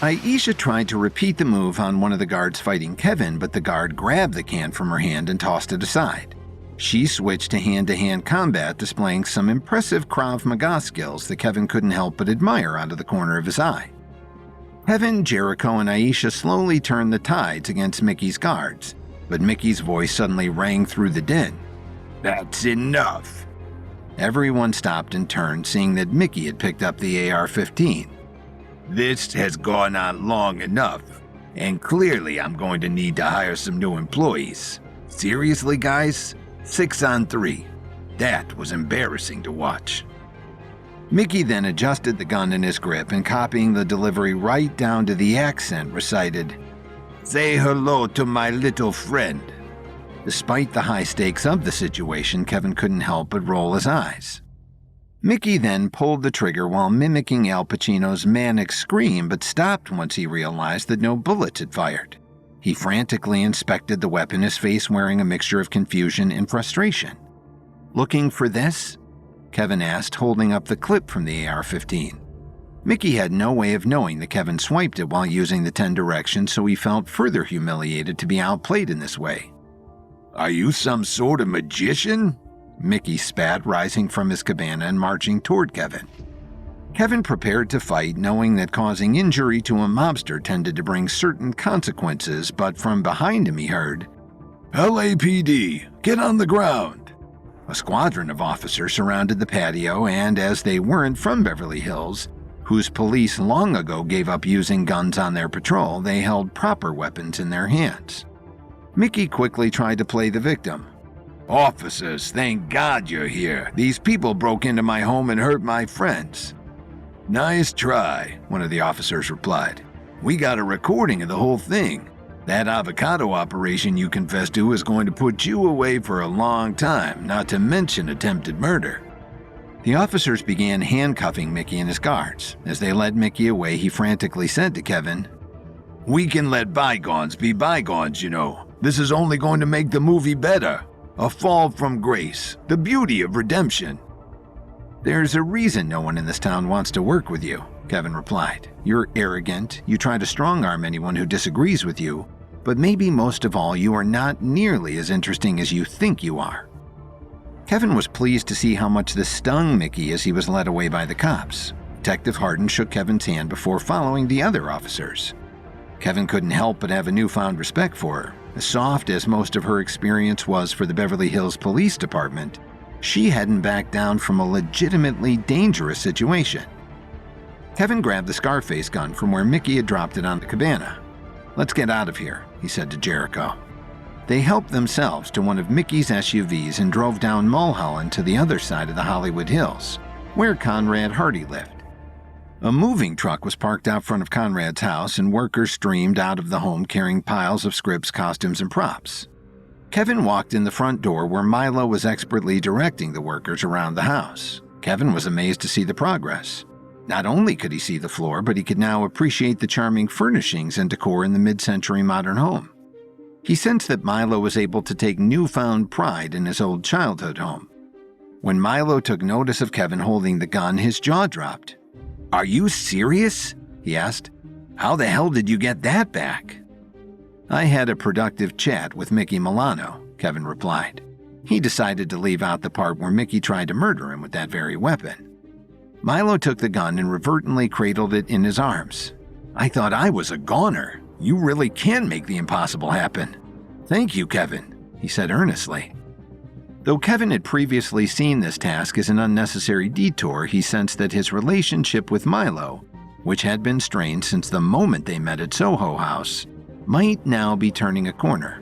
Aisha tried to repeat the move on one of the guards fighting Kevin, but the guard grabbed the can from her hand and tossed it aside. She switched to hand-to-hand combat, displaying some impressive Krav Maga skills that Kevin couldn't help but admire out of the corner of his eye. Kevin, Jericho, and Aisha slowly turned the tides against Mickey's guards, but Mickey's voice suddenly rang through the din. "That's enough." Everyone stopped and turned, seeing that Mickey had picked up the AR-15. "This has gone on long enough, and clearly I'm going to need to hire some new employees. Seriously, guys? 6 on 3. That was embarrassing to watch." Mickey then adjusted the gun in his grip and, copying the delivery right down to the accent, recited, "Say hello to my little friend." Despite the high stakes of the situation, Kevin couldn't help but roll his eyes. Mickey then pulled the trigger while mimicking Al Pacino's manic scream, but stopped once he realized that no bullets had fired. He frantically inspected the weapon, his face wearing a mixture of confusion and frustration. "Looking for this?" Kevin asked, holding up the clip from the AR-15. Mickey had no way of knowing that Kevin swiped it while using the 10 directions, so he felt further humiliated to be outplayed in this way. "Are you some sort of magician?" Mickey spat, rising from his cabana and marching toward Kevin. Kevin prepared to fight, knowing that causing injury to a mobster tended to bring certain consequences, but from behind him he heard, "LAPD, get on the ground." A squadron of officers surrounded the patio, and as they weren't from Beverly Hills, whose police long ago gave up using guns on their patrol, they held proper weapons in their hands. Mickey quickly tried to play the victim. "Officers, thank God you're here. These people broke into my home and hurt my friends." "Nice try," one of the officers replied. "We got a recording of the whole thing. That avocado operation you confessed to is going to put you away for a long time, not to mention attempted murder." The officers began handcuffing Mickey and his guards. As they led Mickey away, he frantically said to Kevin, "We can let bygones be bygones, you know. This is only going to make the movie better. A fall from grace, the beauty of redemption." "There's a reason no one in this town wants to work with you," Kevin replied. "You're arrogant, you try to strong-arm anyone who disagrees with you, but maybe most of all, you are not nearly as interesting as you think you are." Kevin was pleased to see how much this stung Mickey as he was led away by the cops. Detective Hardin shook Kevin's hand before following the other officers. Kevin couldn't help but have a newfound respect for her. As soft as most of her experience was for the Beverly Hills Police Department, she hadn't backed down from a legitimately dangerous situation. Kevin grabbed the Scarface gun from where Mickey had dropped it on the cabana. "Let's get out of here," he said to Jericho. They helped themselves to one of Mickey's SUVs and drove down Mulholland to the other side of the Hollywood Hills, where Conrad Hardy lived. A moving truck was parked out front of Conrad's house, and workers streamed out of the home carrying piles of scripts, costumes, and props. Kevin walked in the front door where Milo was expertly directing the workers around the house. Kevin was amazed to see the progress. Not only could he see the floor, but he could now appreciate the charming furnishings and decor in the mid-century modern home. He sensed that Milo was able to take newfound pride in his old childhood home. When Milo took notice of Kevin holding the gun, his jaw dropped. "Are you serious?" he asked. "How the hell did you get that back?" "I had a productive chat with Mickey Milano," Kevin replied. He decided to leave out the part where Mickey tried to murder him with that very weapon. Milo took the gun and reverently cradled it in his arms. "I thought I was a goner. You really can make the impossible happen." "Thank you, Kevin," he said earnestly. Though Kevin had previously seen this task as an unnecessary detour, he sensed that his relationship with Milo, which had been strained since the moment they met at Soho House, might now be turning a corner.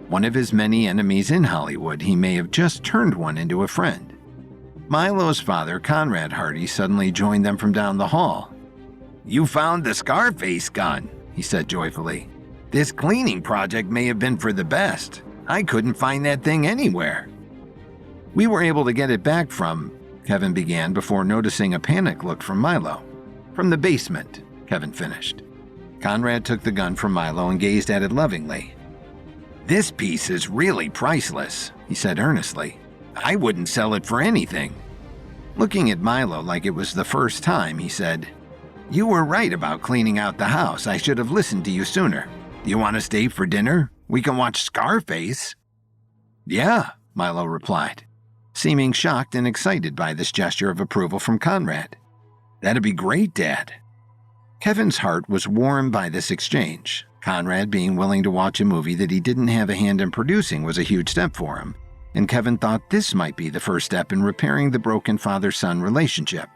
One of his many enemies in Hollywood, he may have just turned one into a friend. Milo's father, Conrad Hardy, suddenly joined them from down the hall. "You found the Scarface gun," he said joyfully. "This cleaning project may have been for the best. I couldn't find that thing anywhere." "We were able to get it back from," Kevin began before noticing a panicked look from Milo. "From the basement," Kevin finished. Conrad took the gun from Milo and gazed at it lovingly. "This piece is really priceless," he said earnestly. "I wouldn't sell it for anything." Looking at Milo like it was the first time, he said, "You were right about cleaning out the house. I should have listened to you sooner. Do you want to stay for dinner? We can watch Scarface." "Yeah," Milo replied, seeming shocked and excited by this gesture of approval from Conrad. "That'd be great, Dad." Kevin's heart was warmed by this exchange. Conrad being willing to watch a movie that he didn't have a hand in producing was a huge step for him, and Kevin thought this might be the first step in repairing the broken father-son relationship.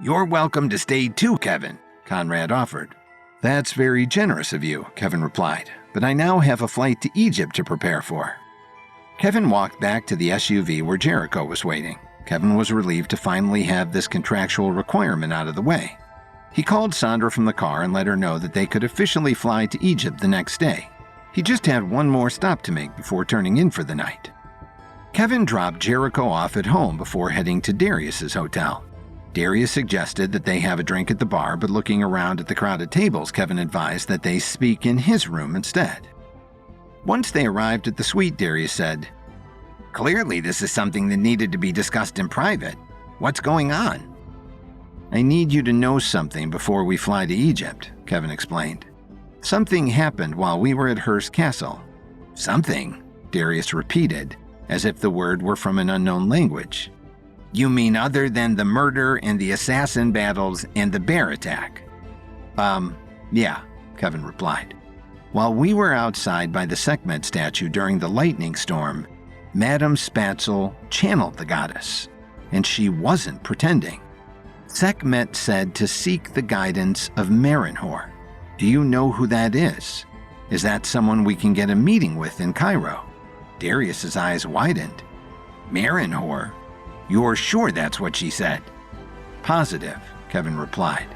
"You're welcome to stay too, Kevin," Conrad offered. "That's very generous of you," Kevin replied, "but I now have a flight to Egypt to prepare for." Kevin walked back to the SUV where Jericho was waiting. Kevin was relieved to finally have this contractual requirement out of the way. He called Sandra from the car and let her know that they could officially fly to Egypt the next day. He just had one more stop to make before turning in for the night. Kevin dropped Jericho off at home before heading to Darius's hotel. Darius suggested that they have a drink at the bar, but looking around at the crowded tables, Kevin advised that they speak in his room instead. Once they arrived at the suite, Darius said, "Clearly this is something that needed to be discussed in private. What's going on?" "I need you to know something before we fly to Egypt," Kevin explained. "Something happened while we were at Hearst Castle." "Something?" Darius repeated, as if the word were from an unknown language. "You mean other than the murder and the assassin battles and the bear attack?" Yeah, Kevin replied. "While we were outside by the Sekhmet statue during the lightning storm, Madame Spatzel channeled the goddess, and she wasn't pretending. Sekhmet said to seek the guidance of Marinhor. Do you know who that is? Is that someone we can get a meeting with in Cairo?" Darius's eyes widened. "Marinhor? You're sure that's what she said?" "Positive," Kevin replied.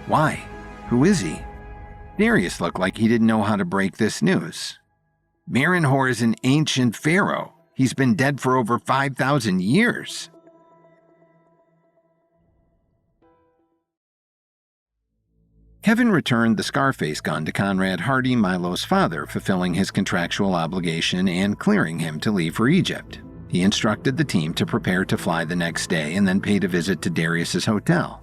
"Why? Who is he?" Darius looked like he didn't know how to break this news. Marinhor is an ancient pharaoh. He's been dead for over 5,000 years. Kevin returned the Scarface gun to Conrad Hardy, Milo's father, fulfilling his contractual obligation and clearing him to leave for Egypt. He instructed the team to prepare to fly the next day and then paid a visit to Darius's hotel.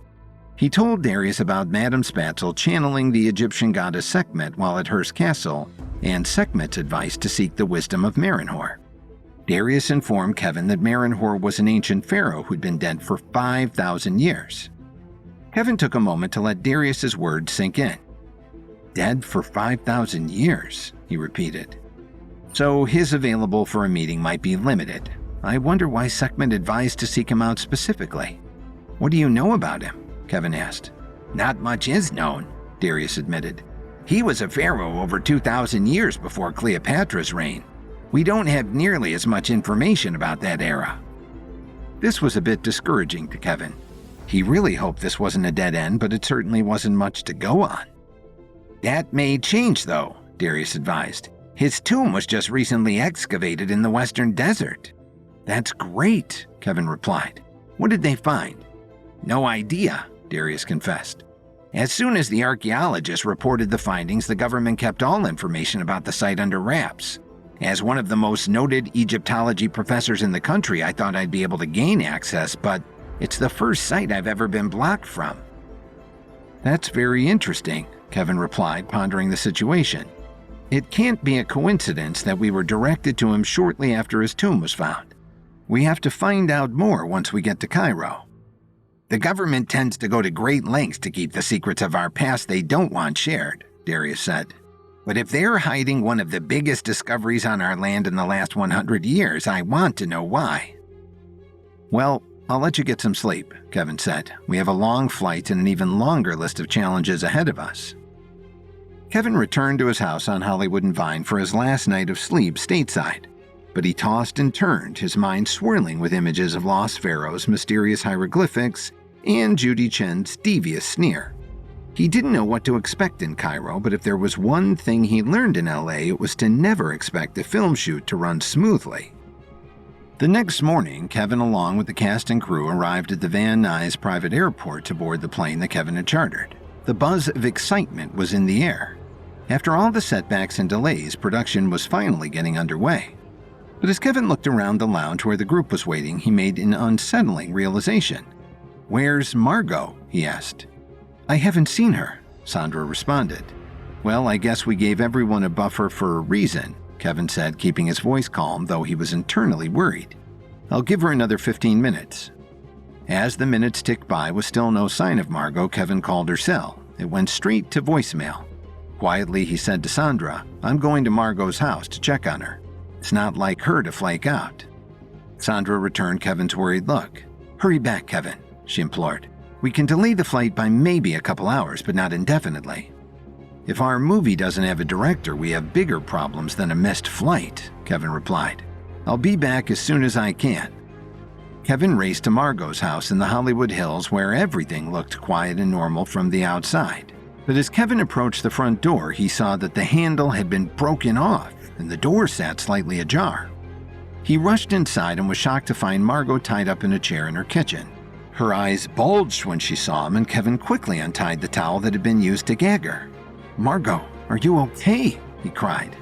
He told Darius about Madame Spatzel channeling the Egyptian goddess Sekhmet while at Hearst Castle and Sekhmet's advice to seek the wisdom of Marinhor. Darius informed Kevin that Marinhor was an ancient pharaoh who'd been dead for 5,000 years. Kevin took a moment to let Darius's words sink in. Dead for 5,000 years, he repeated. So his available for a meeting might be limited. I wonder why Sekhmet advised to seek him out specifically. What do you know about him? Kevin asked. Not much is known, Darius admitted. He was a pharaoh over 2,000 years before Cleopatra's reign. We don't have nearly as much information about that era. This was a bit discouraging to Kevin. He really hoped this wasn't a dead end, but it certainly wasn't much to go on. That may change, though, Darius advised. His tomb was just recently excavated in the western desert. That's great, Kevin replied. What did they find? No idea, Darius confessed. As soon as the archaeologists reported the findings, the government kept all information about the site under wraps. As one of the most noted Egyptology professors in the country, I thought I'd be able to gain access, but it's the first site I've ever been blocked from. That's very interesting, Kevin replied, pondering the situation. It can't be a coincidence that we were directed to him shortly after his tomb was found. We have to find out more once we get to Cairo. The government tends to go to great lengths to keep the secrets of our past they don't want shared, Darius said. But if they're hiding one of the biggest discoveries on our land in the last 100 years, I want to know why. Well, I'll let you get some sleep, Kevin said. We have a long flight and an even longer list of challenges ahead of us. Kevin returned to his house on Hollywood and Vine for his last night of sleep stateside. But he tossed and turned, his mind swirling with images of lost pharaohs, mysterious hieroglyphics, and Judy Chen's devious sneer. He didn't know what to expect in Cairo, but if there was one thing he learned in LA, it was to never expect a film shoot to run smoothly. The next morning, Kevin, along with the cast and crew, arrived at the Van Nuys private airport to board the plane that Kevin had chartered. The buzz of excitement was in the air. After all the setbacks and delays, production was finally getting underway. But as Kevin looked around the lounge where the group was waiting, he made an unsettling realization. Where's Margot? He asked. I haven't seen her, Sandra responded. Well, I guess we gave everyone a buffer for a reason, Kevin said, keeping his voice calm, though he was internally worried. I'll give her another 15 minutes. As the minutes ticked by with still no sign of Margot, Kevin called her cell. It went straight to voicemail. Quietly, he said to Sandra, I'm going to Margot's house to check on her. It's not like her to flake out. Sandra returned Kevin's worried look. Hurry back, Kevin, she implored. We can delay the flight by maybe a couple hours, but not indefinitely. If our movie doesn't have a director, we have bigger problems than a missed flight, Kevin replied. I'll be back as soon as I can. Kevin raced to Margot's house in the Hollywood Hills where everything looked quiet and normal from the outside. But as Kevin approached the front door, he saw that the handle had been broken off and the door sat slightly ajar. He rushed inside and was shocked to find Margot tied up in a chair in her kitchen. Her eyes bulged when she saw him, and Kevin quickly untied the towel that had been used to gag her. Margot, are you okay? He cried.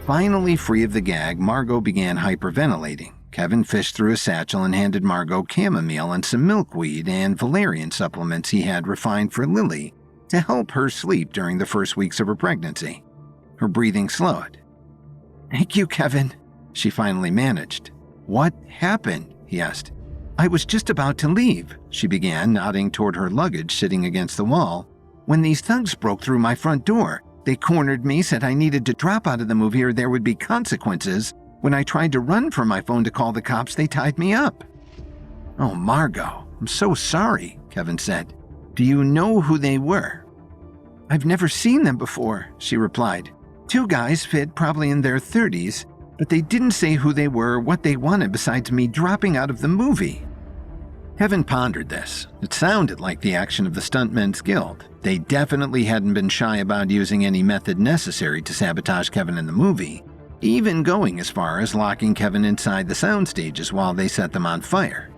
Finally free of the gag, Margot began hyperventilating. Kevin fished through his satchel and handed Margot chamomile and some milkweed and valerian supplements he had refined for Lily to help her sleep during the first weeks of her pregnancy. Her breathing slowed. Thank you, Kevin, she finally managed. What happened? He asked. I was just about to leave, she began, nodding toward her luggage sitting against the wall, when these thugs broke through my front door. They cornered me, said I needed to drop out of the movie or there would be consequences. When I tried to run for my phone to call the cops, they tied me up. Oh, Margot, I'm so sorry, Kevin said. Do you know who they were? I've never seen them before, she replied. 2 guys fit, probably in their 30s, but they didn't say who they were or what they wanted besides me dropping out of the movie. Kevin pondered this. It sounded like the action of the Stuntmen's Guild. They definitely hadn't been shy about using any method necessary to sabotage Kevin in the movie, even going as far as locking Kevin inside the sound stages while they set them on fire.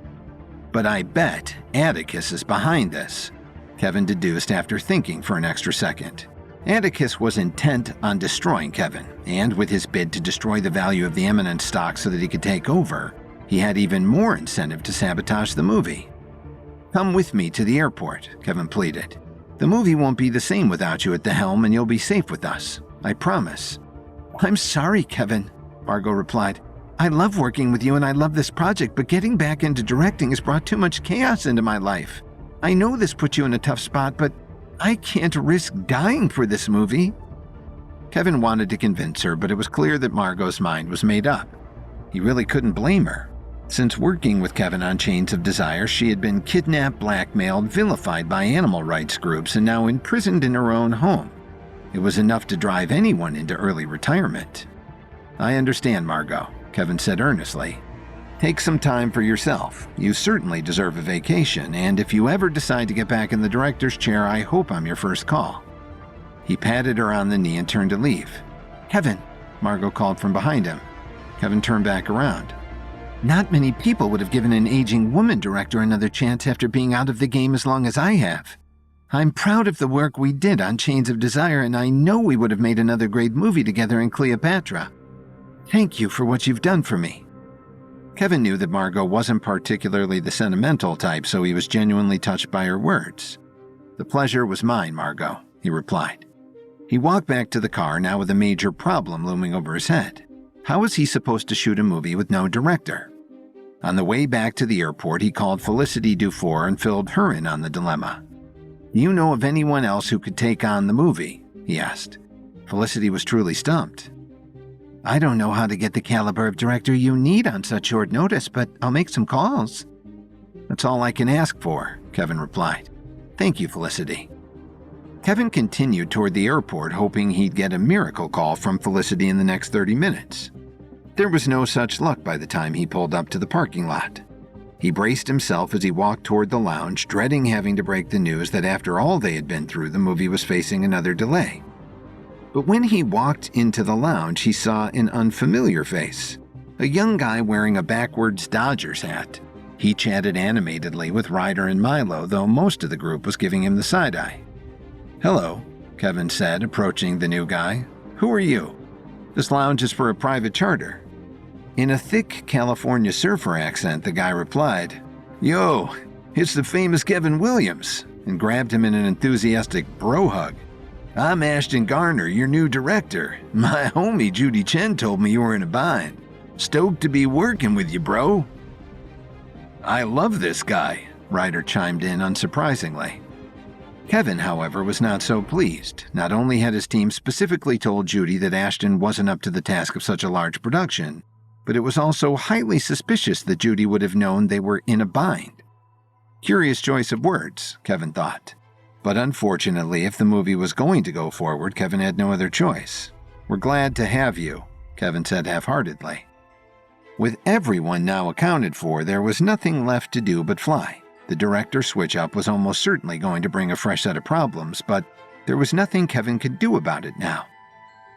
But I bet Atticus is behind this, Kevin deduced after thinking for an extra second. Atticus was intent on destroying Kevin, and with his bid to destroy the value of the Eminence stock so that he could take over, he had even more incentive to sabotage the movie. "Come with me to the airport," Kevin pleaded. "The movie won't be the same without you at the helm, and you'll be safe with us. I promise." "I'm sorry, Kevin," Margot replied. "I love working with you and I love this project, but getting back into directing has brought too much chaos into my life. I know this puts you in a tough spot, but I can't risk dying for this movie." Kevin wanted to convince her, but it was clear that Margot's mind was made up. He really couldn't blame her. Since working with Kevin on Chains of Desire, she had been kidnapped, blackmailed, vilified by animal rights groups, and now imprisoned in her own home. It was enough to drive anyone into early retirement. "I understand, Margot," Kevin said earnestly. "Take some time for yourself. You certainly deserve a vacation, and if you ever decide to get back in the director's chair, I hope I'm your first call." He patted her on the knee and turned to leave. "Kevin," Margot called from behind him. Kevin turned back around. "Not many people would have given an aging woman director another chance after being out of the game as long as I have. I'm proud of the work we did on Chains of Desire, and I know we would have made another great movie together in Cleopatra. Thank you for what you've done for me." Kevin knew that Margot wasn't particularly the sentimental type, so he was genuinely touched by her words. "The pleasure was mine, Margot," he replied. He walked back to the car, now with a major problem looming over his head. How was he supposed to shoot a movie with no director? On the way back to the airport, he called Felicity Dufour and filled her in on the dilemma. "Do you know of anyone else who could take on the movie?" he asked. Felicity was truly stumped. "I don't know how to get the caliber of director you need on such short notice, but I'll make some calls." "That's all I can ask for," Kevin replied. "Thank you, Felicity." Kevin continued toward the airport, hoping he'd get a miracle call from Felicity in the next 30 minutes. There was no such luck by the time he pulled up to the parking lot. He braced himself as he walked toward the lounge, dreading having to break the news that after all they had been through, the movie was facing another delay. But when he walked into the lounge, he saw an unfamiliar face, a young guy wearing a backwards Dodgers hat. He chatted animatedly with Ryder and Milo, though most of the group was giving him the side-eye. "Hello," Kevin said, approaching the new guy. "Who are you?" "This lounge is for a private charter." In a thick California surfer accent, the guy replied, "Yo, it's the famous Kevin Williams," and grabbed him in an enthusiastic bro hug. "I'm Ashton Garner, your new director. My homie Judy Chen told me you were in a bind. Stoked to be working with you, bro." "I love this guy," Ryder chimed in unsurprisingly. Kevin, however, was not so pleased. Not only had his team specifically told Judy that Ashton wasn't up to the task of such a large production, but it was also highly suspicious that Judy would have known they were in a bind. Curious choice of words, Kevin thought. But unfortunately, if the movie was going to go forward, Kevin had no other choice. "We're glad to have you," Kevin said half-heartedly. With everyone now accounted for, there was nothing left to do but fly. The director switch-up was almost certainly going to bring a fresh set of problems, but there was nothing Kevin could do about it now.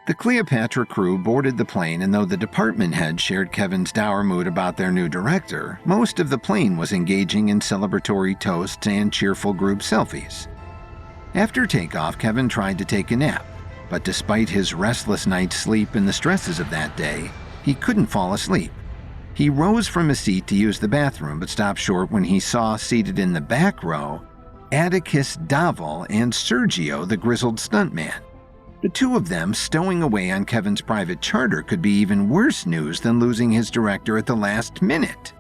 The Cleopatra crew boarded the plane, and though the department head shared Kevin's dour mood about their new director, most of the plane was engaging in celebratory toasts and cheerful group selfies. After takeoff, Kevin tried to take a nap, but despite his restless night's sleep and the stresses of that day, he couldn't fall asleep. He rose from his seat to use the bathroom, but stopped short when he saw, seated in the back row, Atticus Daval and Sergio, the grizzled stuntman. The two of them stowing away on Kevin's private charter could be even worse news than losing his director at the last minute.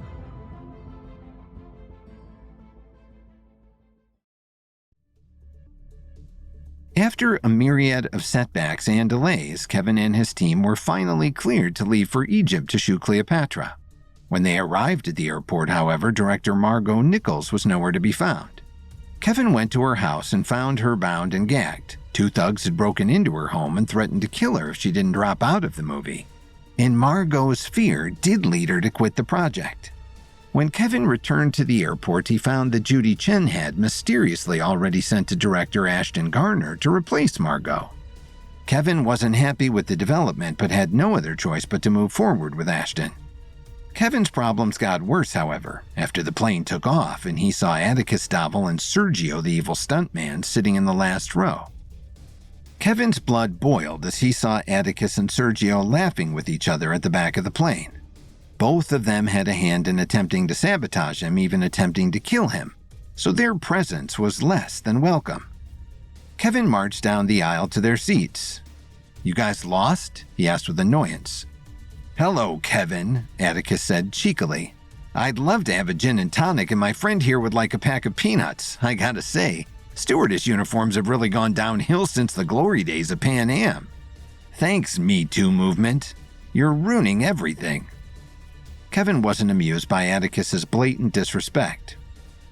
After a myriad of setbacks and delays, Kevin and his team were finally cleared to leave for Egypt to shoot Cleopatra. When they arrived at the airport, however, director Margot Nichols was nowhere to be found. Kevin went to her house and found her bound and gagged. Two thugs had broken into her home and threatened to kill her if she didn't drop out of the movie. And Margot's fear did lead her to quit the project. When Kevin returned to the airport, he found that Judy Chen had mysteriously already sent to director Ashton Garner to replace Margot. Kevin wasn't happy with the development but had no other choice but to move forward with Ashton. Kevin's problems got worse, however, after the plane took off and he saw Atticus Dovel and Sergio the evil stuntman sitting in the last row. Kevin's blood boiled as he saw Atticus and Sergio laughing with each other at the back of the plane. Both of them had a hand in attempting to sabotage him, even attempting to kill him, so their presence was less than welcome. Kevin marched down the aisle to their seats. "You guys lost?" he asked with annoyance. "Hello, Kevin," Atticus said cheekily. "I'd love to have a gin and tonic, and my friend here would like a pack of peanuts. I gotta say, stewardess uniforms have really gone downhill since the glory days of Pan Am. Thanks, Me Too movement. You're ruining everything." Kevin wasn't amused by Atticus's blatant disrespect.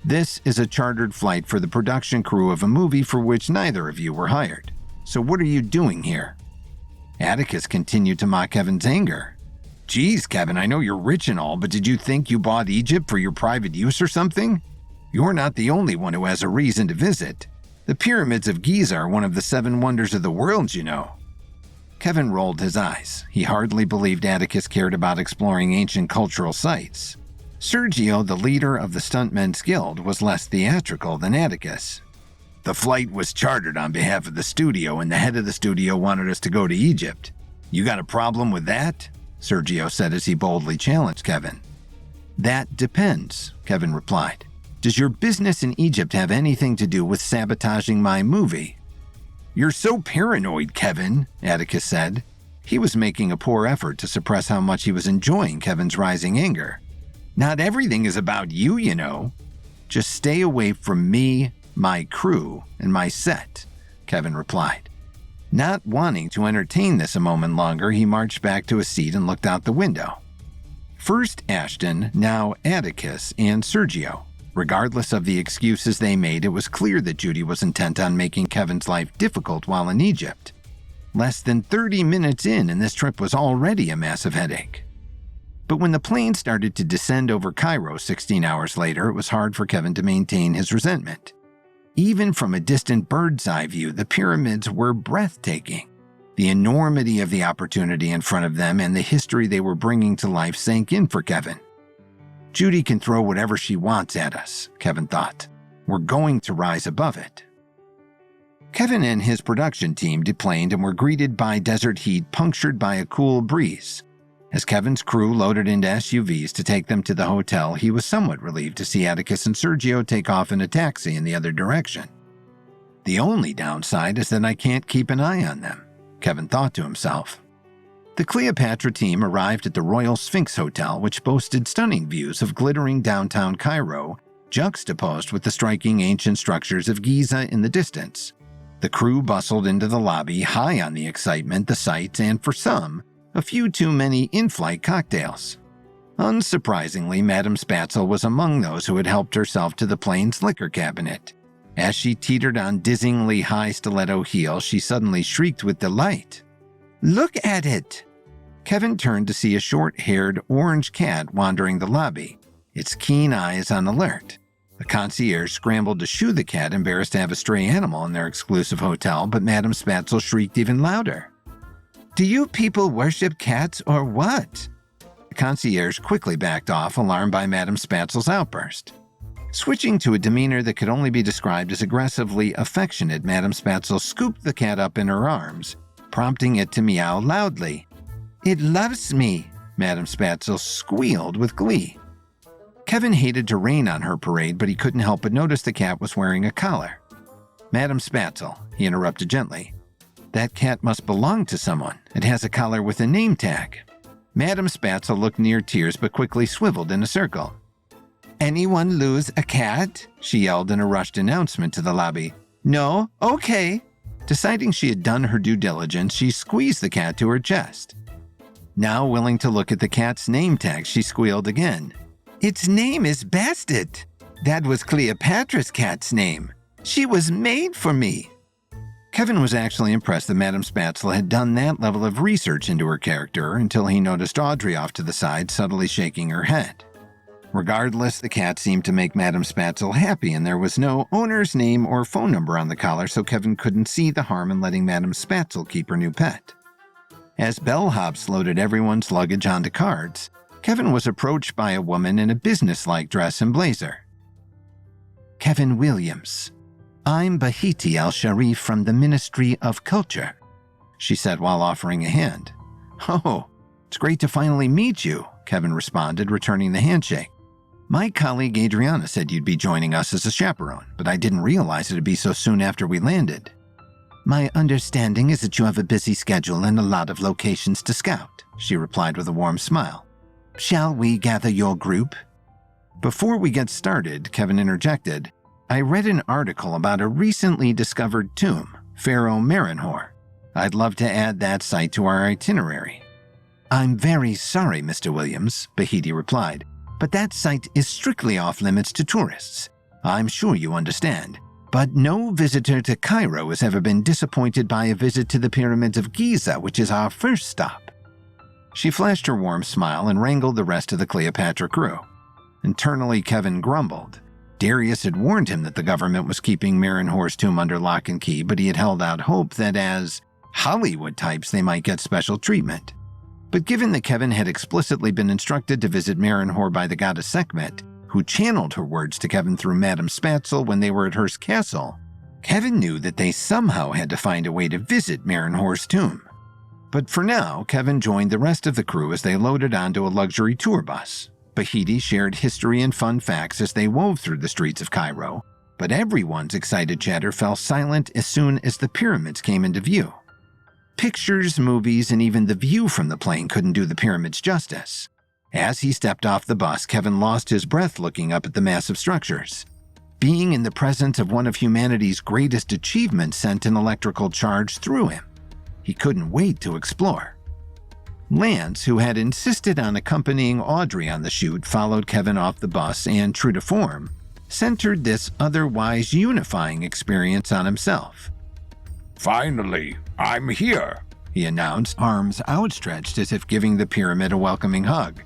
"This is a chartered flight for the production crew of a movie for which neither of you were hired. So what are you doing here?" Atticus continued to mock Kevin's anger. "Geez, Kevin, I know you're rich and all, but did you think you bought Egypt for your private use or something? You're not the only one who has a reason to visit. The pyramids of Giza are one of the 7 wonders of the world, you know." Kevin rolled his eyes. He hardly believed Atticus cared about exploring ancient cultural sites. Sergio, the leader of the Stuntmen's Guild, was less theatrical than Atticus. "The flight was chartered on behalf of the studio, and the head of the studio wanted us to go to Egypt. You got a problem with that?" Sergio said as he boldly challenged Kevin. "That depends," Kevin replied. "Does your business in Egypt have anything to do with sabotaging my movie?" "You're so paranoid, Kevin," Atticus said. He was making a poor effort to suppress how much he was enjoying Kevin's rising anger. "Not everything is about you, you know." "Just stay away from me, my crew, and my set," Kevin replied. Not wanting to entertain this a moment longer, he marched back to his seat and looked out the window. First Ashton, now Atticus, and Sergio. Regardless of the excuses they made, it was clear that Judy was intent on making Kevin's life difficult while in Egypt. Less than 30 minutes in, and this trip was already a massive headache. But when the plane started to descend over Cairo 16 hours later, it was hard for Kevin to maintain his resentment. Even from a distant bird's eye view, the pyramids were breathtaking. The enormity of the opportunity in front of them and the history they were bringing to life sank in for Kevin. Judy can throw whatever she wants at us, Kevin thought. We're going to rise above it. Kevin and his production team deplaned and were greeted by desert heat punctured by a cool breeze. As Kevin's crew loaded into SUVs to take them to the hotel, he was somewhat relieved to see Atticus and Sergio take off in a taxi in the other direction. "The only downside is that I can't keep an eye on them," Kevin thought to himself. The Cleopatra team arrived at the Royal Sphinx Hotel, which boasted stunning views of glittering downtown Cairo, juxtaposed with the striking ancient structures of Giza in the distance. The crew bustled into the lobby, high on the excitement, the sights, and for some, a few too many in-flight cocktails. Unsurprisingly, Madame Spatzel was among those who had helped herself to the plane's liquor cabinet. As she teetered on dizzyingly high stiletto heels, she suddenly shrieked with delight. "Look at it!" Kevin turned to see a short-haired orange cat wandering the lobby, its keen eyes on alert. The concierge scrambled to shoo the cat, embarrassed to have a stray animal in their exclusive hotel, but Madame Spatzel shrieked even louder. "Do you people worship cats or what?" The concierge quickly backed off, alarmed by Madame Spatzel's outburst. Switching to a demeanor that could only be described as aggressively affectionate, Madame Spatzel scooped the cat up in her arms, prompting it to meow loudly. "It loves me," Madame Spatzel squealed with glee. Kevin hated to rain on her parade, but he couldn't help but notice the cat was wearing a collar. "Madame Spatzel," he interrupted gently. "That cat must belong to someone. It has a collar with a name tag." Madame Spatzel looked near tears but quickly swiveled in a circle. "Anyone lose a cat?" she yelled in a rushed announcement to the lobby. "No? Okay." Deciding she had done her due diligence, she squeezed the cat to her chest. Now willing to look at the cat's name tag, she squealed again. "Its name is Bastet. That was Cleopatra's cat's name. She was made for me." Kevin was actually impressed that Madame Spatzel had done that level of research into her character until he noticed Audrey off to the side, subtly shaking her head. Regardless, the cat seemed to make Madame Spatzel happy, and there was no owner's name or phone number on the collar, so Kevin couldn't see the harm in letting Madame Spatzel keep her new pet. As bellhops loaded everyone's luggage onto carts, Kevin was approached by a woman in a businesslike dress and blazer. "Kevin Williams. I'm Bahiti Al-Sharif from the Ministry of Culture," she said while offering a hand. "Oh, it's great to finally meet you," Kevin responded, returning the handshake. "My colleague Adriana said you'd be joining us as a chaperone, but I didn't realize it'd be so soon after we landed." "My understanding is that you have a busy schedule and a lot of locations to scout," she replied with a warm smile. "Shall we gather your group?" Before we get started, Kevin interjected, "I read an article about a recently discovered tomb, Pharaoh Merenhor. I'd love to add that site to our itinerary." "I'm very sorry, Mr. Williams," Bahiti replied, "but that site is strictly off-limits to tourists. I'm sure you understand. But no visitor to Cairo has ever been disappointed by a visit to the Pyramids of Giza, which is our first stop." She flashed her warm smile and wrangled the rest of the Cleopatra crew. Internally, Kevin grumbled. Darius had warned him that the government was keeping Merenhor's tomb under lock and key, but he had held out hope that as Hollywood types they might get special treatment. But given that Kevin had explicitly been instructed to visit Merenhor by the goddess Sekhmet, who channeled her words to Kevin through Madame Spatzel when they were at Hearst Castle, Kevin knew that they somehow had to find a way to visit Merenhor's tomb. But for now, Kevin joined the rest of the crew as they loaded onto a luxury tour bus. Bahiti shared history and fun facts as they wove through the streets of Cairo, but everyone's excited chatter fell silent as soon as the pyramids came into view. Pictures, movies, and even the view from the plane couldn't do the pyramids justice. As he stepped off the bus, Kevin lost his breath looking up at the massive structures. Being in the presence of one of humanity's greatest achievements sent an electrical charge through him. He couldn't wait to explore. Lance, who had insisted on accompanying Audrey on the shoot, followed Kevin off the bus and, true to form, centered this otherwise unifying experience on himself. "Finally, I'm here," he announced, arms outstretched as if giving the pyramid a welcoming hug.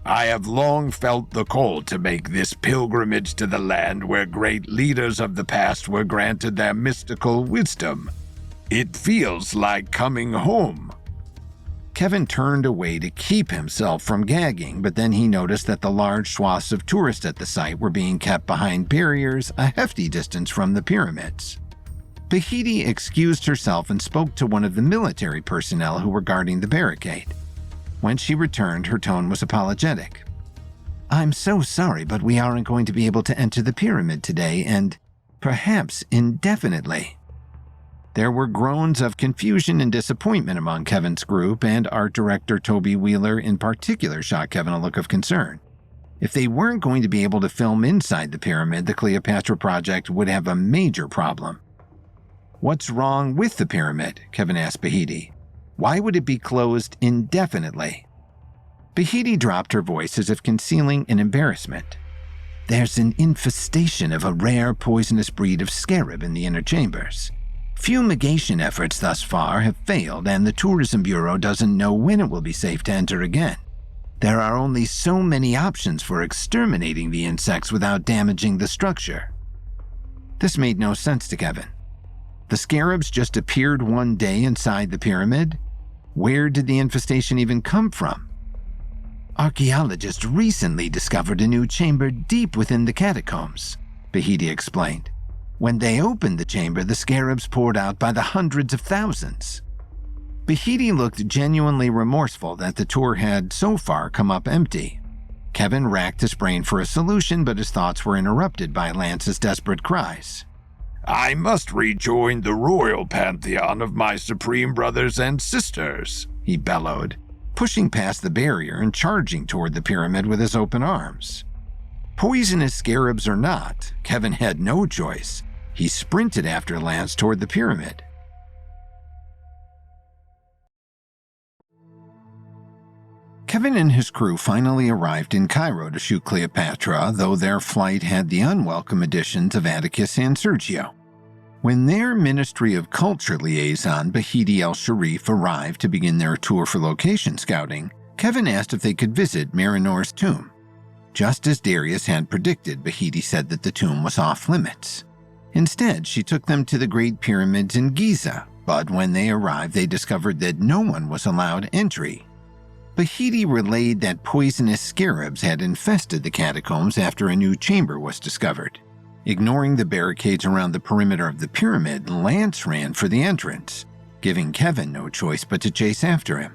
"I have long felt the call to make this pilgrimage to the land where great leaders of the past were granted their mystical wisdom. It feels like coming home." Kevin turned away to keep himself from gagging, but then he noticed that the large swaths of tourists at the site were being kept behind barriers a hefty distance from the pyramids. Bahiti excused herself and spoke to one of the military personnel who were guarding the barricade. When she returned, her tone was apologetic. "I'm so sorry, but we aren't going to be able to enter the pyramid today, and perhaps indefinitely." There were groans of confusion and disappointment among Kevin's group, and art director Toby Wheeler in particular shot Kevin a look of concern. If they weren't going to be able to film inside the pyramid, the Cleopatra project would have a major problem. "What's wrong with the pyramid?" Kevin asked Bahiti. "Why would it be closed indefinitely?" Bahiti dropped her voice as if concealing an embarrassment. "There's an infestation of a rare poisonous breed of scarab in the inner chambers. Fumigation efforts thus far have failed, and the Tourism Bureau doesn't know when it will be safe to enter again. There are only so many options for exterminating the insects without damaging the structure." This made no sense to Kevin. The scarabs just appeared one day inside the pyramid? Where did the infestation even come from? "Archaeologists recently discovered a new chamber deep within the catacombs," Bahiti explained. "When they opened the chamber, the scarabs poured out by the hundreds of thousands." Bahiti looked genuinely remorseful that the tour had so far come up empty. Kevin racked his brain for a solution, but his thoughts were interrupted by Lance's desperate cries. "I must rejoin the royal pantheon of my supreme brothers and sisters," he bellowed, pushing past the barrier and charging toward the pyramid with his open arms. Poisonous scarabs or not, Kevin had no choice. He sprinted after Lance toward the pyramid. Kevin and his crew finally arrived in Cairo to shoot Cleopatra, though their flight had the unwelcome additions of Atticus and Sergio. When their Ministry of Culture liaison, Bahiti Al-Sharif, arrived to begin their tour for location scouting, Kevin asked if they could visit Merenhor's tomb. Just as Darius had predicted, Bahiti said that the tomb was off limits. Instead, she took them to the Great Pyramids in Giza, but when they arrived, they discovered that no one was allowed entry. Bahiti relayed that poisonous scarabs had infested the catacombs after a new chamber was discovered. Ignoring the barricades around the perimeter of the pyramid, Lance ran for the entrance, giving Kevin no choice but to chase after him.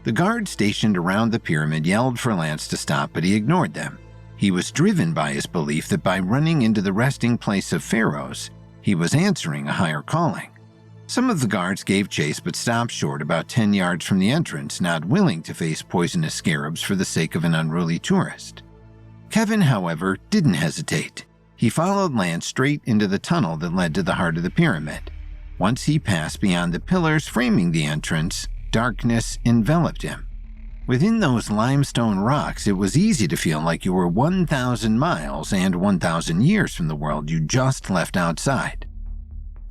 The guards stationed around the pyramid yelled for Lance to stop, but he ignored them. He was driven by his belief that by running into the resting place of pharaohs, he was answering a higher calling. Some of the guards gave chase but stopped short about 10 yards from the entrance, not willing to face poisonous scarabs for the sake of an unruly tourist. Kevin, however, didn't hesitate. He followed Lance straight into the tunnel that led to the heart of the pyramid. Once he passed beyond the pillars framing the entrance, darkness enveloped him. Within those limestone rocks, it was easy to feel like you were 1,000 miles and 1,000 years from the world you just left outside.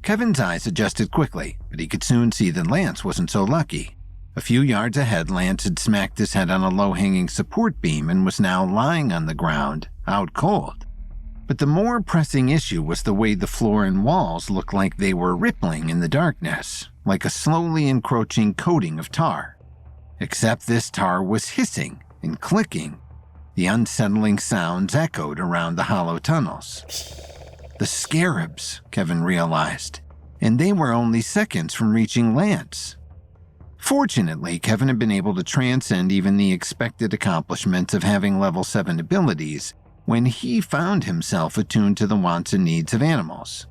Kevin's eyes adjusted quickly, but he could soon see that Lance wasn't so lucky. A few yards ahead, Lance had smacked his head on a low-hanging support beam and was now lying on the ground, out cold. But the more pressing issue was the way the floor and walls looked like they were rippling in the darkness, like a slowly encroaching coating of tar. Except this tar was hissing and clicking. The unsettling sounds echoed around the hollow tunnels. The scarabs, Kevin realized, and they were only seconds from reaching Lance. Fortunately, Kevin had been able to transcend even the expected accomplishments of having level 7 abilities when he found himself attuned to the wants and needs of animals.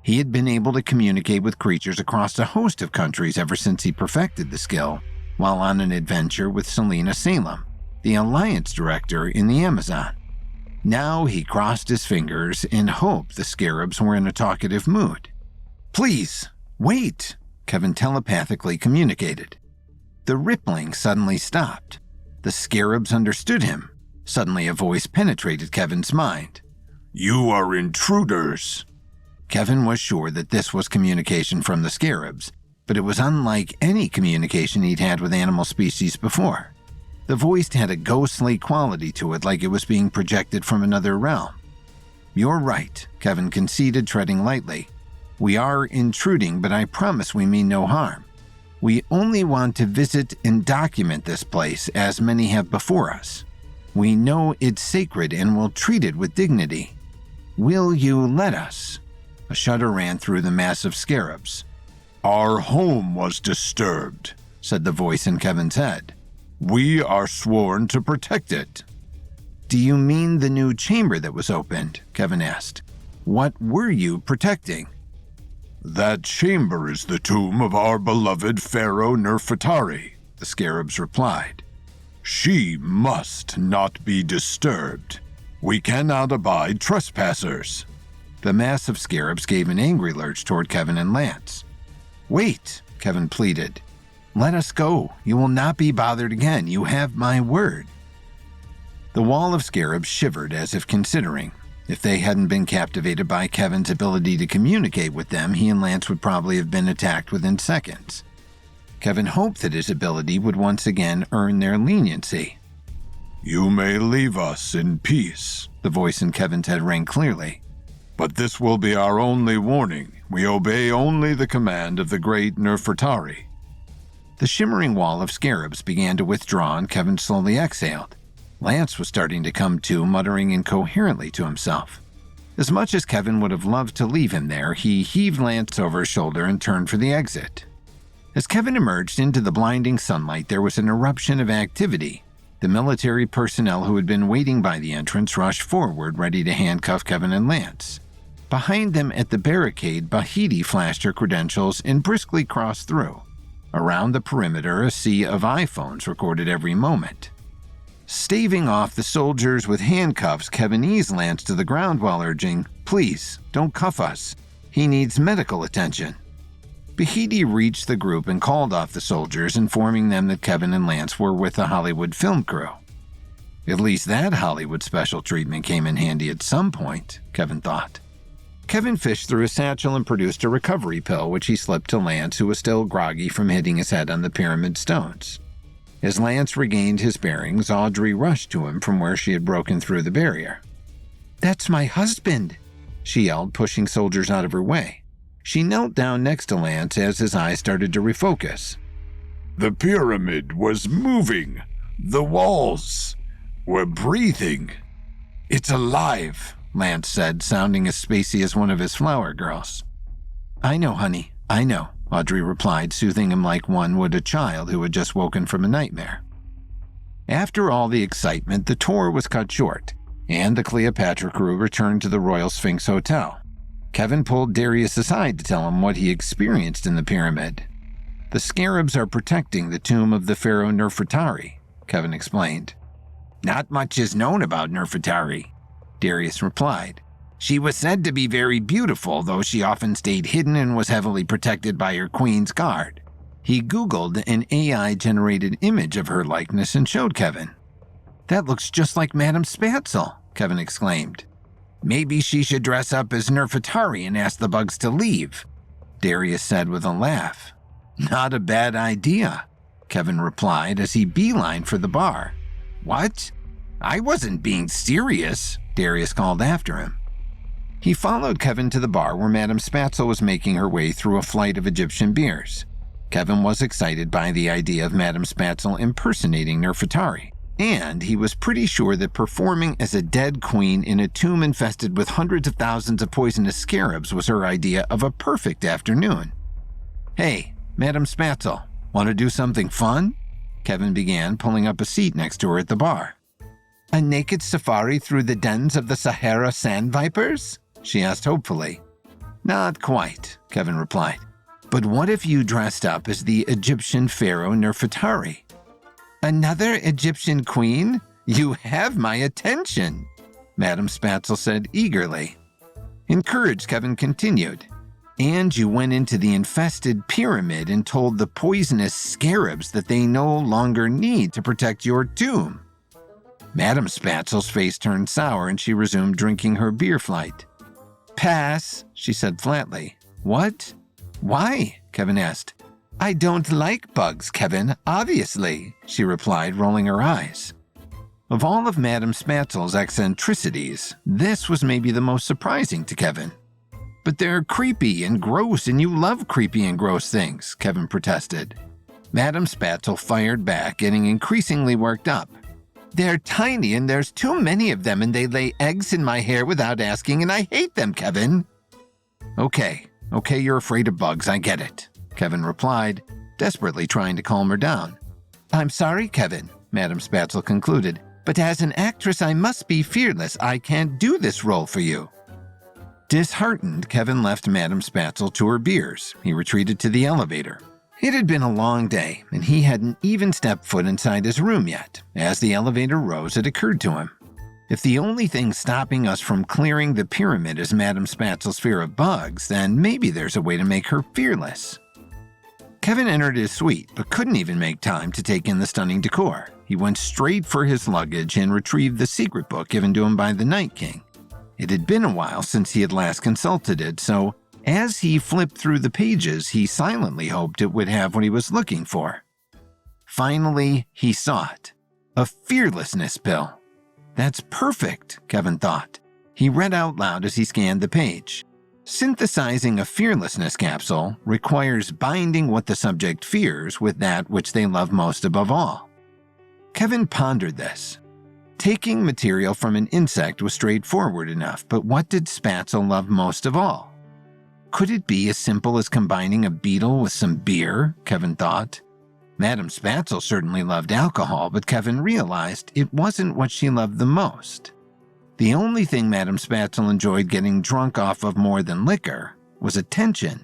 He had been able to communicate with creatures across a host of countries ever since he perfected the skill, while on an adventure with Selena Salem, the Alliance Director in the Amazon. Now he crossed his fingers and hoped the scarabs were in a talkative mood. "Please, wait," Kevin telepathically communicated. The rippling suddenly stopped. The scarabs understood him. Suddenly a voice penetrated Kevin's mind. "You are intruders." Kevin was sure that this was communication from the scarabs, but it was unlike any communication he'd had with animal species before. The voice had a ghostly quality to it, like it was being projected from another realm. "You're right," Kevin conceded, treading lightly. "We are intruding, but I promise we mean no harm. We only want to visit and document this place, as many have before us. We know it's sacred and will treat it with dignity. Will you let us?" A shudder ran through the massive scarabs. "Our home was disturbed," said the voice in Kevin's head. "We are sworn to protect it." "Do you mean the new chamber that was opened?" Kevin asked. "What were you protecting?" "That chamber is the tomb of our beloved Pharaoh Nefertari," the scarabs replied. "She must not be disturbed. We cannot abide trespassers." The massive scarabs gave an angry lurch toward Kevin and Lance. "Wait," Kevin pleaded. "Let us go. You will not be bothered again. You have my word." The wall of scarabs shivered as if considering. If they hadn't been captivated by Kevin's ability to communicate with them, he and Lance would probably have been attacked within seconds. Kevin hoped that his ability would once again earn their leniency. "You may leave us in peace," the voice in Kevin's head rang clearly. "But this will be our only warning. We obey only the command of the great Nefertari." The shimmering wall of scarabs began to withdraw and Kevin slowly exhaled. Lance was starting to come to, muttering incoherently to himself. As much as Kevin would have loved to leave him there, he heaved Lance over his shoulder and turned for the exit. As Kevin emerged into the blinding sunlight, there was an eruption of activity. The military personnel who had been waiting by the entrance rushed forward, ready to handcuff Kevin and Lance. Behind them at the barricade, Bahiti flashed her credentials and briskly crossed through. Around the perimeter, a sea of iPhones recorded every moment. Staving off the soldiers with handcuffs, Kevin eased Lance to the ground while urging, "Please, don't cuff us. He needs medical attention." Bahiti reached the group and called off the soldiers, informing them that Kevin and Lance were with the Hollywood film crew. At least that Hollywood special treatment came in handy at some point, Kevin thought. Kevin fished through his satchel and produced a recovery pill, which he slipped to Lance, who was still groggy from hitting his head on the pyramid stones. As Lance regained his bearings, Audrey rushed to him from where she had broken through the barrier. "That's my husband," she yelled, pushing soldiers out of her way. She knelt down next to Lance as his eyes started to refocus. The pyramid was moving. The walls were breathing. It's alive, Lance said, sounding as spacey as one of his flower girls. "I know, honey, I know," Audrey replied, soothing him like one would a child who had just woken from a nightmare. After all the excitement, the tour was cut short, and the Cleopatra crew returned to the Royal Sphinx Hotel. Kevin pulled Darius aside to tell him what he experienced in the pyramid. "The scarabs are protecting the tomb of the pharaoh Nefertari," Kevin explained. "Not much is known about Nefertari," Darius replied. "She was said to be very beautiful, though she often stayed hidden and was heavily protected by her queen's guard." He Googled an AI-generated image of her likeness and showed Kevin. "That looks just like Madame Spatzel," Kevin exclaimed. "Maybe she should dress up as Nefertari and ask the bugs to leave," Darius said with a laugh. "Not a bad idea," Kevin replied as he beelined for the bar. "What? I wasn't being serious," Darius called after him. He followed Kevin to the bar where Madame Spatzel was making her way through a flight of Egyptian beers. Kevin was excited by the idea of Madame Spatzel impersonating Nefertari, and he was pretty sure that performing as a dead queen in a tomb infested with hundreds of thousands of poisonous scarabs was her idea of a perfect afternoon. "Hey, Madame Spatzel, want to do something fun?" Kevin began, pulling up a seat next to her at the bar. "A naked safari through the dens of the Sahara sand vipers?" she asked hopefully. "Not quite," Kevin replied. "But what if you dressed up as the Egyptian pharaoh Nefertari?" "Another Egyptian queen? You have my attention," Madame Spatzel said eagerly. Encouraged, Kevin continued. "And you went into the infested pyramid and told the poisonous scarabs that they no longer need to protect your tomb." Madame Spatzel's face turned sour and she resumed drinking her beer flight. "Pass," she said flatly. "What? Why?" Kevin asked. "I don't like bugs, Kevin, obviously," she replied, rolling her eyes. Of all of Madame Spatzel's eccentricities, this was maybe the most surprising to Kevin. "But they're creepy and gross, and you love creepy and gross things," Kevin protested. Madame Spatzel fired back, getting increasingly worked up. "They're tiny and there's too many of them and they lay eggs in my hair without asking and I hate them, Kevin." Okay, you're afraid of bugs, I get it," Kevin replied, desperately trying to calm her down. "I'm sorry, Kevin," Madame Spatzel concluded, "but as an actress I must be fearless. I can't do this role for you." Disheartened, Kevin left Madame Spatzel to her beers. He retreated to the elevator. It had been a long day, and he hadn't even stepped foot inside his room yet. As the elevator rose, it occurred to him. If the only thing stopping us from clearing the pyramid is Madame Spatzel's fear of bugs, then maybe there's a way to make her fearless. Kevin entered his suite, but couldn't even make time to take in the stunning decor. He went straight for his luggage and retrieved the secret book given to him by the Night King. It had been a while since he had last consulted it, so as he flipped through the pages, he silently hoped it would have what he was looking for. Finally, he saw it. A fearlessness pill. "That's perfect," Kevin thought. He read out loud as he scanned the page. "Synthesizing a fearlessness capsule requires binding what the subject fears with that which they love most above all." Kevin pondered this. Taking material from an insect was straightforward enough, but what did Spatzel love most of all? Could it be as simple as combining a beetle with some beer? Kevin thought. Madame Spatzel certainly loved alcohol, but Kevin realized it wasn't what she loved the most. The only thing Madame Spatzel enjoyed getting drunk off of more than liquor was attention.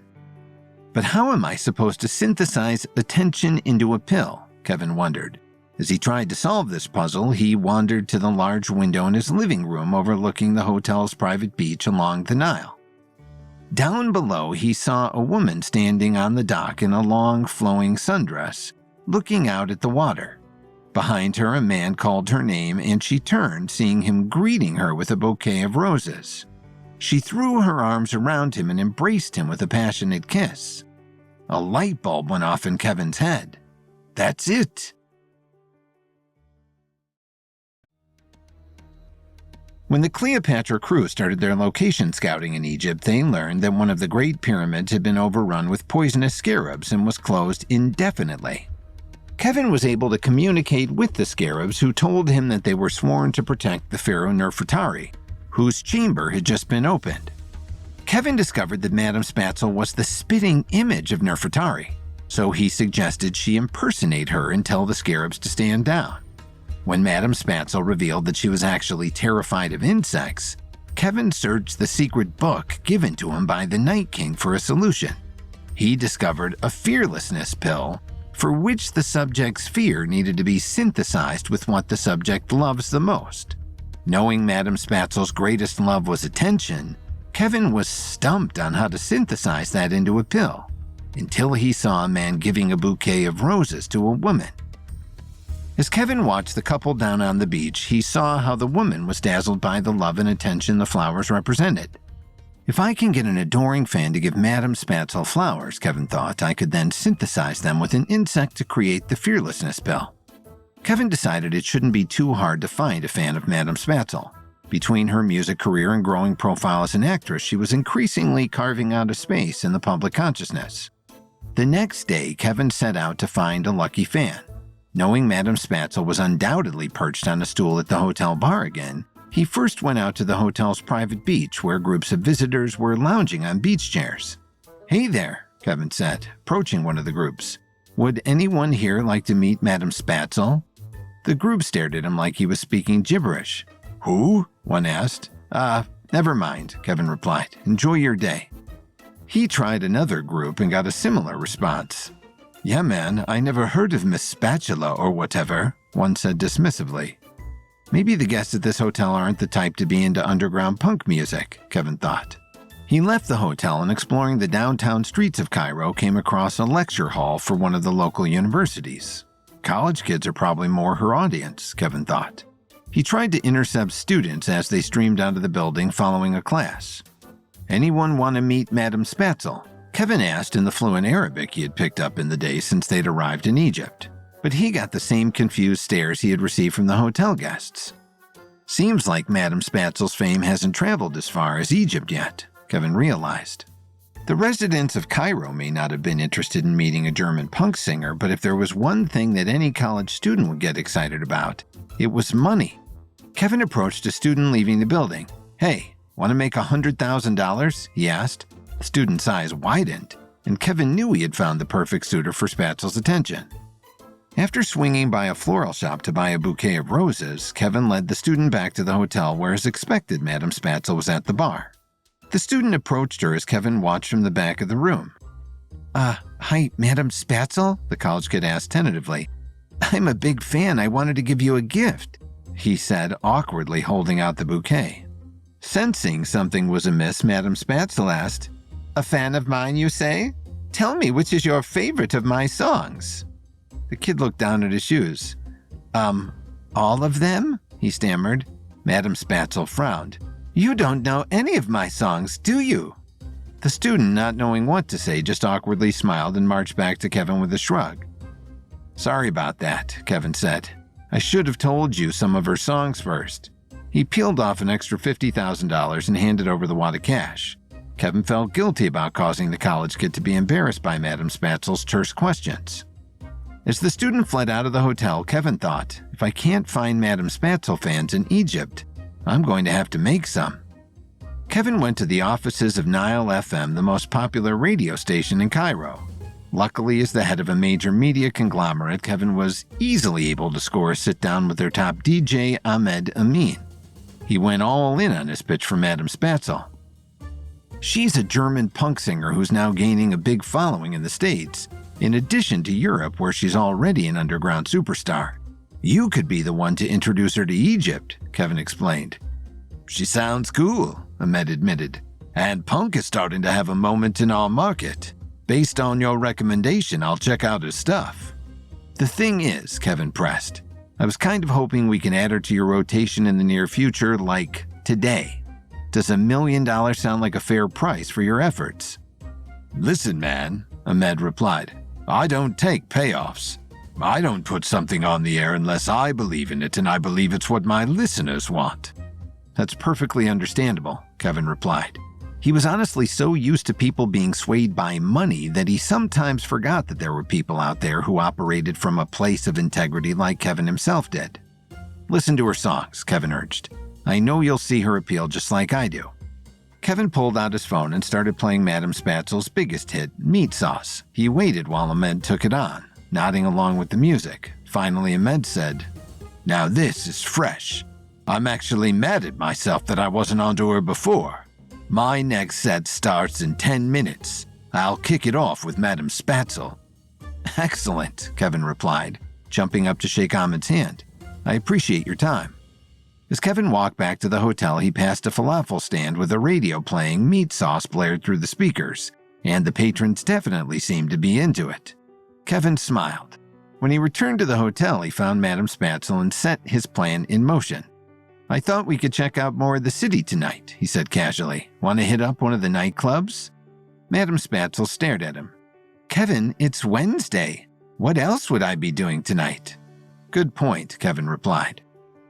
But how am I supposed to synthesize attention into a pill? Kevin wondered. As he tried to solve this puzzle, he wandered to the large window in his living room overlooking the hotel's private beach along the Nile. Down below, he saw a woman standing on the dock in a long, flowing sundress, looking out at the water. Behind her, a man called her name, and she turned, seeing him greeting her with a bouquet of roses. She threw her arms around him and embraced him with a passionate kiss. A light bulb went off in Kevin's head. That's it. When the Cleopatra crew started their location scouting in Egypt, they learned that one of the Great Pyramids had been overrun with poisonous scarabs and was closed indefinitely. Kevin was able to communicate with the scarabs, who told him that they were sworn to protect the pharaoh Nefertari, whose chamber had just been opened. Kevin discovered that Madame Spatzel was the spitting image of Nefertari, so he suggested she impersonate her and tell the scarabs to stand down. When Madame Spatzel revealed that she was actually terrified of insects, Kevin searched the secret book given to him by the Night King for a solution. He discovered a fearlessness pill for which the subject's fear needed to be synthesized with what the subject loves the most. Knowing Madame Spatzel's greatest love was attention, Kevin was stumped on how to synthesize that into a pill, until he saw a man giving a bouquet of roses to a woman. As Kevin watched the couple down on the beach, he saw how the woman was dazzled by the love and attention the flowers represented. If I can get an adoring fan to give Madame Spatzel flowers, Kevin thought, I could then synthesize them with an insect to create the fearlessness pill. Kevin decided it shouldn't be too hard to find a fan of Madame Spatzel. Between her music career and growing profile as an actress, she was increasingly carving out a space in the public consciousness. The next day, Kevin set out to find a lucky fan. Knowing Madame Spatzel was undoubtedly perched on a stool at the hotel bar again, he first went out to the hotel's private beach where groups of visitors were lounging on beach chairs. "Hey there," Kevin said, approaching one of the groups. "Would anyone here like to meet Madame Spatzel?" The group stared at him like he was speaking gibberish. "Who?" one asked. Never mind," Kevin replied. "Enjoy your day." He tried another group and got a similar response. "Yeah, man, I never heard of Miss Spatula or whatever," one said dismissively. Maybe the guests at this hotel aren't the type to be into underground punk music, Kevin thought. He left the hotel and, exploring the downtown streets of Cairo, came across a lecture hall for one of the local universities. College kids are probably more her audience, Kevin thought. He tried to intercept students as they streamed out of the building following a class. "Anyone want to meet Madame Spatzel?" Kevin asked in the fluent Arabic he had picked up in the days since they'd arrived in Egypt. But he got the same confused stares he had received from the hotel guests. Seems like Madame Spatzel's fame hasn't traveled as far as Egypt yet, Kevin realized. The residents of Cairo may not have been interested in meeting a German punk singer, but if there was one thing that any college student would get excited about, it was money. Kevin approached a student leaving the building. "Hey, want to make $100,000? He asked. The student's eyes widened, and Kevin knew he had found the perfect suitor for Spatzel's attention. After swinging by a floral shop to buy a bouquet of roses, Kevin led the student back to the hotel where, as expected, Madame Spatzel was at the bar. The student approached her as Kevin watched from the back of the room. Hi, Madame Spatzel?" the college kid asked tentatively. "I'm a big fan. I wanted to give you a gift," he said, awkwardly holding out the bouquet. Sensing something was amiss, Madame Spatzel asked, "A fan of mine, you say? Tell me, which is your favorite of my songs?" The kid looked down at his shoes. All of them?" he stammered. Madame Spatzel frowned. "You don't know any of my songs, do you?" The student, not knowing what to say, just awkwardly smiled and marched back to Kevin with a shrug. "Sorry about that," Kevin said. "I should have told you some of her songs first." He peeled off an extra $50,000 and handed over the wad of cash. Kevin felt guilty about causing the college kid to be embarrassed by Madame Spatzel's terse questions. As the student fled out of the hotel, Kevin thought, if I can't find Madame Spatzel fans in Egypt, I'm going to have to make some. Kevin went to the offices of Nile FM, the most popular radio station in Cairo. Luckily, as the head of a major media conglomerate, Kevin was easily able to score a sit-down with their top DJ, Ahmed Amin. He went all in on his pitch for Madame Spatzel. She's a German punk singer who's now gaining a big following in the States, in addition to Europe, where she's already an underground superstar. You could be the one to introduce her to Egypt, Kevin explained. She sounds cool, Ahmed admitted. And punk is starting to have a moment in our market. Based on your recommendation, I'll check out his stuff. The thing is, Kevin pressed, I was kind of hoping we can add her to your rotation in the near future, like today. Does $1 million sound like a fair price for your efforts? Listen, man, Ahmed replied. I don't take payoffs. I don't put something on the air unless I believe in it and I believe it's what my listeners want. That's perfectly understandable, Kevin replied. He was honestly so used to people being swayed by money that he sometimes forgot that there were people out there who operated from a place of integrity like Kevin himself did. Listen to her songs, Kevin urged. I know you'll see her appeal just like I do. Kevin pulled out his phone and started playing Madame Spatzel's biggest hit, Meat Sauce. He waited while Ahmed took it on, nodding along with the music. Finally, Ahmed said, Now this is fresh. I'm actually mad at myself that I wasn't onto her before. My next set starts in 10 minutes. I'll kick it off with Madame Spatzel. Excellent, Kevin replied, jumping up to shake Ahmed's hand. I appreciate your time. As Kevin walked back to the hotel, he passed a falafel stand with a radio playing. Meat Sauce blared through the speakers, and the patrons definitely seemed to be into it. Kevin smiled. When he returned to the hotel, he found Madame Spatzel and set his plan in motion. I thought we could check out more of the city tonight, he said casually. Want to hit up one of the nightclubs? Madame Spatzel stared at him. Kevin, it's Wednesday. What else would I be doing tonight? Good point, Kevin replied.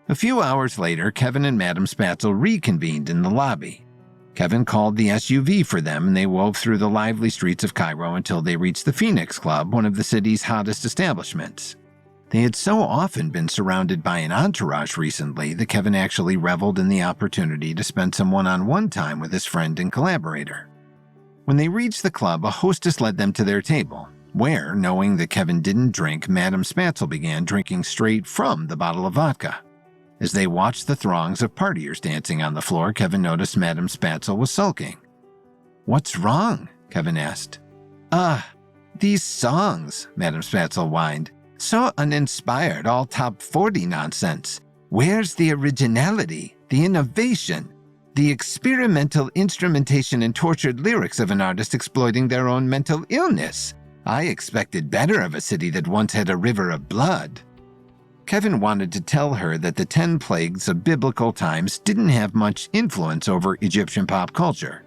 A few hours later, Kevin and Madame Spatzel reconvened in the lobby. Kevin called the SUV for them, and they wove through the lively streets of Cairo until they reached the Phoenix Club, one of the city's hottest establishments. They had so often been surrounded by an entourage recently that Kevin actually reveled in the opportunity to spend some one-on-one time with his friend and collaborator. When they reached the club, a hostess led them to their table, where, knowing that Kevin didn't drink, Madame Spatzel began drinking straight from the bottle of vodka. As they watched the throngs of partiers dancing on the floor, Kevin noticed Madame Spatzel was sulking. What's wrong? Kevin asked. These songs, Madame Spatzel whined. So uninspired, all top 40 nonsense. Where's the originality, the innovation, the experimental instrumentation and tortured lyrics of an artist exploiting their own mental illness? I expected better of a city that once had a river of blood. Kevin wanted to tell her that the 10 plagues of biblical times didn't have much influence over Egyptian pop culture,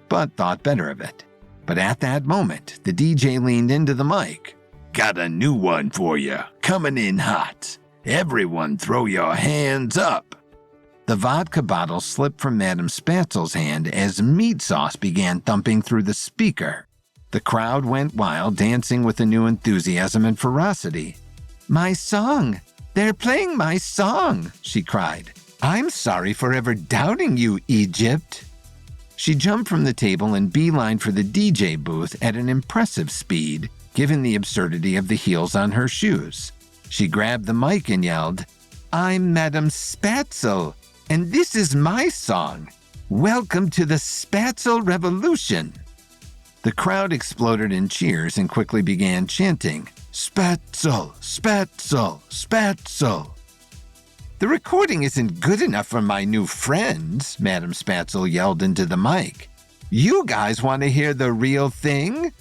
but thought better of it. But at that moment, the DJ leaned into the mic. Got a new one for you, coming in hot. Everyone throw your hands up. The vodka bottle slipped from Madame Spatzel's hand as Meat Sauce began thumping through the speaker. The crowd went wild, dancing with a new enthusiasm and ferocity. My song! They're playing my song, she cried. I'm sorry for ever doubting you, Egypt. She jumped from the table and beelined for the DJ booth at an impressive speed, given the absurdity of the heels on her shoes. She grabbed the mic and yelled, I'm Madame Spatzel, and this is my song. Welcome to the Spatzel Revolution. The crowd exploded in cheers and quickly began chanting, Spatzel, Spatzel, Spatzel. The recording isn't good enough for my new friends, Madame Spatzel yelled into the mic. You guys want to hear the real thing?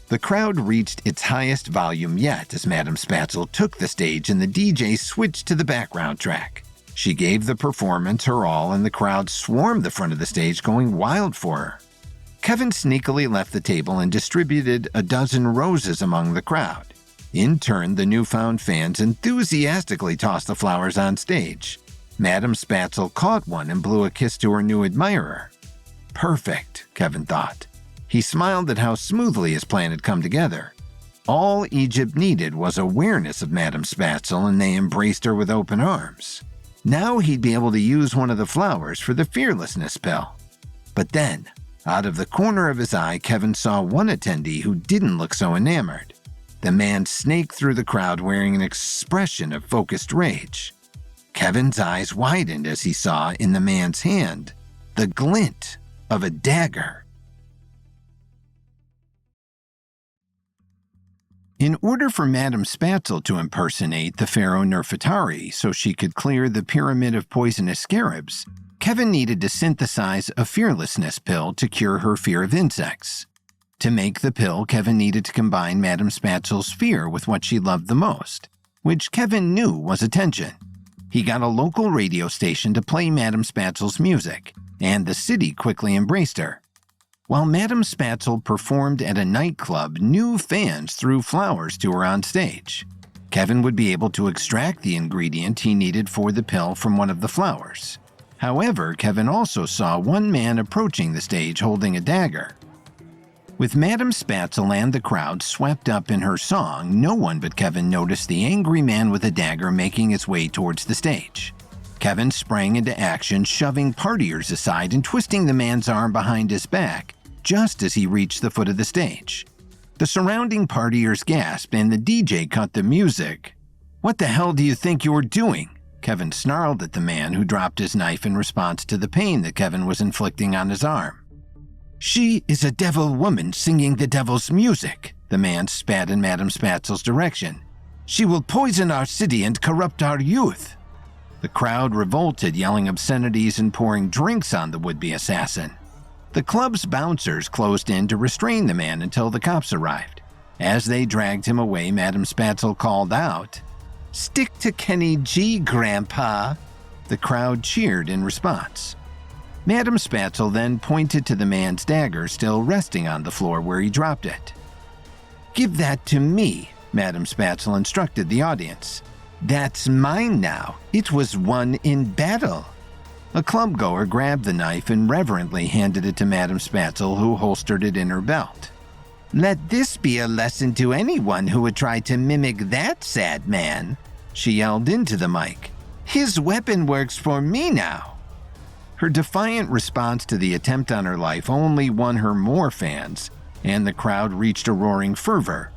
The crowd reached its highest volume yet as Madame Spatzel took the stage and the DJ switched to the background track. She gave the performance her all and the crowd swarmed the front of the stage going wild for her. Kevin sneakily left the table and distributed a dozen roses among the crowd. In turn, the newfound fans enthusiastically tossed the flowers on stage. Madame Spatzel caught one and blew a kiss to her new admirer. Perfect, Kevin thought. He smiled at how smoothly his plan had come together. All Egypt needed was awareness of Madame Spatzel, and they embraced her with open arms. Now he'd be able to use one of the flowers for the fearlessness pill. But then, out of the corner of his eye, Kevin saw one attendee who didn't look so enamored. The man snaked through the crowd wearing an expression of focused rage. Kevin's eyes widened as he saw in the man's hand the glint of a dagger. In order for Madame Spatzel to impersonate the pharaoh Nefertari so she could clear the pyramid of poisonous scarabs, Kevin needed to synthesize a fearlessness pill to cure her fear of insects. To make the pill, Kevin needed to combine Madame Spatzel's fear with what she loved the most, which Kevin knew was attention. He got a local radio station to play Madame Spatzel's music, and the city quickly embraced her. While Madame Spatzel performed at a nightclub, new fans threw flowers to her on stage. Kevin would be able to extract the ingredient he needed for the pill from one of the flowers. However, Kevin also saw one man approaching the stage holding a dagger. With Madame Spatzel and the crowd swept up in her song, no one but Kevin noticed the angry man with a dagger making his way towards the stage. Kevin sprang into action, shoving partiers aside and twisting the man's arm behind his back just as he reached the foot of the stage. The surrounding partiers gasped and the DJ cut the music. "What the hell do you think you're doing?" Kevin snarled at the man, who dropped his knife in response to the pain that Kevin was inflicting on his arm. "She is a devil woman singing the devil's music," the man spat in Madame Spatzel's direction. "She will poison our city and corrupt our youth." The crowd revolted, yelling obscenities and pouring drinks on the would-be assassin. The club's bouncers closed in to restrain the man until the cops arrived. As they dragged him away, Madame Spatzel called out, "Stick to Kenny G, Grandpa." The crowd cheered in response. Madame Spatzel then pointed to the man's dagger still resting on the floor where he dropped it. "Give that to me," Madame Spatzel instructed the audience. "That's mine now. It was won in battle." A club-goer grabbed the knife and reverently handed it to Madame Spatzel, who holstered it in her belt. "Let this be a lesson to anyone who would try to mimic that sad man," she yelled into the mic. "His weapon works for me now." Her defiant response to the attempt on her life only won her more fans, and the crowd reached a roaring fervor.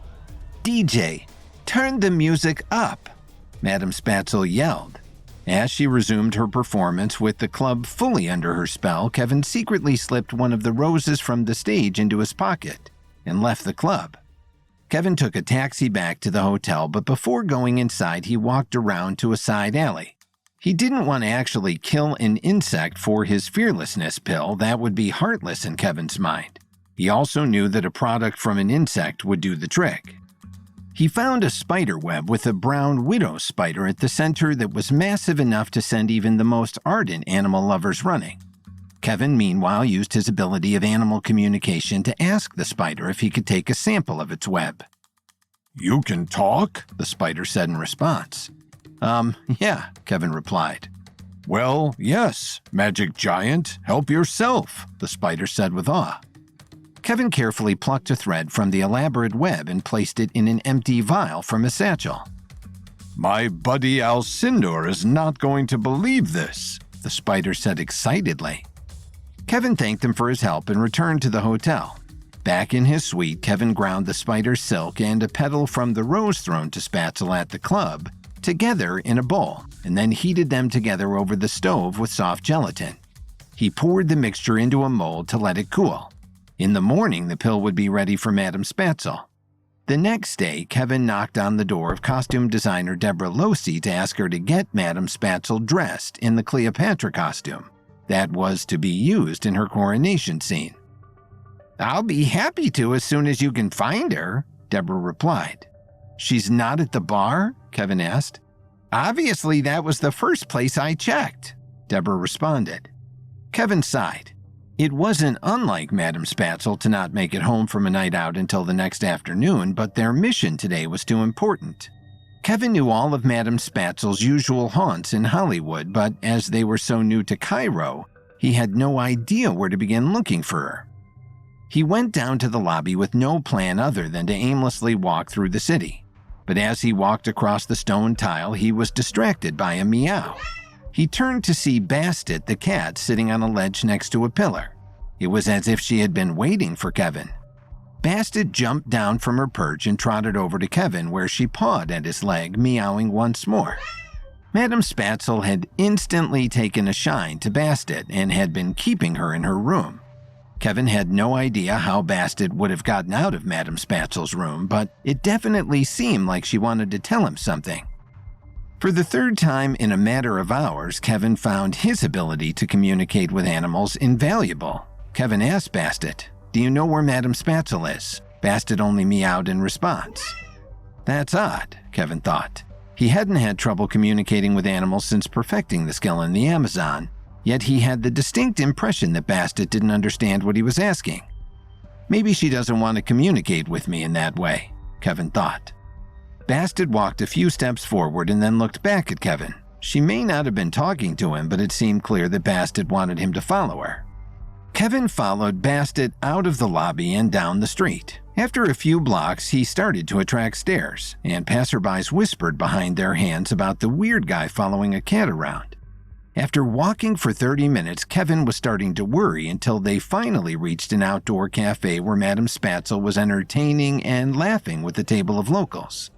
"DJ, turn the music up," Madame Spatzel yelled. As she resumed her performance with the club fully under her spell, Kevin secretly slipped one of the roses from the stage into his pocket and left the club. Kevin took a taxi back to the hotel, but before going inside, he walked around to a side alley. He didn't want to actually kill an insect for his fearlessness pill. That would be heartless in Kevin's mind. He also knew that a product from an insect would do the trick. He found a spider web with a brown widow spider at the center that was massive enough to send even the most ardent animal lovers running. Kevin, meanwhile, used his ability of animal communication to ask the spider if he could take a sample of its web. "You can talk?" the spider said in response. Yeah, Kevin replied. "Well, yes, magic giant, help yourself," the spider said with awe. Kevin carefully plucked a thread from the elaborate web and placed it in an empty vial from his satchel. "My buddy Alcindor is not going to believe this," the spider said excitedly. Kevin thanked him for his help and returned to the hotel. Back in his suite, Kevin ground the spider's silk and a petal from the rose thrown to Spatzel at the club together in a bowl, and then heated them together over the stove with soft gelatin. He poured the mixture into a mold to let it cool. In the morning, the pill would be ready for Madame Spatzel. The next day, Kevin knocked on the door of costume designer Deborah Losey to ask her to get Madame Spatzel dressed in the Cleopatra costume that was to be used in her coronation scene. "I'll be happy to as soon as you can find her," Deborah replied. "She's not at the bar?" Kevin asked. "Obviously, that was the first place I checked," Deborah responded. Kevin sighed. It wasn't unlike Madame Spatzel to not make it home from a night out until the next afternoon, but their mission today was too important. Kevin knew all of Madame Spatzel's usual haunts in Hollywood, but as they were so new to Cairo, he had no idea where to begin looking for her. He went down to the lobby with no plan other than to aimlessly walk through the city. But as he walked across the stone tile, he was distracted by a meow. He turned to see Bastet the cat sitting on a ledge next to a pillar. It was as if she had been waiting for Kevin. Bastet jumped down from her perch and trotted over to Kevin, where she pawed at his leg, meowing once more. Madame Spatzel had instantly taken a shine to Bastet and had been keeping her in her room. Kevin had no idea how Bastet would have gotten out of Madame Spatzel's room, but it definitely seemed like she wanted to tell him something. For the third time in a matter of hours, Kevin found his ability to communicate with animals invaluable. Kevin asked Bastet, "Do you know where Madame Spatzel is?" Bastet only meowed in response. That's odd, Kevin thought. He hadn't had trouble communicating with animals since perfecting the skill in the Amazon, yet he had the distinct impression that Bastet didn't understand what he was asking. Maybe she doesn't want to communicate with me in that way, Kevin thought. Bastet walked a few steps forward and then looked back at Kevin. She may not have been talking to him, but it seemed clear that Bastet wanted him to follow her. Kevin followed Bastet out of the lobby and down the street. After a few blocks, he started to attract stares, and passerbys whispered behind their hands about the weird guy following a cat around. After walking for 30 minutes, Kevin was starting to worry until they finally reached an outdoor cafe where Madame Spatzel was entertaining and laughing with a table of locals.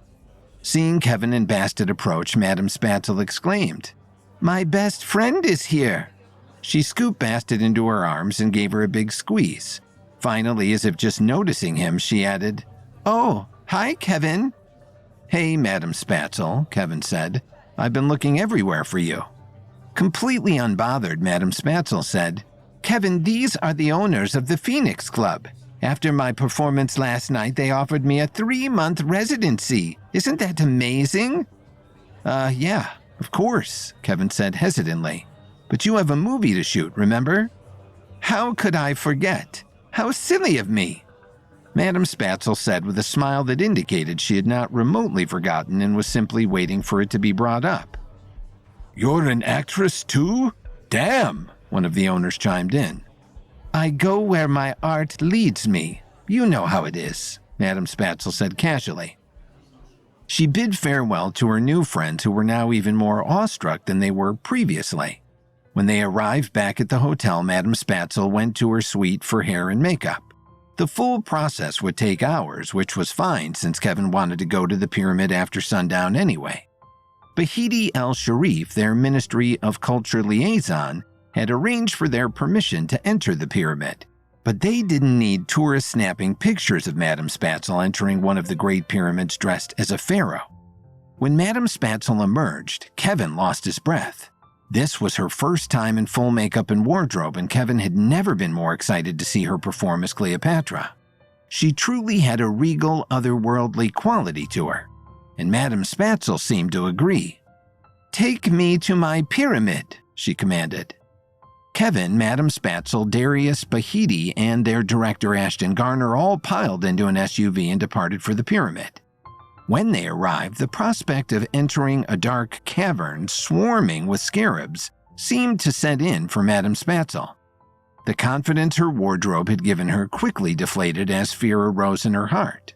Seeing Kevin and Bastet approach, Madame Spatzel exclaimed, "My best friend is here!" She scooped Bastet into her arms and gave her a big squeeze. Finally, as if just noticing him, she added, "Oh, hi, Kevin." "Hey, Madame Spatzel," Kevin said. "I've been looking everywhere for you." Completely unbothered, Madame Spatzel said, "Kevin, these are the owners of the Phoenix Club. After my performance last night, they offered me a 3-month residency. Isn't that amazing?" Yeah, of course," Kevin said hesitantly. "But you have a movie to shoot, remember?" "How could I forget? How silly of me!" Madame Spatzel said with a smile that indicated she had not remotely forgotten and was simply waiting for it to be brought up. "You're an actress too? Damn!" one of the owners chimed in. "I go where my art leads me. You know how it is," Madame Spatzel said casually. She bid farewell to her new friends who were now even more awestruck than they were previously. When they arrived back at the hotel, Madame Spatzel went to her suite for hair and makeup. The full process would take hours, which was fine since Kevin wanted to go to the pyramid after sundown anyway. Bahidi El-Sharif, their Ministry of Culture liaison, had arranged for their permission to enter the pyramid, but they didn't need tourists snapping pictures of Madame Spatzel entering one of the Great Pyramids dressed as a pharaoh. When Madame Spatzel emerged, Kevin lost his breath. This was her first time in full makeup and wardrobe, and Kevin had never been more excited to see her perform as Cleopatra. She truly had a regal, otherworldly quality to her, and Madame Spatzel seemed to agree. "Take me to my pyramid," she commanded. Kevin, Madame Spatzel, Darius Bahidi, and their director Ashton Garner all piled into an SUV and departed for the pyramid. When they arrived, the prospect of entering a dark cavern swarming with scarabs seemed to set in for Madame Spatzel. The confidence her wardrobe had given her quickly deflated as fear arose in her heart.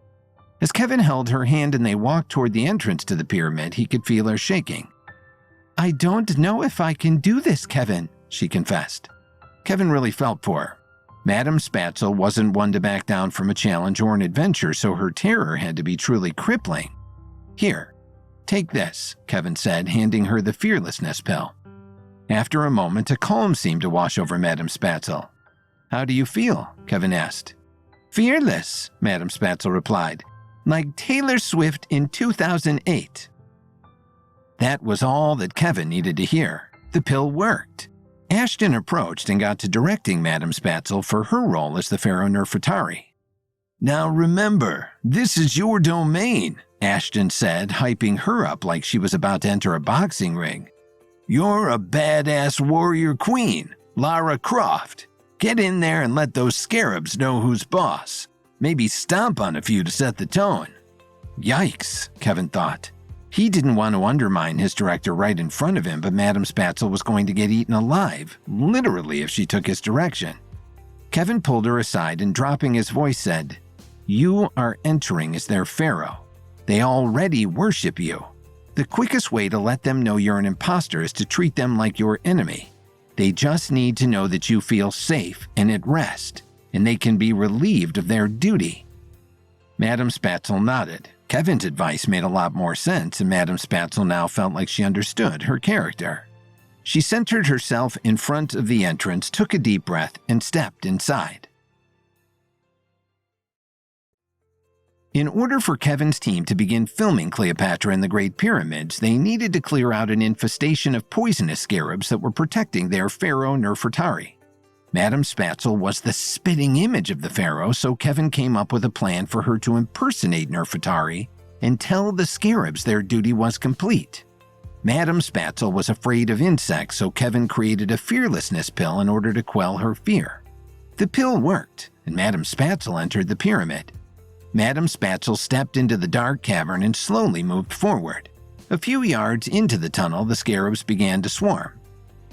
As Kevin held her hand and they walked toward the entrance to the pyramid, he could feel her shaking. "I don't know if I can do this, Kevin," she confessed. Kevin really felt for her. Madame Spatzel wasn't one to back down from a challenge or an adventure, so her terror had to be truly crippling. "Here, take this," Kevin said, handing her the fearlessness pill. After a moment, a calm seemed to wash over Madame Spatzel. "How do you feel?" Kevin asked. "Fearless," Madame Spatzel replied, "like Taylor Swift in 2008. That was all that Kevin needed to hear. The pill worked. Ashton approached and got to directing Madame Spatzel for her role as the Pharaoh Nefertari. "Now remember, this is your domain," Ashton said, hyping her up like she was about to enter a boxing ring. "You're a badass warrior queen, Lara Croft. Get in there and let those scarabs know who's boss. Maybe stomp on a few to set the tone." Yikes, Kevin thought. He didn't want to undermine his director right in front of him, but Madame Spatzel was going to get eaten alive, literally, if she took his direction. Kevin pulled her aside and, dropping his voice, said, "You are entering as their pharaoh. They already worship you. The quickest way to let them know you're an imposter is to treat them like your enemy. They just need to know that you feel safe and at rest, and they can be relieved of their duty." Madame Spatzel nodded. Kevin's advice made a lot more sense, and Madame Spatzel now felt like she understood her character. She centered herself in front of the entrance, took a deep breath, and stepped inside. In order for Kevin's team to begin filming Cleopatra and the Great Pyramids, they needed to clear out an infestation of poisonous scarabs that were protecting their Pharaoh Nefertari. Madame Spatzel was the spitting image of the pharaoh, so Kevin came up with a plan for her to impersonate Nefertari and tell the scarabs their duty was complete. Madame Spatzel was afraid of insects, so Kevin created a fearlessness pill in order to quell her fear. The pill worked, and Madame Spatzel entered the pyramid. Madame Spatzel stepped into the dark cavern and slowly moved forward. A few yards into the tunnel, the scarabs began to swarm.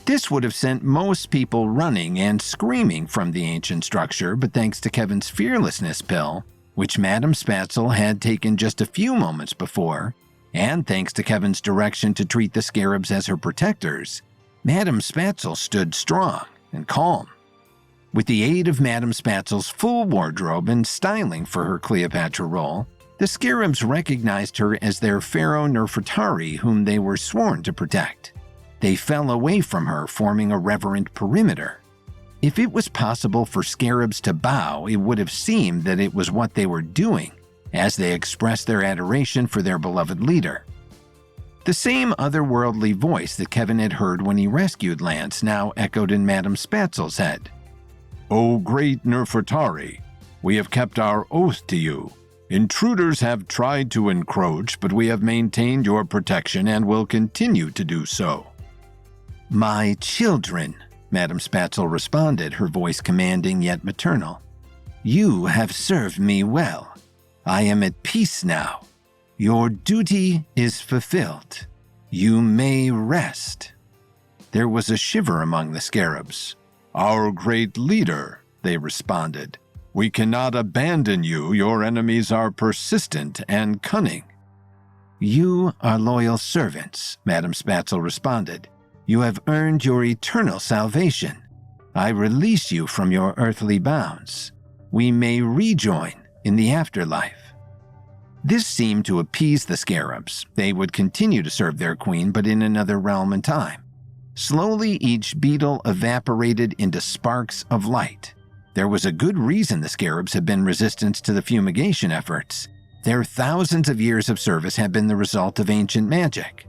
This would have sent most people running and screaming from the ancient structure, but thanks to Kevin's fearlessness pill, which Madame Spatzel had taken just a few moments before, and thanks to Kevin's direction to treat the scarabs as her protectors, Madame Spatzel stood strong and calm. With the aid of Madame Spatzel's full wardrobe and styling for her Cleopatra role, the scarabs recognized her as their Pharaoh Nefertari, whom they were sworn to protect. They fell away from her, forming a reverent perimeter. If it was possible for scarabs to bow, it would have seemed that it was what they were doing, as they expressed their adoration for their beloved leader. The same otherworldly voice that Kevin had heard when he rescued Lance now echoed in Madame Spatzel's head. O great Nefertari, we have kept our oath to you. Intruders have tried to encroach, but we have maintained your protection and will continue to do so. My children, Madame Spatzel responded, her voice commanding yet maternal. You have served me well. I am at peace now. Your duty is fulfilled. You may rest. There was a shiver among the scarabs. Our great leader, they responded. We cannot abandon you. Your enemies are persistent and cunning. You are loyal servants, Madame Spatzel responded. You have earned your eternal salvation. I release you from your earthly bounds. We may rejoin in the afterlife. This seemed to appease the scarabs. They would continue to serve their queen, but in another realm and time. Slowly, each beetle evaporated into sparks of light. There was a good reason the scarabs had been resistant to the fumigation efforts. Their thousands of years of service had been the result of ancient magic.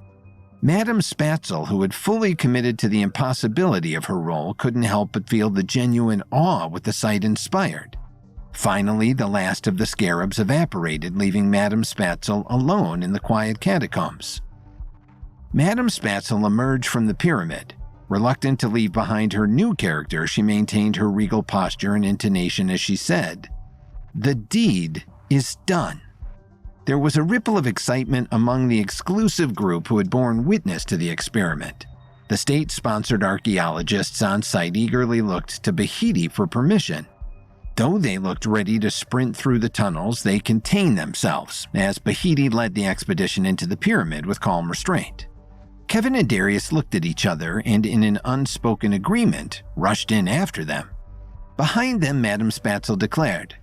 Madame Spatzel, who had fully committed to the impossibility of her role, couldn't help but feel the genuine awe with the sight inspired. Finally, the last of the scarabs evaporated, leaving Madame Spatzel alone in the quiet catacombs. Madame Spatzel emerged from the pyramid. Reluctant to leave behind her new character, she maintained her regal posture and intonation as she said, "The deed is done." There was a ripple of excitement among the exclusive group who had borne witness to the experiment. The state-sponsored archaeologists on site eagerly looked to Bahiti for permission. Though they looked ready to sprint through the tunnels, they contained themselves as Bahiti led the expedition into the pyramid with calm restraint. Kevin and Darius looked at each other and, in an unspoken agreement, rushed in after them. Behind them, Madame Spatzel declared,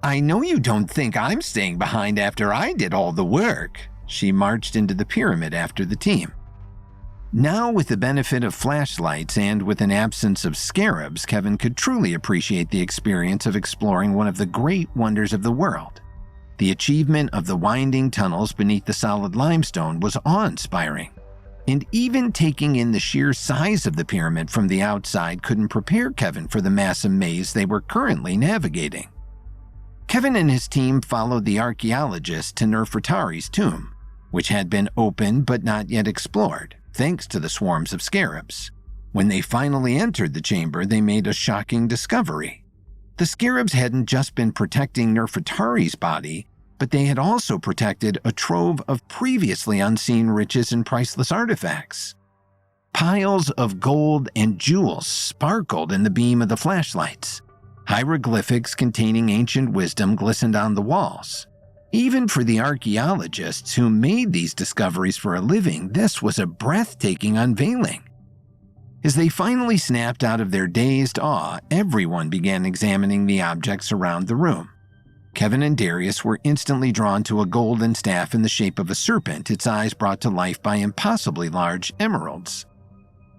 "I know you don't think I'm staying behind after I did all the work." She marched into the pyramid after the team. Now, with the benefit of flashlights and with an absence of scarabs, Kevin could truly appreciate the experience of exploring one of the great wonders of the world. The achievement of the winding tunnels beneath the solid limestone was awe-inspiring. And even taking in the sheer size of the pyramid from the outside couldn't prepare Kevin for the massive maze they were currently navigating. Kevin and his team followed the archaeologists to Nefertari's tomb, which had been opened but not yet explored, thanks to the swarms of scarabs. When they finally entered the chamber, they made a shocking discovery. The scarabs hadn't just been protecting Nefertari's body, but they had also protected a trove of previously unseen riches and priceless artifacts. Piles of gold and jewels sparkled in the beam of the flashlights. Hieroglyphics containing ancient wisdom glistened on the walls. Even for the archaeologists who made these discoveries for a living, this was a breathtaking unveiling. As they finally snapped out of their dazed awe, everyone began examining the objects around the room. Kevin and Darius were instantly drawn to a golden staff in the shape of a serpent, its eyes brought to life by impossibly large emeralds.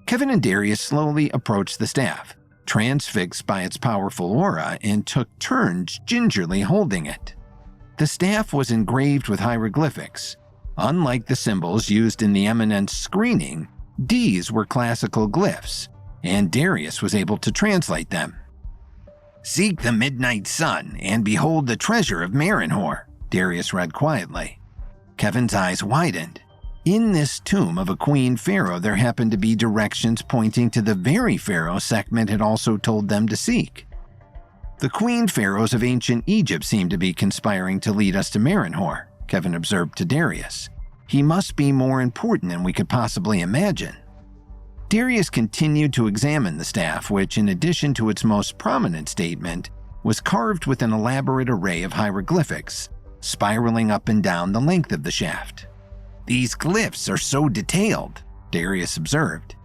Kevin and Darius slowly approached the staff, transfixed by its powerful aura, and took turns gingerly holding it. The staff was engraved with hieroglyphics. Unlike the symbols used in the Eminence screening, these were classical glyphs, and Darius was able to translate them. "Seek the midnight sun and behold the treasure of Marinhor," Darius read quietly. Kevin's eyes widened. In this tomb of a queen pharaoh, there happened to be directions pointing to the very pharaoh Sekhmet had also told them to seek. "The queen pharaohs of ancient Egypt seem to be conspiring to lead us to Marinhor," Kevin observed to Darius. He must be more important than we could possibly imagine. Darius continued to examine the staff, which, in addition to its most prominent statement, was carved with an elaborate array of hieroglyphics, spiraling up and down the length of the shaft. "These glyphs are so detailed," Darius observed.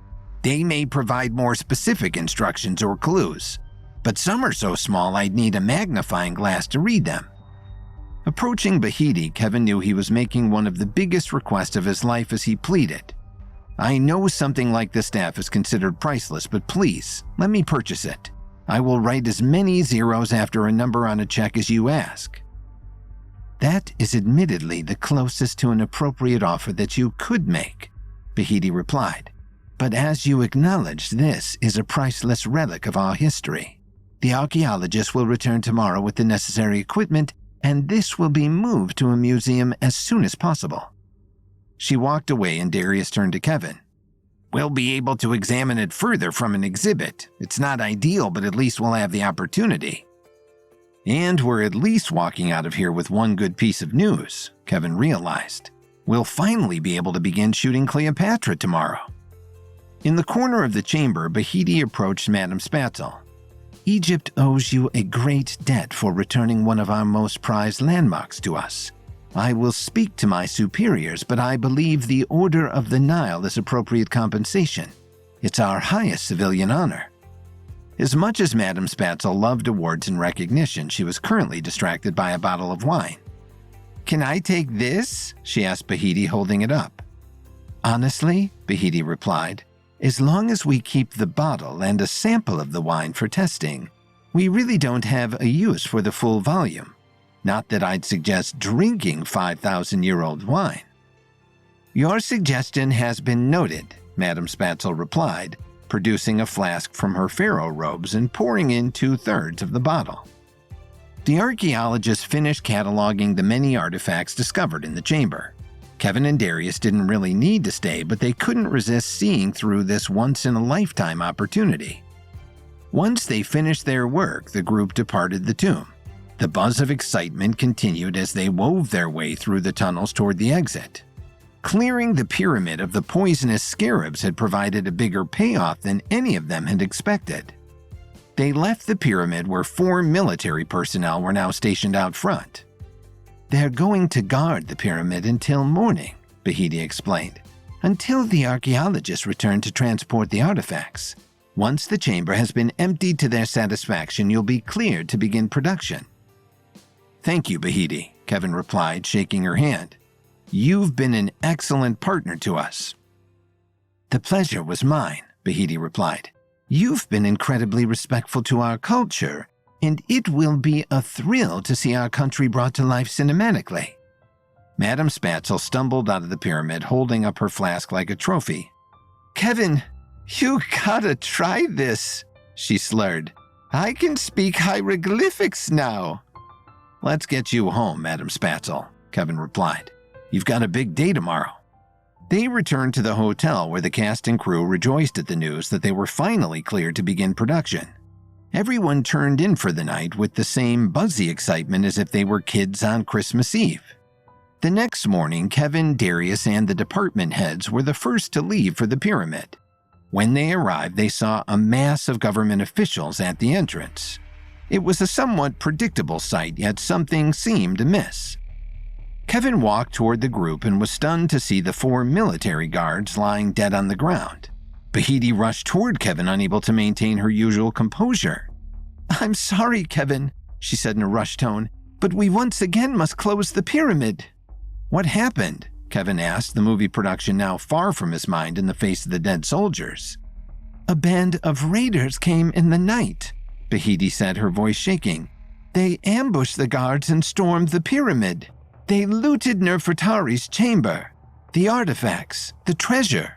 "They may provide more specific instructions or clues, but some are so small I'd need a magnifying glass to read them." Approaching Bahiti, Kevin knew he was making one of the biggest requests of his life as he pleaded. "I know something like this staff is considered priceless, but please, let me purchase it. I will write as many zeros after a number on a check as you ask." "That is admittedly the closest to an appropriate offer that you could make," Bahiti replied. "But as you acknowledged, this is a priceless relic of our history. The archaeologists will return tomorrow with the necessary equipment, and this will be moved to a museum as soon as possible." She walked away and Darius turned to Kevin. "We'll be able to examine it further from an exhibit. It's not ideal, but at least we'll have the opportunity." "And we're at least walking out of here with one good piece of news," Kevin realized. "We'll finally be able to begin shooting Cleopatra tomorrow." In the corner of the chamber, Bahiti approached Madame Spatzel. "Egypt owes you a great debt for returning one of our most prized landmarks to us. I will speak to my superiors, but I believe the Order of the Nile is appropriate compensation. It's our highest civilian honor." As much as Madame Spatzel loved awards and recognition, she was currently distracted by a bottle of wine. "Can I take this?" she asked Bahiti, holding it up. "Honestly," Bahiti replied, "as long as we keep the bottle and a sample of the wine for testing, we really don't have a use for the full volume. Not that I'd suggest drinking 5,000-year-old wine." "Your suggestion has been noted," Madame Spatzel replied, producing a flask from her pharaoh robes and pouring in 2/3 of the bottle. The archaeologists finished cataloging the many artifacts discovered in the chamber. Kevin and Darius didn't really need to stay, but they couldn't resist seeing through this once-in-a-lifetime opportunity. Once they finished their work, the group departed the tomb. The buzz of excitement continued as they wove their way through the tunnels toward the exit. Clearing the pyramid of the poisonous scarabs had provided a bigger payoff than any of them had expected. They left the pyramid where 4 military personnel were now stationed out front. "They're going to guard the pyramid until morning," Bahiti explained, "until the archaeologists return to transport the artifacts. Once the chamber has been emptied to their satisfaction, you'll be cleared to begin production." "Thank you, Bahiti," Kevin replied, shaking her hand. "You've been an excellent partner to us." "The pleasure was mine," Bahiti replied. "You've been incredibly respectful to our culture, and it will be a thrill to see our country brought to life cinematically." Madame Spatzel stumbled out of the pyramid, holding up her flask like a trophy. "Kevin, you gotta try this," she slurred. "I can speak hieroglyphics now." "Let's get you home, Madame Spatzel," Kevin replied. "You've got a big day tomorrow." They returned to the hotel where the cast and crew rejoiced at the news that they were finally cleared to begin production. Everyone turned in for the night with the same buzzy excitement as if they were kids on Christmas Eve. The next morning, Kevin, Darius, and the department heads were the first to leave for the pyramid. When they arrived, they saw a mass of government officials at the entrance. It was a somewhat predictable sight, yet something seemed amiss. Kevin walked toward the group and was stunned to see the 4 military guards lying dead on the ground. Bahiti rushed toward Kevin, unable to maintain her usual composure. "I'm sorry, Kevin," she said in a rushed tone, "but we once again must close the pyramid." "What happened?" Kevin asked, the movie production now far from his mind in the face of the dead soldiers. "A band of raiders came in the night," Bahiti said, her voice shaking. "They ambushed the guards and stormed the pyramid. They looted Nefertari's chamber, the artifacts, the treasure.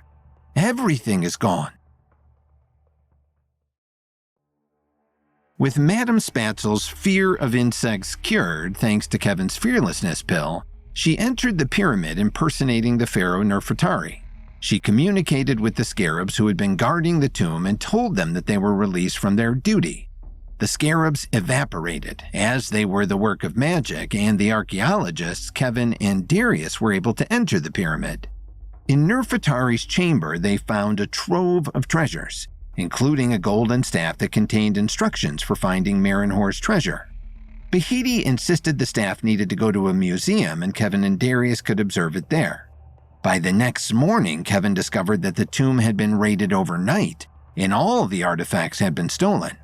Everything is gone." With Madame Spatzel's fear of insects cured thanks to Kevin's fearlessness pill, she entered the pyramid impersonating the pharaoh Nefertari. She communicated with the scarabs who had been guarding the tomb and told them that they were released from their duty. The scarabs evaporated, as they were the work of magic, and the archaeologists, Kevin and Darius, were able to enter the pyramid. In Nefertari's chamber, they found a trove of treasures, including a golden staff that contained instructions for finding Marinhor's treasure. Bahiti insisted the staff needed to go to a museum and Kevin and Darius could observe it there. By the next morning, Kevin discovered that the tomb had been raided overnight and all the artifacts had been stolen.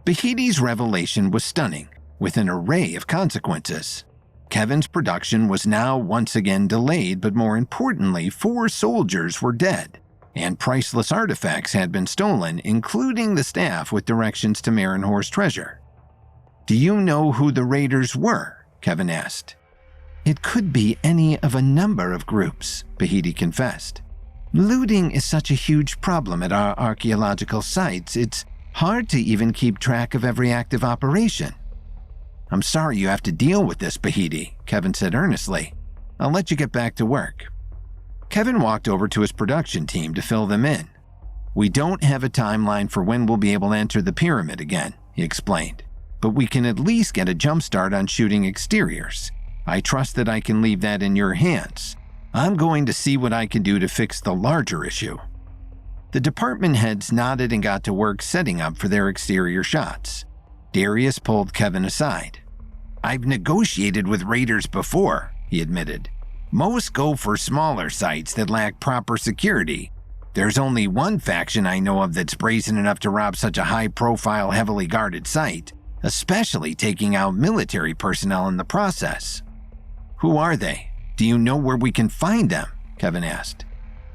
Bahiti's revelation was stunning, with an array of consequences. Kevin's production was now once again delayed, but more importantly, 4 soldiers were dead, and priceless artifacts had been stolen, including the staff with directions to Marinhor's treasure. "Do you know who the raiders were?" Kevin asked. "It could be any of a number of groups," Bahiti confessed. "Looting is such a huge problem at our archaeological sites, it's hard to even keep track of every active operation." "I'm sorry you have to deal with this, Bahiti," Kevin said earnestly. "I'll let you get back to work." Kevin walked over to his production team to fill them in. "We don't have a timeline for when we'll be able to enter the pyramid again," he explained, "but we can at least get a jump start on shooting exteriors. I trust that I can leave that in your hands. I'm going to see what I can do to fix the larger issue." The department heads nodded and got to work setting up for their exterior shots. Darius pulled Kevin aside. "I've negotiated with raiders before," he admitted. "Most go for smaller sites that lack proper security. There's only one faction I know of that's brazen enough to rob such a high-profile, heavily guarded site, especially taking out military personnel in the process." "Who are they? Do you know where we can find them?" Kevin asked.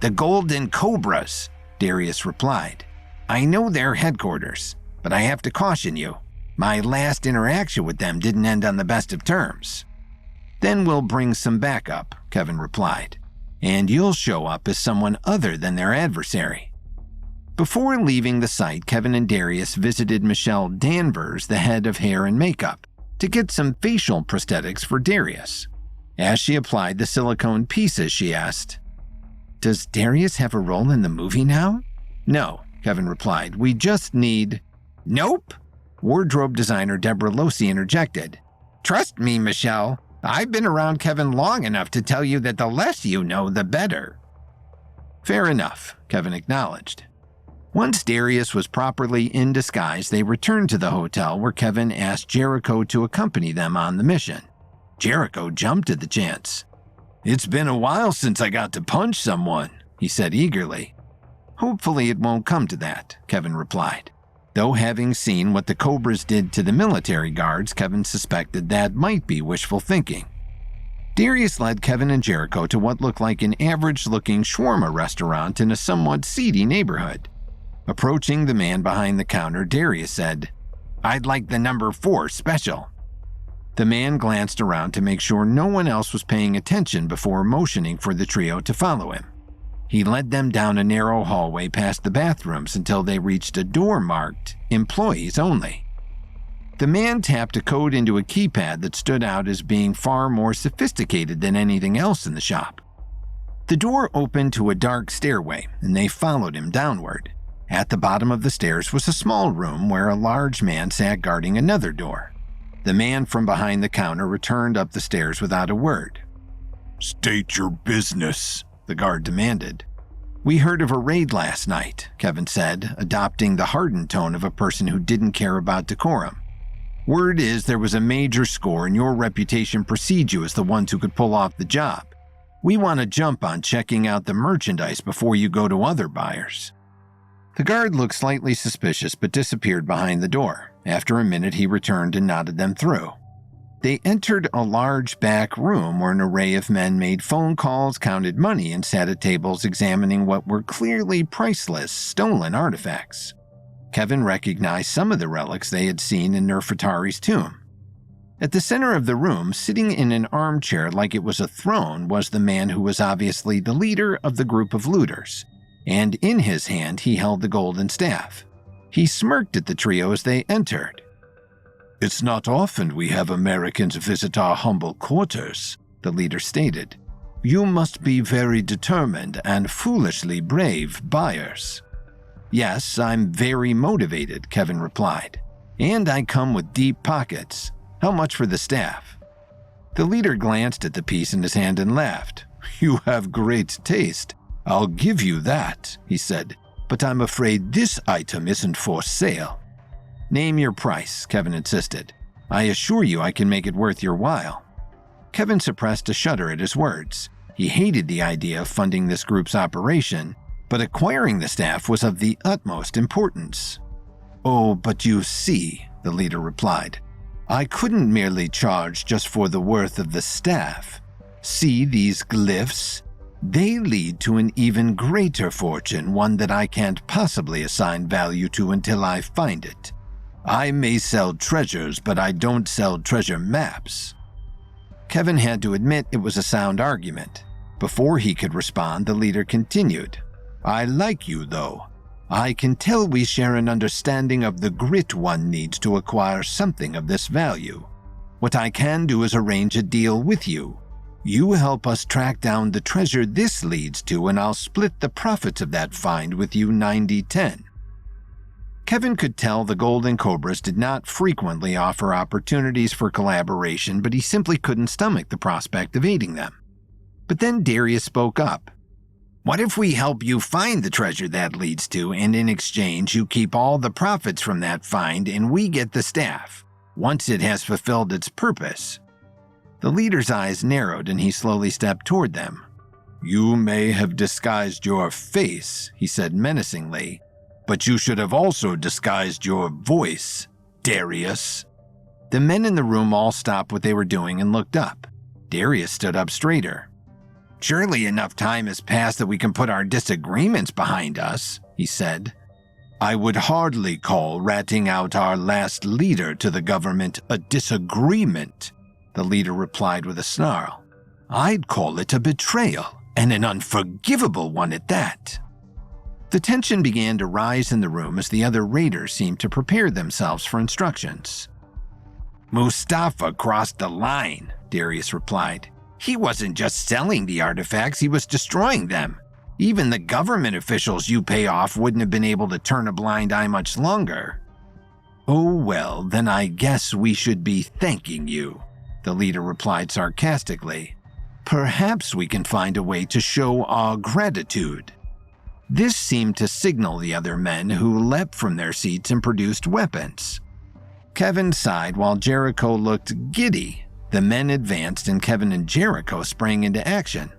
"The Golden Cobras," Darius replied. "I know their headquarters, but I have to caution you. My last interaction with them didn't end on the best of terms." "Then we'll bring some backup," Kevin replied, "and you'll show up as someone other than their adversary." Before leaving the site, Kevin and Darius visited Michelle Danvers, the head of hair and makeup, to get some facial prosthetics for Darius. As she applied the silicone pieces, she asked, "Does Darius have a role in the movie now?" "No," Kevin replied. "We just need—" "Nope," wardrobe designer Deborah Losi interjected. "Trust me, Michelle. I've been around Kevin long enough to tell you that the less you know, the better." "Fair enough," Kevin acknowledged. Once Darius was properly in disguise, they returned to the hotel where Kevin asked Jericho to accompany them on the mission. Jericho jumped at the chance. "It's been a while since I got to punch someone," he said eagerly. "Hopefully it won't come to that," Kevin replied. Though having seen what the Cobras did to the military guards, Kevin suspected that might be wishful thinking. Darius led Kevin and Jericho to what looked like an average-looking shawarma restaurant in a somewhat seedy neighborhood. Approaching the man behind the counter, Darius said, "I'd like the number 4 special." The man glanced around to make sure no one else was paying attention before motioning for the trio to follow him. He led them down a narrow hallway past the bathrooms until they reached a door marked "Employees Only." The man tapped a code into a keypad that stood out as being far more sophisticated than anything else in the shop. The door opened to a dark stairway, and they followed him downward. At the bottom of the stairs was a small room where a large man sat guarding another door. The man from behind the counter returned up the stairs without a word. "State your business," the guard demanded. "We heard of a raid last night," Kevin said, adopting the hardened tone of a person who didn't care about decorum. "Word is there was a major score and your reputation precedes you as the ones who could pull off the job. We want to jump on checking out the merchandise before you go to other buyers." The guard looked slightly suspicious but disappeared behind the door. After a minute, he returned and nodded them through. They entered a large back room where an array of men made phone calls, counted money, and sat at tables examining what were clearly priceless, stolen artifacts. Kevin recognized some of the relics they had seen in Nefertari's tomb. At the center of the room, sitting in an armchair like it was a throne, was the man who was obviously the leader of the group of looters, and in his hand he held the golden staff. He smirked at the trio as they entered. "It's not often we have Americans visit our humble quarters," the leader stated. "You must be very determined and foolishly brave buyers." "Yes, I'm very motivated," Kevin replied. And I come with deep pockets. How much for the staff?" The leader glanced at the piece in his hand and laughed. "You have great taste. I'll give you that," he said. "But I'm afraid this item isn't for sale." "Name your price," Kevin insisted. "I assure you I can make it worth your while." Kevin suppressed a shudder at his words. He hated the idea of funding this group's operation, but acquiring the staff was of the utmost importance. "Oh, but you see," the leader replied, "I couldn't merely charge just for the worth of the staff. See these glyphs? They lead to an even greater fortune, one that I can't possibly assign value to until I find it. I may sell treasures, but I don't sell treasure maps." Kevin had to admit it was a sound argument. Before he could respond, the leader continued, "I like you, though. I can tell we share an understanding of the grit one needs to acquire something of this value. What I can do is arrange a deal with you. You help us track down the treasure this leads to, and I'll split the profits of that find with you 90-10. Kevin could tell the Golden Cobras did not frequently offer opportunities for collaboration, but he simply couldn't stomach the prospect of aiding them. But then Darius spoke up. "What if we help you find the treasure that leads to, and in exchange you keep all the profits from that find and we get the staff, once it has fulfilled its purpose?" The leader's eyes narrowed and he slowly stepped toward them. "You may have disguised your face," he said menacingly, "but you should have also disguised your voice, Darius." The men in the room all stopped what they were doing and looked up. Darius stood up straighter. "Surely enough time has passed that we can put our disagreements behind us," he said. "I would hardly call ratting out our last leader to the government a disagreement," the leader replied with a snarl. "I'd call it a betrayal, and an unforgivable one at that." The tension began to rise in the room as the other raiders seemed to prepare themselves for instructions. "Mustafa crossed the line," Darius replied. "He wasn't just selling the artifacts, he was destroying them. Even the government officials you pay off wouldn't have been able to turn a blind eye much longer." "Oh well, then I guess we should be thanking you," the leader replied sarcastically. "Perhaps we can find a way to show our gratitude." This seemed to signal the other men, who leapt from their seats and produced weapons. Kevin sighed while Jericho looked giddy. The men advanced and Kevin and Jericho sprang into action.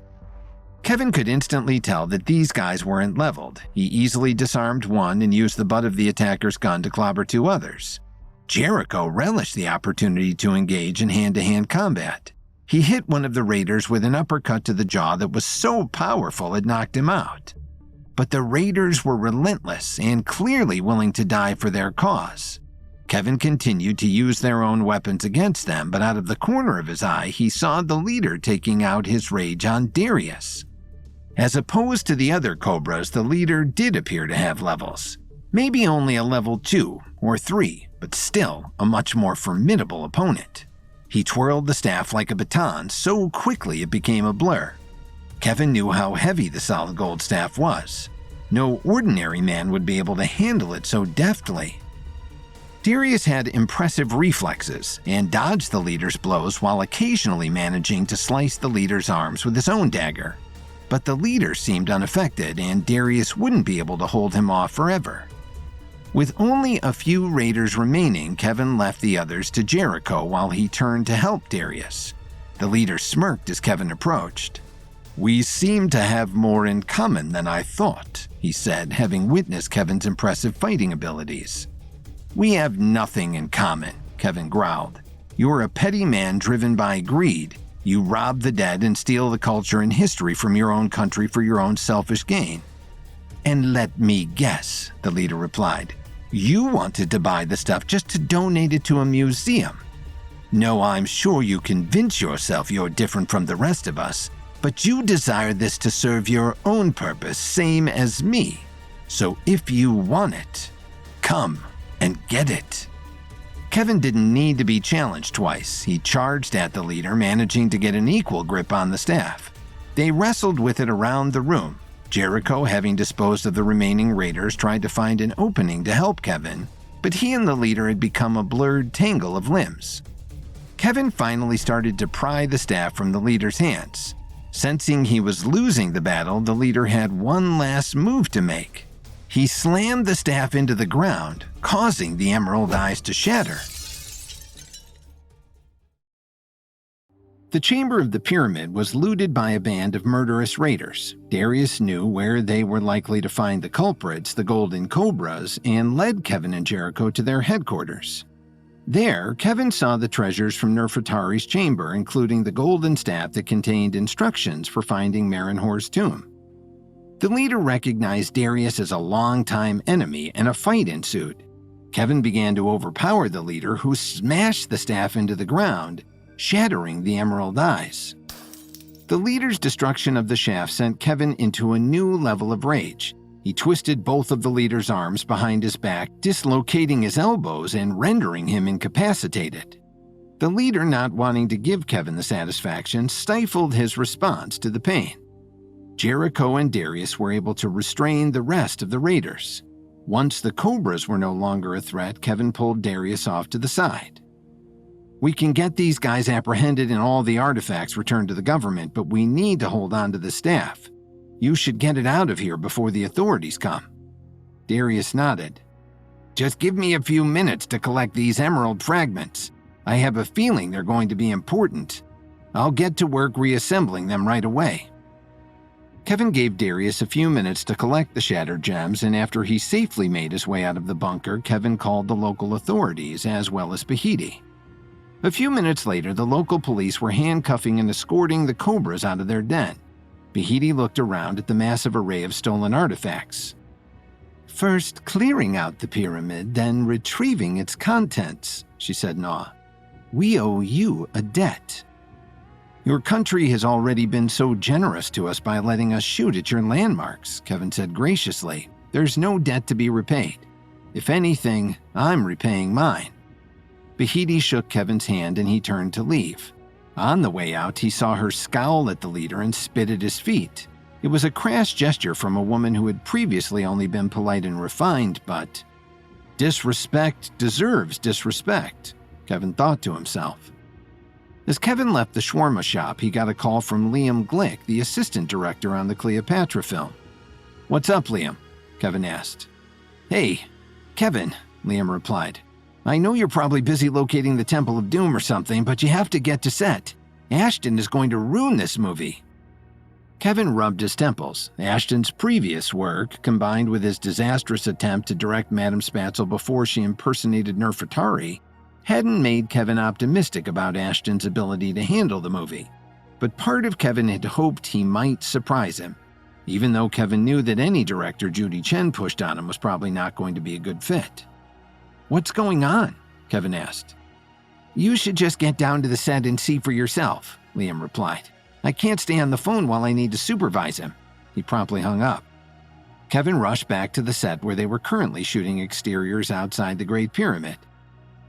Kevin could instantly tell that these guys weren't leveled. He easily disarmed one and used the butt of the attacker's gun to clobber two others. Jericho relished the opportunity to engage in hand-to-hand combat. He hit one of the raiders with an uppercut to the jaw that was so powerful it knocked him out. But the raiders were relentless and clearly willing to die for their cause. Kevin continued to use their own weapons against them, but out of the corner of his eye, he saw the leader taking out his rage on Darius. As opposed to the other Cobras, the leader did appear to have levels. Maybe only a level 2 or 3, but still a much more formidable opponent. He twirled the staff like a baton so quickly it became a blur. Kevin knew how heavy the solid gold staff was. No ordinary man would be able to handle it so deftly. Darius had impressive reflexes and dodged the leader's blows while occasionally managing to slice the leader's arms with his own dagger. But the leader seemed unaffected, and Darius wouldn't be able to hold him off forever. With only a few raiders remaining, Kevin left the others to Jericho while he turned to help Darius. The leader smirked as Kevin approached. "We seem to have more in common than I thought," he said, having witnessed Kevin's impressive fighting abilities. "We have nothing in common," Kevin growled. "You're a petty man driven by greed. You rob the dead and steal the culture and history from your own country for your own selfish gain." "And let me guess," the leader replied. "You wanted to buy the stuff just to donate it to a museum. No, I'm sure you convince yourself you're different from the rest of us, but you desire this to serve your own purpose, same as me. So if you want it, come and get it." Kevin didn't need to be challenged twice. He charged at the leader, managing to get an equal grip on the staff. They wrestled with it around the room. Jericho, having disposed of the remaining raiders, tried to find an opening to help Kevin, but he and the leader had become a blurred tangle of limbs. Kevin finally started to pry the staff from the leader's hands. Sensing he was losing the battle, the leader had one last move to make. He slammed the staff into the ground, causing the emerald eyes to shatter. The chamber of the pyramid was looted by a band of murderous raiders. Darius knew where they were likely to find the culprits, the Golden Cobras, and led Kevin and Jericho to their headquarters. There, Kevin saw the treasures from Nefertari's chamber, including the golden staff that contained instructions for finding Marinhor's tomb. The leader recognized Darius as a longtime enemy, and a fight ensued. Kevin began to overpower the leader, who smashed the staff into the ground, shattering the emerald eyes. The leader's destruction of the shaft sent Kevin into a new level of rage. He twisted both of the leader's arms behind his back, dislocating his elbows and rendering him incapacitated. The leader, not wanting to give Kevin the satisfaction, stifled his response to the pain. Jericho and Darius were able to restrain the rest of the raiders. Once the Cobras were no longer a threat, Kevin pulled Darius off to the side. "We can get these guys apprehended and all the artifacts returned to the government, but we need to hold on to the staff. You should get it out of here before the authorities come." Darius nodded. "Just give me a few minutes to collect these emerald fragments. I have a feeling they're going to be important. I'll get to work reassembling them right away." Kevin gave Darius a few minutes to collect the shattered gems, and after he safely made his way out of the bunker, Kevin called the local authorities as well as Bahiti. A few minutes later, the local police were handcuffing and escorting the Cobras out of their den. Bahiti looked around at the massive array of stolen artifacts. "First clearing out the pyramid, then retrieving its contents," she said in awe. "We owe you a debt." "Your country has already been so generous to us by letting us shoot at your landmarks," Kevin said graciously. "There's no debt to be repaid. If anything, I'm repaying mine." Bahiti shook Kevin's hand and he turned to leave. On the way out, he saw her scowl at the leader and spit at his feet. It was a crass gesture from a woman who had previously only been polite and refined, but disrespect deserves disrespect, Kevin thought to himself. As Kevin left the shawarma shop, he got a call from Liam Glick, the assistant director on the Cleopatra film. "What's up, Liam?" Kevin asked. "Hey, Kevin," Liam replied. "I know you're probably busy locating the Temple of Doom or something, but you have to get to set. Ashton is going to ruin this movie." Kevin rubbed his temples. Ashton's previous work, combined with his disastrous attempt to direct Madame Spatzel before she impersonated Nefertari, hadn't made Kevin optimistic about Ashton's ability to handle the movie. But part of Kevin had hoped he might surprise him, even though Kevin knew that any director Judy Chen pushed on him was probably not going to be a good fit. "What's going on?" Kevin asked. "You should just get down to the set and see for yourself," Liam replied. "I can't stay on the phone while I need to supervise him." He promptly hung up. Kevin rushed back to the set where they were currently shooting exteriors outside the Great Pyramid.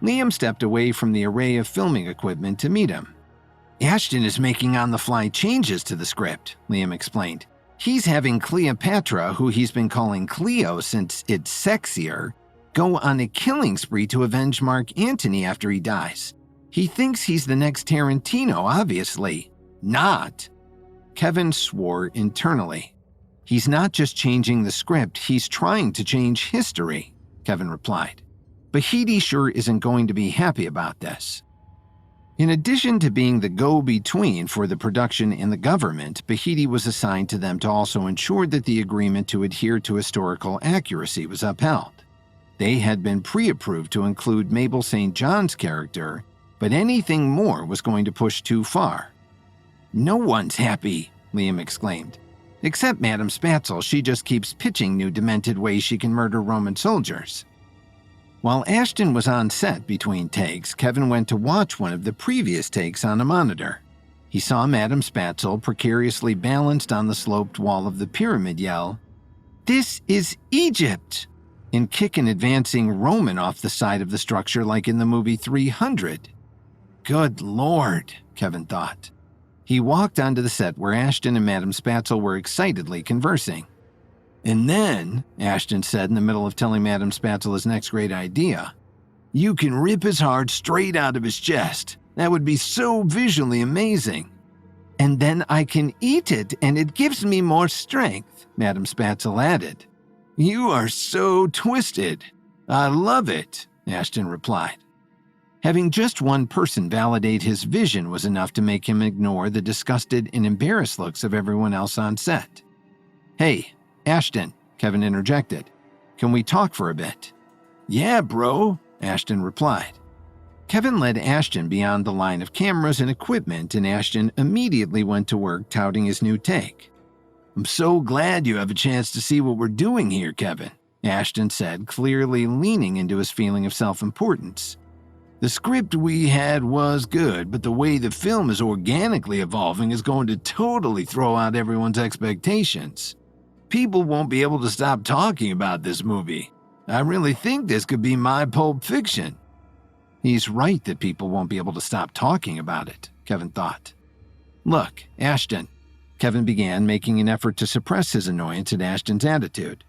Liam stepped away from the array of filming equipment to meet him. "Ashton is making on-the-fly changes to the script," Liam explained. "He's having Cleopatra, who he's been calling Cleo since it's sexier, go on a killing spree to avenge Mark Antony after he dies. He thinks he's the next Tarantino, obviously. Not." Kevin swore internally. "He's not just changing the script, he's trying to change history," Kevin replied. "Bahiti sure isn't going to be happy about this." In addition to being the go-between for the production and the government, Bahiti was assigned to them to also ensure that the agreement to adhere to historical accuracy was upheld. They had been pre-approved to include Mabel St. John's character, but anything more was going to push too far. "No one's happy," Liam exclaimed. "Except Madame Spatzel, she just keeps pitching new demented ways she can murder Roman soldiers." While Ashton was on set between takes, Kevin went to watch one of the previous takes on a monitor. He saw Madame Spatzel, precariously balanced on the sloped wall of the pyramid, yell, "This is Egypt!" and kick an advancing Roman off the side of the structure like in the movie 300. Good Lord, Kevin thought. He walked onto the set where Ashton and Madame Spatzel were excitedly conversing. And then, Ashton said in the middle of telling Madame Spatzel his next great idea, you can rip his heart straight out of his chest. That would be so visually amazing. And then I can eat it and it gives me more strength, Madame Spatzel added. You are so twisted. I love it, Ashton replied. Having just one person validate his vision was enough to make him ignore the disgusted and embarrassed looks of everyone else on set. Hey, Ashton, Kevin interjected. Can we talk for a bit? Yeah, bro, Ashton replied. Kevin led Ashton beyond the line of cameras and equipment, and Ashton immediately went to work touting his new take. I'm so glad you have a chance to see what we're doing here, Kevin, Ashton said, clearly leaning into his feeling of self-importance. The script we had was good, but the way the film is organically evolving is going to totally throw out everyone's expectations. People won't be able to stop talking about this movie. I really think this could be my Pulp Fiction. He's right that people won't be able to stop talking about it, Kevin thought. Look, Ashton, Kevin began, making an effort to suppress his annoyance at Ashton's attitude.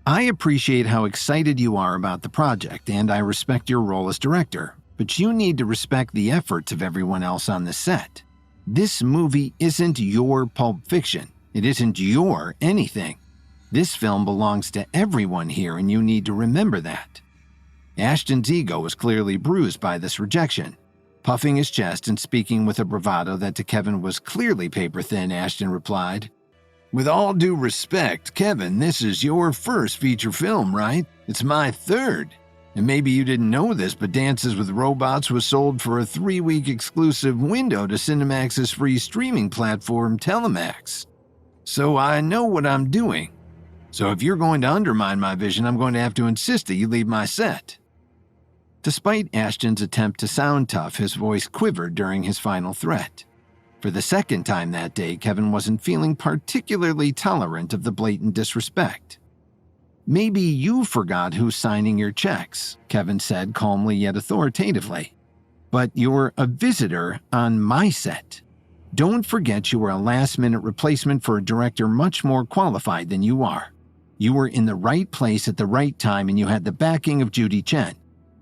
I appreciate how excited you are about the project, and I respect your role as director, but you need to respect the efforts of everyone else on the set. This movie isn't your Pulp Fiction. It isn't your anything. This film belongs to everyone here, and you need to remember that. Ashton's ego was clearly bruised by this rejection. Puffing his chest and speaking with a bravado that to Kevin was clearly paper-thin, Ashton replied, With all due respect, Kevin, this is your first feature film, right? It's my third. And maybe you didn't know this, but Dances with Robots was sold for a 3-week exclusive window to Cinemax's free streaming platform, Telemax. So I know what I'm doing. So if you're going to undermine my vision, I'm going to have to insist that you leave my set. Despite Ashton's attempt to sound tough, his voice quivered during his final threat. For the second time that day, Kevin wasn't feeling particularly tolerant of the blatant disrespect. Maybe you forgot who's signing your checks, Kevin said calmly yet authoritatively. But you're a visitor on my set. Don't forget you were a last-minute replacement for a director much more qualified than you are. You were in the right place at the right time and you had the backing of Judy Chen.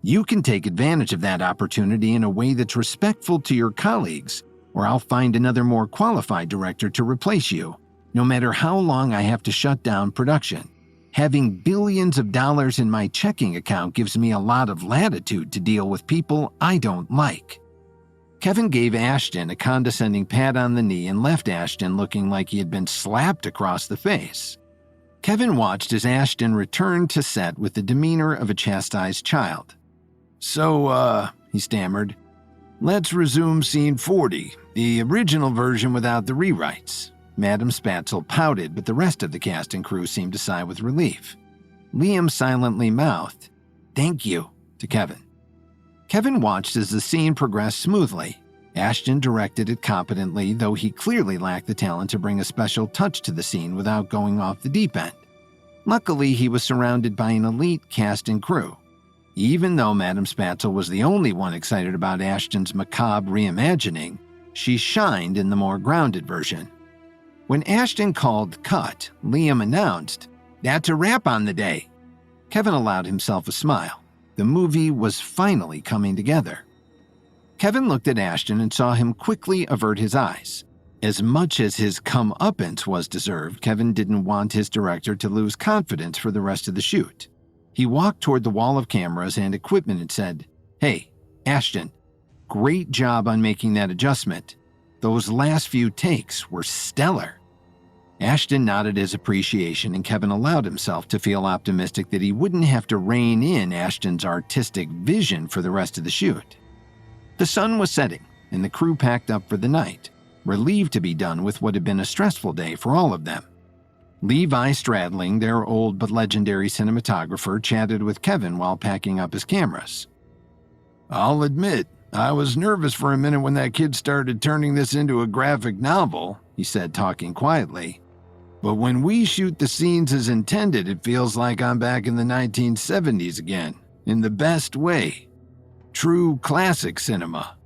You can take advantage of that opportunity in a way that's respectful to your colleagues, or I'll find another more qualified director to replace you, no matter how long I have to shut down production. Having billions of dollars in my checking account gives me a lot of latitude to deal with people I don't like. Kevin gave Ashton a condescending pat on the knee and left Ashton looking like he had been slapped across the face. Kevin watched as Ashton returned to set with the demeanor of a chastised child. So, he stammered, let's resume scene 40, the original version without the rewrites. Madame Spatzel pouted, but the rest of the cast and crew seemed to sigh with relief. Liam silently mouthed, "Thank you," to Kevin. Kevin watched as the scene progressed smoothly. Ashton directed it competently, though he clearly lacked the talent to bring a special touch to the scene without going off the deep end. Luckily, he was surrounded by an elite cast and crew. Even though Madame Spatzel was the only one excited about Ashton's macabre reimagining, she shined in the more grounded version. When Ashton called cut, Liam announced, "That's a wrap on the day." Kevin allowed himself a smile. The movie was finally coming together. Kevin looked at Ashton and saw him quickly avert his eyes. As much as his comeuppance was deserved, Kevin didn't want his director to lose confidence for the rest of the shoot. He walked toward the wall of cameras and equipment and said, "Hey, Ashton, great job on making that adjustment. Those last few takes were stellar." Ashton nodded his appreciation, and Kevin allowed himself to feel optimistic that he wouldn't have to rein in Ashton's artistic vision for the rest of the shoot. The sun was setting, and the crew packed up for the night, relieved to be done with what had been a stressful day for all of them. Levi Stradling, their old but legendary cinematographer, chatted with Kevin while packing up his cameras. "I'll admit, I was nervous for a minute when that kid started turning this into a graphic novel," he said, talking quietly. "But when we shoot the scenes as intended, it feels like I'm back in the 1970s again, in the best way. True classic cinema."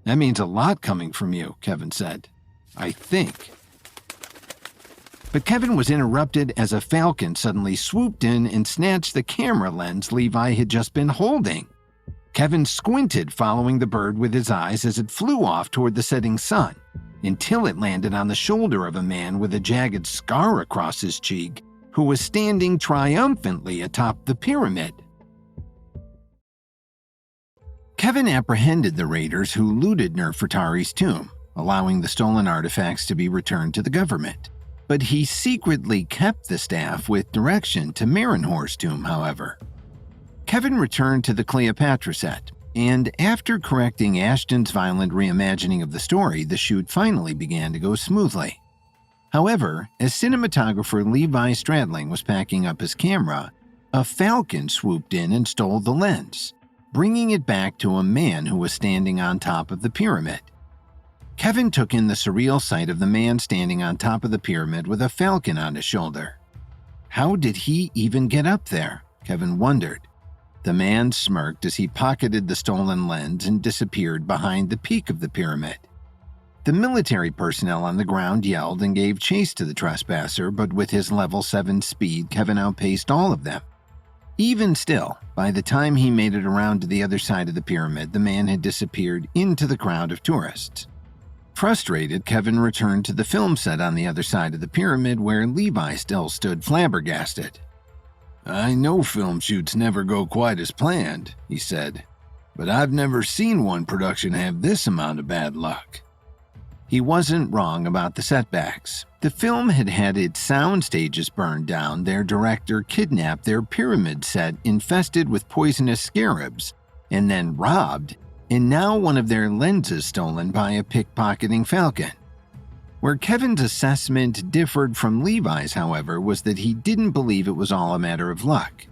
"That means a lot coming from you," Kevin said. "I think." But Kevin was interrupted as a falcon suddenly swooped in and snatched the camera lens Levi had just been holding. Kevin squinted, following the bird with his eyes as it flew off toward the setting sun, until it landed on the shoulder of a man with a jagged scar across his cheek who was standing triumphantly atop the pyramid. Kevin apprehended the raiders who looted Nefertari's tomb, allowing the stolen artifacts to be returned to the government. But he secretly kept the staff with direction to Marinhor's tomb, however. Kevin returned to the Cleopatra set, and after correcting Ashton's violent reimagining of the story, the shoot finally began to go smoothly. However, as cinematographer Levi Stradling was packing up his camera, a falcon swooped in and stole the lens, bringing it back to a man who was standing on top of the pyramid. Kevin took in the surreal sight of the man standing on top of the pyramid with a falcon on his shoulder. How did he even get up there? Kevin wondered. The man smirked as he pocketed the stolen lens and disappeared behind the peak of the pyramid. The military personnel on the ground yelled and gave chase to the trespasser, but with his level 7 speed, Kevin outpaced all of them. Even still, by the time he made it around to the other side of the pyramid, the man had disappeared into the crowd of tourists. Frustrated, Kevin returned to the film set on the other side of the pyramid where Levi still stood flabbergasted. "I know film shoots never go quite as planned," he said, "but I've never seen one production have this amount of bad luck." He wasn't wrong about the setbacks. The film had had its sound stages burned down, their director kidnapped their pyramid set infested with poisonous scarabs, and then robbed, and now one of their lenses stolen by a pickpocketing falcon. Where Kevin's assessment differed from Levi's, however, was that he didn't believe it was all a matter of luck.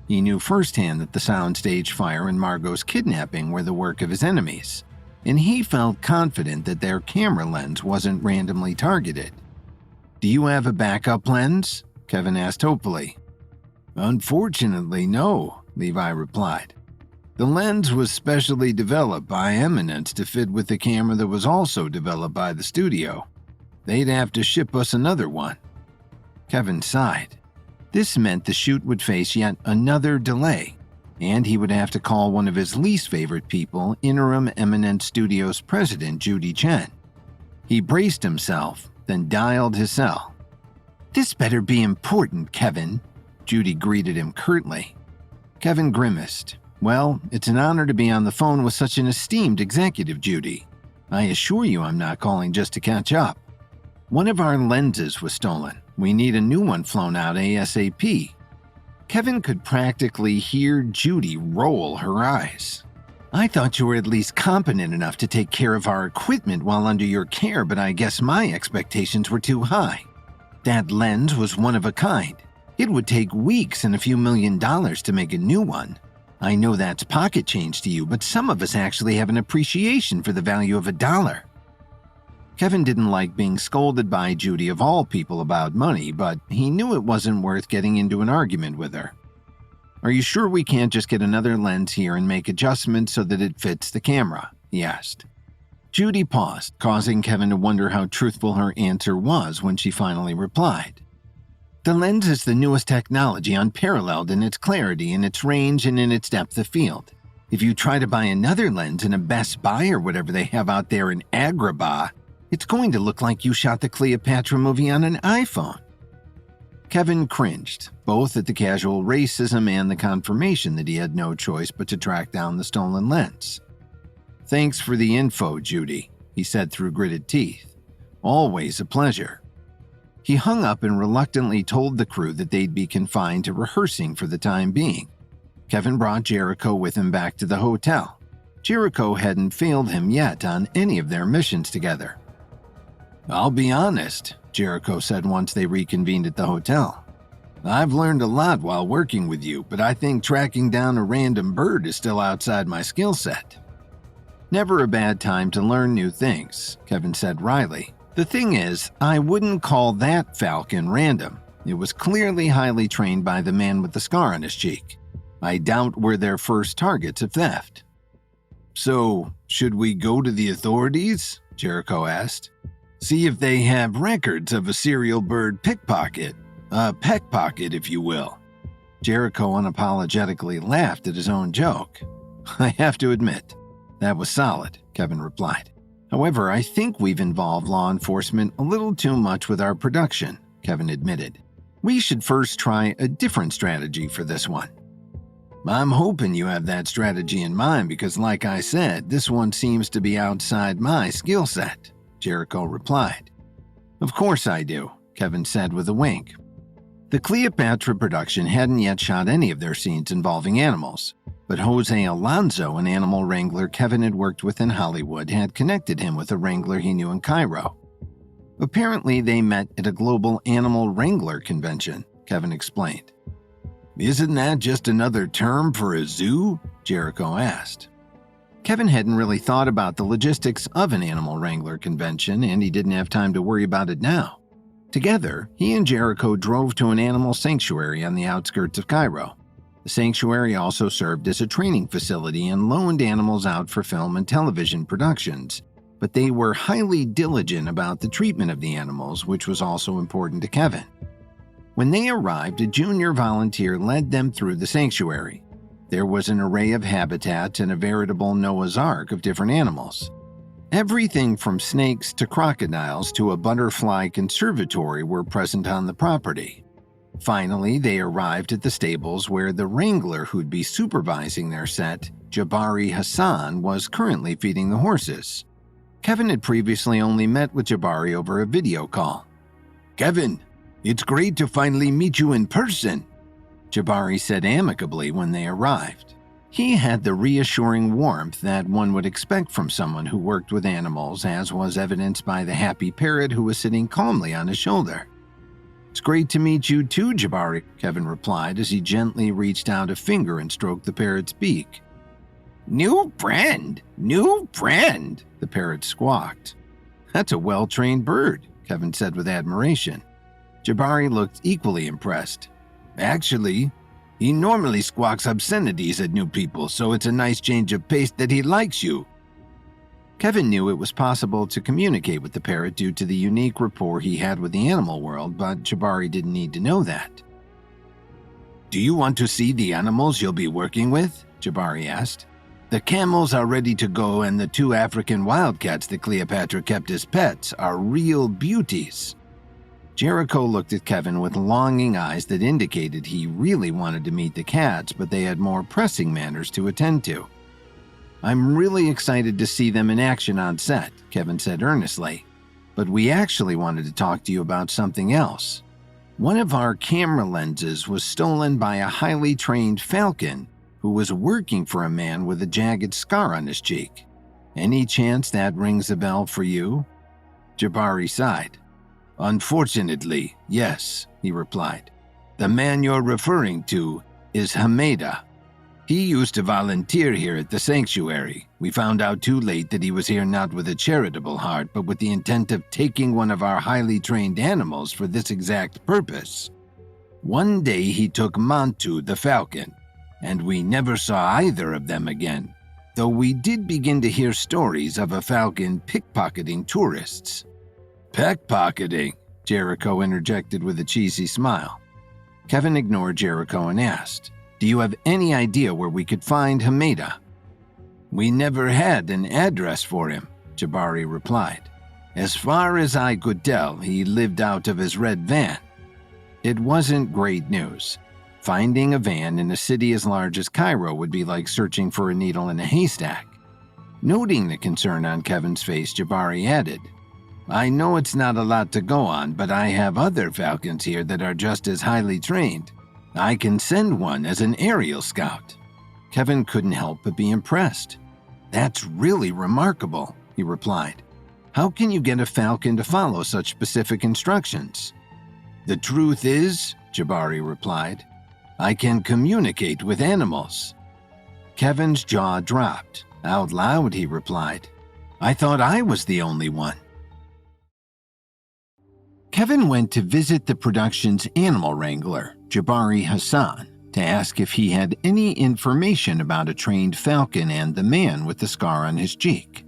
He knew firsthand that the soundstage fire and Margot's kidnapping were the work of his enemies, and he felt confident that their camera lens wasn't randomly targeted. "Do you have a backup lens?" Kevin asked hopefully. "Unfortunately, no," Levi replied. "The lens was specially developed by Eminence to fit with the camera that was also developed by the studio. They'd have to ship us another one." Kevin sighed. This meant the shoot would face yet another delay, and he would have to call one of his least favorite people, interim Eminence Studios president Judy Chen. He braced himself, then dialed his cell. "This better be important, Kevin," Judy greeted him curtly. Kevin grimaced. "Well, it's an honor to be on the phone with such an esteemed executive, Judy. I assure you I'm not calling just to catch up. One of our lenses was stolen. We need a new one flown out ASAP." Kevin could practically hear Judy roll her eyes. "I thought you were at least competent enough to take care of our equipment while under your care, but I guess my expectations were too high. That lens was one of a kind. It would take weeks and a few $1,000,000 to make a new one. I know that's pocket change to you, but some of us actually have an appreciation for the value of $1. Kevin didn't like being scolded by Judy of all people about money, but he knew it wasn't worth getting into an argument with her. "Are you sure we can't just get another lens here and make adjustments so that it fits the camera?" he asked. Judy paused, causing Kevin to wonder how truthful her answer was when she finally replied. "The lens is the newest technology, unparalleled in its clarity, in its range, and in its depth of field. If you try to buy another lens in a Best Buy or whatever they have out there in Agrabah, it's going to look like you shot the Cleopatra movie on an iPhone." Kevin cringed, both at the casual racism and the confirmation that he had no choice but to track down the stolen lens. "Thanks for the info, Judy," he said through gritted teeth. "Always a pleasure." He hung up and reluctantly told the crew that they'd be confined to rehearsing for the time being. Kevin brought Jericho with him back to the hotel. Jericho hadn't failed him yet on any of their missions together. "I'll be honest," Jericho said once they reconvened at the hotel. "I've learned a lot while working with you, but I think tracking down a random bird is still outside my skill set." "Never a bad time to learn new things," Kevin said wryly. "The thing is, I wouldn't call that falcon random. It was clearly highly trained by the man with the scar on his cheek. I doubt we're their first targets of theft." "So, should we go to the authorities?" Jericho asked. See if they have records of a serial bird pickpocket. A peckpocket, if you will. Jericho unapologetically laughed at his own joke. I have to admit, that was solid, Kevin replied. However, I think we've involved law enforcement a little too much with our production, Kevin admitted. We should first try a different strategy for this one. I'm hoping you have that strategy in mind because, like I said, this one seems to be outside my skill set, Jericho replied. Of course I do, Kevin said with a wink. The Cleopatra production hadn't yet shot any of their scenes involving animals, but Jose Alonso, an animal wrangler Kevin had worked with in Hollywood, had connected him with a wrangler he knew in Cairo. Apparently, they met at a global animal wrangler convention, Kevin explained. Isn't that just another term for a zoo? Jericho asked. Kevin hadn't really thought about the logistics of an animal wrangler convention, and he didn't have time to worry about it now. Together, he and Jericho drove to an animal sanctuary on the outskirts of Cairo. The sanctuary also served as a training facility and loaned animals out for film and television productions, but they were highly diligent about the treatment of the animals, which was also important to Kevin. When they arrived, a junior volunteer led them through the sanctuary. There was an array of habitats and a veritable Noah's Ark of different animals. Everything from snakes to crocodiles to a butterfly conservatory were present on the property. Finally, they arrived at the stables where the wrangler who'd be supervising their set, Jabari Hassan, was currently feeding the horses. Kevin had previously only met with Jabari over a video call. Kevin, it's great to finally meet you in person, Jabari said amicably when they arrived. He had the reassuring warmth that one would expect from someone who worked with animals, as was evidenced by the happy parrot who was sitting calmly on his shoulder. It's great to meet you too, Jabari, Kevin replied as he gently reached out a finger and stroked the parrot's beak. New friend, the parrot squawked. That's a well-trained bird, Kevin said with admiration. Jabari looked equally impressed. Actually, he normally squawks obscenities at new people, so it's a nice change of pace that he likes you. Kevin knew it was possible to communicate with the parrot due to the unique rapport he had with the animal world, but Jabari didn't need to know that. Do you want to see the animals you'll be working with? Jabari asked. The camels are ready to go, and the 2 African wildcats that Cleopatra kept as pets are real beauties. Jericho looked at Kevin with longing eyes that indicated he really wanted to meet the cats, but they had more pressing matters to attend to. I'm really excited to see them in action on set, Kevin said earnestly, but we actually wanted to talk to you about something else. One of our camera lenses was stolen by a highly trained falcon who was working for a man with a jagged scar on his cheek. Any chance that rings a bell for you? Jabari sighed. Unfortunately, yes, he replied. The man you're referring to is Hameda. He used to volunteer here at the sanctuary. We found out too late that he was here not with a charitable heart, but with the intent of taking one of our highly trained animals for this exact purpose. One day he took Mantu, the falcon, and we never saw either of them again, though we did begin to hear stories of a falcon pickpocketing tourists. Pickpocketing, Jericho interjected with a cheesy smile. Kevin ignored Jericho and asked, Do you have any idea where we could find Hameda? We never had an address for him, Jabari replied. As far as I could tell, he lived out of his red van. It wasn't great news. Finding a van in a city as large as Cairo would be like searching for a needle in a haystack. Noting the concern on Kevin's face, Jabari added, I know it's not a lot to go on, but I have other falcons here that are just as highly trained. I can send one as an aerial scout. Kevin couldn't help but be impressed. That's really remarkable, he replied. How can you get a falcon to follow such specific instructions? The truth is, Jabari replied, I can communicate with animals. Kevin's jaw dropped. Out loud, he replied, I thought I was the only one. Kevin went to visit the production's animal wrangler, Jabari Hassan, to ask if he had any information about a trained falcon and the man with the scar on his cheek.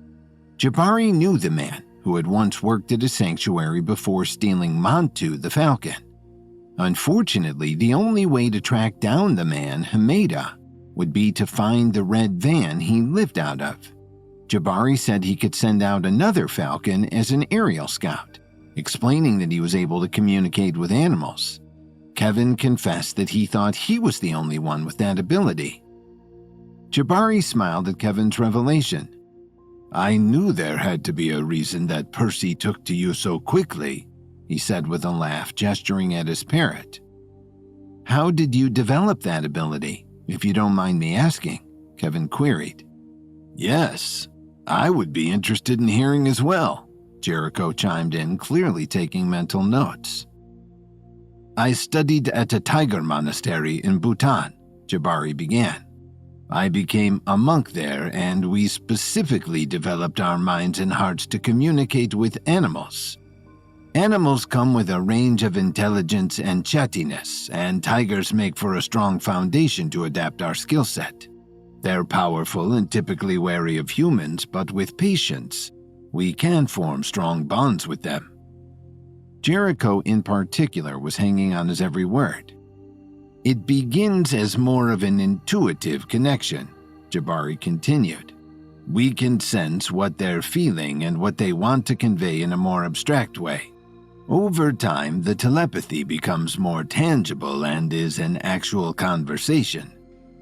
Jabari knew the man who had once worked at a sanctuary before stealing Mantu the falcon. Unfortunately, the only way to track down the man, Hameda, would be to find the red van he lived out of. Jabari said he could send out another falcon as an aerial scout, explaining that he was able to communicate with animals. Kevin confessed that he thought he was the only one with that ability. Jabari smiled at Kevin's revelation. "I knew there had to be a reason that Percy took to you so quickly," he said with a laugh, gesturing at his parrot. "How did you develop that ability, if you don't mind me asking?" Kevin queried. "Yes, I would be interested in hearing as well," Jericho chimed in, clearly taking mental notes. "I studied at a tiger monastery in Bhutan," Jabari began. "I became a monk there, and we specifically developed our minds and hearts to communicate with animals. Animals come with a range of intelligence and chattiness, and tigers make for a strong foundation to adapt our skill set. They're powerful and typically wary of humans, but with patience, we can form strong bonds with them." Jericho in particular was hanging on his every word. "It begins as more of an intuitive connection," Jabari continued. "We can sense what they're feeling and what they want to convey in a more abstract way. Over time, the telepathy becomes more tangible and is an actual conversation,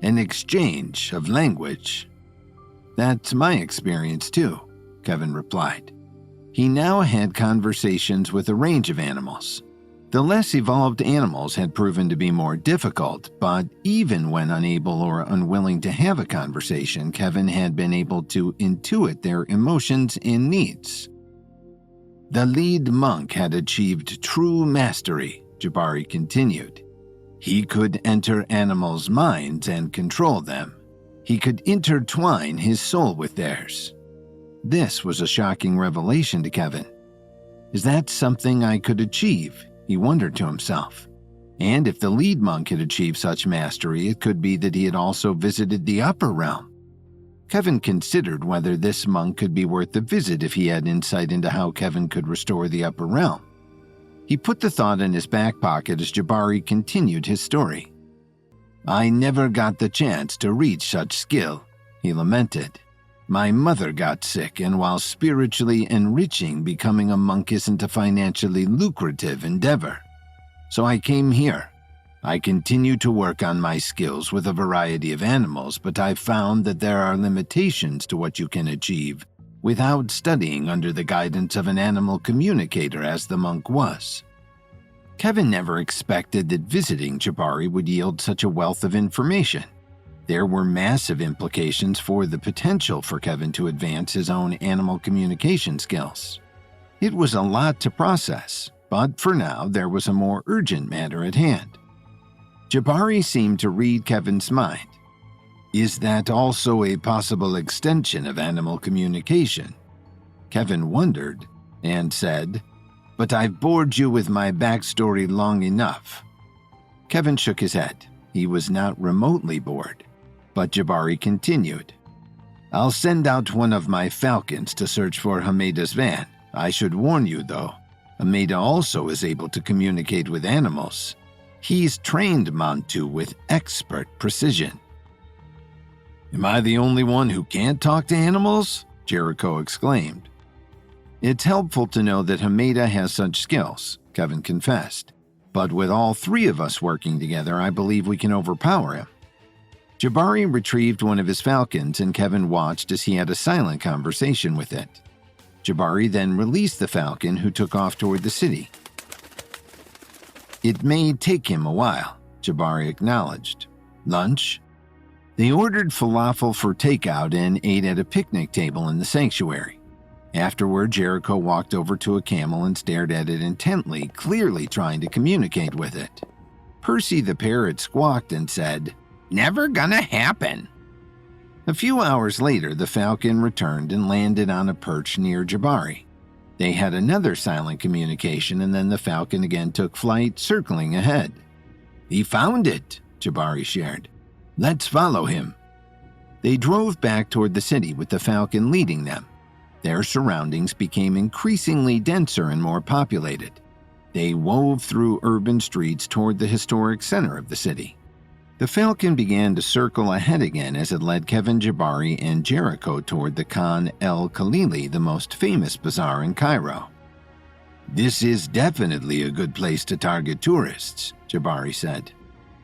an exchange of language." "That's my experience too," Kevin replied. He now had conversations with a range of animals. The less evolved animals had proven to be more difficult, but even when unable or unwilling to have a conversation, Kevin had been able to intuit their emotions and needs. "The lead monk had achieved true mastery," Jabari continued. "He could enter animals' minds and control them. He could intertwine his soul with theirs." This was a shocking revelation to Kevin. Is that something I could achieve? He wondered to himself. And if the lead monk had achieved such mastery, it could be that he had also visited the upper realm. Kevin considered whether this monk could be worth the visit if he had insight into how Kevin could restore the upper realm. He put the thought in his back pocket as Jabari continued his story. "I never got the chance to reach such skill," he lamented. "My mother got sick, and while spiritually enriching, becoming a monk isn't a financially lucrative endeavor. So I came here. I continue to work on my skills with a variety of animals, but I've found that there are limitations to what you can achieve without studying under the guidance of an animal communicator as the monk was." Kevin never expected that visiting Jabari would yield such a wealth of information. There were massive implications for the potential for Kevin to advance his own animal communication skills. It was a lot to process, but for now there was a more urgent matter at hand. Jabari seemed to read Kevin's mind. "Is that also a possible extension of animal communication?" Kevin wondered and said, "But I've bored you with my backstory long enough." Kevin shook his head. He was not remotely bored. But Jabari continued, "I'll send out one of my falcons to search for Hameda's van. I should warn you, though, Hameda also is able to communicate with animals. He's trained Mantu with expert precision." "Am I the only one who can't talk to animals?" Jericho exclaimed. "It's helpful to know that Hameda has such skills," Kevin confessed. "But with all three of us working together, I believe we can overpower him." Jabari retrieved one of his falcons, and Kevin watched as he had a silent conversation with it. Jabari then released the falcon, who took off toward the city. "It may take him a while," Jabari acknowledged. "Lunch?" They ordered falafel for takeout and ate at a picnic table in the sanctuary. Afterward, Jericho walked over to a camel and stared at it intently, clearly trying to communicate with it. Percy the parrot squawked and said, "Never gonna happen." A few hours later, the falcon returned and landed on a perch near Jabari. They had another silent communication, and then the falcon again took flight, circling ahead. "He found it," Jabari shared. "Let's follow him." They drove back toward the city with the falcon leading them. Their surroundings became increasingly denser and more populated. They wove through urban streets toward the historic center of the city. The Falcon began to circle ahead again as it led Kevin, Jabari, and Jericho toward the Khan El Khalili, the most famous bazaar in Cairo. "This is definitely a good place to target tourists," Jabari said.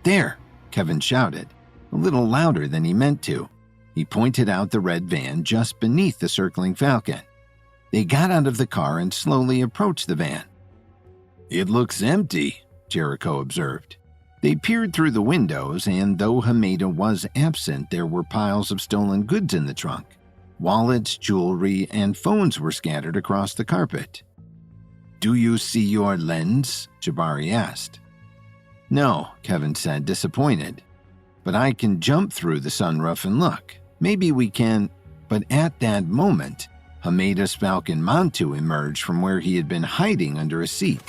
"There!" Kevin shouted, a little louder than he meant to. He pointed out the red van just beneath the circling Falcon. They got out of the car and slowly approached the van. "It looks empty," Jericho observed. They peered through the windows, and though Hameda was absent, there were piles of stolen goods in the trunk. Wallets, jewelry, and phones were scattered across the carpet. "Do you see your lens?" Jabari asked. "No," Kevin said, disappointed. "But I can jump through the sunroof and look. Maybe we can—" But at that moment, Hameda's Falcon Mantu emerged from where he had been hiding under a seat.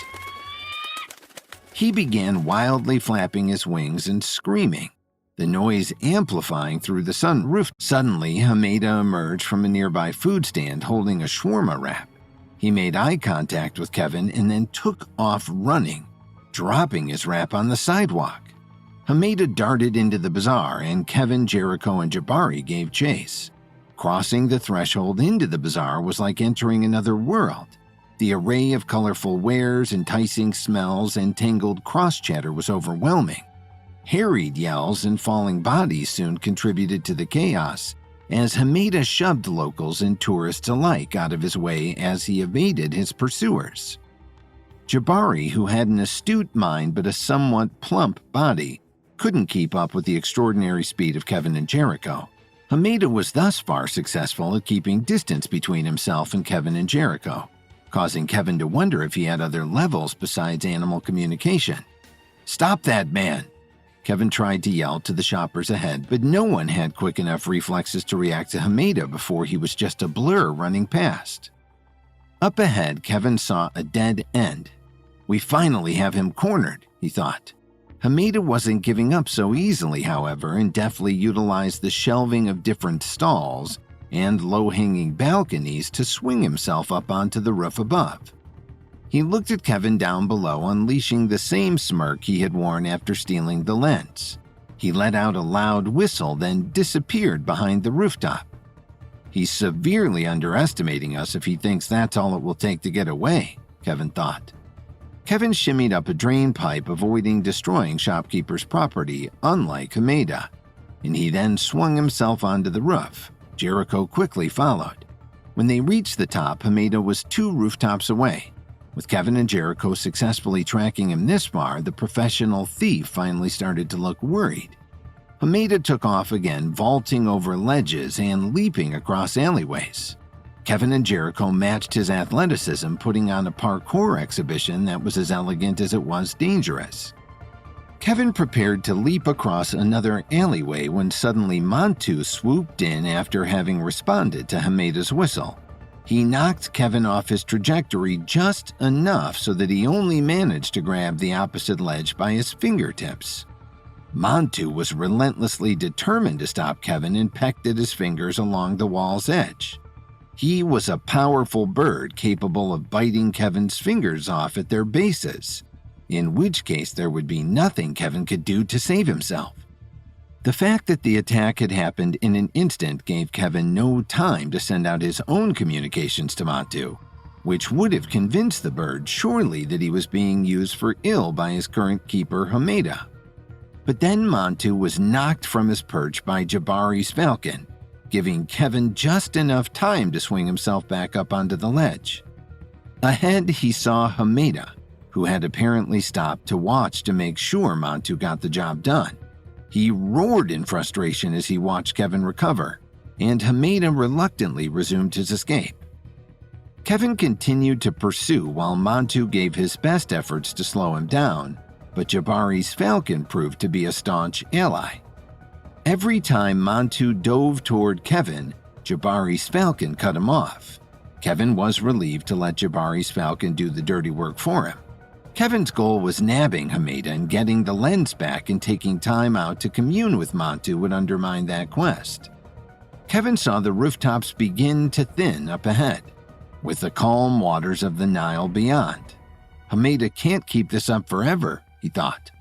He began wildly flapping his wings and screaming, the noise amplifying through the sunroof. Suddenly, Hameda emerged from a nearby food stand holding a shawarma wrap. He made eye contact with Kevin and then took off running, dropping his wrap on the sidewalk. Hameda darted into the bazaar, and Kevin, Jericho, and Jabari gave chase. Crossing the threshold into the bazaar was like entering another world. The array of colorful wares, enticing smells, and tangled cross-chatter was overwhelming. Harried yells and falling bodies soon contributed to the chaos, as Hameda shoved locals and tourists alike out of his way as he evaded his pursuers. Jabari, who had an astute mind but a somewhat plump body, couldn't keep up with the extraordinary speed of Kevin and Jericho. Hameda was thus far successful at keeping distance between himself and Kevin and Jericho, causing Kevin to wonder if he had other levels besides animal communication. "Stop that man!" Kevin tried to yell to the shoppers ahead, but no one had quick enough reflexes to react to Hameda before he was just a blur running past. Up ahead, Kevin saw a dead end. "We finally have him cornered," he thought. Hameda wasn't giving up so easily, however, and deftly utilized the shelving of different stalls and low-hanging balconies to swing himself up onto the roof above. He looked at Kevin down below, unleashing the same smirk he had worn after stealing the lens. He let out a loud whistle, then disappeared behind the rooftop. "He's severely underestimating us if he thinks that's all it will take to get away," Kevin thought. Kevin shimmied up a drain pipe, avoiding destroying shopkeepers' property, unlike Hameda, and he then swung himself onto the roof. Jericho quickly followed. When they reached the top, Hameda was 2 rooftops away. With Kevin and Jericho successfully tracking him this far, the professional thief finally started to look worried. Hameda took off again, vaulting over ledges and leaping across alleyways. Kevin and Jericho matched his athleticism, putting on a parkour exhibition that was as elegant as it was dangerous. Kevin prepared to leap across another alleyway when suddenly Mantu swooped in after having responded to Hameda's whistle. He knocked Kevin off his trajectory just enough so that he only managed to grab the opposite ledge by his fingertips. Mantu was relentlessly determined to stop Kevin and pecked at his fingers along the wall's edge. He was a powerful bird capable of biting Kevin's fingers off at their bases, in which case there would be nothing Kevin could do to save himself. The fact that the attack had happened in an instant gave Kevin no time to send out his own communications to Mantu, which would have convinced the bird surely that he was being used for ill by his current keeper, Hameda. But then Mantu was knocked from his perch by Jabari's falcon, giving Kevin just enough time to swing himself back up onto the ledge. Ahead, he saw Hameda, who had apparently stopped to watch to make sure Mantu got the job done. He roared in frustration as he watched Kevin recover, and Hameda reluctantly resumed his escape. Kevin continued to pursue while Mantu gave his best efforts to slow him down, but Jabari's falcon proved to be a staunch ally. Every time Mantu dove toward Kevin, Jabari's falcon cut him off. Kevin was relieved to let Jabari's falcon do the dirty work for him. Kevin's goal was nabbing Hameda and getting the lens back, and taking time out to commune with Mantu would undermine that quest. Kevin saw the rooftops begin to thin up ahead, with the calm waters of the Nile beyond. Hameda can't keep this up forever, he thought.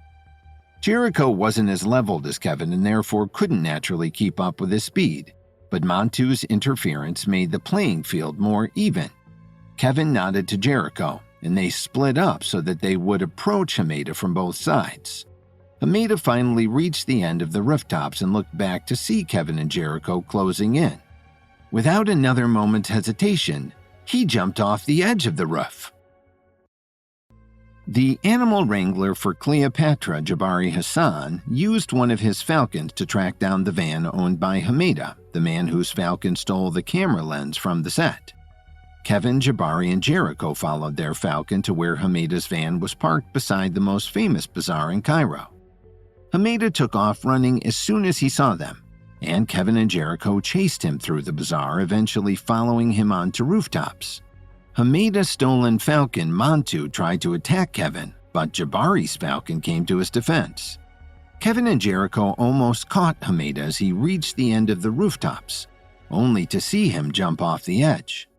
Jericho wasn't as leveled as Kevin and therefore couldn't naturally keep up with his speed, but Montu's interference made the playing field more even. Kevin nodded to Jericho, and they split up so that they would approach Hameda from both sides. Hameda finally reached the end of the rooftops and looked back to see Kevin and Jericho closing in. Without another moment's hesitation, he jumped off the edge of the roof. The animal wrangler for Cleopatra, Jabari Hassan, used one of his falcons to track down the van owned by Hameda, the man whose falcon stole the camera lens from the set. Kevin, Jabari, and Jericho followed their falcon to where Hameda's van was parked beside the most famous bazaar in Cairo. Hameda took off running as soon as he saw them, and Kevin and Jericho chased him through the bazaar, eventually following him onto rooftops. Hameda's stolen falcon, Montu, tried to attack Kevin, but Jabari's falcon came to his defense. Kevin and Jericho almost caught Hameda as he reached the end of the rooftops, only to see him jump off the edge.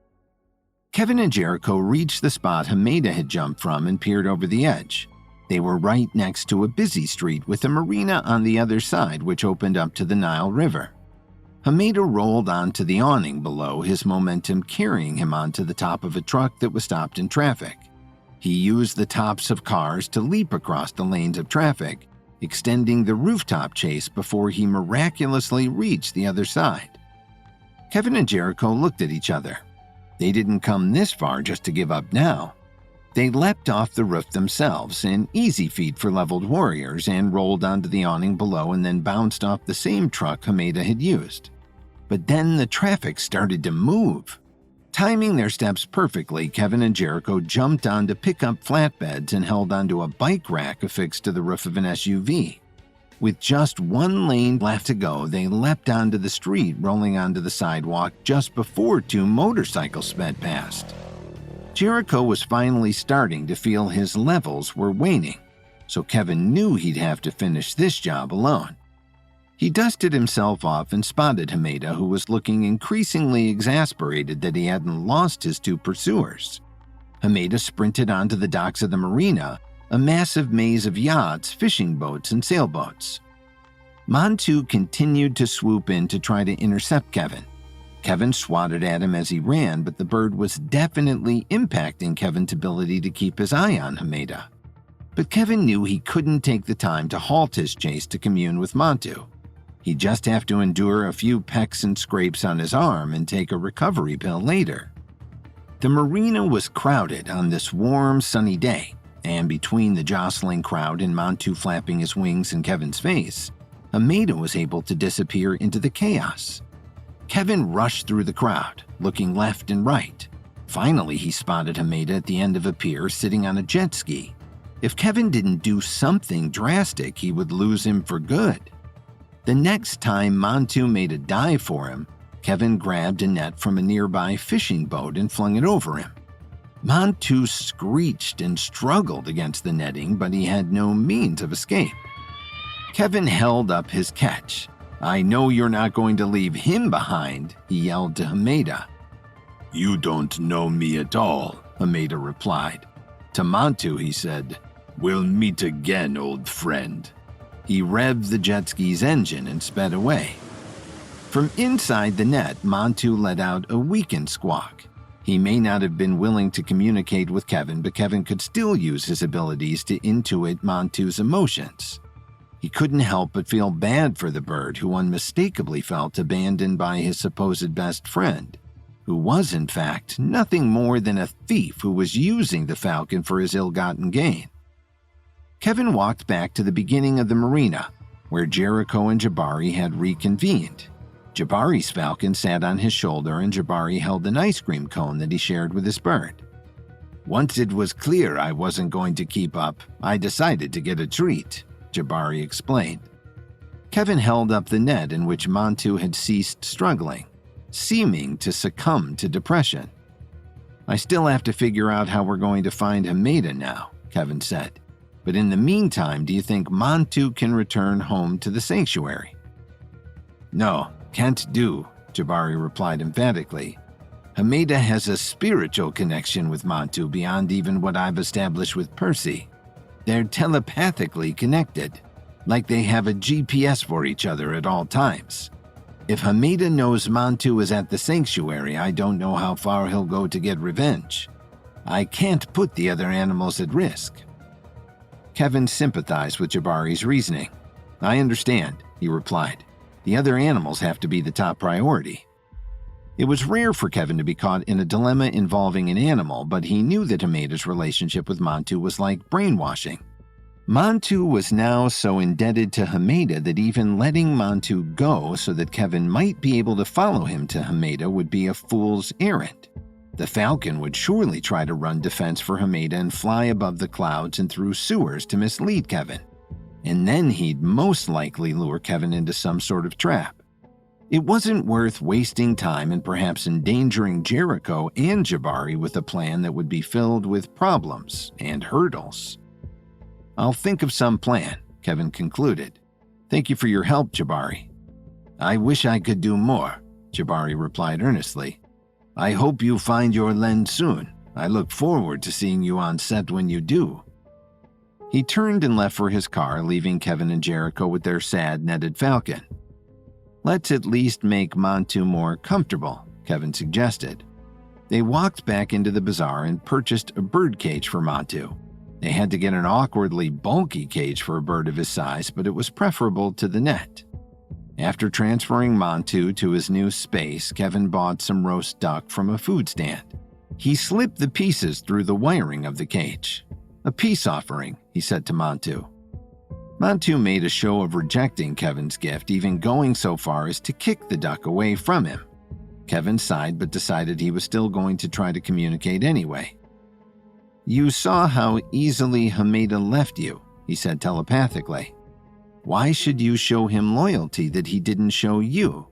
Kevin and Jericho reached the spot Hameda had jumped from and peered over the edge. They were right next to a busy street with a marina on the other side which opened up to the Nile River. Hameda rolled onto the awning below, his momentum carrying him onto the top of a truck that was stopped in traffic. He used the tops of cars to leap across the lanes of traffic, extending the rooftop chase before he miraculously reached the other side. Kevin and Jericho looked at each other. They didn't come this far just to give up now. They leapt off the roof themselves, an easy feat for leveled warriors, and rolled onto the awning below and then bounced off the same truck Hameda had used. But then the traffic started to move. Timing their steps perfectly, Kevin and Jericho jumped onto pickup flatbeds and held onto a bike rack affixed to the roof of an SUV. With just one lane left to go, they leapt onto the street, rolling onto the sidewalk just before two motorcycles sped past. Jericho was finally starting to feel his levels were waning, so Kevin knew he'd have to finish this job alone. He dusted himself off and spotted Hameda, who was looking increasingly exasperated that he hadn't lost his two pursuers. Hameda sprinted onto the docks of the marina, a massive maze of yachts, fishing boats, and sailboats. Montu continued to swoop in to try to intercept Kevin. Kevin swatted at him as he ran, but the bird was definitely impacting Kevin's ability to keep his eye on Hameda. But Kevin knew he couldn't take the time to halt his chase to commune with Montu. He'd just have to endure a few pecks and scrapes on his arm and take a recovery pill later. The marina was crowded on this warm, sunny day, and between the jostling crowd and Montu flapping his wings in Kevin's face, Hameda was able to disappear into the chaos. Kevin rushed through the crowd, looking left and right. Finally, he spotted Hameda at the end of a pier sitting on a jet ski. If Kevin didn't do something drastic, he would lose him for good. The next time Montu made a dive for him, Kevin grabbed a net from a nearby fishing boat and flung it over him. Montu screeched and struggled against the netting, but he had no means of escape. Kevin held up his catch. "I know you're not going to leave him behind," he yelled to Hameda. "You don't know me at all," Hameda replied. To Montu, he said, "We'll meet again, old friend." He revved the jet ski's engine and sped away. From inside the net, Montu let out a weakened squawk. He may not have been willing to communicate with Kevin, but Kevin could still use his abilities to intuit Montu's emotions. He couldn't help but feel bad for the bird, who unmistakably felt abandoned by his supposed best friend, who was in fact nothing more than a thief who was using the falcon for his ill-gotten gain. Kevin walked back to the beginning of the marina, where Jericho and Jabari had reconvened. Jabari's falcon sat on his shoulder and Jabari held an ice cream cone that he shared with his bird. "Once it was clear I wasn't going to keep up, I decided to get a treat," Jabari explained. Kevin held up the net in which Montu had ceased struggling, seeming to succumb to depression. "I still have to figure out how we're going to find Hameda now," Kevin said. "But in the meantime, do you think Montu can return home to the sanctuary?" "No, can't do," Jabari replied emphatically. Hameda has a spiritual connection with Mantu beyond even what I've established with Percy. They're telepathically connected, like they have a GPS for each other at all times. If Hameda knows Mantu is at the sanctuary, I don't know how far he'll go to get revenge. I can't put the other animals at risk. Kevin sympathized with Jabari's reasoning. I understand, he replied. The other animals have to be the top priority. It was rare for Kevin to be caught in a dilemma involving an animal, but he knew that Hameda's relationship with Mantu was like brainwashing. Mantu was now so indebted to Hameda that even letting Mantu go so that Kevin might be able to follow him to Hameda would be a fool's errand. The Falcon would surely try to run defense for Hameda and fly above the clouds and through sewers to mislead Kevin. And then he'd most likely lure Kevin into some sort of trap. It wasn't worth wasting time and perhaps endangering Jericho and Jabari with a plan that would be filled with problems and hurdles. I'll think of some plan, Kevin concluded. Thank you for your help, Jabari. I wish I could do more, Jabari replied earnestly. I hope you find your lens soon. I look forward to seeing you on set when you do. He turned and left for his car, leaving Kevin and Jericho with their sad netted falcon. Let's at least make Mantu more comfortable, Kevin suggested. They walked back into the bazaar and purchased a bird cage for Mantu. They had to get an awkwardly bulky cage for a bird of his size, but it was preferable to the net. After transferring Mantu to his new space, Kevin bought some roast duck from a food stand. He slipped the pieces through the wiring of the cage. A peace offering, he said to Mantu. Mantu made a show of rejecting Kevin's gift, even going so far as to kick the duck away from him. Kevin sighed but decided he was still going to try to communicate anyway. You saw how easily Hameda left you, he said telepathically. Why should you show him loyalty that he didn't show you?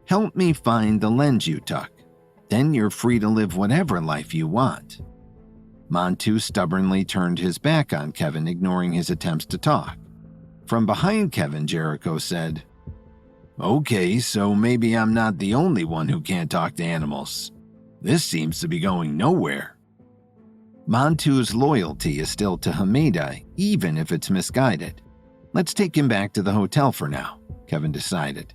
Help me find the lens you took. Then you're free to live whatever life you want. Mantu stubbornly turned his back on Kevin, ignoring his attempts to talk. From behind Kevin, Jericho said, Okay, so maybe I'm not the only one who can't talk to animals. This seems to be going nowhere. Mantu's loyalty is still to Hameda, even if it's misguided. Let's take him back to the hotel for now, Kevin decided.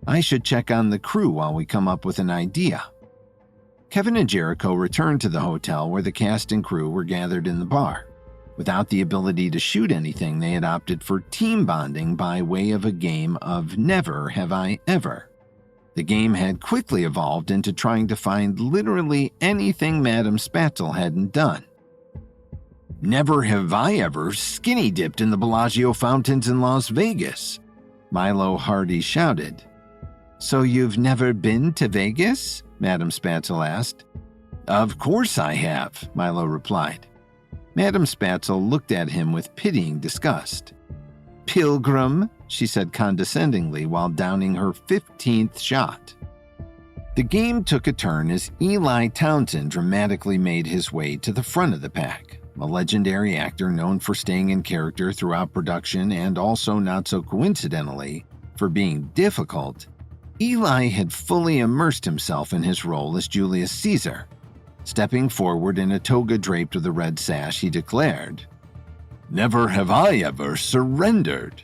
I should check on the crew while we come up with an idea. Kevin and Jericho returned to the hotel where the cast and crew were gathered in the bar. Without the ability to shoot anything, they had opted for team bonding by way of a game of Never Have I Ever. The game had quickly evolved into trying to find literally anything Madame Spatzel hadn't done. Never have I ever skinny dipped in the Bellagio fountains in Las Vegas, Milo Hardy shouted. So you've never been to Vegas? Madame Spatzel asked. Of course I have, Milo replied. Madame Spatzel looked at him with pitying disgust. Pilgrim, she said condescendingly while downing her 15th shot. The game took a turn as Eli Townsend dramatically made his way to the front of the pack. A legendary actor known for staying in character throughout production and also, not so coincidentally, for being difficult, Eli had fully immersed himself in his role as Julius Caesar. Stepping forward in a toga draped with a red sash, he declared, Never have I ever surrendered.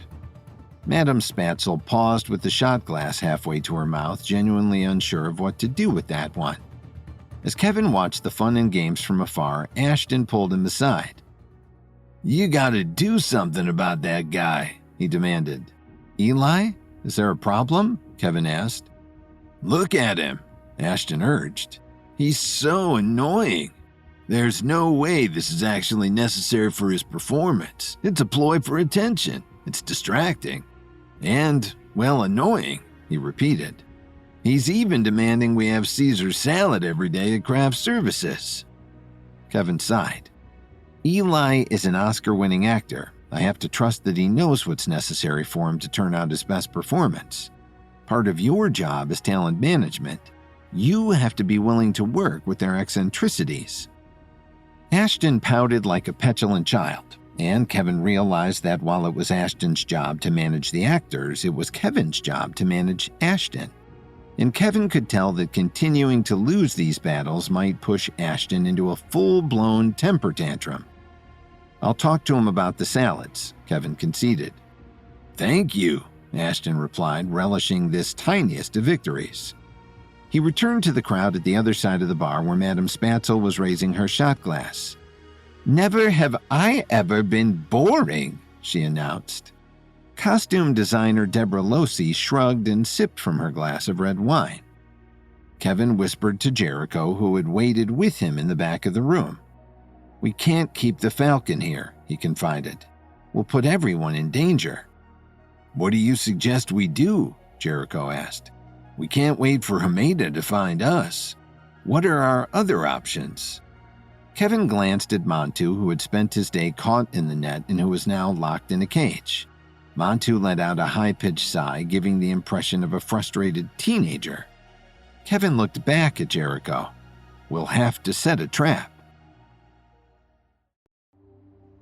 Madame Spatzel paused with the shot glass halfway to her mouth, genuinely unsure of what to do with that one. As Kevin watched the fun and games from afar, Ashton pulled him aside. You gotta do something about that guy, he demanded. Eli? Is there a problem? Kevin asked. Look at him, Ashton urged. He's so annoying. There's no way this is actually necessary for his performance. It's a ploy for attention. It's distracting. And, well, annoying, he repeated. He's even demanding we have Caesar salad every day at craft services. Kevin sighed. Eli is an Oscar-winning actor. I have to trust that he knows what's necessary for him to turn out his best performance. Part of your job is talent management. You have to be willing to work with their eccentricities. Ashton pouted like a petulant child, and Kevin realized that while it was Ashton's job to manage the actors, it was Kevin's job to manage Ashton. and Kevin could tell that continuing to lose these battles might push Ashton into a full-blown temper tantrum. "I'll talk to him about the salads," Kevin conceded. "Thank you," Ashton replied, relishing this tiniest of victories. He returned to the crowd at the other side of the bar where Madame Spatzel was raising her shot glass. "Never have I ever been boring," she announced. Costume designer Deborah Losey shrugged and sipped from her glass of red wine. Kevin whispered to Jericho, who had waited with him in the back of the room. "We can't keep the Falcon here," he confided. "We'll put everyone in danger." "What do you suggest we do?" Jericho asked. "We can't wait for Hameda to find us. What are our other options?" Kevin glanced at Montu, who had spent his day caught in the net and who was now locked in a cage. Montu let out a high-pitched sigh, giving the impression of a frustrated teenager. Kevin looked back at Jericho. "We'll have to set a trap."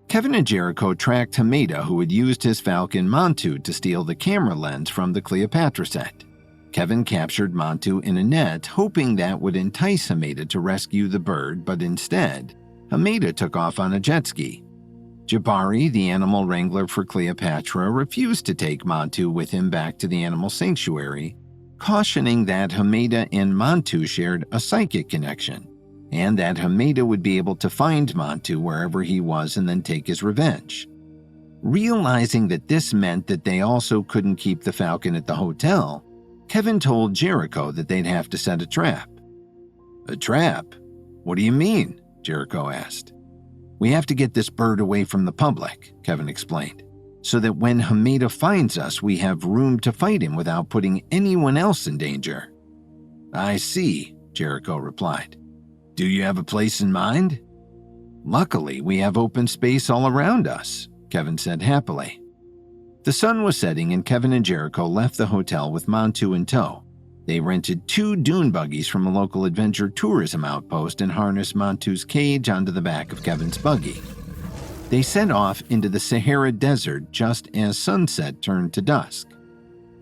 Kevin and Jericho tracked Hameda, who had used his Falcon Montu to steal the camera lens from the Cleopatra set. Kevin captured Montu in a net, hoping that would entice Hameda to rescue the bird, but instead, Hameda took off on a jet ski. Jabari, the animal wrangler for Cleopatra, refused to take Montu with him back to the animal sanctuary, cautioning that Hameda and Montu shared a psychic connection, and that Hameda would be able to find Montu wherever he was and then take his revenge. Realizing that this meant that they also couldn't keep the Falcon at the hotel, Kevin told Jericho that they'd have to set a trap. "A trap? What do you mean?" Jericho asked. "We have to get this bird away from the public," Kevin explained, "so that when Hameda finds us, we have room to fight him without putting anyone else in danger." "I see," Jericho replied. "Do you have a place in mind?" "Luckily, we have open space all around us," Kevin said happily. The sun was setting and Kevin and Jericho left the hotel with Montu in tow. They rented 2 dune buggies from a local adventure tourism outpost and harnessed Montu's cage onto the back of Kevin's buggy. They set off into the Sahara Desert just as sunset turned to dusk.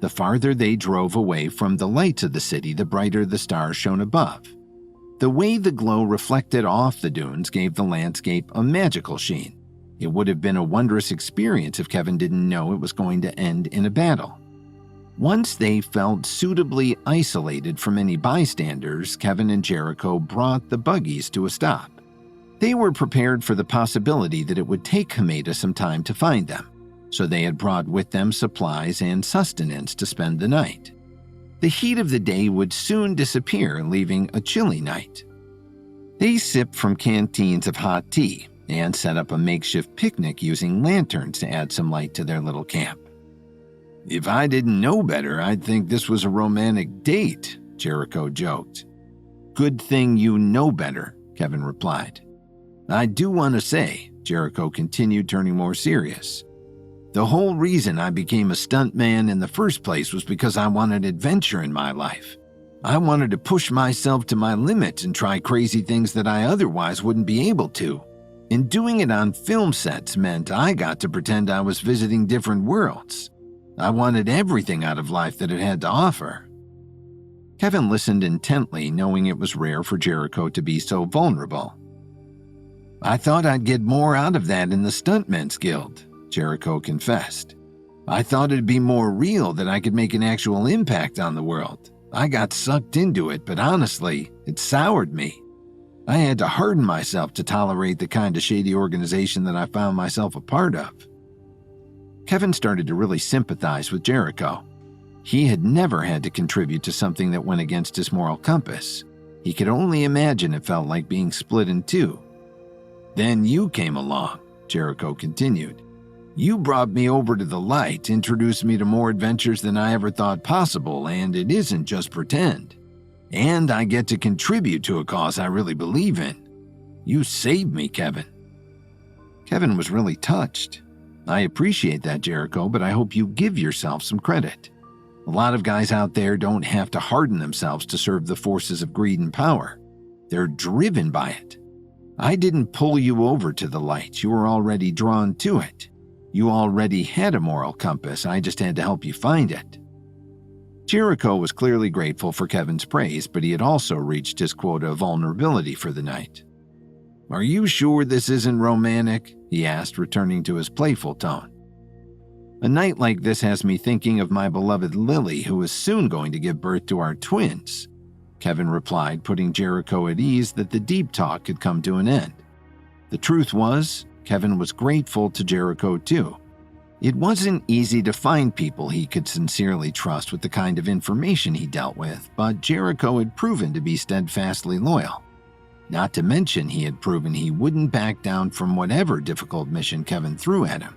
The farther they drove away from the lights of the city, the brighter the stars shone above. The way the glow reflected off the dunes gave the landscape a magical sheen. It would have been a wondrous experience if Kevin didn't know it was going to end in a battle. Once they felt suitably isolated from any bystanders, Kevin and Jericho brought the buggies to a stop. They were prepared for the possibility that it would take Hameda some time to find them, so they had brought with them supplies and sustenance to spend the night. The heat of the day would soon disappear, leaving a chilly night. They sipped from canteens of hot tea and set up a makeshift picnic using lanterns to add some light to their little camp. "If I didn't know better, I'd think this was a romantic date," Jericho joked. "Good thing you know better," Kevin replied. "I do want to say," Jericho continued, turning more serious, "the whole reason I became a stuntman in the first place was because I wanted adventure in my life. I wanted to push myself to my limits and try crazy things that I otherwise wouldn't be able to. And doing it on film sets meant I got to pretend I was visiting different worlds. I wanted everything out of life that it had to offer." Kevin listened intently, knowing it was rare for Jericho to be so vulnerable. "I thought I'd get more out of that in the Stuntmen's Guild," Jericho confessed. "I thought it'd be more real, that I could make an actual impact on the world. I got sucked into it, but honestly, it soured me. I had to harden myself to tolerate the kind of shady organization that I found myself a part of." Kevin started to really sympathize with Jericho. He had never had to contribute to something that went against his moral compass. He could only imagine it felt like being split in two. "Then you came along," Jericho continued. "You brought me over to the light, introduced me to more adventures than I ever thought possible, and it isn't just pretend. And I get to contribute to a cause I really believe in. You saved me, Kevin." Kevin was really touched. "I appreciate that, Jericho, but I hope you give yourself some credit. A lot of guys out there don't have to harden themselves to serve the forces of greed and power. They're driven by it. I didn't pull you over to the light. You were already drawn to it. You already had a moral compass. I just had to help you find it." Jericho was clearly grateful for Kevin's praise, but he had also reached his quota of vulnerability for the night. "Are you sure this isn't romantic?" he asked, returning to his playful tone. "A night like this has me thinking of my beloved Lily, who is soon going to give birth to our twins," Kevin replied, putting Jericho at ease that the deep talk had come to an end. The truth was, Kevin was grateful to Jericho too. It wasn't easy to find people he could sincerely trust with the kind of information he dealt with, but Jericho had proven to be steadfastly loyal. Not to mention he had proven he wouldn't back down from whatever difficult mission Kevin threw at him.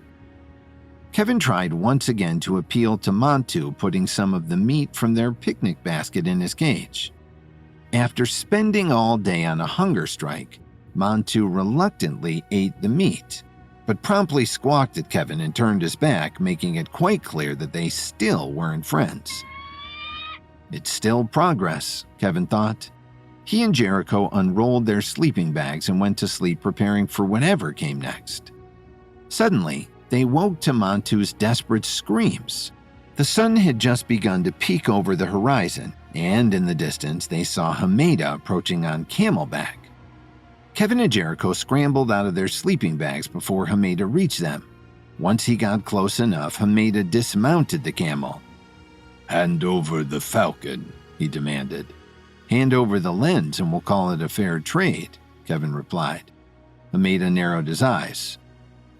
Kevin tried once again to appeal to Montu, putting some of the meat from their picnic basket in his cage. After spending all day on a hunger strike, Montu reluctantly ate the meat, but promptly squawked at Kevin and turned his back, making it quite clear that they still weren't friends. It's still progress, Kevin thought. He and Jericho unrolled their sleeping bags and went to sleep, preparing for whatever came next. Suddenly, they woke to Montu's desperate screams. The sun had just begun to peek over the horizon, and in the distance they saw Hameda approaching on Camelback. Kevin and Jericho scrambled out of their sleeping bags before Hameda reached them. Once he got close enough, Hameda dismounted the camel. "Hand over the falcon," he demanded. "Hand over the lens and we'll call it a fair trade," Kevin replied. Hameda narrowed his eyes.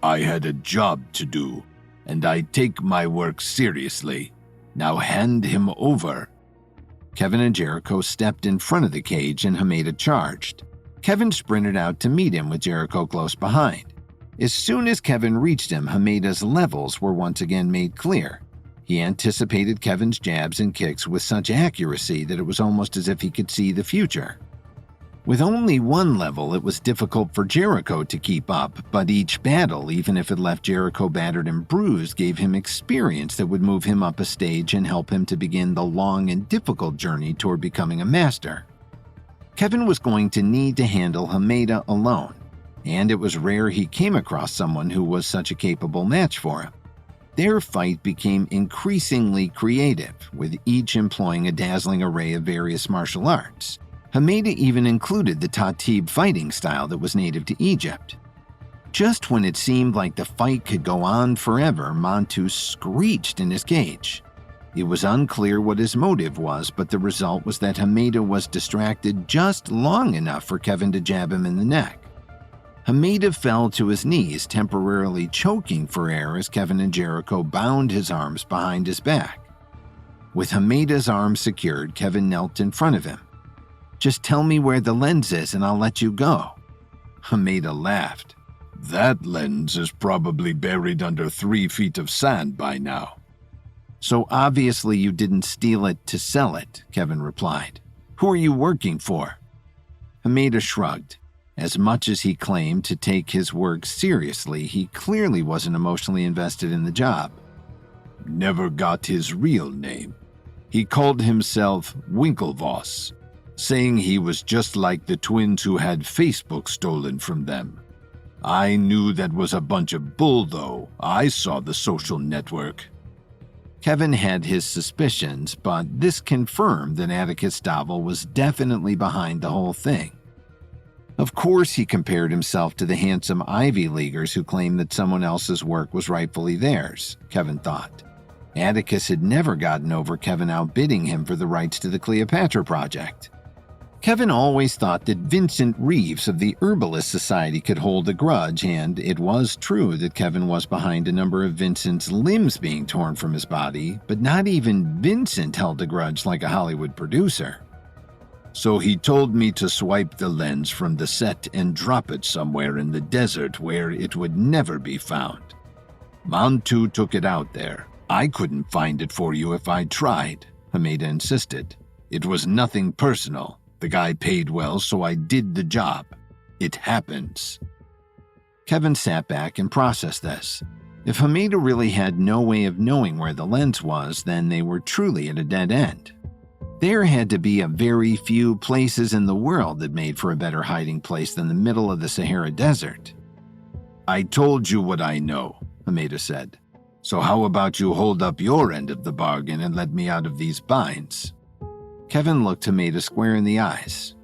"I had a job to do, and I take my work seriously. Now hand him over." Kevin and Jericho stepped in front of the cage and Hameda charged. Kevin sprinted out to meet him with Jericho close behind. As soon as Kevin reached him, Hameda's levels were once again made clear. He anticipated Kevin's jabs and kicks with such accuracy that it was almost as if he could see the future. With only one level, it was difficult for Jericho to keep up, but each battle, even if it left Jericho battered and bruised, gave him experience that would move him up a stage and help him to begin the long and difficult journey toward becoming a master. Kevin was going to need to handle Hameda alone, and it was rare he came across someone who was such a capable match for him. Their fight became increasingly creative, with each employing a dazzling array of various martial arts. Hameda even included the Tatib fighting style that was native to Egypt. Just when it seemed like the fight could go on forever, Montu screeched in his cage. It was unclear what his motive was, but the result was that Hameda was distracted just long enough for Kevin to jab him in the neck. Hameda fell to his knees, temporarily choking for air as Kevin and Jericho bound his arms behind his back. With Hameda's arms secured, Kevin knelt in front of him. "Just tell me where the lens is and I'll let you go." Hameda laughed. "That lens is probably buried under 3 feet of sand by now." "So obviously you didn't steal it to sell it," Kevin replied. "Who are you working for?" Hameda shrugged. As much as he claimed to take his work seriously, he clearly wasn't emotionally invested in the job. "Never got his real name. He called himself Winklevoss, saying he was just like the twins who had Facebook stolen from them. I knew that was a bunch of bull, though. I saw the social network." Kevin had his suspicions, but this confirmed that Atticus Davel was definitely behind the whole thing. Of course, he compared himself to the handsome Ivy Leaguers who claimed that someone else's work was rightfully theirs, Kevin thought. Atticus had never gotten over Kevin outbidding him for the rights to the Cleopatra project. Kevin always thought that Vincent Reeves of the Herbalist Society could hold a grudge, and it was true that Kevin was behind a number of Vincent's limbs being torn from his body, but not even Vincent held a grudge like a Hollywood producer. "So he told me to swipe the lens from the set and drop it somewhere in the desert where it would never be found. Montu took it out there. I couldn't find it for you if I tried," Hameda insisted. "It was nothing personal. The guy paid well, so I did the job. It happens." Kevin sat back and processed this. If Hameda really had no way of knowing where the lens was, then they were truly at a dead end. There had to be a very few places in the world that made for a better hiding place than the middle of the Sahara Desert. "I told you what I know," Hameda said. So how about you hold up your end of the bargain and let me out of these binds? Kevin looked Hameda square in the eyes.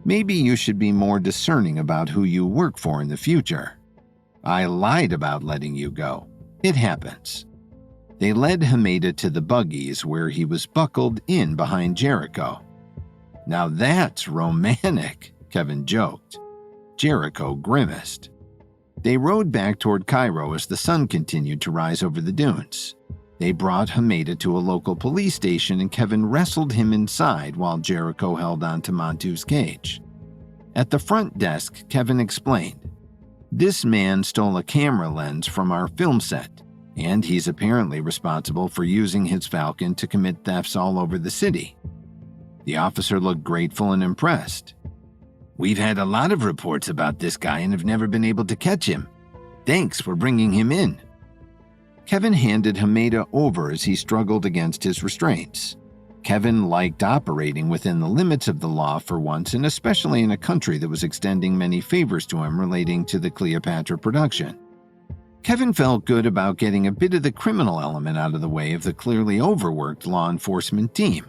Maybe you should be more discerning about who you work for in the future. I lied about letting you go. It happens. They led Hameda to the buggies where he was buckled in behind Jericho. Now that's romantic, Kevin joked. Jericho grimaced. They rode back toward Cairo as the sun continued to rise over the dunes. They brought Hameda to a local police station and Kevin wrestled him inside while Jericho held onto Montu's cage. At the front desk, Kevin explained, "This man stole a camera lens from our film set, and he's apparently responsible for using his Falcon to commit thefts all over the city." The officer looked grateful and impressed. "We've had a lot of reports about this guy and have never been able to catch him. Thanks for bringing him in." Kevin handed Hameda over as he struggled against his restraints. Kevin liked operating within the limits of the law for once, and especially in a country that was extending many favors to him relating to the Cleopatra production. Kevin felt good about getting a bit of the criminal element out of the way of the clearly overworked law enforcement team.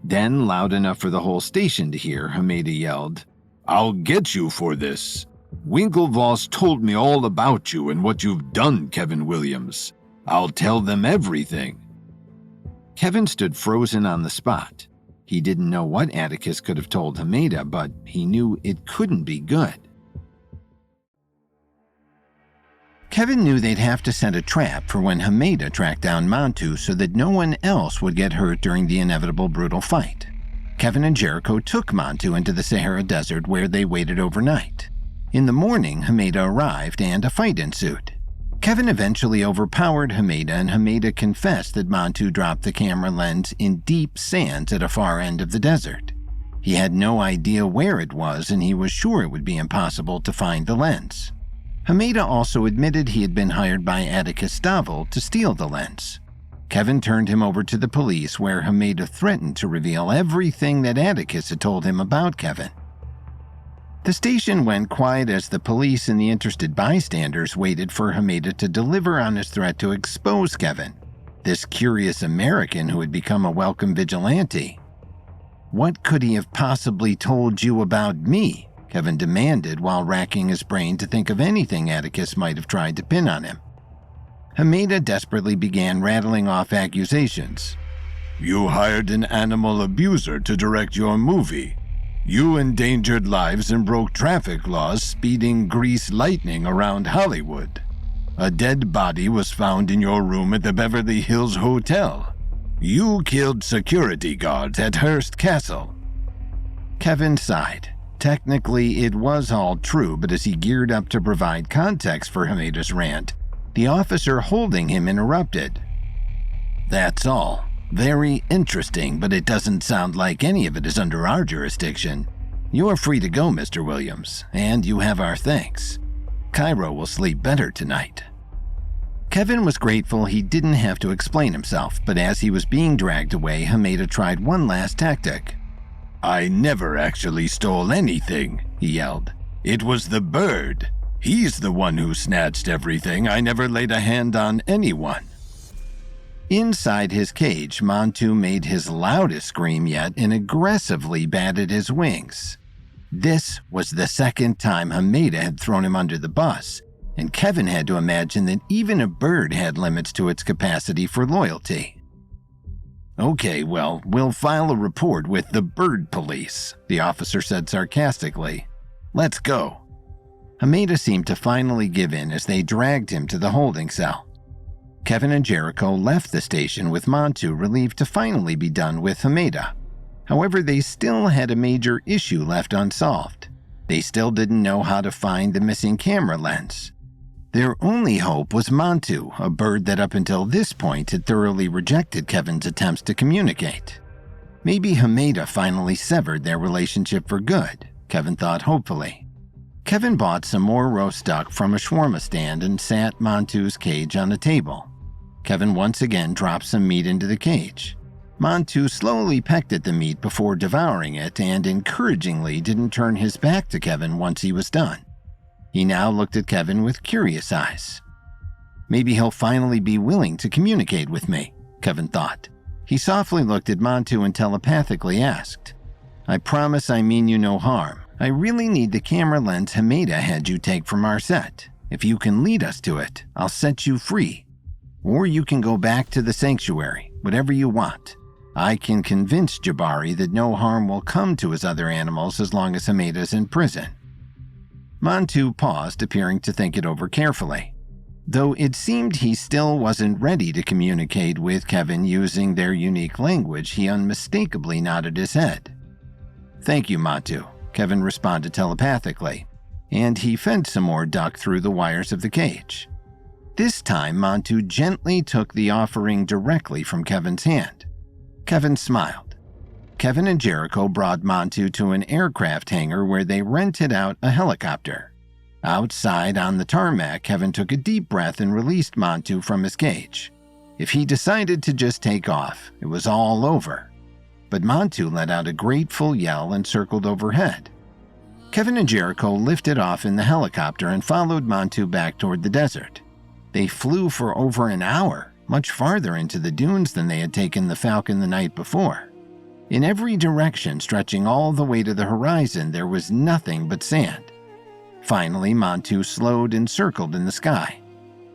Then, loud enough for the whole station to hear, Hameda yelled, "I'll get you for this. Winklevoss told me all about you and what you've done, Kevin Williams. I'll tell them everything." Kevin stood frozen on the spot. He didn't know what Atticus could have told Hameda, but he knew it couldn't be good. Kevin knew they'd have to set a trap for when Hameda tracked down Montu so that no one else would get hurt during the inevitable brutal fight. Kevin and Jericho took Montu into the Sahara Desert where they waited overnight. In the morning, Hameda arrived and a fight ensued. Kevin eventually overpowered Hameda and Hameda confessed that Montu dropped the camera lens in deep sands at a far end of the desert. He had no idea where it was and he was sure it would be impossible to find the lens. Hameda also admitted he had been hired by Atticus Stavel to steal the lens. Kevin turned him over to the police where Hameda threatened to reveal everything that Atticus had told him about Kevin. The station went quiet as the police and the interested bystanders waited for Hameda to deliver on his threat to expose Kevin, this curious American who had become a welcome vigilante. "What could he have possibly told you about me?" Kevin demanded while racking his brain to think of anything Atticus might have tried to pin on him. Hameda desperately began rattling off accusations. "You hired an animal abuser to direct your movie. You endangered lives and broke traffic laws speeding grease lightning around Hollywood. A dead body was found in your room at the Beverly Hills Hotel. You killed security guards at Hearst Castle." Kevin sighed. Technically, it was all true, but as he geared up to provide context for Hameda's rant, the officer holding him interrupted. "That's all. Very interesting, but it doesn't sound like any of it is under our jurisdiction. You are free to go, Mr. Williams, and you have our thanks. Cairo will sleep better tonight." Kevin was grateful he didn't have to explain himself, but as he was being dragged away, Hameda tried one last tactic. "I never actually stole anything," he yelled. "It was the bird. He's the one who snatched everything. I never laid a hand on anyone." Inside his cage, Montu made his loudest scream yet and aggressively batted his wings. This was the second time Hameda had thrown him under the bus, and Kevin had to imagine that even a bird had limits to its capacity for loyalty. "Okay, well, we'll file a report with the bird police," the officer said sarcastically. "Let's go." Hameda seemed to finally give in as they dragged him to the holding cell. Kevin and Jericho left the station with Montu relieved to finally be done with Hameda. However, they still had a major issue left unsolved. They still didn't know how to find the missing camera lens. Their only hope was Montu, a bird that up until this point had thoroughly rejected Kevin's attempts to communicate. Maybe Hameda finally severed their relationship for good, Kevin thought hopefully. Kevin bought some more roast duck from a shawarma stand and sat Montu's cage on a table. Kevin once again dropped some meat into the cage. Montu slowly pecked at the meat before devouring it and encouragingly didn't turn his back to Kevin once he was done. He now looked at Kevin with curious eyes. Maybe he'll finally be willing to communicate with me, Kevin thought. He softly looked at Montu and telepathically asked, I promise I mean you no harm. I really need the camera lens Hameda had you take from our set. If you can lead us to it, I'll set you free. Or you can go back to the sanctuary, whatever you want. I can convince Jabari that no harm will come to his other animals as long as Hameda's in prison. Montu paused, appearing to think it over carefully. Though it seemed he still wasn't ready to communicate with Kevin using their unique language, he unmistakably nodded his head. Thank you, Montu, Kevin responded telepathically, and he fed some more duck through the wires of the cage. This time, Montu gently took the offering directly from Kevin's hand. Kevin smiled. Kevin and Jericho brought Montu to an aircraft hangar where they rented out a helicopter. Outside on the tarmac, Kevin took a deep breath and released Montu from his cage. If he decided to just take off, it was all over. But Montu let out a grateful yell and circled overhead. Kevin and Jericho lifted off in the helicopter and followed Montu back toward the desert. They flew for over an hour, much farther into the dunes than they had taken the Falcon the night before. In every direction, stretching all the way to the horizon, there was nothing but sand. Finally, Montu slowed and circled in the sky.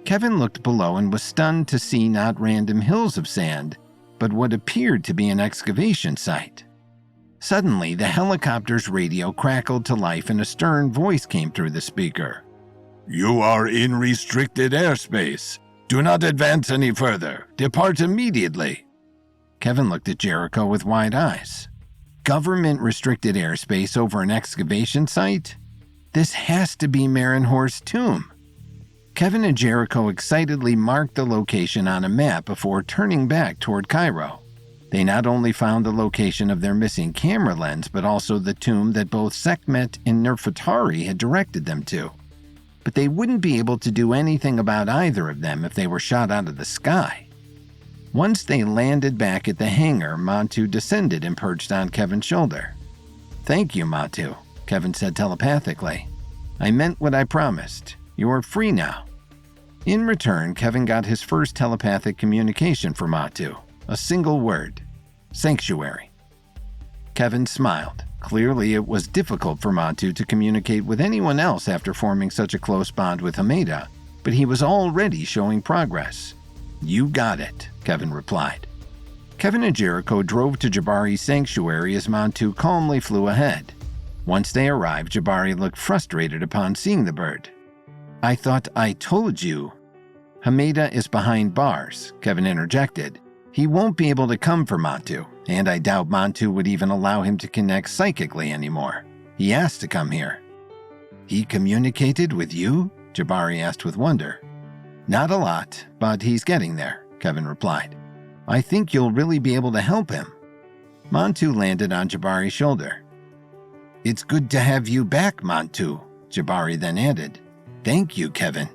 Kevin looked below and was stunned to see not random hills of sand, but what appeared to be an excavation site. Suddenly, the helicopter's radio crackled to life and a stern voice came through the speaker. You are in restricted airspace. Do not advance any further. Depart immediately. Kevin looked at Jericho with wide eyes. Government-restricted airspace over an excavation site? This has to be Marinhor's tomb. Kevin and Jericho excitedly marked the location on a map before turning back toward Cairo. They not only found the location of their missing camera lens, but also the tomb that both Sekhmet and Nefertari had directed them to. But they wouldn't be able to do anything about either of them if they were shot out of the sky. Once they landed back at the hangar, Montu descended and perched on Kevin's shoulder. Thank you, Montu, Kevin said telepathically. I meant what I promised. You're free now. In return, Kevin got his first telepathic communication from Montu. A single word. Sanctuary. Kevin smiled. Clearly, it was difficult for Montu to communicate with anyone else after forming such a close bond with Hameda, but he was already showing progress. You got it, Kevin replied. Kevin and Jericho drove to Jabari's sanctuary as Montu calmly flew ahead. Once they arrived, Jabari looked frustrated upon seeing the bird. I thought I told you. Hameda is behind bars, Kevin interjected. He won't be able to come for Montu, and I doubt Montu would even allow him to connect psychically anymore. He asked to come here. He communicated with you? Jabari asked with wonder. Not a lot, but he's getting there, Kevin replied. I think you'll really be able to help him. Montu landed on Jabari's shoulder. It's good to have you back, Montu, Jabari then added. Thank you, Kevin.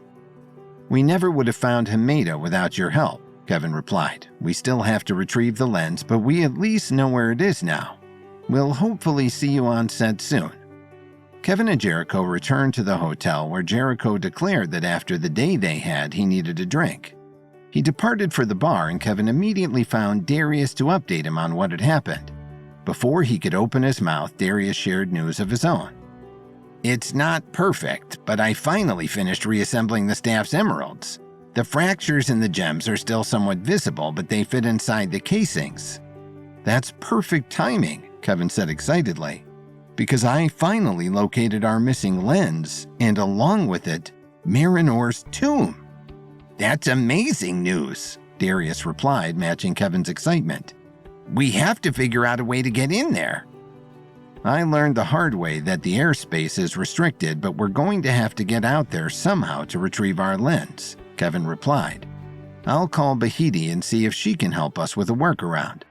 We never would have found Hameda without your help, Kevin replied. We still have to retrieve the lens, but we at least know where it is now. We'll hopefully see you on set soon. Kevin and Jericho returned to the hotel where Jericho declared that after the day they had, he needed a drink. He departed for the bar and Kevin immediately found Darius to update him on what had happened. Before he could open his mouth, Darius shared news of his own. It's not perfect, but I finally finished reassembling the staff's emeralds. The fractures in the gems are still somewhat visible, but they fit inside the casings. That's perfect timing, Kevin said excitedly, because I finally located our missing lens, and along with it, Marinor's tomb. That's amazing news, Darius replied, matching Kevin's excitement. We have to figure out a way to get in there. I learned the hard way that the airspace is restricted, but we're going to have to get out there somehow to retrieve our lens, Kevin replied. I'll call Bahidi and see if she can help us with a workaround.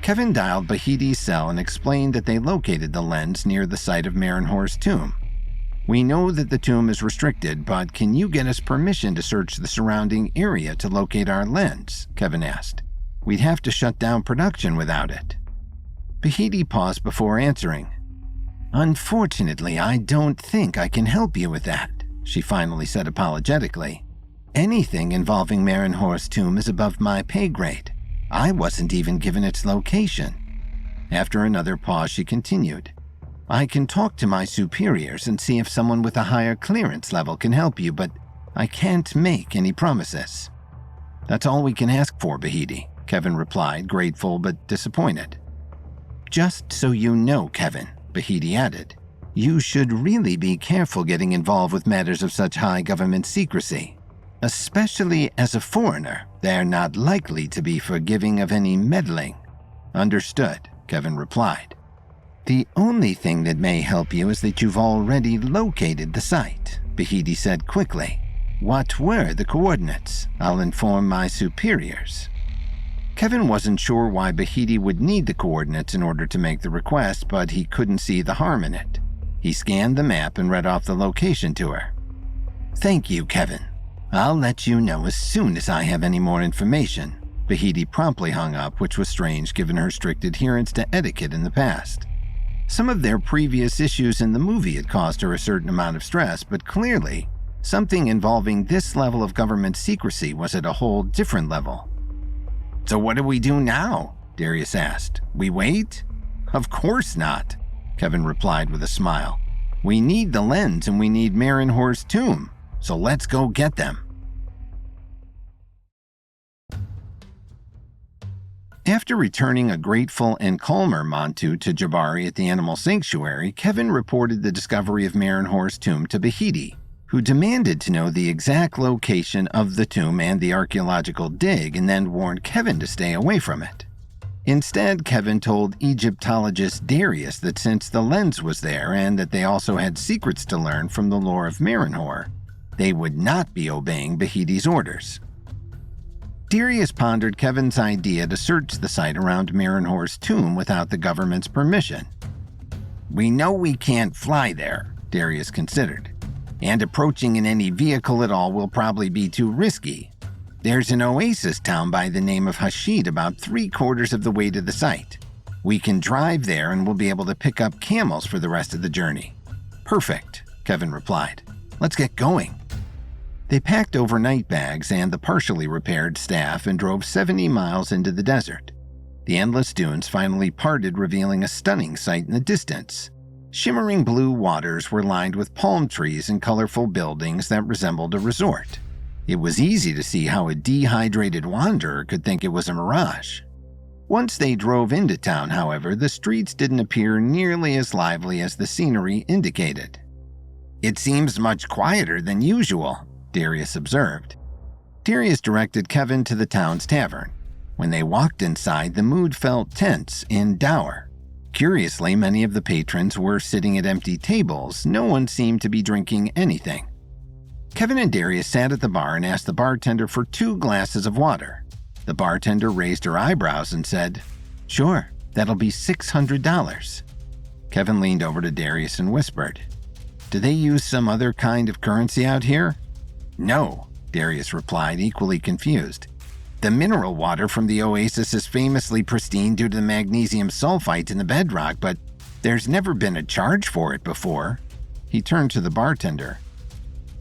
Kevin dialed Bahidi's cell and explained that they located the lens near the site of Marinhor's tomb. We know that the tomb is restricted, but can you get us permission to search the surrounding area to locate our lens? Kevin asked. We'd have to shut down production without it. Bahidi paused before answering. Unfortunately, I don't think I can help you with that, she finally said apologetically. Anything involving Marinhor's tomb is above my pay grade. I wasn't even given its location." After another pause, she continued, "I can talk to my superiors and see if someone with a higher clearance level can help you, but I can't make any promises." "That's all we can ask for, Bahidi," Kevin replied, grateful but disappointed. "Just so you know, Kevin," Bahidi added, "you should really be careful getting involved with matters of such high government secrecy. Especially as a foreigner, they're not likely to be forgiving of any meddling." "Understood," Kevin replied. "The only thing that may help you is that you've already located the site," Bahidi said quickly. "What were the coordinates? I'll inform my superiors." Kevin wasn't sure why Bahidi would need the coordinates in order to make the request, but he couldn't see the harm in it. He scanned the map and read off the location to her. "Thank you, Kevin. I'll let you know as soon as I have any more information." Bahidi promptly hung up, which was strange given her strict adherence to etiquette in the past. Some of their previous issues in the movie had caused her a certain amount of stress, but clearly, something involving this level of government secrecy was at a whole different level. "So what do we do now?" Darius asked. "We wait?" "Of course not," Kevin replied with a smile. "We need the lens and we need Marinhor's tomb, so let's go get them." After returning a grateful and calmer Montu to Jabari at the animal sanctuary, Kevin reported the discovery of Marinhor's tomb to Bahidi, who demanded to know the exact location of the tomb and the archaeological dig, and then warned Kevin to stay away from it. Instead, Kevin told Egyptologist Darius that since the lens was there and that they also had secrets to learn from the lore of Marinhor, they would not be obeying Bahidi's orders. Darius pondered Kevin's idea to search the site around Marinhor's tomb without the government's permission. "We know we can't fly there," Darius considered, "and approaching in any vehicle at all will probably be too risky. There's an oasis town by the name of Hashid about 3/4 of the way to the site. We can drive there and we'll be able to pick up camels for the rest of the journey." "Perfect," Kevin replied. "Let's get going." They packed overnight bags and the partially repaired staff and drove 70 miles into the desert. The endless dunes finally parted, revealing a stunning sight in the distance. Shimmering blue waters were lined with palm trees and colorful buildings that resembled a resort. It was easy to see how a dehydrated wanderer could think it was a mirage. Once they drove into town, however, the streets didn't appear nearly as lively as the scenery indicated. "It seems much quieter than usual," Darius observed. Darius directed Kevin to the town's tavern. When they walked inside, the mood felt tense and dour. Curiously, many of the patrons were sitting at empty tables. No one seemed to be drinking anything. Kevin and Darius sat at the bar and asked the bartender for 2 glasses of water. The bartender raised her eyebrows and said, "Sure, that'll be $600. Kevin leaned over to Darius and whispered, "Do they use some other kind of currency out here?" "No," Darius replied, equally confused. "The mineral water from the oasis is famously pristine due to the magnesium sulfite in the bedrock, but there's never been a charge for it before." He turned to the bartender.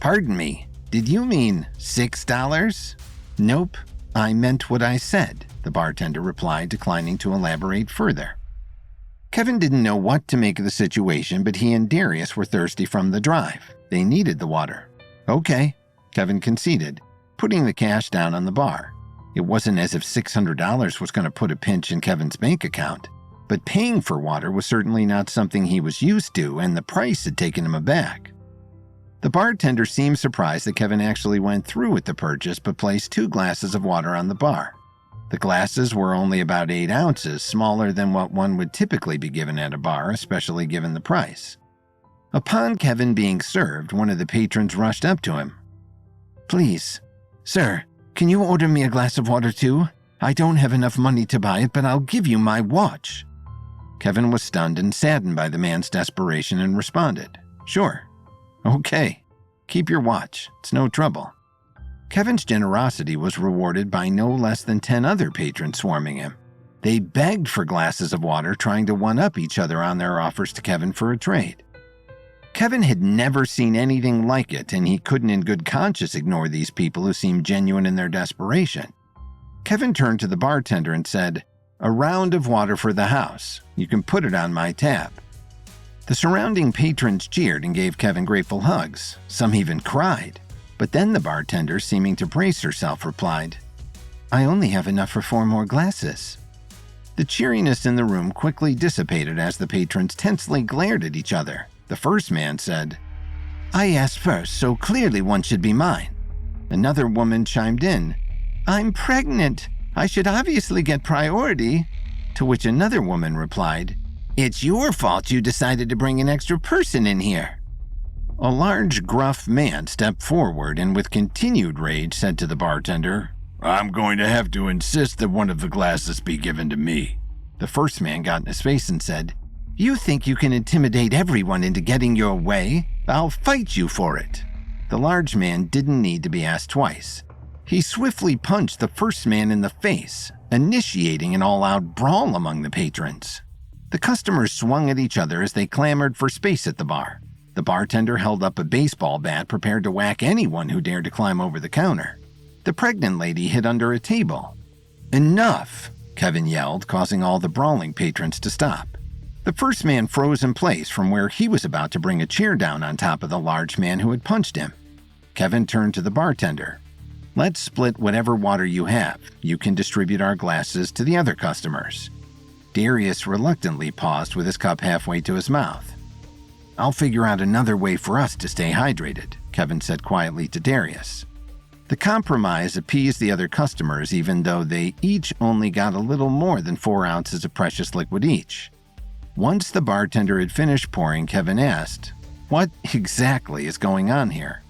"Pardon me, did you mean $6? "Nope, I meant what I said," the bartender replied, declining to elaborate further. Kevin didn't know what to make of the situation, but he and Darius were thirsty from the drive. They needed the water. "Okay," Kevin conceded, putting the cash down on the bar. It wasn't as if $600 was going to put a pinch in Kevin's bank account, but paying for water was certainly not something he was used to, and the price had taken him aback. The bartender seemed surprised that Kevin actually went through with the purchase, but placed 2 glasses of water on the bar. The glasses were only about 8 ounces, smaller than what one would typically be given at a bar, especially given the price. Upon Kevin being served, one of the patrons rushed up to him. "Please, sir, can you order me a glass of water too? I don't have enough money to buy it, but I'll give you my watch." Kevin was stunned and saddened by the man's desperation and responded, "Sure. Okay. Keep your watch. It's no trouble." Kevin's generosity was rewarded by no less than 10 other patrons swarming him. They begged for glasses of water, trying to one-up each other on their offers to Kevin for a trade. Kevin had never seen anything like it, and he couldn't in good conscience ignore these people who seemed genuine in their desperation. Kevin turned to the bartender and said, "A round of water for the house. You can put it on my tab." The surrounding patrons cheered and gave Kevin grateful hugs. Some even cried. But then the bartender, seeming to brace herself, replied, "I only have enough for 4 more glasses." The cheeriness in the room quickly dissipated as the patrons tensely glared at each other. The first man said, "I asked first, so clearly one should be mine." Another woman chimed in, "I'm pregnant. I should obviously get priority." To which another woman replied, "It's your fault you decided to bring an extra person in here." A large, gruff man stepped forward and with continued rage said to the bartender, "I'm going to have to insist that one of the glasses be given to me." The first man got in his face and said, "You think you can intimidate everyone into getting your way? I'll fight you for it." The large man didn't need to be asked twice. He swiftly punched the first man in the face, initiating an all-out brawl among the patrons. The customers swung at each other as they clamored for space at the bar. The bartender held up a baseball bat prepared to whack anyone who dared to climb over the counter. The pregnant lady hid under a table. "Enough!" Kevin yelled, causing all the brawling patrons to stop. The first man froze in place from where he was about to bring a chair down on top of the large man who had punched him. Kevin turned to the bartender. "Let's split whatever water you have. You can distribute our glasses to the other customers." Darius reluctantly paused with his cup halfway to his mouth. "I'll figure out another way for us to stay hydrated," Kevin said quietly to Darius. The compromise appeased the other customers even though they each only got a little more than 4 ounces of precious liquid each. Once the bartender had finished pouring, Kevin asked, "What exactly is going on here?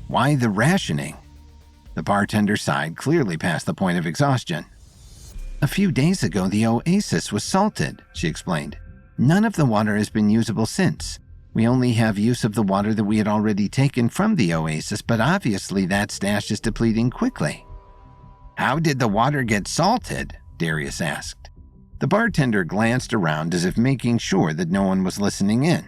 Why the rationing?" The bartender sighed, clearly past the point of exhaustion. "A few days ago, the oasis was salted," she explained. "None of the water has been usable since. We only have use of the water that we had already taken from the oasis, but obviously that stash is depleting quickly." "How did the water get salted?" Darius asked. The bartender glanced around as if making sure that no one was listening in.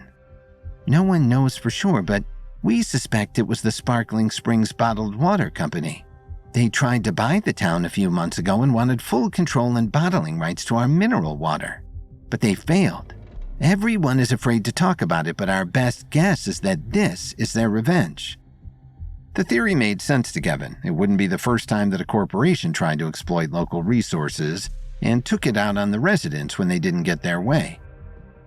"No one knows for sure, but we suspect it was the Sparkling Springs Bottled Water Company. They tried to buy the town a few months ago and wanted full control and bottling rights to our mineral water. But they failed. Everyone is afraid to talk about it, but our best guess is that this is their revenge." The theory made sense to Kevin. It wouldn't be the first time that a corporation tried to exploit local resources and took it out on the residents when they didn't get their way.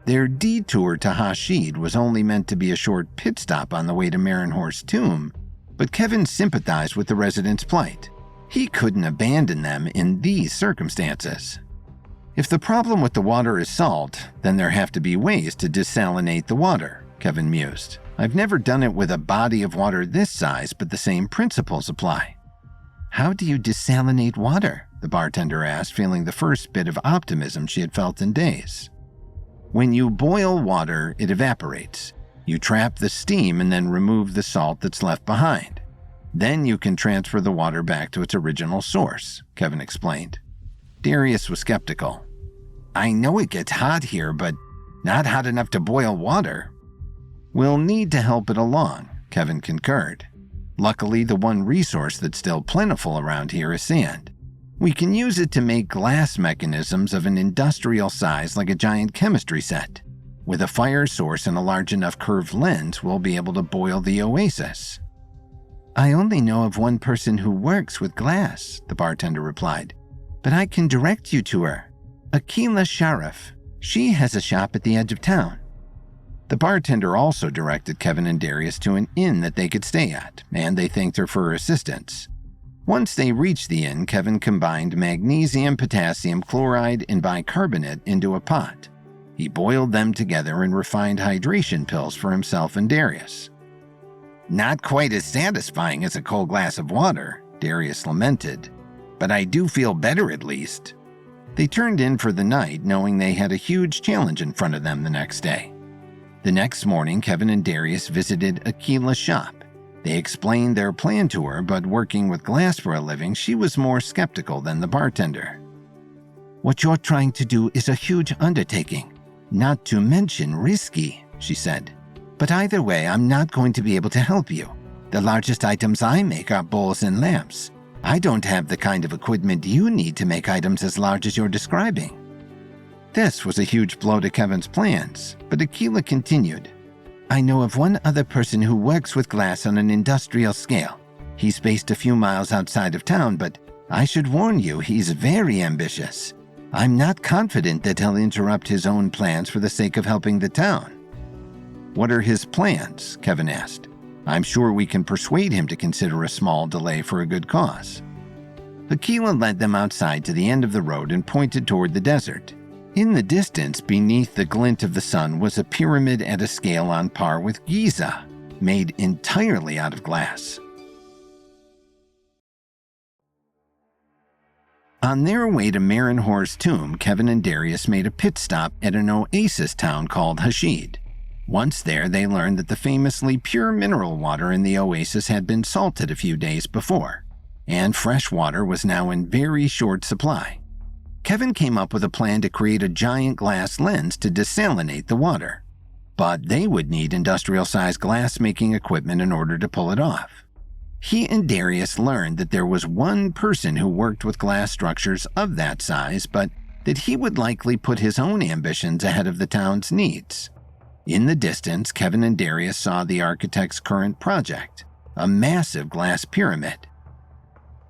Their detour to Hashid was only meant to be a short pit stop on the way to Marinhorst's tomb, but Kevin sympathized with the residents' plight. He couldn't abandon them in these circumstances. If the problem with the water is salt, then there have to be ways to desalinate the water, Kevin mused. "I've never done it with a body of water this size, but the same principles apply." "How do you desalinate water?" the bartender asked, feeling the first bit of optimism she had felt in days. "When you boil water, it evaporates. You trap the steam and then remove the salt that's left behind. Then you can transfer the water back to its original source," Kevin explained. Darius was skeptical. "I know it gets hot here, but not hot enough to boil water." "We'll need to help it along," Kevin concurred. "Luckily, the one resource that's still plentiful around here is sand. We can use it to make glass mechanisms of an industrial size like a giant chemistry set. With a fire source and a large enough curved lens, we'll be able to boil the oasis." "I only know of one person who works with glass," the bartender replied. "But I can direct you to her. Akila Sharif. She has a shop at the edge of town." The bartender also directed Kevin and Darius to an inn that they could stay at, and they thanked her for her assistance. Once they reached the inn, Kevin combined magnesium, potassium chloride, and bicarbonate into a pot. He boiled them together and refined hydration pills for himself and Darius. "Not quite as satisfying as a cold glass of water," Darius lamented, "but I do feel better at least." They turned in for the night, knowing they had a huge challenge in front of them the next day. The next morning, Kevin and Darius visited Akila's shop. They explained their plan to her, but working with glass for a living, she was more skeptical than the bartender. "What you're trying to do is a huge undertaking, not to mention risky," she said. But either way, I'm not going to be able to help you. The largest items I make are bowls and lamps. I don't have the kind of equipment you need to make items as large as you're describing." This was a huge blow to Kevin's plans, but Aquila continued. "I know of one other person who works with glass on an industrial scale. He's based a few miles outside of town, but I should warn you, he's very ambitious. I'm not confident that he'll interrupt his own plans for the sake of helping the town." "What are his plans?" Kevin asked. "I'm sure we can persuade him to consider a small delay for a good cause." Aquila led them outside to the end of the road and pointed toward the desert. In the distance, beneath the glint of the sun, was a pyramid at a scale on par with Giza, made entirely out of glass. On their way to Marinhor's tomb, Kevin and Darius made a pit stop at an oasis town called Hashid. Once there, they learned that the famously pure mineral water in the oasis had been salted a few days before, and fresh water was now in very short supply. Kevin came up with a plan to create a giant glass lens to desalinate the water, but they would need industrial-sized glass-making equipment in order to pull it off. He and Darius learned that there was one person who worked with glass structures of that size, but that he would likely put his own ambitions ahead of the town's needs. In the distance, Kevin and Darius saw the architect's current project, a massive glass pyramid.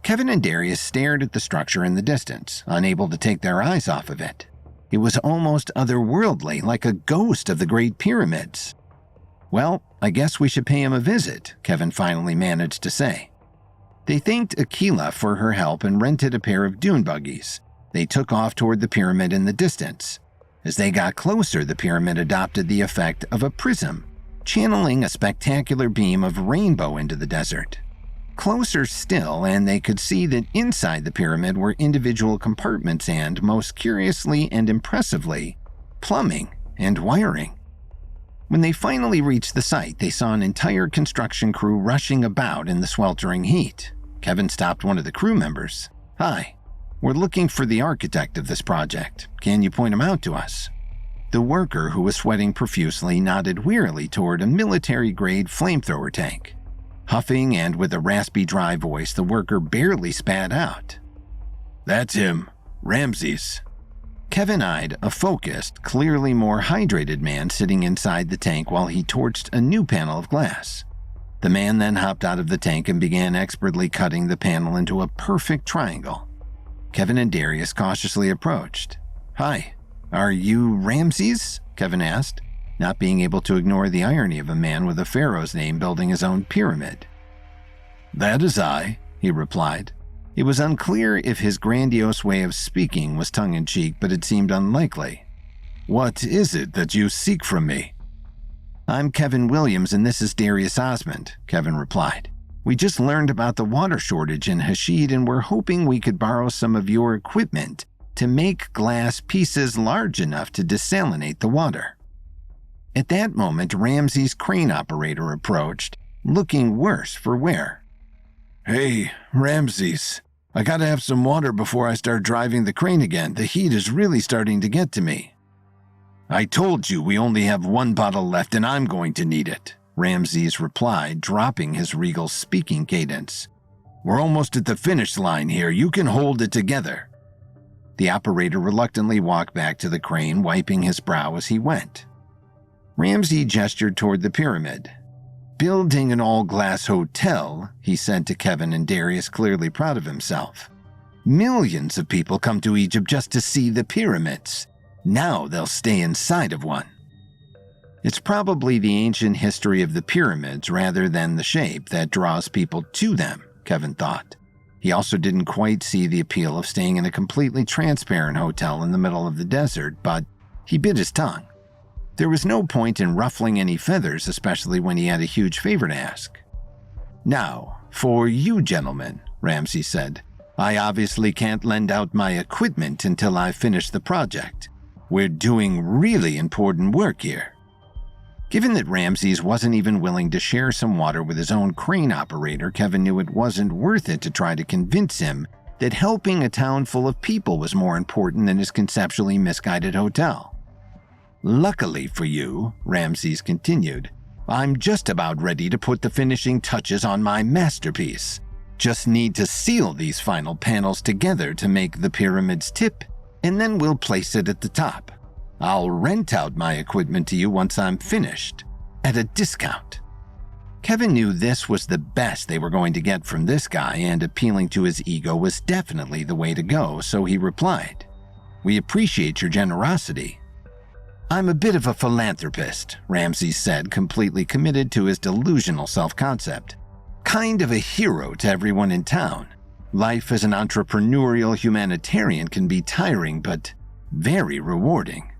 Kevin and Darius stared at the structure in the distance, unable to take their eyes off of it. It was almost otherworldly, like a ghost of the Great Pyramids. "Well, I guess we should pay him a visit," Kevin finally managed to say. They thanked Aquila for her help and rented a pair of dune buggies. They took off toward the pyramid in the distance. As they got closer, the pyramid adopted the effect of a prism, channeling a spectacular beam of rainbow into the desert. Closer still, and they could see that inside the pyramid were individual compartments and, most curiously and impressively, plumbing and wiring. When they finally reached the site, they saw an entire construction crew rushing about in the sweltering heat. Kevin stopped one of the crew members. "Hi, we're looking for the architect of this project. Can you point him out to us?" The worker, who was sweating profusely, nodded wearily toward a military-grade flamethrower tank. Huffing and with a raspy, dry voice, the worker barely spat out. "That's him, Ramses." Kevin eyed a focused, clearly more hydrated man sitting inside the tank while he torched a new panel of glass. The man then hopped out of the tank and began expertly cutting the panel into a perfect triangle. Kevin and Darius cautiously approached. "Hi, are you Ramses?" Kevin asked, not being able to ignore the irony of a man with a pharaoh's name building his own pyramid. "That is I," he replied. It was unclear if his grandiose way of speaking was tongue-in-cheek, but it seemed unlikely. "What is it that you seek from me?" "I'm Kevin Williams and this is Darius Osmond," Kevin replied. "We just learned about the water shortage in Hashid and we're hoping we could borrow some of your equipment to make glass pieces large enough to desalinate the water." At that moment, Ramsey's crane operator approached, looking worse for wear. "Hey, Ramses, I gotta have some water before I start driving the crane again. The heat is really starting to get to me." "I told you we only have one bottle left and I'm going to need it," Ramses replied, dropping his regal speaking cadence. "We're almost at the finish line here. You can hold it together." The operator reluctantly walked back to the crane, wiping his brow as he went. Ramsey gestured toward the pyramid. "Building an all-glass hotel," he said to Kevin and Darius, clearly proud of himself. "Millions of people come to Egypt just to see the pyramids. Now they'll stay inside of one." It's probably the ancient history of the pyramids rather than the shape that draws people to them, Kevin thought. He also didn't quite see the appeal of staying in a completely transparent hotel in the middle of the desert, but he bit his tongue. There was no point in ruffling any feathers, especially when he had a huge favor to ask. "Now, for you gentlemen," Ramsey said. "I obviously can't lend out my equipment until I've finished the project. We're doing really important work here." Given that Ramses wasn't even willing to share some water with his own crane operator, Kevin knew it wasn't worth it to try to convince him that helping a town full of people was more important than his conceptually misguided hotel. "Luckily for you," Ramses continued, I'm just about ready to put the finishing touches on my masterpiece. Just need to seal these final panels together to make the pyramid's tip, and then we'll place it at the top. I'll rent out my equipment to you once I'm finished, at a discount." Kevin knew this was the best they were going to get from this guy, and appealing to his ego was definitely the way to go, so he replied, "We appreciate your generosity." "I'm a bit of a philanthropist," Ramses said, completely committed to his delusional self-concept. "Kind of a hero to everyone in town. Life as an entrepreneurial humanitarian can be tiring, but very rewarding."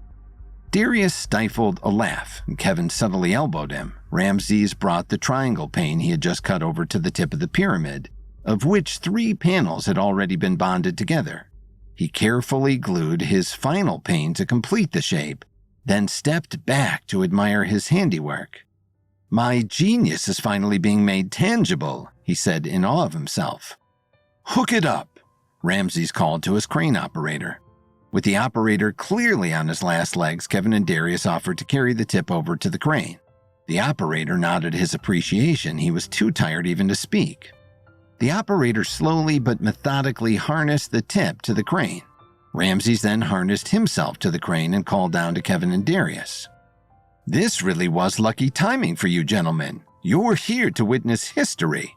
Darius stifled a laugh, and Kevin subtly elbowed him. Ramses brought the triangle pane he had just cut over to the tip of the pyramid, of which 3 panels had already been bonded together. He carefully glued his final pane to complete the shape, then stepped back to admire his handiwork. "My genius is finally being made tangible," he said in awe of himself. "Hook it up," Ramses called to his crane operator. With the operator clearly on his last legs, Kevin and Darius offered to carry the tip over to the crane. The operator nodded his appreciation. He was too tired even to speak. The operator slowly but methodically harnessed the tip to the crane. Ramses then harnessed himself to the crane and called down to Kevin and Darius. "This really was lucky timing for you gentlemen. You're here to witness history."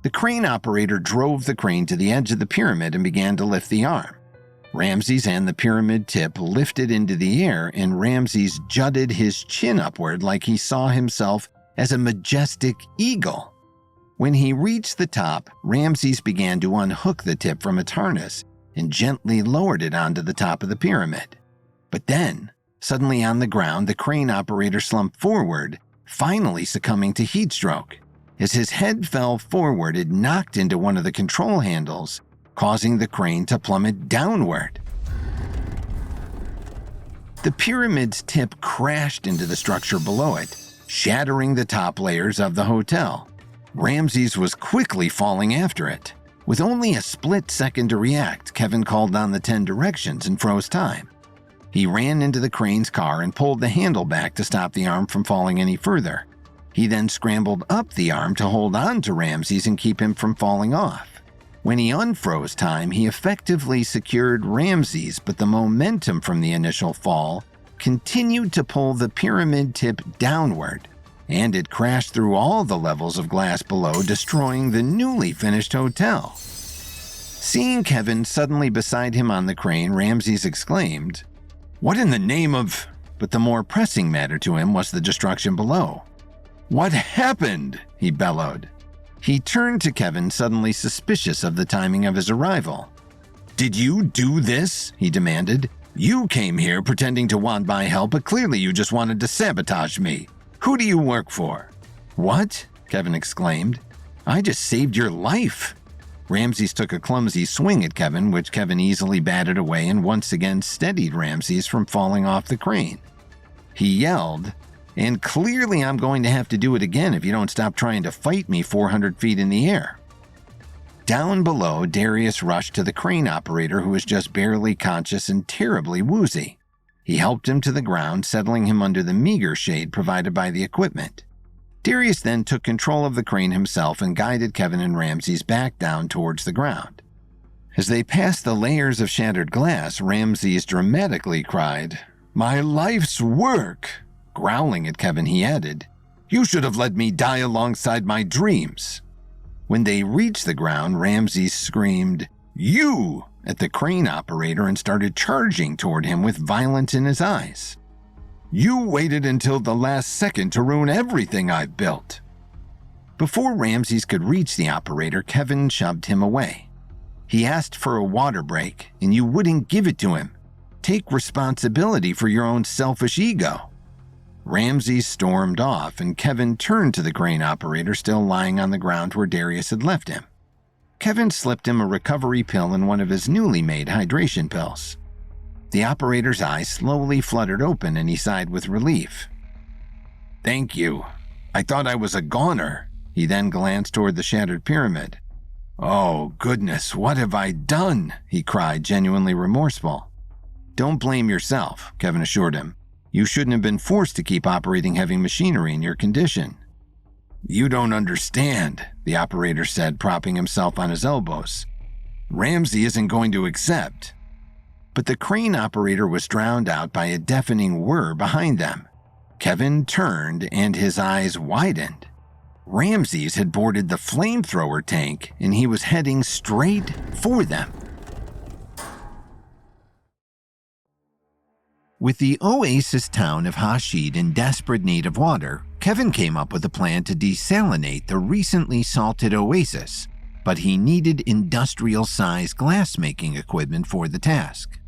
The crane operator drove the crane to the edge of the pyramid and began to lift the arm. Ramses and the pyramid tip lifted into the air, and Ramses jutted his chin upward like he saw himself as a majestic eagle. When he reached the top, Ramses began to unhook the tip from its harness and gently lowered it onto the top of the pyramid. But then, suddenly on the ground, the crane operator slumped forward, finally succumbing to heat stroke. As his head fell forward, it knocked into one of the control handles, causing the crane to plummet downward. The pyramid's tip crashed into the structure below it, shattering the top layers of the hotel. Ramses was quickly falling after it. With only a split second to react, Kevin called on the 10 directions and froze time. He ran into the crane's car and pulled the handle back to stop the arm from falling any further. He then scrambled up the arm to hold on to Ramses and keep him from falling off. When he unfroze time, he effectively secured Ramses, but the momentum from the initial fall continued to pull the pyramid tip downward, and it crashed through all the levels of glass below, destroying the newly finished hotel. Seeing Kevin suddenly beside him on the crane, Ramses exclaimed, "What in the name of—" But the more pressing matter to him was the destruction below. "What happened?" he bellowed. He turned to Kevin, suddenly suspicious of the timing of his arrival. "Did you do this?" he demanded. "You came here pretending to want my help, but clearly you just wanted to sabotage me. Who do you work for?" "What?" Kevin exclaimed. "I just saved your life." Ramses took a clumsy swing at Kevin, which Kevin easily batted away and once again steadied Ramses from falling off the crane. He yelled, "And clearly I'm going to have to do it again if you don't stop trying to fight me 400 feet in the air." Down below, Darius rushed to the crane operator, who was just barely conscious and terribly woozy. He helped him to the ground, settling him under the meager shade provided by the equipment. Darius then took control of the crane himself and guided Kevin and Ramses back down towards the ground. As they passed the layers of shattered glass, Ramses dramatically cried, "My life's work!" Growling at Kevin, he added, "You should have let me die alongside my dreams." When they reached the ground, Ramses screamed, "You!" at the crane operator and started charging toward him with violence in his eyes. "You waited until the last second to ruin everything I've built." Before Ramses could reach the operator, Kevin shoved him away. He asked for a water break, and you wouldn't give it to him. Take responsibility for your own selfish ego. Ramses stormed off, and Kevin turned to the crane operator still lying on the ground where Darius had left him. Kevin slipped him a recovery pill and one of his newly made hydration pills. The operator's eyes slowly fluttered open and he sighed with relief. "Thank you. I thought I was a goner." He then glanced toward the shattered pyramid. "Oh, goodness, what have I done?" he cried, genuinely remorseful. "Don't blame yourself," Kevin assured him. You shouldn't have been forced to keep operating heavy machinery in your condition." "You don't understand," the operator said, propping himself on his elbows. "Ramsey isn't going to accept." But the crane operator was drowned out by a deafening whir behind them. Kevin turned and his eyes widened. Ramses had boarded the flamethrower tank and he was heading straight for them. With the oasis town of Hashid in desperate need of water, Kevin came up with a plan to desalinate the recently salted oasis, but he needed industrial-sized glass-making equipment for the task.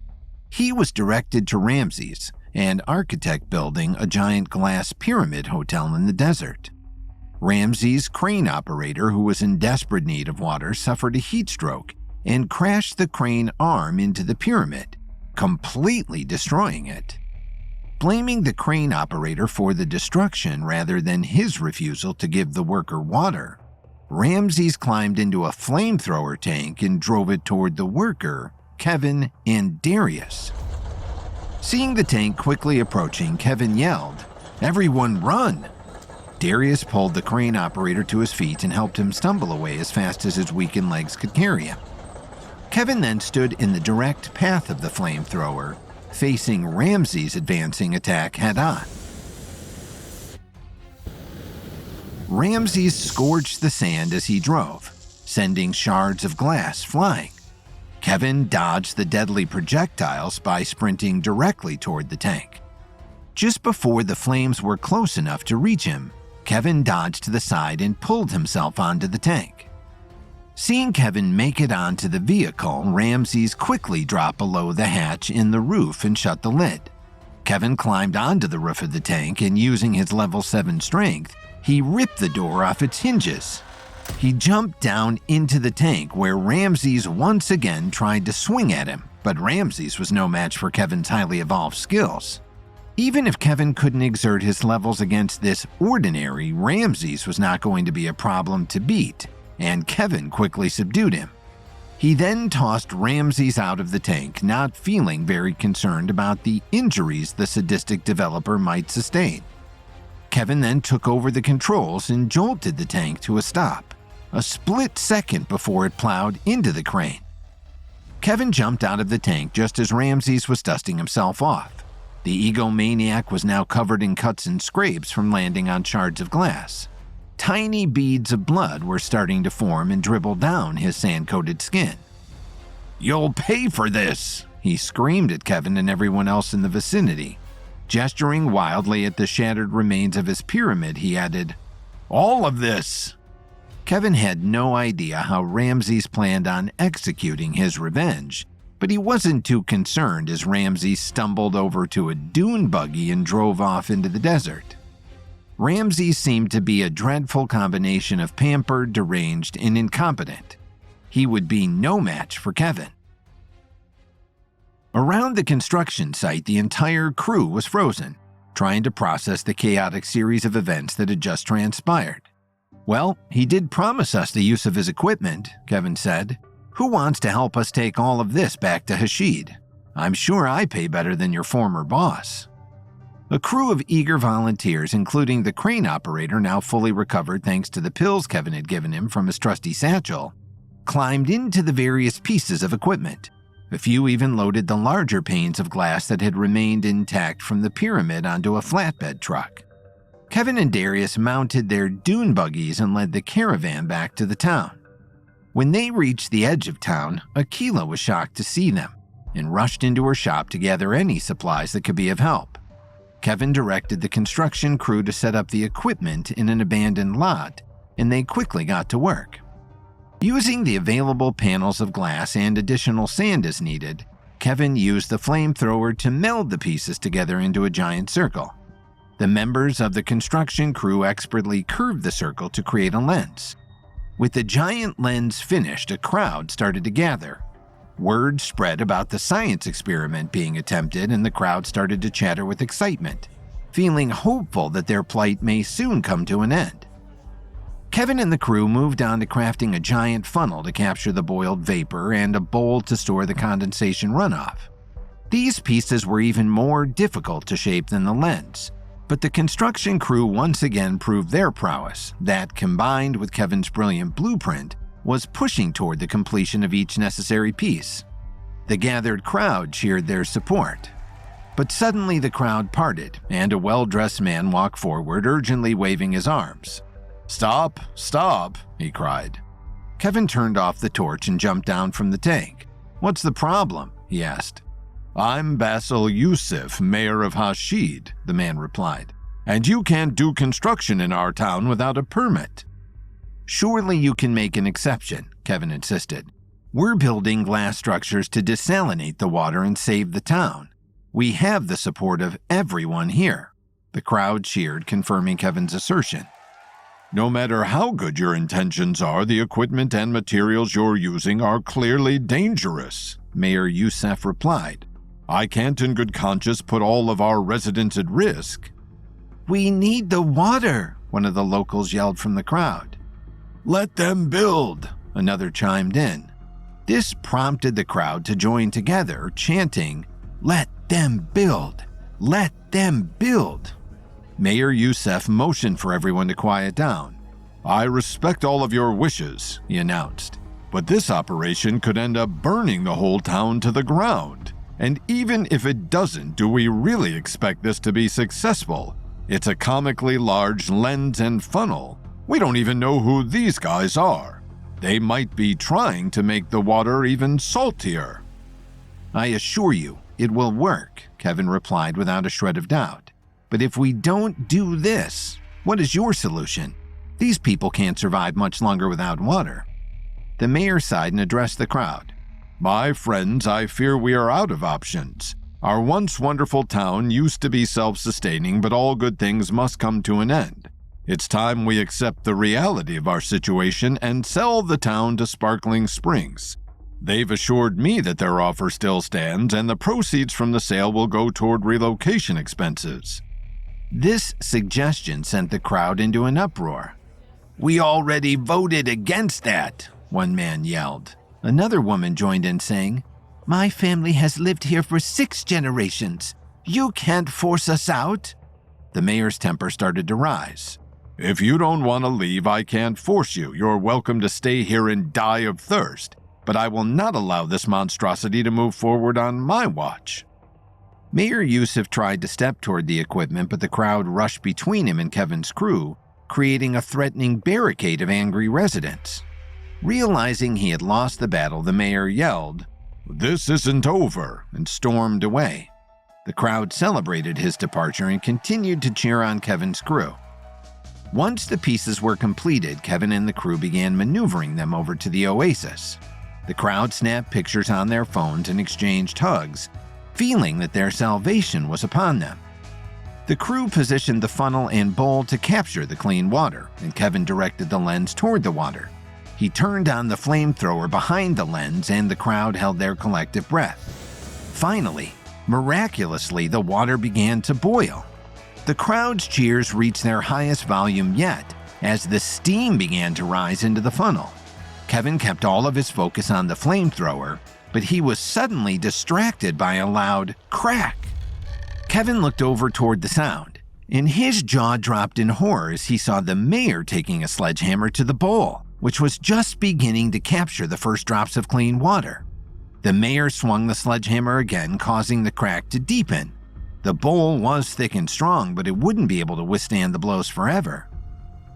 He was directed to Ramses, an architect building a giant glass pyramid hotel in the desert. Ramses' crane operator, who was in desperate need of water, suffered a heat stroke and crashed the crane arm into the pyramid, completely destroying it. Blaming the crane operator for the destruction rather than his refusal to give the worker water, Ramses climbed into a flamethrower tank and drove it toward the worker, Kevin, and Darius. Seeing the tank quickly approaching, Kevin yelled, "Everyone run!" Darius pulled the crane operator to his feet and helped him stumble away as fast as his weakened legs could carry him. Kevin then stood in the direct path of the flamethrower, facing Ramses' advancing attack head-on. Ramses scourged the sand as he drove, sending shards of glass flying. Kevin dodged the deadly projectiles by sprinting directly toward the tank. Just before the flames were close enough to reach him, Kevin dodged to the side and pulled himself onto the tank. Seeing Kevin make it onto the vehicle, Ramses quickly dropped below the hatch in the roof and shut the lid. Kevin climbed onto the roof of the tank and, using his level 7 strength, he ripped the door off its hinges. He jumped down into the tank where Ramses once again tried to swing at him, but Ramses was no match for Kevin's highly evolved skills. Even if Kevin couldn't exert his levels against this ordinary, Ramses was not going to be a problem to beat, and Kevin quickly subdued him. He then tossed Ramses out of the tank, not feeling very concerned about the injuries the sadistic developer might sustain. Kevin then took over the controls and jolted the tank to a stop, a split second before it plowed into the crane. Kevin jumped out of the tank just as Ramses was dusting himself off. The egomaniac was now covered in cuts and scrapes from landing on shards of glass. Tiny beads of blood were starting to form and dribble down his sand-coated skin. "You'll pay for this!" he screamed at Kevin and everyone else in the vicinity. Gesturing wildly at the shattered remains of his pyramid, he added, "All of this!" Kevin had no idea how Ramses planned on executing his revenge, but he wasn't too concerned as Ramses stumbled over to a dune buggy and drove off into the desert. Ramses seemed to be a dreadful combination of pampered, deranged, and incompetent. He would be no match for Kevin. Around the construction site, the entire crew was frozen, trying to process the chaotic series of events that had just transpired. "Well, he did promise us the use of his equipment," Kevin said. "Who wants to help us take all of this back to Hashid? I'm sure I pay better than your former boss." A crew of eager volunteers, including the crane operator, now fully recovered thanks to the pills Kevin had given him from his trusty satchel, climbed into the various pieces of equipment. A few even loaded the larger panes of glass that had remained intact from the pyramid onto a flatbed truck. Kevin and Darius mounted their dune buggies and led the caravan back to the town. When they reached the edge of town, Akila was shocked to see them and rushed into her shop to gather any supplies that could be of help. Kevin directed the construction crew to set up the equipment in an abandoned lot, and they quickly got to work. Using the available panels of glass and additional sand as needed, Kevin used the flamethrower to meld the pieces together into a giant circle. The members of the construction crew expertly curved the circle to create a lens. With the giant lens finished, a crowd started to gather. Word spread about the science experiment being attempted, and the crowd started to chatter with excitement, feeling hopeful that their plight may soon come to an end. Kevin and the crew moved on to crafting a giant funnel to capture the boiled vapor and a bowl to store the condensation runoff. These pieces were even more difficult to shape than the lens, but the construction crew once again proved their prowess that, combined with Kevin's brilliant blueprint, was pushing toward the completion of each necessary piece. The gathered crowd cheered their support. But suddenly the crowd parted, and a well-dressed man walked forward, urgently waving his arms. "Stop, stop," he cried. Kevin turned off the torch and jumped down from the tank. "What's the problem?" he asked. "I'm Basil Yusuf, mayor of Hashid," the man replied. "And you can't do construction in our town without a permit." "Surely you can make an exception," Kevin insisted. "We're building glass structures to desalinate the water and save the town. We have the support of everyone here." The crowd cheered, confirming Kevin's assertion. "No matter how good your intentions are, the equipment and materials you're using are clearly dangerous," Mayor Youssef replied. "I can't in good conscience put all of our residents at risk." "We need the water," one of the locals yelled from the crowd. "Let them build," another chimed in. This prompted the crowd to join together, chanting, "Let them build! Let them build!" Mayor Youssef motioned for everyone to quiet down. "I respect all of your wishes," he announced, "but this operation could end up burning the whole town to the ground. And even if it doesn't, do we really expect this to be successful? It's a comically large lens and funnel. We don't even know who these guys are. They might be trying to make the water even saltier." "I assure you, it will work," Kevin replied without a shred of doubt. "But if we don't do this, what is your solution? These people can't survive much longer without water." The mayor sighed and addressed the crowd. "My friends, I fear we are out of options. Our once wonderful town used to be self-sustaining, but all good things must come to an end. It's time we accept the reality of our situation and sell the town to Sparkling Springs. They've assured me that their offer still stands, and the proceeds from the sale will go toward relocation expenses." This suggestion sent the crowd into an uproar. "We already voted against that," one man yelled. Another woman joined in saying, "My family has lived here for 6 generations. You can't force us out." The mayor's temper started to rise. "If you don't want to leave, I can't force you. You're welcome to stay here and die of thirst. But I will not allow this monstrosity to move forward on my watch." Mayor Youssef tried to step toward the equipment, but the crowd rushed between him and Kevin's crew, creating a threatening barricade of angry residents. Realizing he had lost the battle, the mayor yelled, "This isn't over," and stormed away. The crowd celebrated his departure and continued to cheer on Kevin's crew. Once the pieces were completed, Kevin and the crew began maneuvering them over to the oasis. The crowd snapped pictures on their phones and exchanged hugs, feeling that their salvation was upon them. The crew positioned the funnel and bowl to capture the clean water, and Kevin directed the lens toward the water. He turned on the flamethrower behind the lens, and the crowd held their collective breath. Finally, miraculously, the water began to boil. The crowd's cheers reached their highest volume yet as the steam began to rise into the funnel. Kevin kept all of his focus on the flamethrower, but he was suddenly distracted by a loud crack. Kevin looked over toward the sound, and his jaw dropped in horror as he saw the mayor taking a sledgehammer to the bowl, which was just beginning to capture the first drops of clean water. The mayor swung the sledgehammer again, causing the crack to deepen. The bowl was thick and strong, but it wouldn't be able to withstand the blows forever.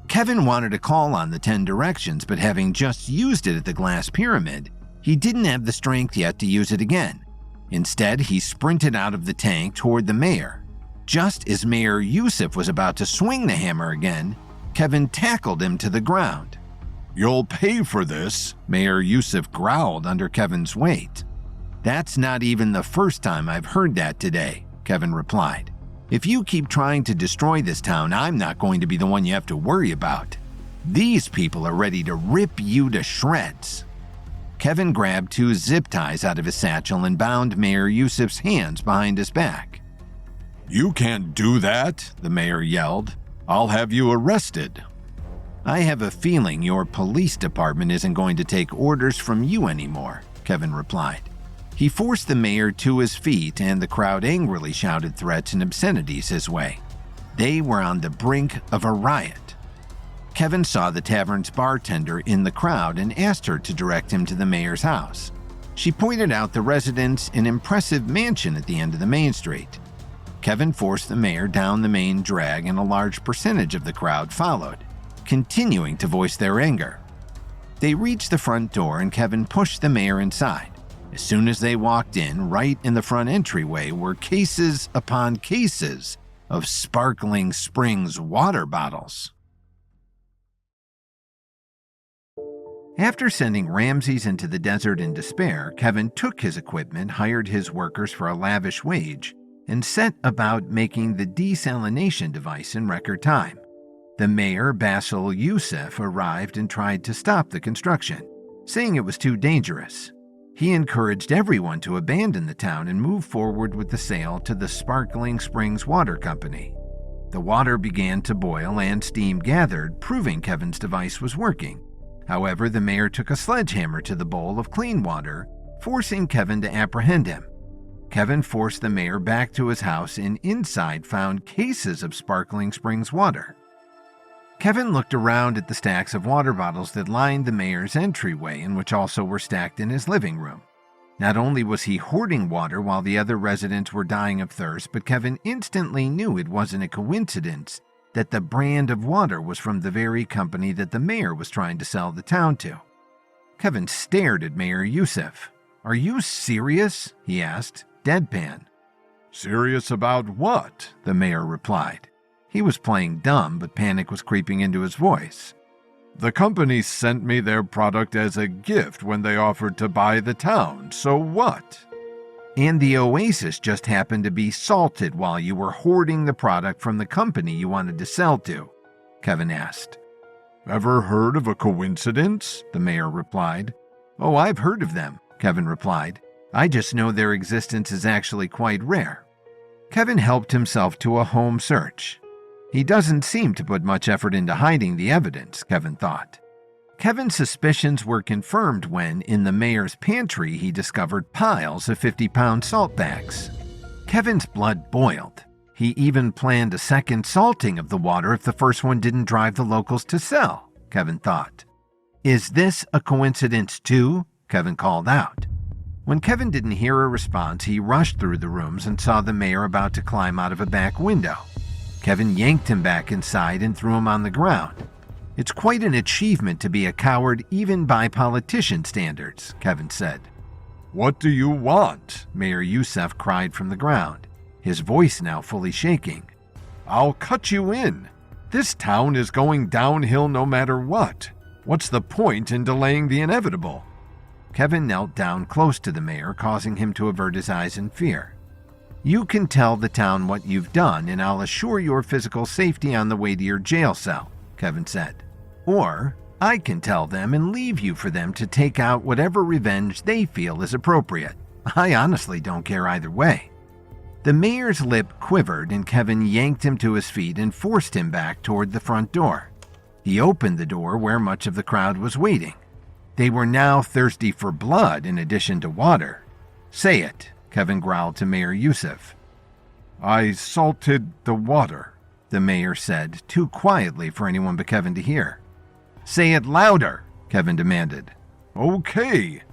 Kevin wanted to call on the 10 directions, but having just used it at the glass pyramid, he didn't have the strength yet to use it again. Instead, he sprinted out of the tank toward the mayor. Just as Mayor Youssef was about to swing the hammer again, Kevin tackled him to the ground. "You'll pay for this," Mayor Youssef growled under Kevin's weight. "That's not even the first time I've heard that today," Kevin replied. "If you keep trying to destroy this town, I'm not going to be the one you have to worry about. These people are ready to rip you to shreds." Kevin grabbed 2 zip ties out of his satchel and bound Mayor Youssef's hands behind his back. "You can't do that," the mayor yelled. "I'll have you arrested." "I have a feeling your police department isn't going to take orders from you anymore," Kevin replied. He forced the mayor to his feet, and the crowd angrily shouted threats and obscenities his way. They were on the brink of a riot. Kevin saw the tavern's bartender in the crowd and asked her to direct him to the mayor's house. She pointed out the residence, an impressive mansion at the end of the main street. Kevin forced the mayor down the main drag, and a large percentage of the crowd followed, continuing to voice their anger. They reached the front door, and Kevin pushed the mayor inside. As soon as they walked in, right in the front entryway were cases upon cases of Sparkling Springs water bottles. After sending Ramses into the desert in despair, Kevin took his equipment, hired his workers for a lavish wage, and set about making the desalination device in record time. The mayor, Basil Youssef, arrived and tried to stop the construction, saying it was too dangerous. He encouraged everyone to abandon the town and move forward with the sale to the Sparkling Springs Water Company. The water began to boil and steam gathered, proving Kevin's device was working. However, the mayor took a sledgehammer to the bowl of clean water, forcing Kevin to apprehend him. Kevin forced the mayor back to his house and inside found cases of Sparkling Springs water. Kevin looked around at the stacks of water bottles that lined the mayor's entryway and which also were stacked in his living room. Not only was he hoarding water while the other residents were dying of thirst, but Kevin instantly knew it wasn't a coincidence that the brand of water was from the very company that the mayor was trying to sell the town to. Kevin stared at Mayor Youssef. "Are you serious?" he asked, deadpan. Serious about what? The mayor replied. He was playing dumb, but panic was creeping into his voice. The company sent me their product as a gift when they offered to buy the town, so what? And the oasis just happened to be salted while you were hoarding the product from the company you wanted to sell to, Kevin asked. Ever heard of a coincidence? The mayor replied. Oh, I've heard of them, Kevin replied. I just know their existence is actually quite rare. Kevin helped himself to a home search. He doesn't seem to put much effort into hiding the evidence, Kevin thought. Kevin's suspicions were confirmed when, in the mayor's pantry, he discovered piles of 50-pound salt bags. Kevin's blood boiled. He even planned a second salting of the water if the first one didn't drive the locals to sell, Kevin thought. Is this a coincidence too? Kevin called out. When Kevin didn't hear a response, he rushed through the rooms and saw the mayor about to climb out of a back window. Kevin yanked him back inside and threw him on the ground. It's quite an achievement to be a coward even by politician standards, Kevin said. What do you want? Mayor Youssef cried from the ground, his voice now fully shaking. I'll cut you in. This town is going downhill no matter what. What's the point in delaying the inevitable? Kevin knelt down close to the mayor, causing him to avert his eyes in fear. You can tell the town what you've done, and I'll assure your physical safety on the way to your jail cell, Kevin said. Or I can tell them and leave you for them to take out whatever revenge they feel is appropriate. I honestly don't care either way. The mayor's lip quivered and Kevin yanked him to his feet and forced him back toward the front door. He opened the door where much of the crowd was waiting. They were now thirsty for blood in addition to water. Say it, Kevin growled to Mayor Youssef. I salted the water, the mayor said, too quietly for anyone but Kevin to hear. Say it louder, Kevin demanded. Okay,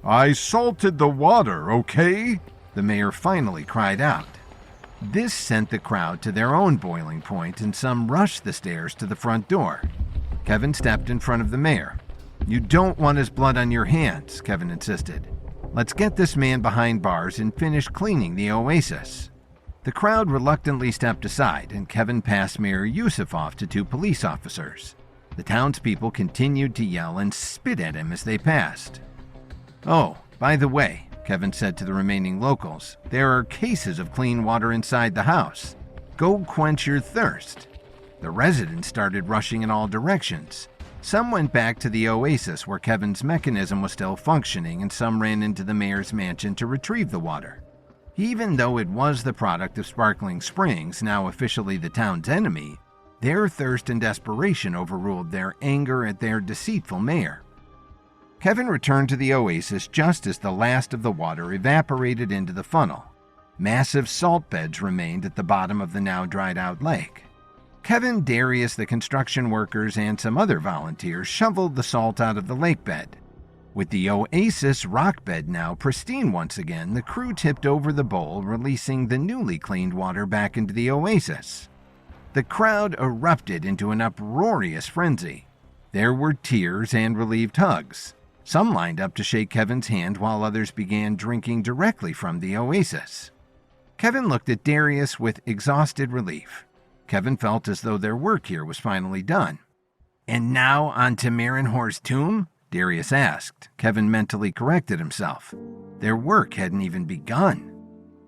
I salted the water, okay? The mayor finally cried out. This sent the crowd to their own boiling point, and some rushed the stairs to the front door. Kevin stepped in front of the mayor. You don't want his blood on your hands, Kevin insisted. Let's get this man behind bars and finish cleaning the oasis. The crowd reluctantly stepped aside, and Kevin passed Mayor Youssef off to two police officers. The townspeople continued to yell and spit at him as they passed. Oh, by the way, Kevin said to the remaining locals, there are cases of clean water inside the house. Go quench your thirst. The residents started rushing in all directions. Some went back to the oasis where Kevin's mechanism was still functioning, and some ran into the mayor's mansion to retrieve the water. Even though it was the product of Sparkling Springs, now officially the town's enemy, their thirst and desperation overruled their anger at their deceitful mayor. Kevin returned to the oasis just as the last of the water evaporated into the funnel. Massive salt beds remained at the bottom of the now dried-out lake. Kevin, Darius, the construction workers, and some other volunteers shoveled the salt out of the lake bed. With the oasis rock bed now pristine once again, the crew tipped over the bowl, releasing the newly cleaned water back into the oasis. The crowd erupted into an uproarious frenzy. There were tears and relieved hugs. Some lined up to shake Kevin's hand while others began drinking directly from the oasis. Kevin looked at Darius with exhausted relief. Kevin felt as though their work here was finally done. "And now on to Marinhor's tomb?" Darius asked. Kevin mentally corrected himself. Their work hadn't even begun.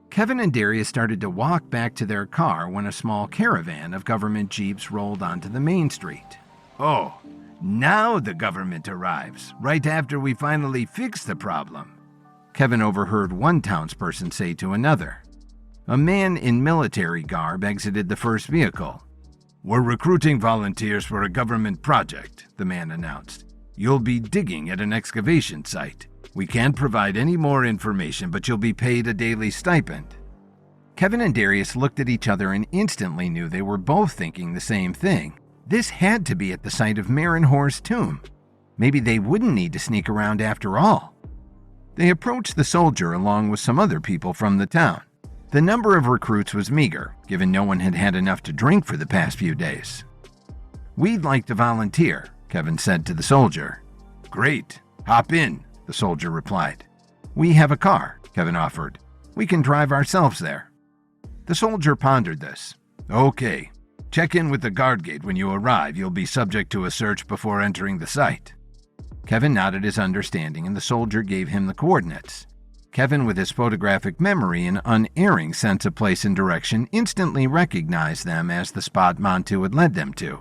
Kevin and Darius started to walk back to their car when a small caravan of government jeeps rolled onto the main street. "Oh, now the government arrives, right after we finally fix the problem," Kevin overheard one townsperson say to another. A man in military garb exited the first vehicle. "We're recruiting volunteers for a government project," the man announced. "You'll be digging at an excavation site. We can't provide any more information, but you'll be paid a daily stipend." Kevin and Darius looked at each other and instantly knew they were both thinking the same thing. This had to be at the site of Marinhor's tomb. Maybe they wouldn't need to sneak around after all. They approached the soldier along with some other people from the town. The number of recruits was meager, given no one had had enough to drink for the past few days. "We'd like to volunteer," Kevin said to the soldier. "Great. Hop in," the soldier replied. "We have a car," Kevin offered. "We can drive ourselves there." The soldier pondered this. "Okay. Check in with the guard gate when you arrive. You'll be subject to a search before entering the site." Kevin nodded his understanding and the soldier gave him the coordinates. Kevin, with his photographic memory and unerring sense of place and direction, instantly recognized them as the spot Montu had led them to.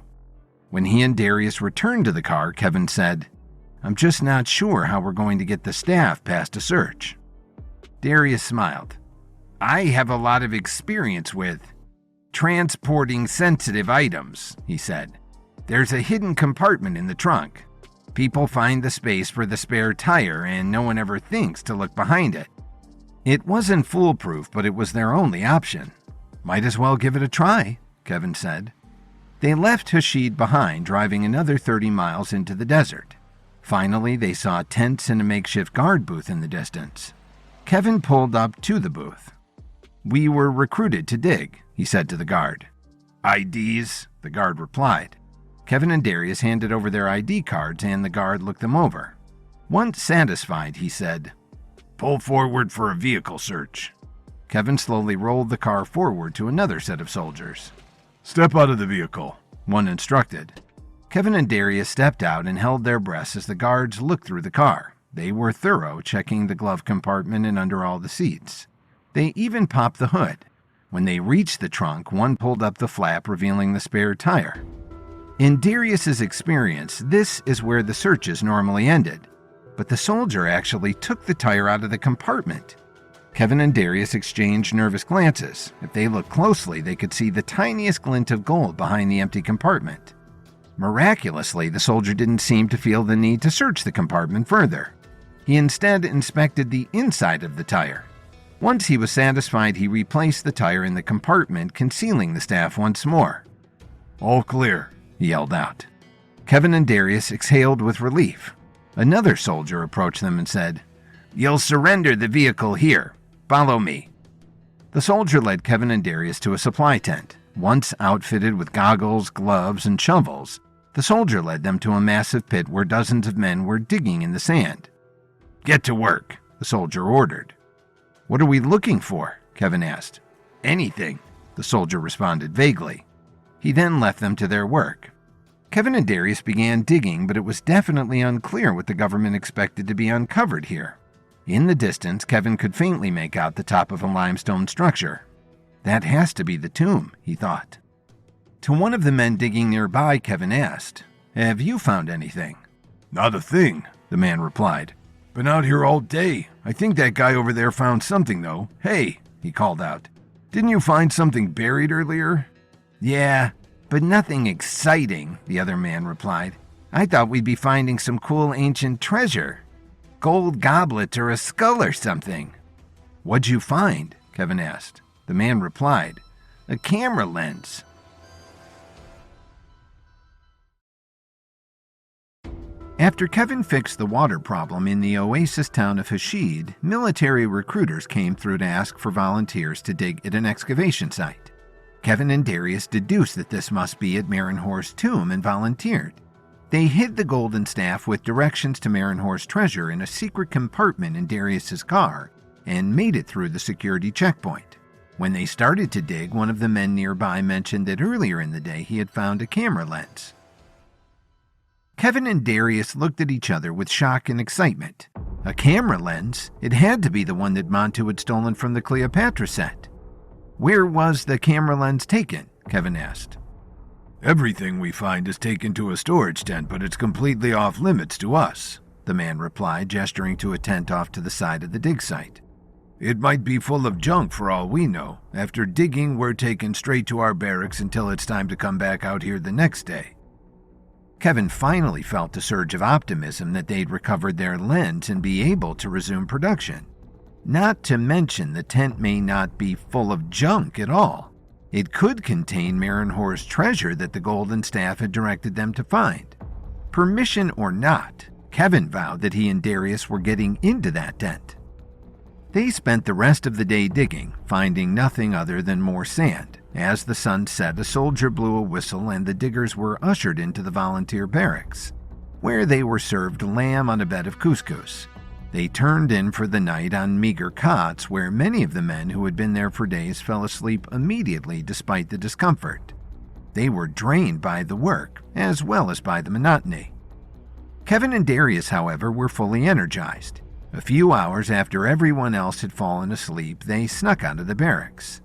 When he and Darius returned to the car, Kevin said, "I'm just not sure how we're going to get the staff past a search." Darius smiled. "I have a lot of experience with transporting sensitive items," he said. "There's a hidden compartment in the trunk. People find the space for the spare tire and no one ever thinks to look behind it." It wasn't foolproof, but it was their only option. "Might as well give it a try," Kevin said. They left Hashid behind, driving another 30 miles into the desert. Finally, they saw tents and a makeshift guard booth in the distance. Kevin pulled up to the booth. "We were recruited to dig," he said to the guard. "IDs?" the guard replied. Kevin and Darius handed over their ID cards and the guard looked them over. Once satisfied, he said, "Pull forward for a vehicle search." Kevin slowly rolled the car forward to another set of soldiers. "Step out of the vehicle," one instructed. Kevin and Darius stepped out and held their breaths as the guards looked through the car. They were thorough, checking the glove compartment and under all the seats. They even popped the hood. When they reached the trunk, one pulled up the flap, revealing the spare tire. In Darius's experience, this is where the searches normally ended, but the soldier actually took the tire out of the compartment. Kevin and Darius exchanged nervous glances. If they looked closely, they could see the tiniest glint of gold behind the empty compartment. Miraculously, the soldier didn't seem to feel the need to search the compartment further. He instead inspected the inside of the tire. Once he was satisfied, he replaced the tire in the compartment, concealing the staff once more. "All clear," he yelled out. Kevin and Darius exhaled with relief. Another soldier approached them and said, "You'll surrender the vehicle here. Follow me." The soldier led Kevin and Darius to a supply tent. Once outfitted with goggles, gloves, and shovels, the soldier led them to a massive pit where dozens of men were digging in the sand. "Get to work," the soldier ordered. "What are we looking for?" Kevin asked. "Anything," the soldier responded vaguely. He then left them to their work. Kevin and Darius began digging, but it was definitely unclear what the government expected to be uncovered here. In the distance, Kevin could faintly make out the top of a limestone structure. That has to be the tomb, he thought. To one of the men digging nearby, Kevin asked, "Have you found anything?" "Not a thing," the man replied. "Been out here all day. I think that guy over there found something, though. Hey," he called out. "Didn't you find something buried earlier?" "Yeah, but nothing exciting," the other man replied. "I thought we'd be finding some cool ancient treasure." gold goblet or a skull or something." "What'd you find?" Kevin asked. The man replied, "A camera lens." After Kevin fixed the water problem in the oasis town of Hashid, military recruiters came through to ask for volunteers to dig at an excavation site. Kevin and Darius deduced that this must be at Marinhor's tomb and volunteered. They hid the golden staff with directions to Marinhor's treasure in a secret compartment in Darius's car and made it through the security checkpoint. When they started to dig, one of the men nearby mentioned that earlier in the day he had found a camera lens. Kevin and Darius looked at each other with shock and excitement. A camera lens? It had to be the one that Montu had stolen from the Cleopatra set. "Where was the camera lens taken?" Kevin asked. "Everything we find is taken to a storage tent, but it's completely off limits to us," the man replied, gesturing to a tent off to the side of the dig site. "It might be full of junk for all we know. After digging, we're taken straight to our barracks until it's time to come back out here the next day." Kevin finally felt a surge of optimism that they'd recovered their lens and be able to resume production. Not to mention the tent may not be full of junk at all. It could contain Marinhor's treasure that the golden staff had directed them to find. Permission or not, Kevin vowed that he and Darius were getting into that tent. They spent the rest of the day digging, finding nothing other than more sand. As the sun set, a soldier blew a whistle and the diggers were ushered into the volunteer barracks, where they were served lamb on a bed of couscous. They turned in for the night on meager cots where many of the men who had been there for days fell asleep immediately despite the discomfort. They were drained by the work, as well as by the monotony. Kevin and Darius, however, were fully energized. A few hours after everyone else had fallen asleep, they snuck out of the barracks.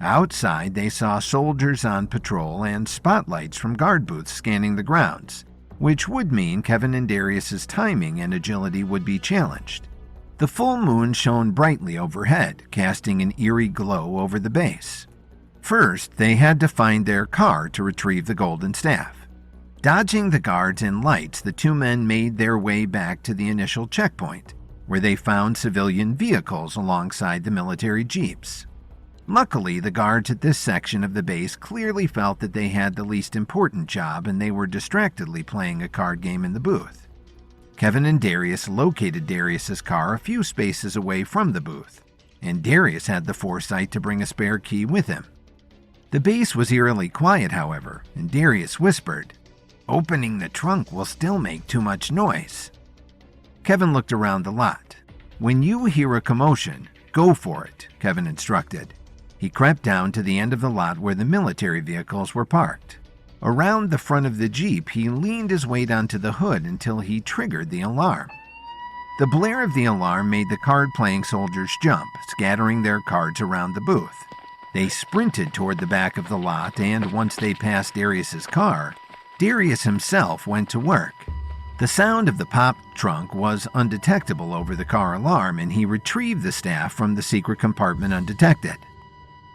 Outside, they saw soldiers on patrol and spotlights from guard booths scanning the grounds, which would mean Kevin and Darius's timing and agility would be challenged. The full moon shone brightly overhead, casting an eerie glow over the base. First, they had to find their car to retrieve the golden staff. Dodging the guards and lights, the two men made their way back to the initial checkpoint, where they found civilian vehicles alongside the military jeeps. Luckily, the guards at this section of the base clearly felt that they had the least important job and they were distractedly playing a card game in the booth. Kevin and Darius located Darius's car a few spaces away from the booth, and Darius had the foresight to bring a spare key with him. The base was eerily quiet, however, and Darius whispered, "Opening the trunk will still make too much noise." Kevin looked around the lot. "When you hear a commotion, go for it," Kevin instructed. He crept down to the end of the lot where the military vehicles were parked. Around the front of the Jeep, he leaned his weight onto the hood until he triggered the alarm. The blare of the alarm made the card-playing soldiers jump, scattering their cards around the booth. They sprinted toward the back of the lot, and once they passed Darius's car, Darius himself went to work. The sound of the popped trunk was undetectable over the car alarm, and he retrieved the staff from the secret compartment undetected.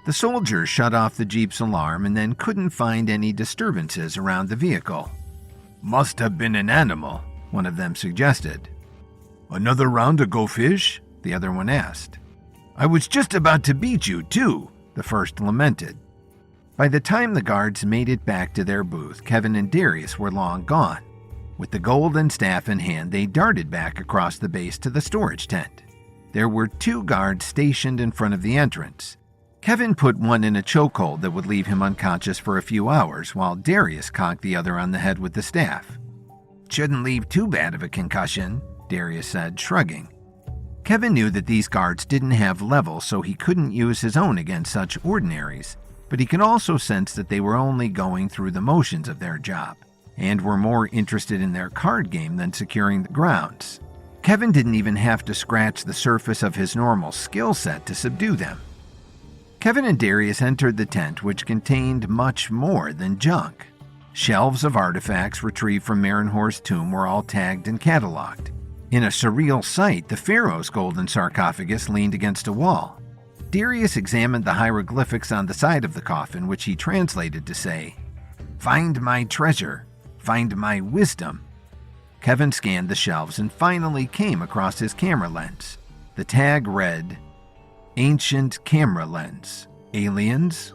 The soldiers shut off the Jeep's alarm and then couldn't find any disturbances around the vehicle. "Must have been an animal," one of them suggested. "Another round to go fish?" the other one asked. "I was just about to beat you, too," the first lamented. By the time the guards made it back to their booth, Kevin and Darius were long gone. With the golden staff in hand, they darted back across the base to the storage tent. There were 2 guards stationed in front of the entrance. Kevin put one in a chokehold that would leave him unconscious for a few hours, while Darius conked the other on the head with the staff. "Shouldn't leave too bad of a concussion," Darius said, shrugging. Kevin knew that these guards didn't have level, so he couldn't use his own against such ordinaries, but he could also sense that they were only going through the motions of their job, and were more interested in their card game than securing the grounds. Kevin didn't even have to scratch the surface of his normal skill set to subdue them. Kevin and Darius entered the tent, which contained much more than junk. Shelves of artifacts retrieved from Marinhor's tomb were all tagged and cataloged. In a surreal sight, the pharaoh's golden sarcophagus leaned against a wall. Darius examined the hieroglyphics on the side of the coffin, which he translated to say, "Find my treasure, find my wisdom." Kevin scanned the shelves and finally came across his camera lens. The tag read, "Ancient Camera Lens. Aliens?"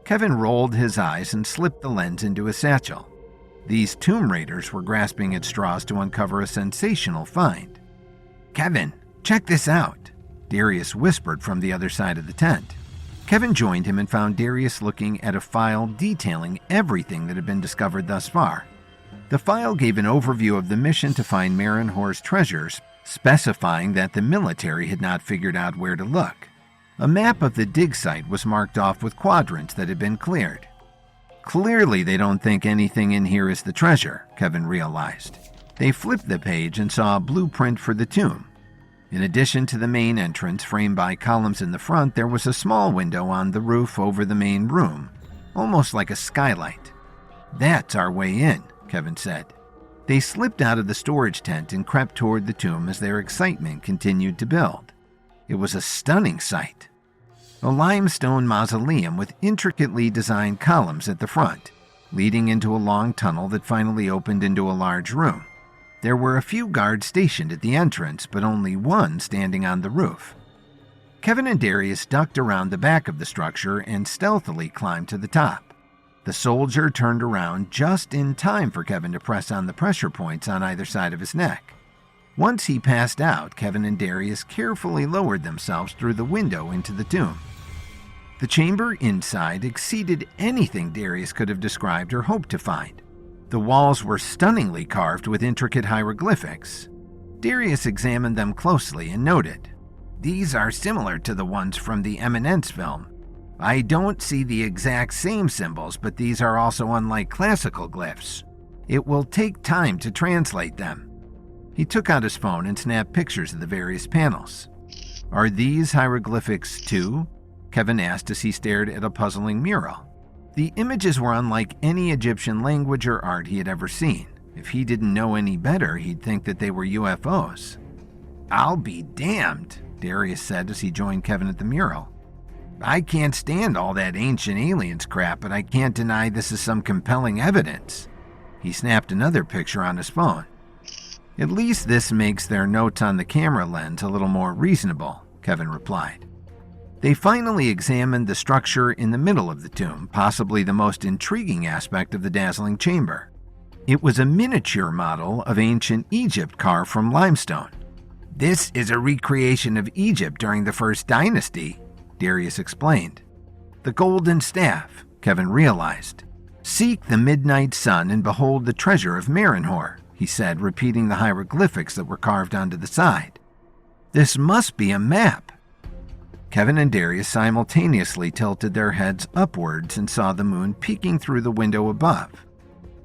Kevin rolled his eyes and slipped the lens into his satchel. These Tomb Raiders were grasping at straws to uncover a sensational find. "Kevin, check this out," Darius whispered from the other side of the tent. Kevin joined him and found Darius looking at a file detailing everything that had been discovered thus far. The file gave an overview of the mission to find Marinhor's treasures, specifying that the military had not figured out where to look. A map of the dig site was marked off with quadrants that had been cleared. Clearly, they don't think anything in here is the treasure, Kevin realized. They flipped the page and saw a blueprint for the tomb. In addition to the main entrance framed by columns in the front, there was a small window on the roof over the main room, almost like a skylight. "That's our way in," Kevin said. They slipped out of the storage tent and crept toward the tomb as their excitement continued to build. It was a stunning sight. A limestone mausoleum with intricately designed columns at the front, leading into a long tunnel that finally opened into a large room. There were a few guards stationed at the entrance, but only one standing on the roof. Kevin and Darius ducked around the back of the structure and stealthily climbed to the top. The soldier turned around just in time for Kevin to press on the pressure points on either side of his neck. Once he passed out, Kevin and Darius carefully lowered themselves through the window into the tomb. The chamber inside exceeded anything Darius could have described or hoped to find. The walls were stunningly carved with intricate hieroglyphics. Darius examined them closely and noted, "These are similar to the ones from the Eminence film. I don't see the exact same symbols, but these are also unlike classical glyphs. It will take time to translate them." He took out his phone and snapped pictures of the various panels. "Are these hieroglyphics too?" Kevin asked as he stared at a puzzling mural. The images were unlike any Egyptian language or art he had ever seen. If he didn't know any better, he'd think that they were UFOs. "I'll be damned," Darius said as he joined Kevin at the mural. "I can't stand all that ancient aliens crap, but I can't deny this is some compelling evidence." He snapped another picture on his phone. "At least this makes their notes on the camera lens a little more reasonable," Kevin replied. They finally examined the structure in the middle of the tomb, possibly the most intriguing aspect of the dazzling chamber. It was a miniature model of ancient Egypt carved from limestone. "This is a recreation of Egypt during the First Dynasty," Darius explained. "The golden staff," Kevin realized. "Seek the midnight sun and behold the treasure of Marinhor," he said, repeating the hieroglyphics that were carved onto the side. "This must be a map." Kevin and Darius simultaneously tilted their heads upwards and saw the moon peeking through the window above.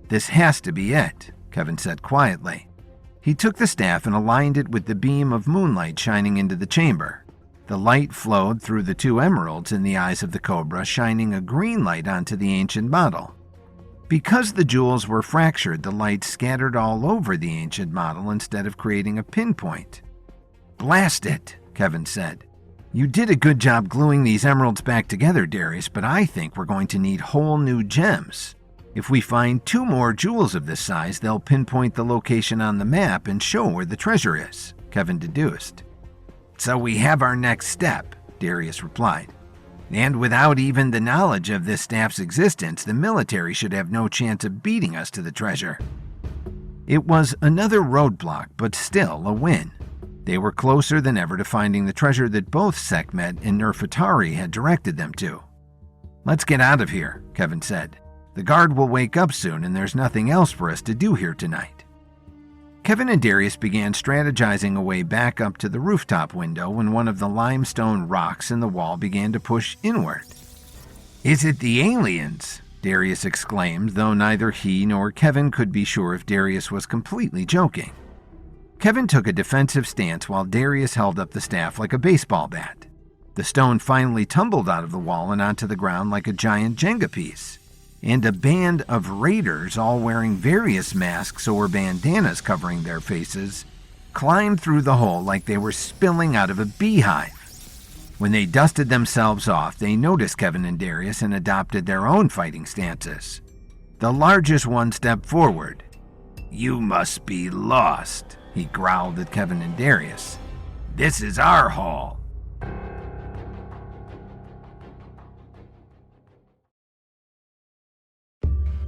"This has to be it," Kevin said quietly. He took the staff and aligned it with the beam of moonlight shining into the chamber. The light flowed through the two emeralds in the eyes of the cobra, shining a green light onto the ancient model. Because the jewels were fractured, the light scattered all over the ancient model instead of creating a pinpoint. "Blast it," Kevin said. "You did a good job gluing these emeralds back together, Darius, but I think we're going to need whole new gems. If we find 2 more jewels of this size, they'll pinpoint the location on the map and show where the treasure is," Kevin deduced. "So we have our next step," Darius replied. "And without even the knowledge of this staff's existence, the military should have no chance of beating us to the treasure." It was another roadblock, but still a win. They were closer than ever to finding the treasure that both Sekhmet and Nefertari had directed them to. "Let's get out of here," Kevin said. "The guard will wake up soon and there's nothing else for us to do here tonight." Kevin and Darius began strategizing a way back up to the rooftop window when one of the limestone rocks in the wall began to push inward. "Is it the aliens?" Darius exclaimed, though neither he nor Kevin could be sure if Darius was completely joking. Kevin took a defensive stance while Darius held up the staff like a baseball bat. The stone finally tumbled out of the wall and onto the ground like a giant Jenga piece. And a band of raiders, all wearing various masks or bandanas covering their faces, climbed through the hole like they were spilling out of a beehive. When they dusted themselves off, they noticed Kevin and Darius and adopted their own fighting stances. The largest one stepped forward. "You must be lost," he growled at Kevin and Darius. "This is our hall."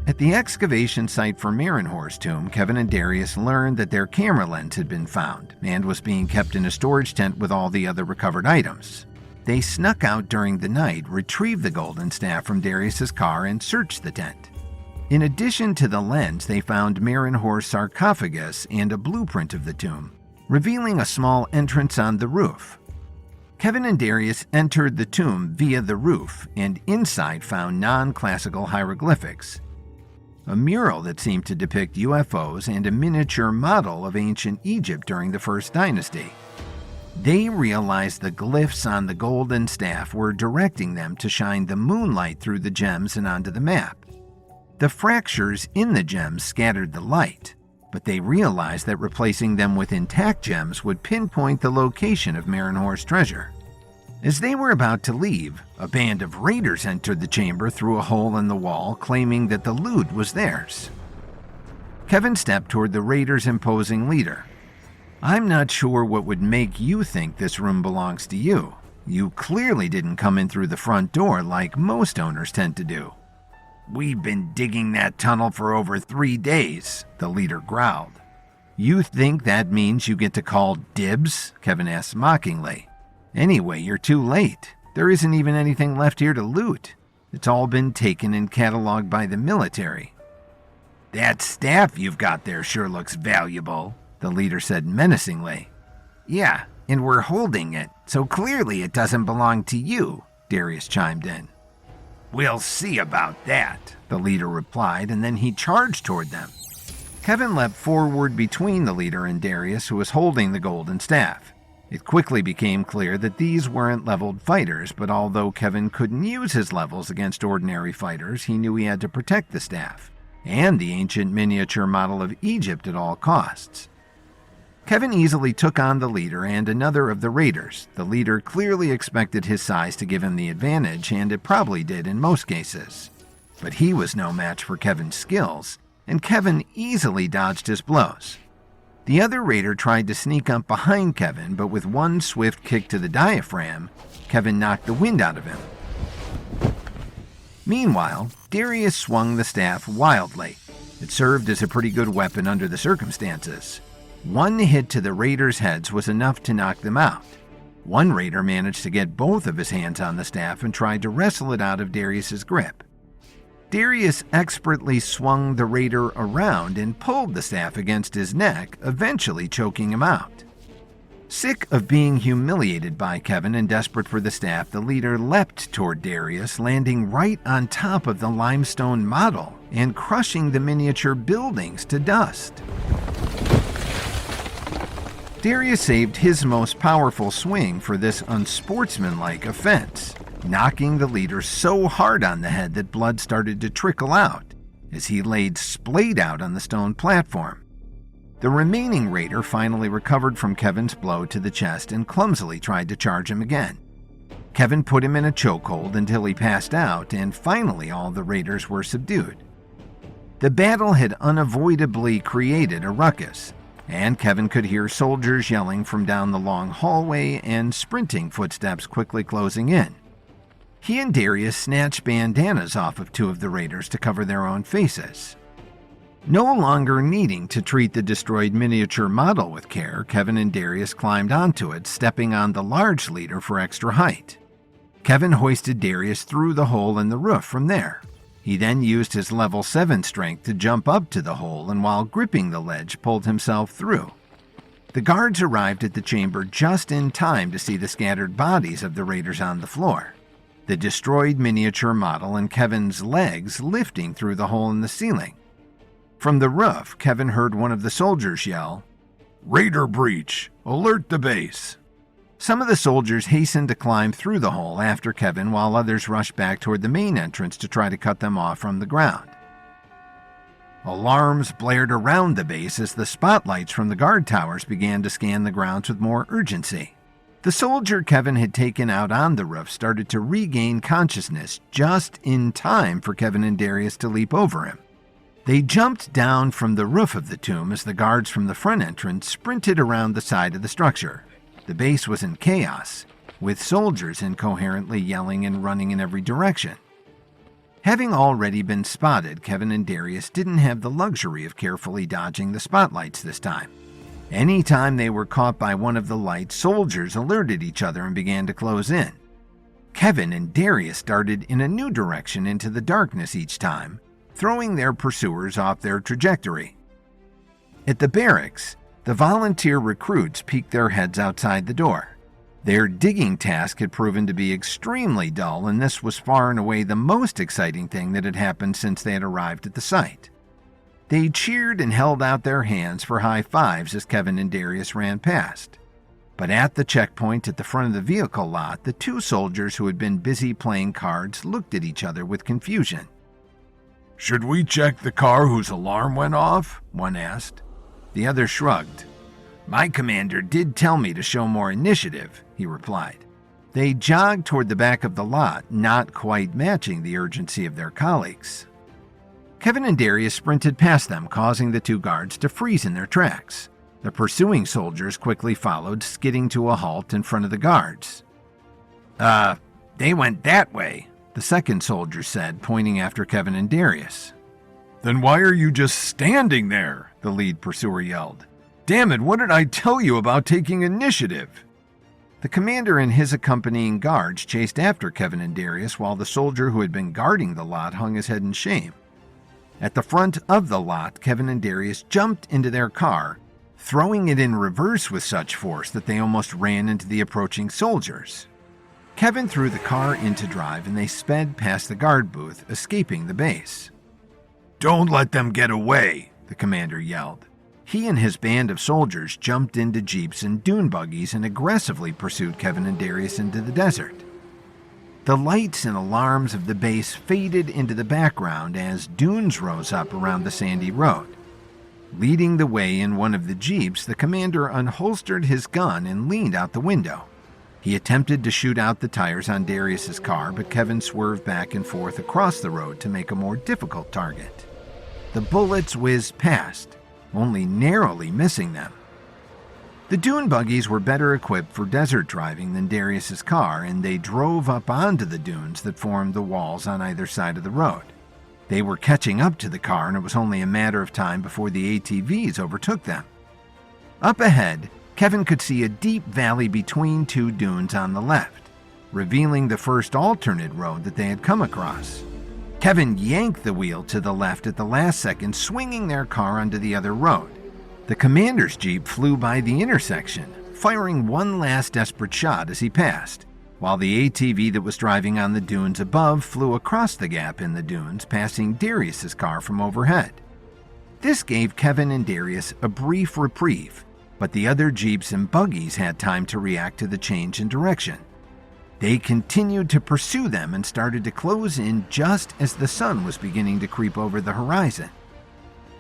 At the excavation site for Marinhor's tomb, Kevin and Darius learned that their camera lens had been found and was being kept in a storage tent with all the other recovered items. They snuck out during the night, retrieved the golden staff from Darius's car, and searched the tent. In addition to the lens, they found Marinhor's sarcophagus and a blueprint of the tomb, revealing a small entrance on the roof. Kevin and Darius entered the tomb via the roof and inside found non-classical hieroglyphics, a mural that seemed to depict UFOs, and a miniature model of ancient Egypt during the First Dynasty. They realized the glyphs on the golden staff were directing them to shine the moonlight through the gems and onto the map. The fractures in the gems scattered the light, but they realized that replacing them with intact gems would pinpoint the location of Marinhor's treasure. As they were about to leave, a band of raiders entered the chamber through a hole in the wall, claiming that the loot was theirs. Kevin stepped toward the raiders' imposing leader. "I'm not sure what would make you think this room belongs to you. You clearly didn't come in through the front door like most owners tend to do." "We've been digging that tunnel for over 3 days," the leader growled. "You think that means you get to call dibs?" Kevin asked mockingly. "Anyway, you're too late. There isn't even anything left here to loot. It's all been taken and cataloged by the military." "That staff you've got there sure looks valuable," the leader said menacingly. "Yeah, and we're holding it, so clearly it doesn't belong to you," Darius chimed in. "We'll see about that," the leader replied, and then he charged toward them. Kevin leapt forward between the leader and Darius, who was holding the golden staff. It quickly became clear that these weren't leveled fighters, but although Kevin couldn't use his levels against ordinary fighters, he knew he had to protect the staff and the ancient miniature model of Egypt at all costs. Kevin easily took on the leader and another of the raiders. The leader clearly expected his size to give him the advantage, and it probably did in most cases. But he was no match for Kevin's skills, and Kevin easily dodged his blows. The other raider tried to sneak up behind Kevin, but with one swift kick to the diaphragm, Kevin knocked the wind out of him. Meanwhile, Darius swung the staff wildly. It served as a pretty good weapon under the circumstances. One hit to the raiders' heads was enough to knock them out. One raider managed to get both of his hands on the staff and tried to wrestle it out of Darius's grip. Darius expertly swung the raider around and pulled the staff against his neck, eventually choking him out. Sick of being humiliated by Kevin and desperate for the staff, the leader leapt toward Darius, landing right on top of the limestone model and crushing the miniature buildings to dust. Darius saved his most powerful swing for this unsportsmanlike offense, knocking the leader so hard on the head that blood started to trickle out as he laid splayed out on the stone platform. The remaining raider finally recovered from Kevin's blow to the chest and clumsily tried to charge him again. Kevin put him in a chokehold until he passed out, and finally all the raiders were subdued. The battle had unavoidably created a ruckus, and Kevin could hear soldiers yelling from down the long hallway and sprinting footsteps quickly closing in. He and Darius snatched bandanas off of two of the raiders to cover their own faces. No longer needing to treat the destroyed miniature model with care, Kevin and Darius climbed onto it, stepping on the large leader for extra height. Kevin hoisted Darius through the hole in the roof from there. He then used his level 7 strength to jump up to the hole, and while gripping the ledge, pulled himself through. The guards arrived at the chamber just in time to see the scattered bodies of the raiders on the floor, the destroyed miniature model and Kevin's legs lifting through the hole in the ceiling. From the roof, Kevin heard one of the soldiers yell, "Raider breach! Alert the base!" Some of the soldiers hastened to climb through the hole after Kevin, while others rushed back toward the main entrance to try to cut them off from the ground. Alarms blared around the base as the spotlights from the guard towers began to scan the grounds with more urgency. The soldier Kevin had taken out on the roof started to regain consciousness just in time for Kevin and Darius to leap over him. They jumped down from the roof of the tomb as the guards from the front entrance sprinted around the side of the structure. The base was in chaos, with soldiers incoherently yelling and running in every direction. Having already been spotted, Kevin and Darius didn't have the luxury of carefully dodging the spotlights this time. Any time they were caught by one of the lights, soldiers alerted each other and began to close in. Kevin and Darius darted in a new direction into the darkness each time, throwing their pursuers off their trajectory. At the barracks, the volunteer recruits peeked their heads outside the door. Their digging task had proven to be extremely dull, and this was far and away the most exciting thing that had happened since they had arrived at the site. They cheered and held out their hands for high fives as Kevin and Darius ran past. But at the checkpoint at the front of the vehicle lot, the two soldiers who had been busy playing cards looked at each other with confusion. "Should we check the car whose alarm went off?" one asked. The other shrugged. "My commander did tell me to show more initiative," he replied. They jogged toward the back of the lot, not quite matching the urgency of their colleagues. Kevin and Darius sprinted past them, causing the two guards to freeze in their tracks. The pursuing soldiers quickly followed, skidding to a halt in front of the guards. They went that way," the second soldier said, pointing after Kevin and Darius. "Then why are you just standing there?" the lead pursuer yelled. "Damn it, what did I tell you about taking initiative?" The commander and his accompanying guards chased after Kevin and Darius while the soldier who had been guarding the lot hung his head in shame. At the front of the lot, Kevin and Darius jumped into their car, throwing it in reverse with such force that they almost ran into the approaching soldiers. Kevin threw the car into drive and they sped past the guard booth, escaping the base. "Don't let them get away," the commander yelled. He and his band of soldiers jumped into jeeps and dune buggies and aggressively pursued Kevin and Darius into the desert. The lights and alarms of the base faded into the background as dunes rose up around the sandy road. Leading the way in one of the jeeps, the commander unholstered his gun and leaned out the window. He attempted to shoot out the tires on Darius's car, but Kevin swerved back and forth across the road to make a more difficult target. The bullets whizzed past, only narrowly missing them. The dune buggies were better equipped for desert driving than Darius's car, and they drove up onto the dunes that formed the walls on either side of the road. They were catching up to the car, and it was only a matter of time before the ATVs overtook them. Up ahead, Kevin could see a deep valley between two dunes on the left, revealing the first alternate road that they had come across. Kevin yanked the wheel to the left at the last second, swinging their car onto the other road. The commander's jeep flew by the intersection, firing one last desperate shot as he passed, while the ATV that was driving on the dunes above flew across the gap in the dunes, passing Darius's car from overhead. This gave Kevin and Darius a brief reprieve, but the other jeeps and buggies had time to react to the change in direction. They continued to pursue them and started to close in just as the sun was beginning to creep over the horizon.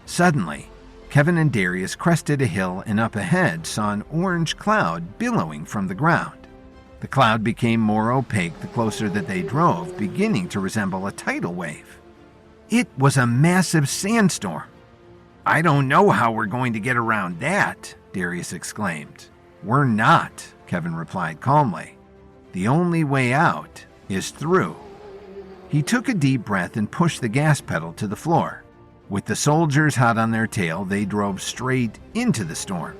Suddenly, Kevin and Darius crested a hill and up ahead saw an orange cloud billowing from the ground. The cloud became more opaque the closer that they drove, beginning to resemble a tidal wave. It was a massive sandstorm. "I don't know how we're going to get around that," Darius exclaimed. "We're not," Kevin replied calmly. "The only way out is through." He took a deep breath and pushed the gas pedal to the floor. With the soldiers hot on their tail, they drove straight into the storm.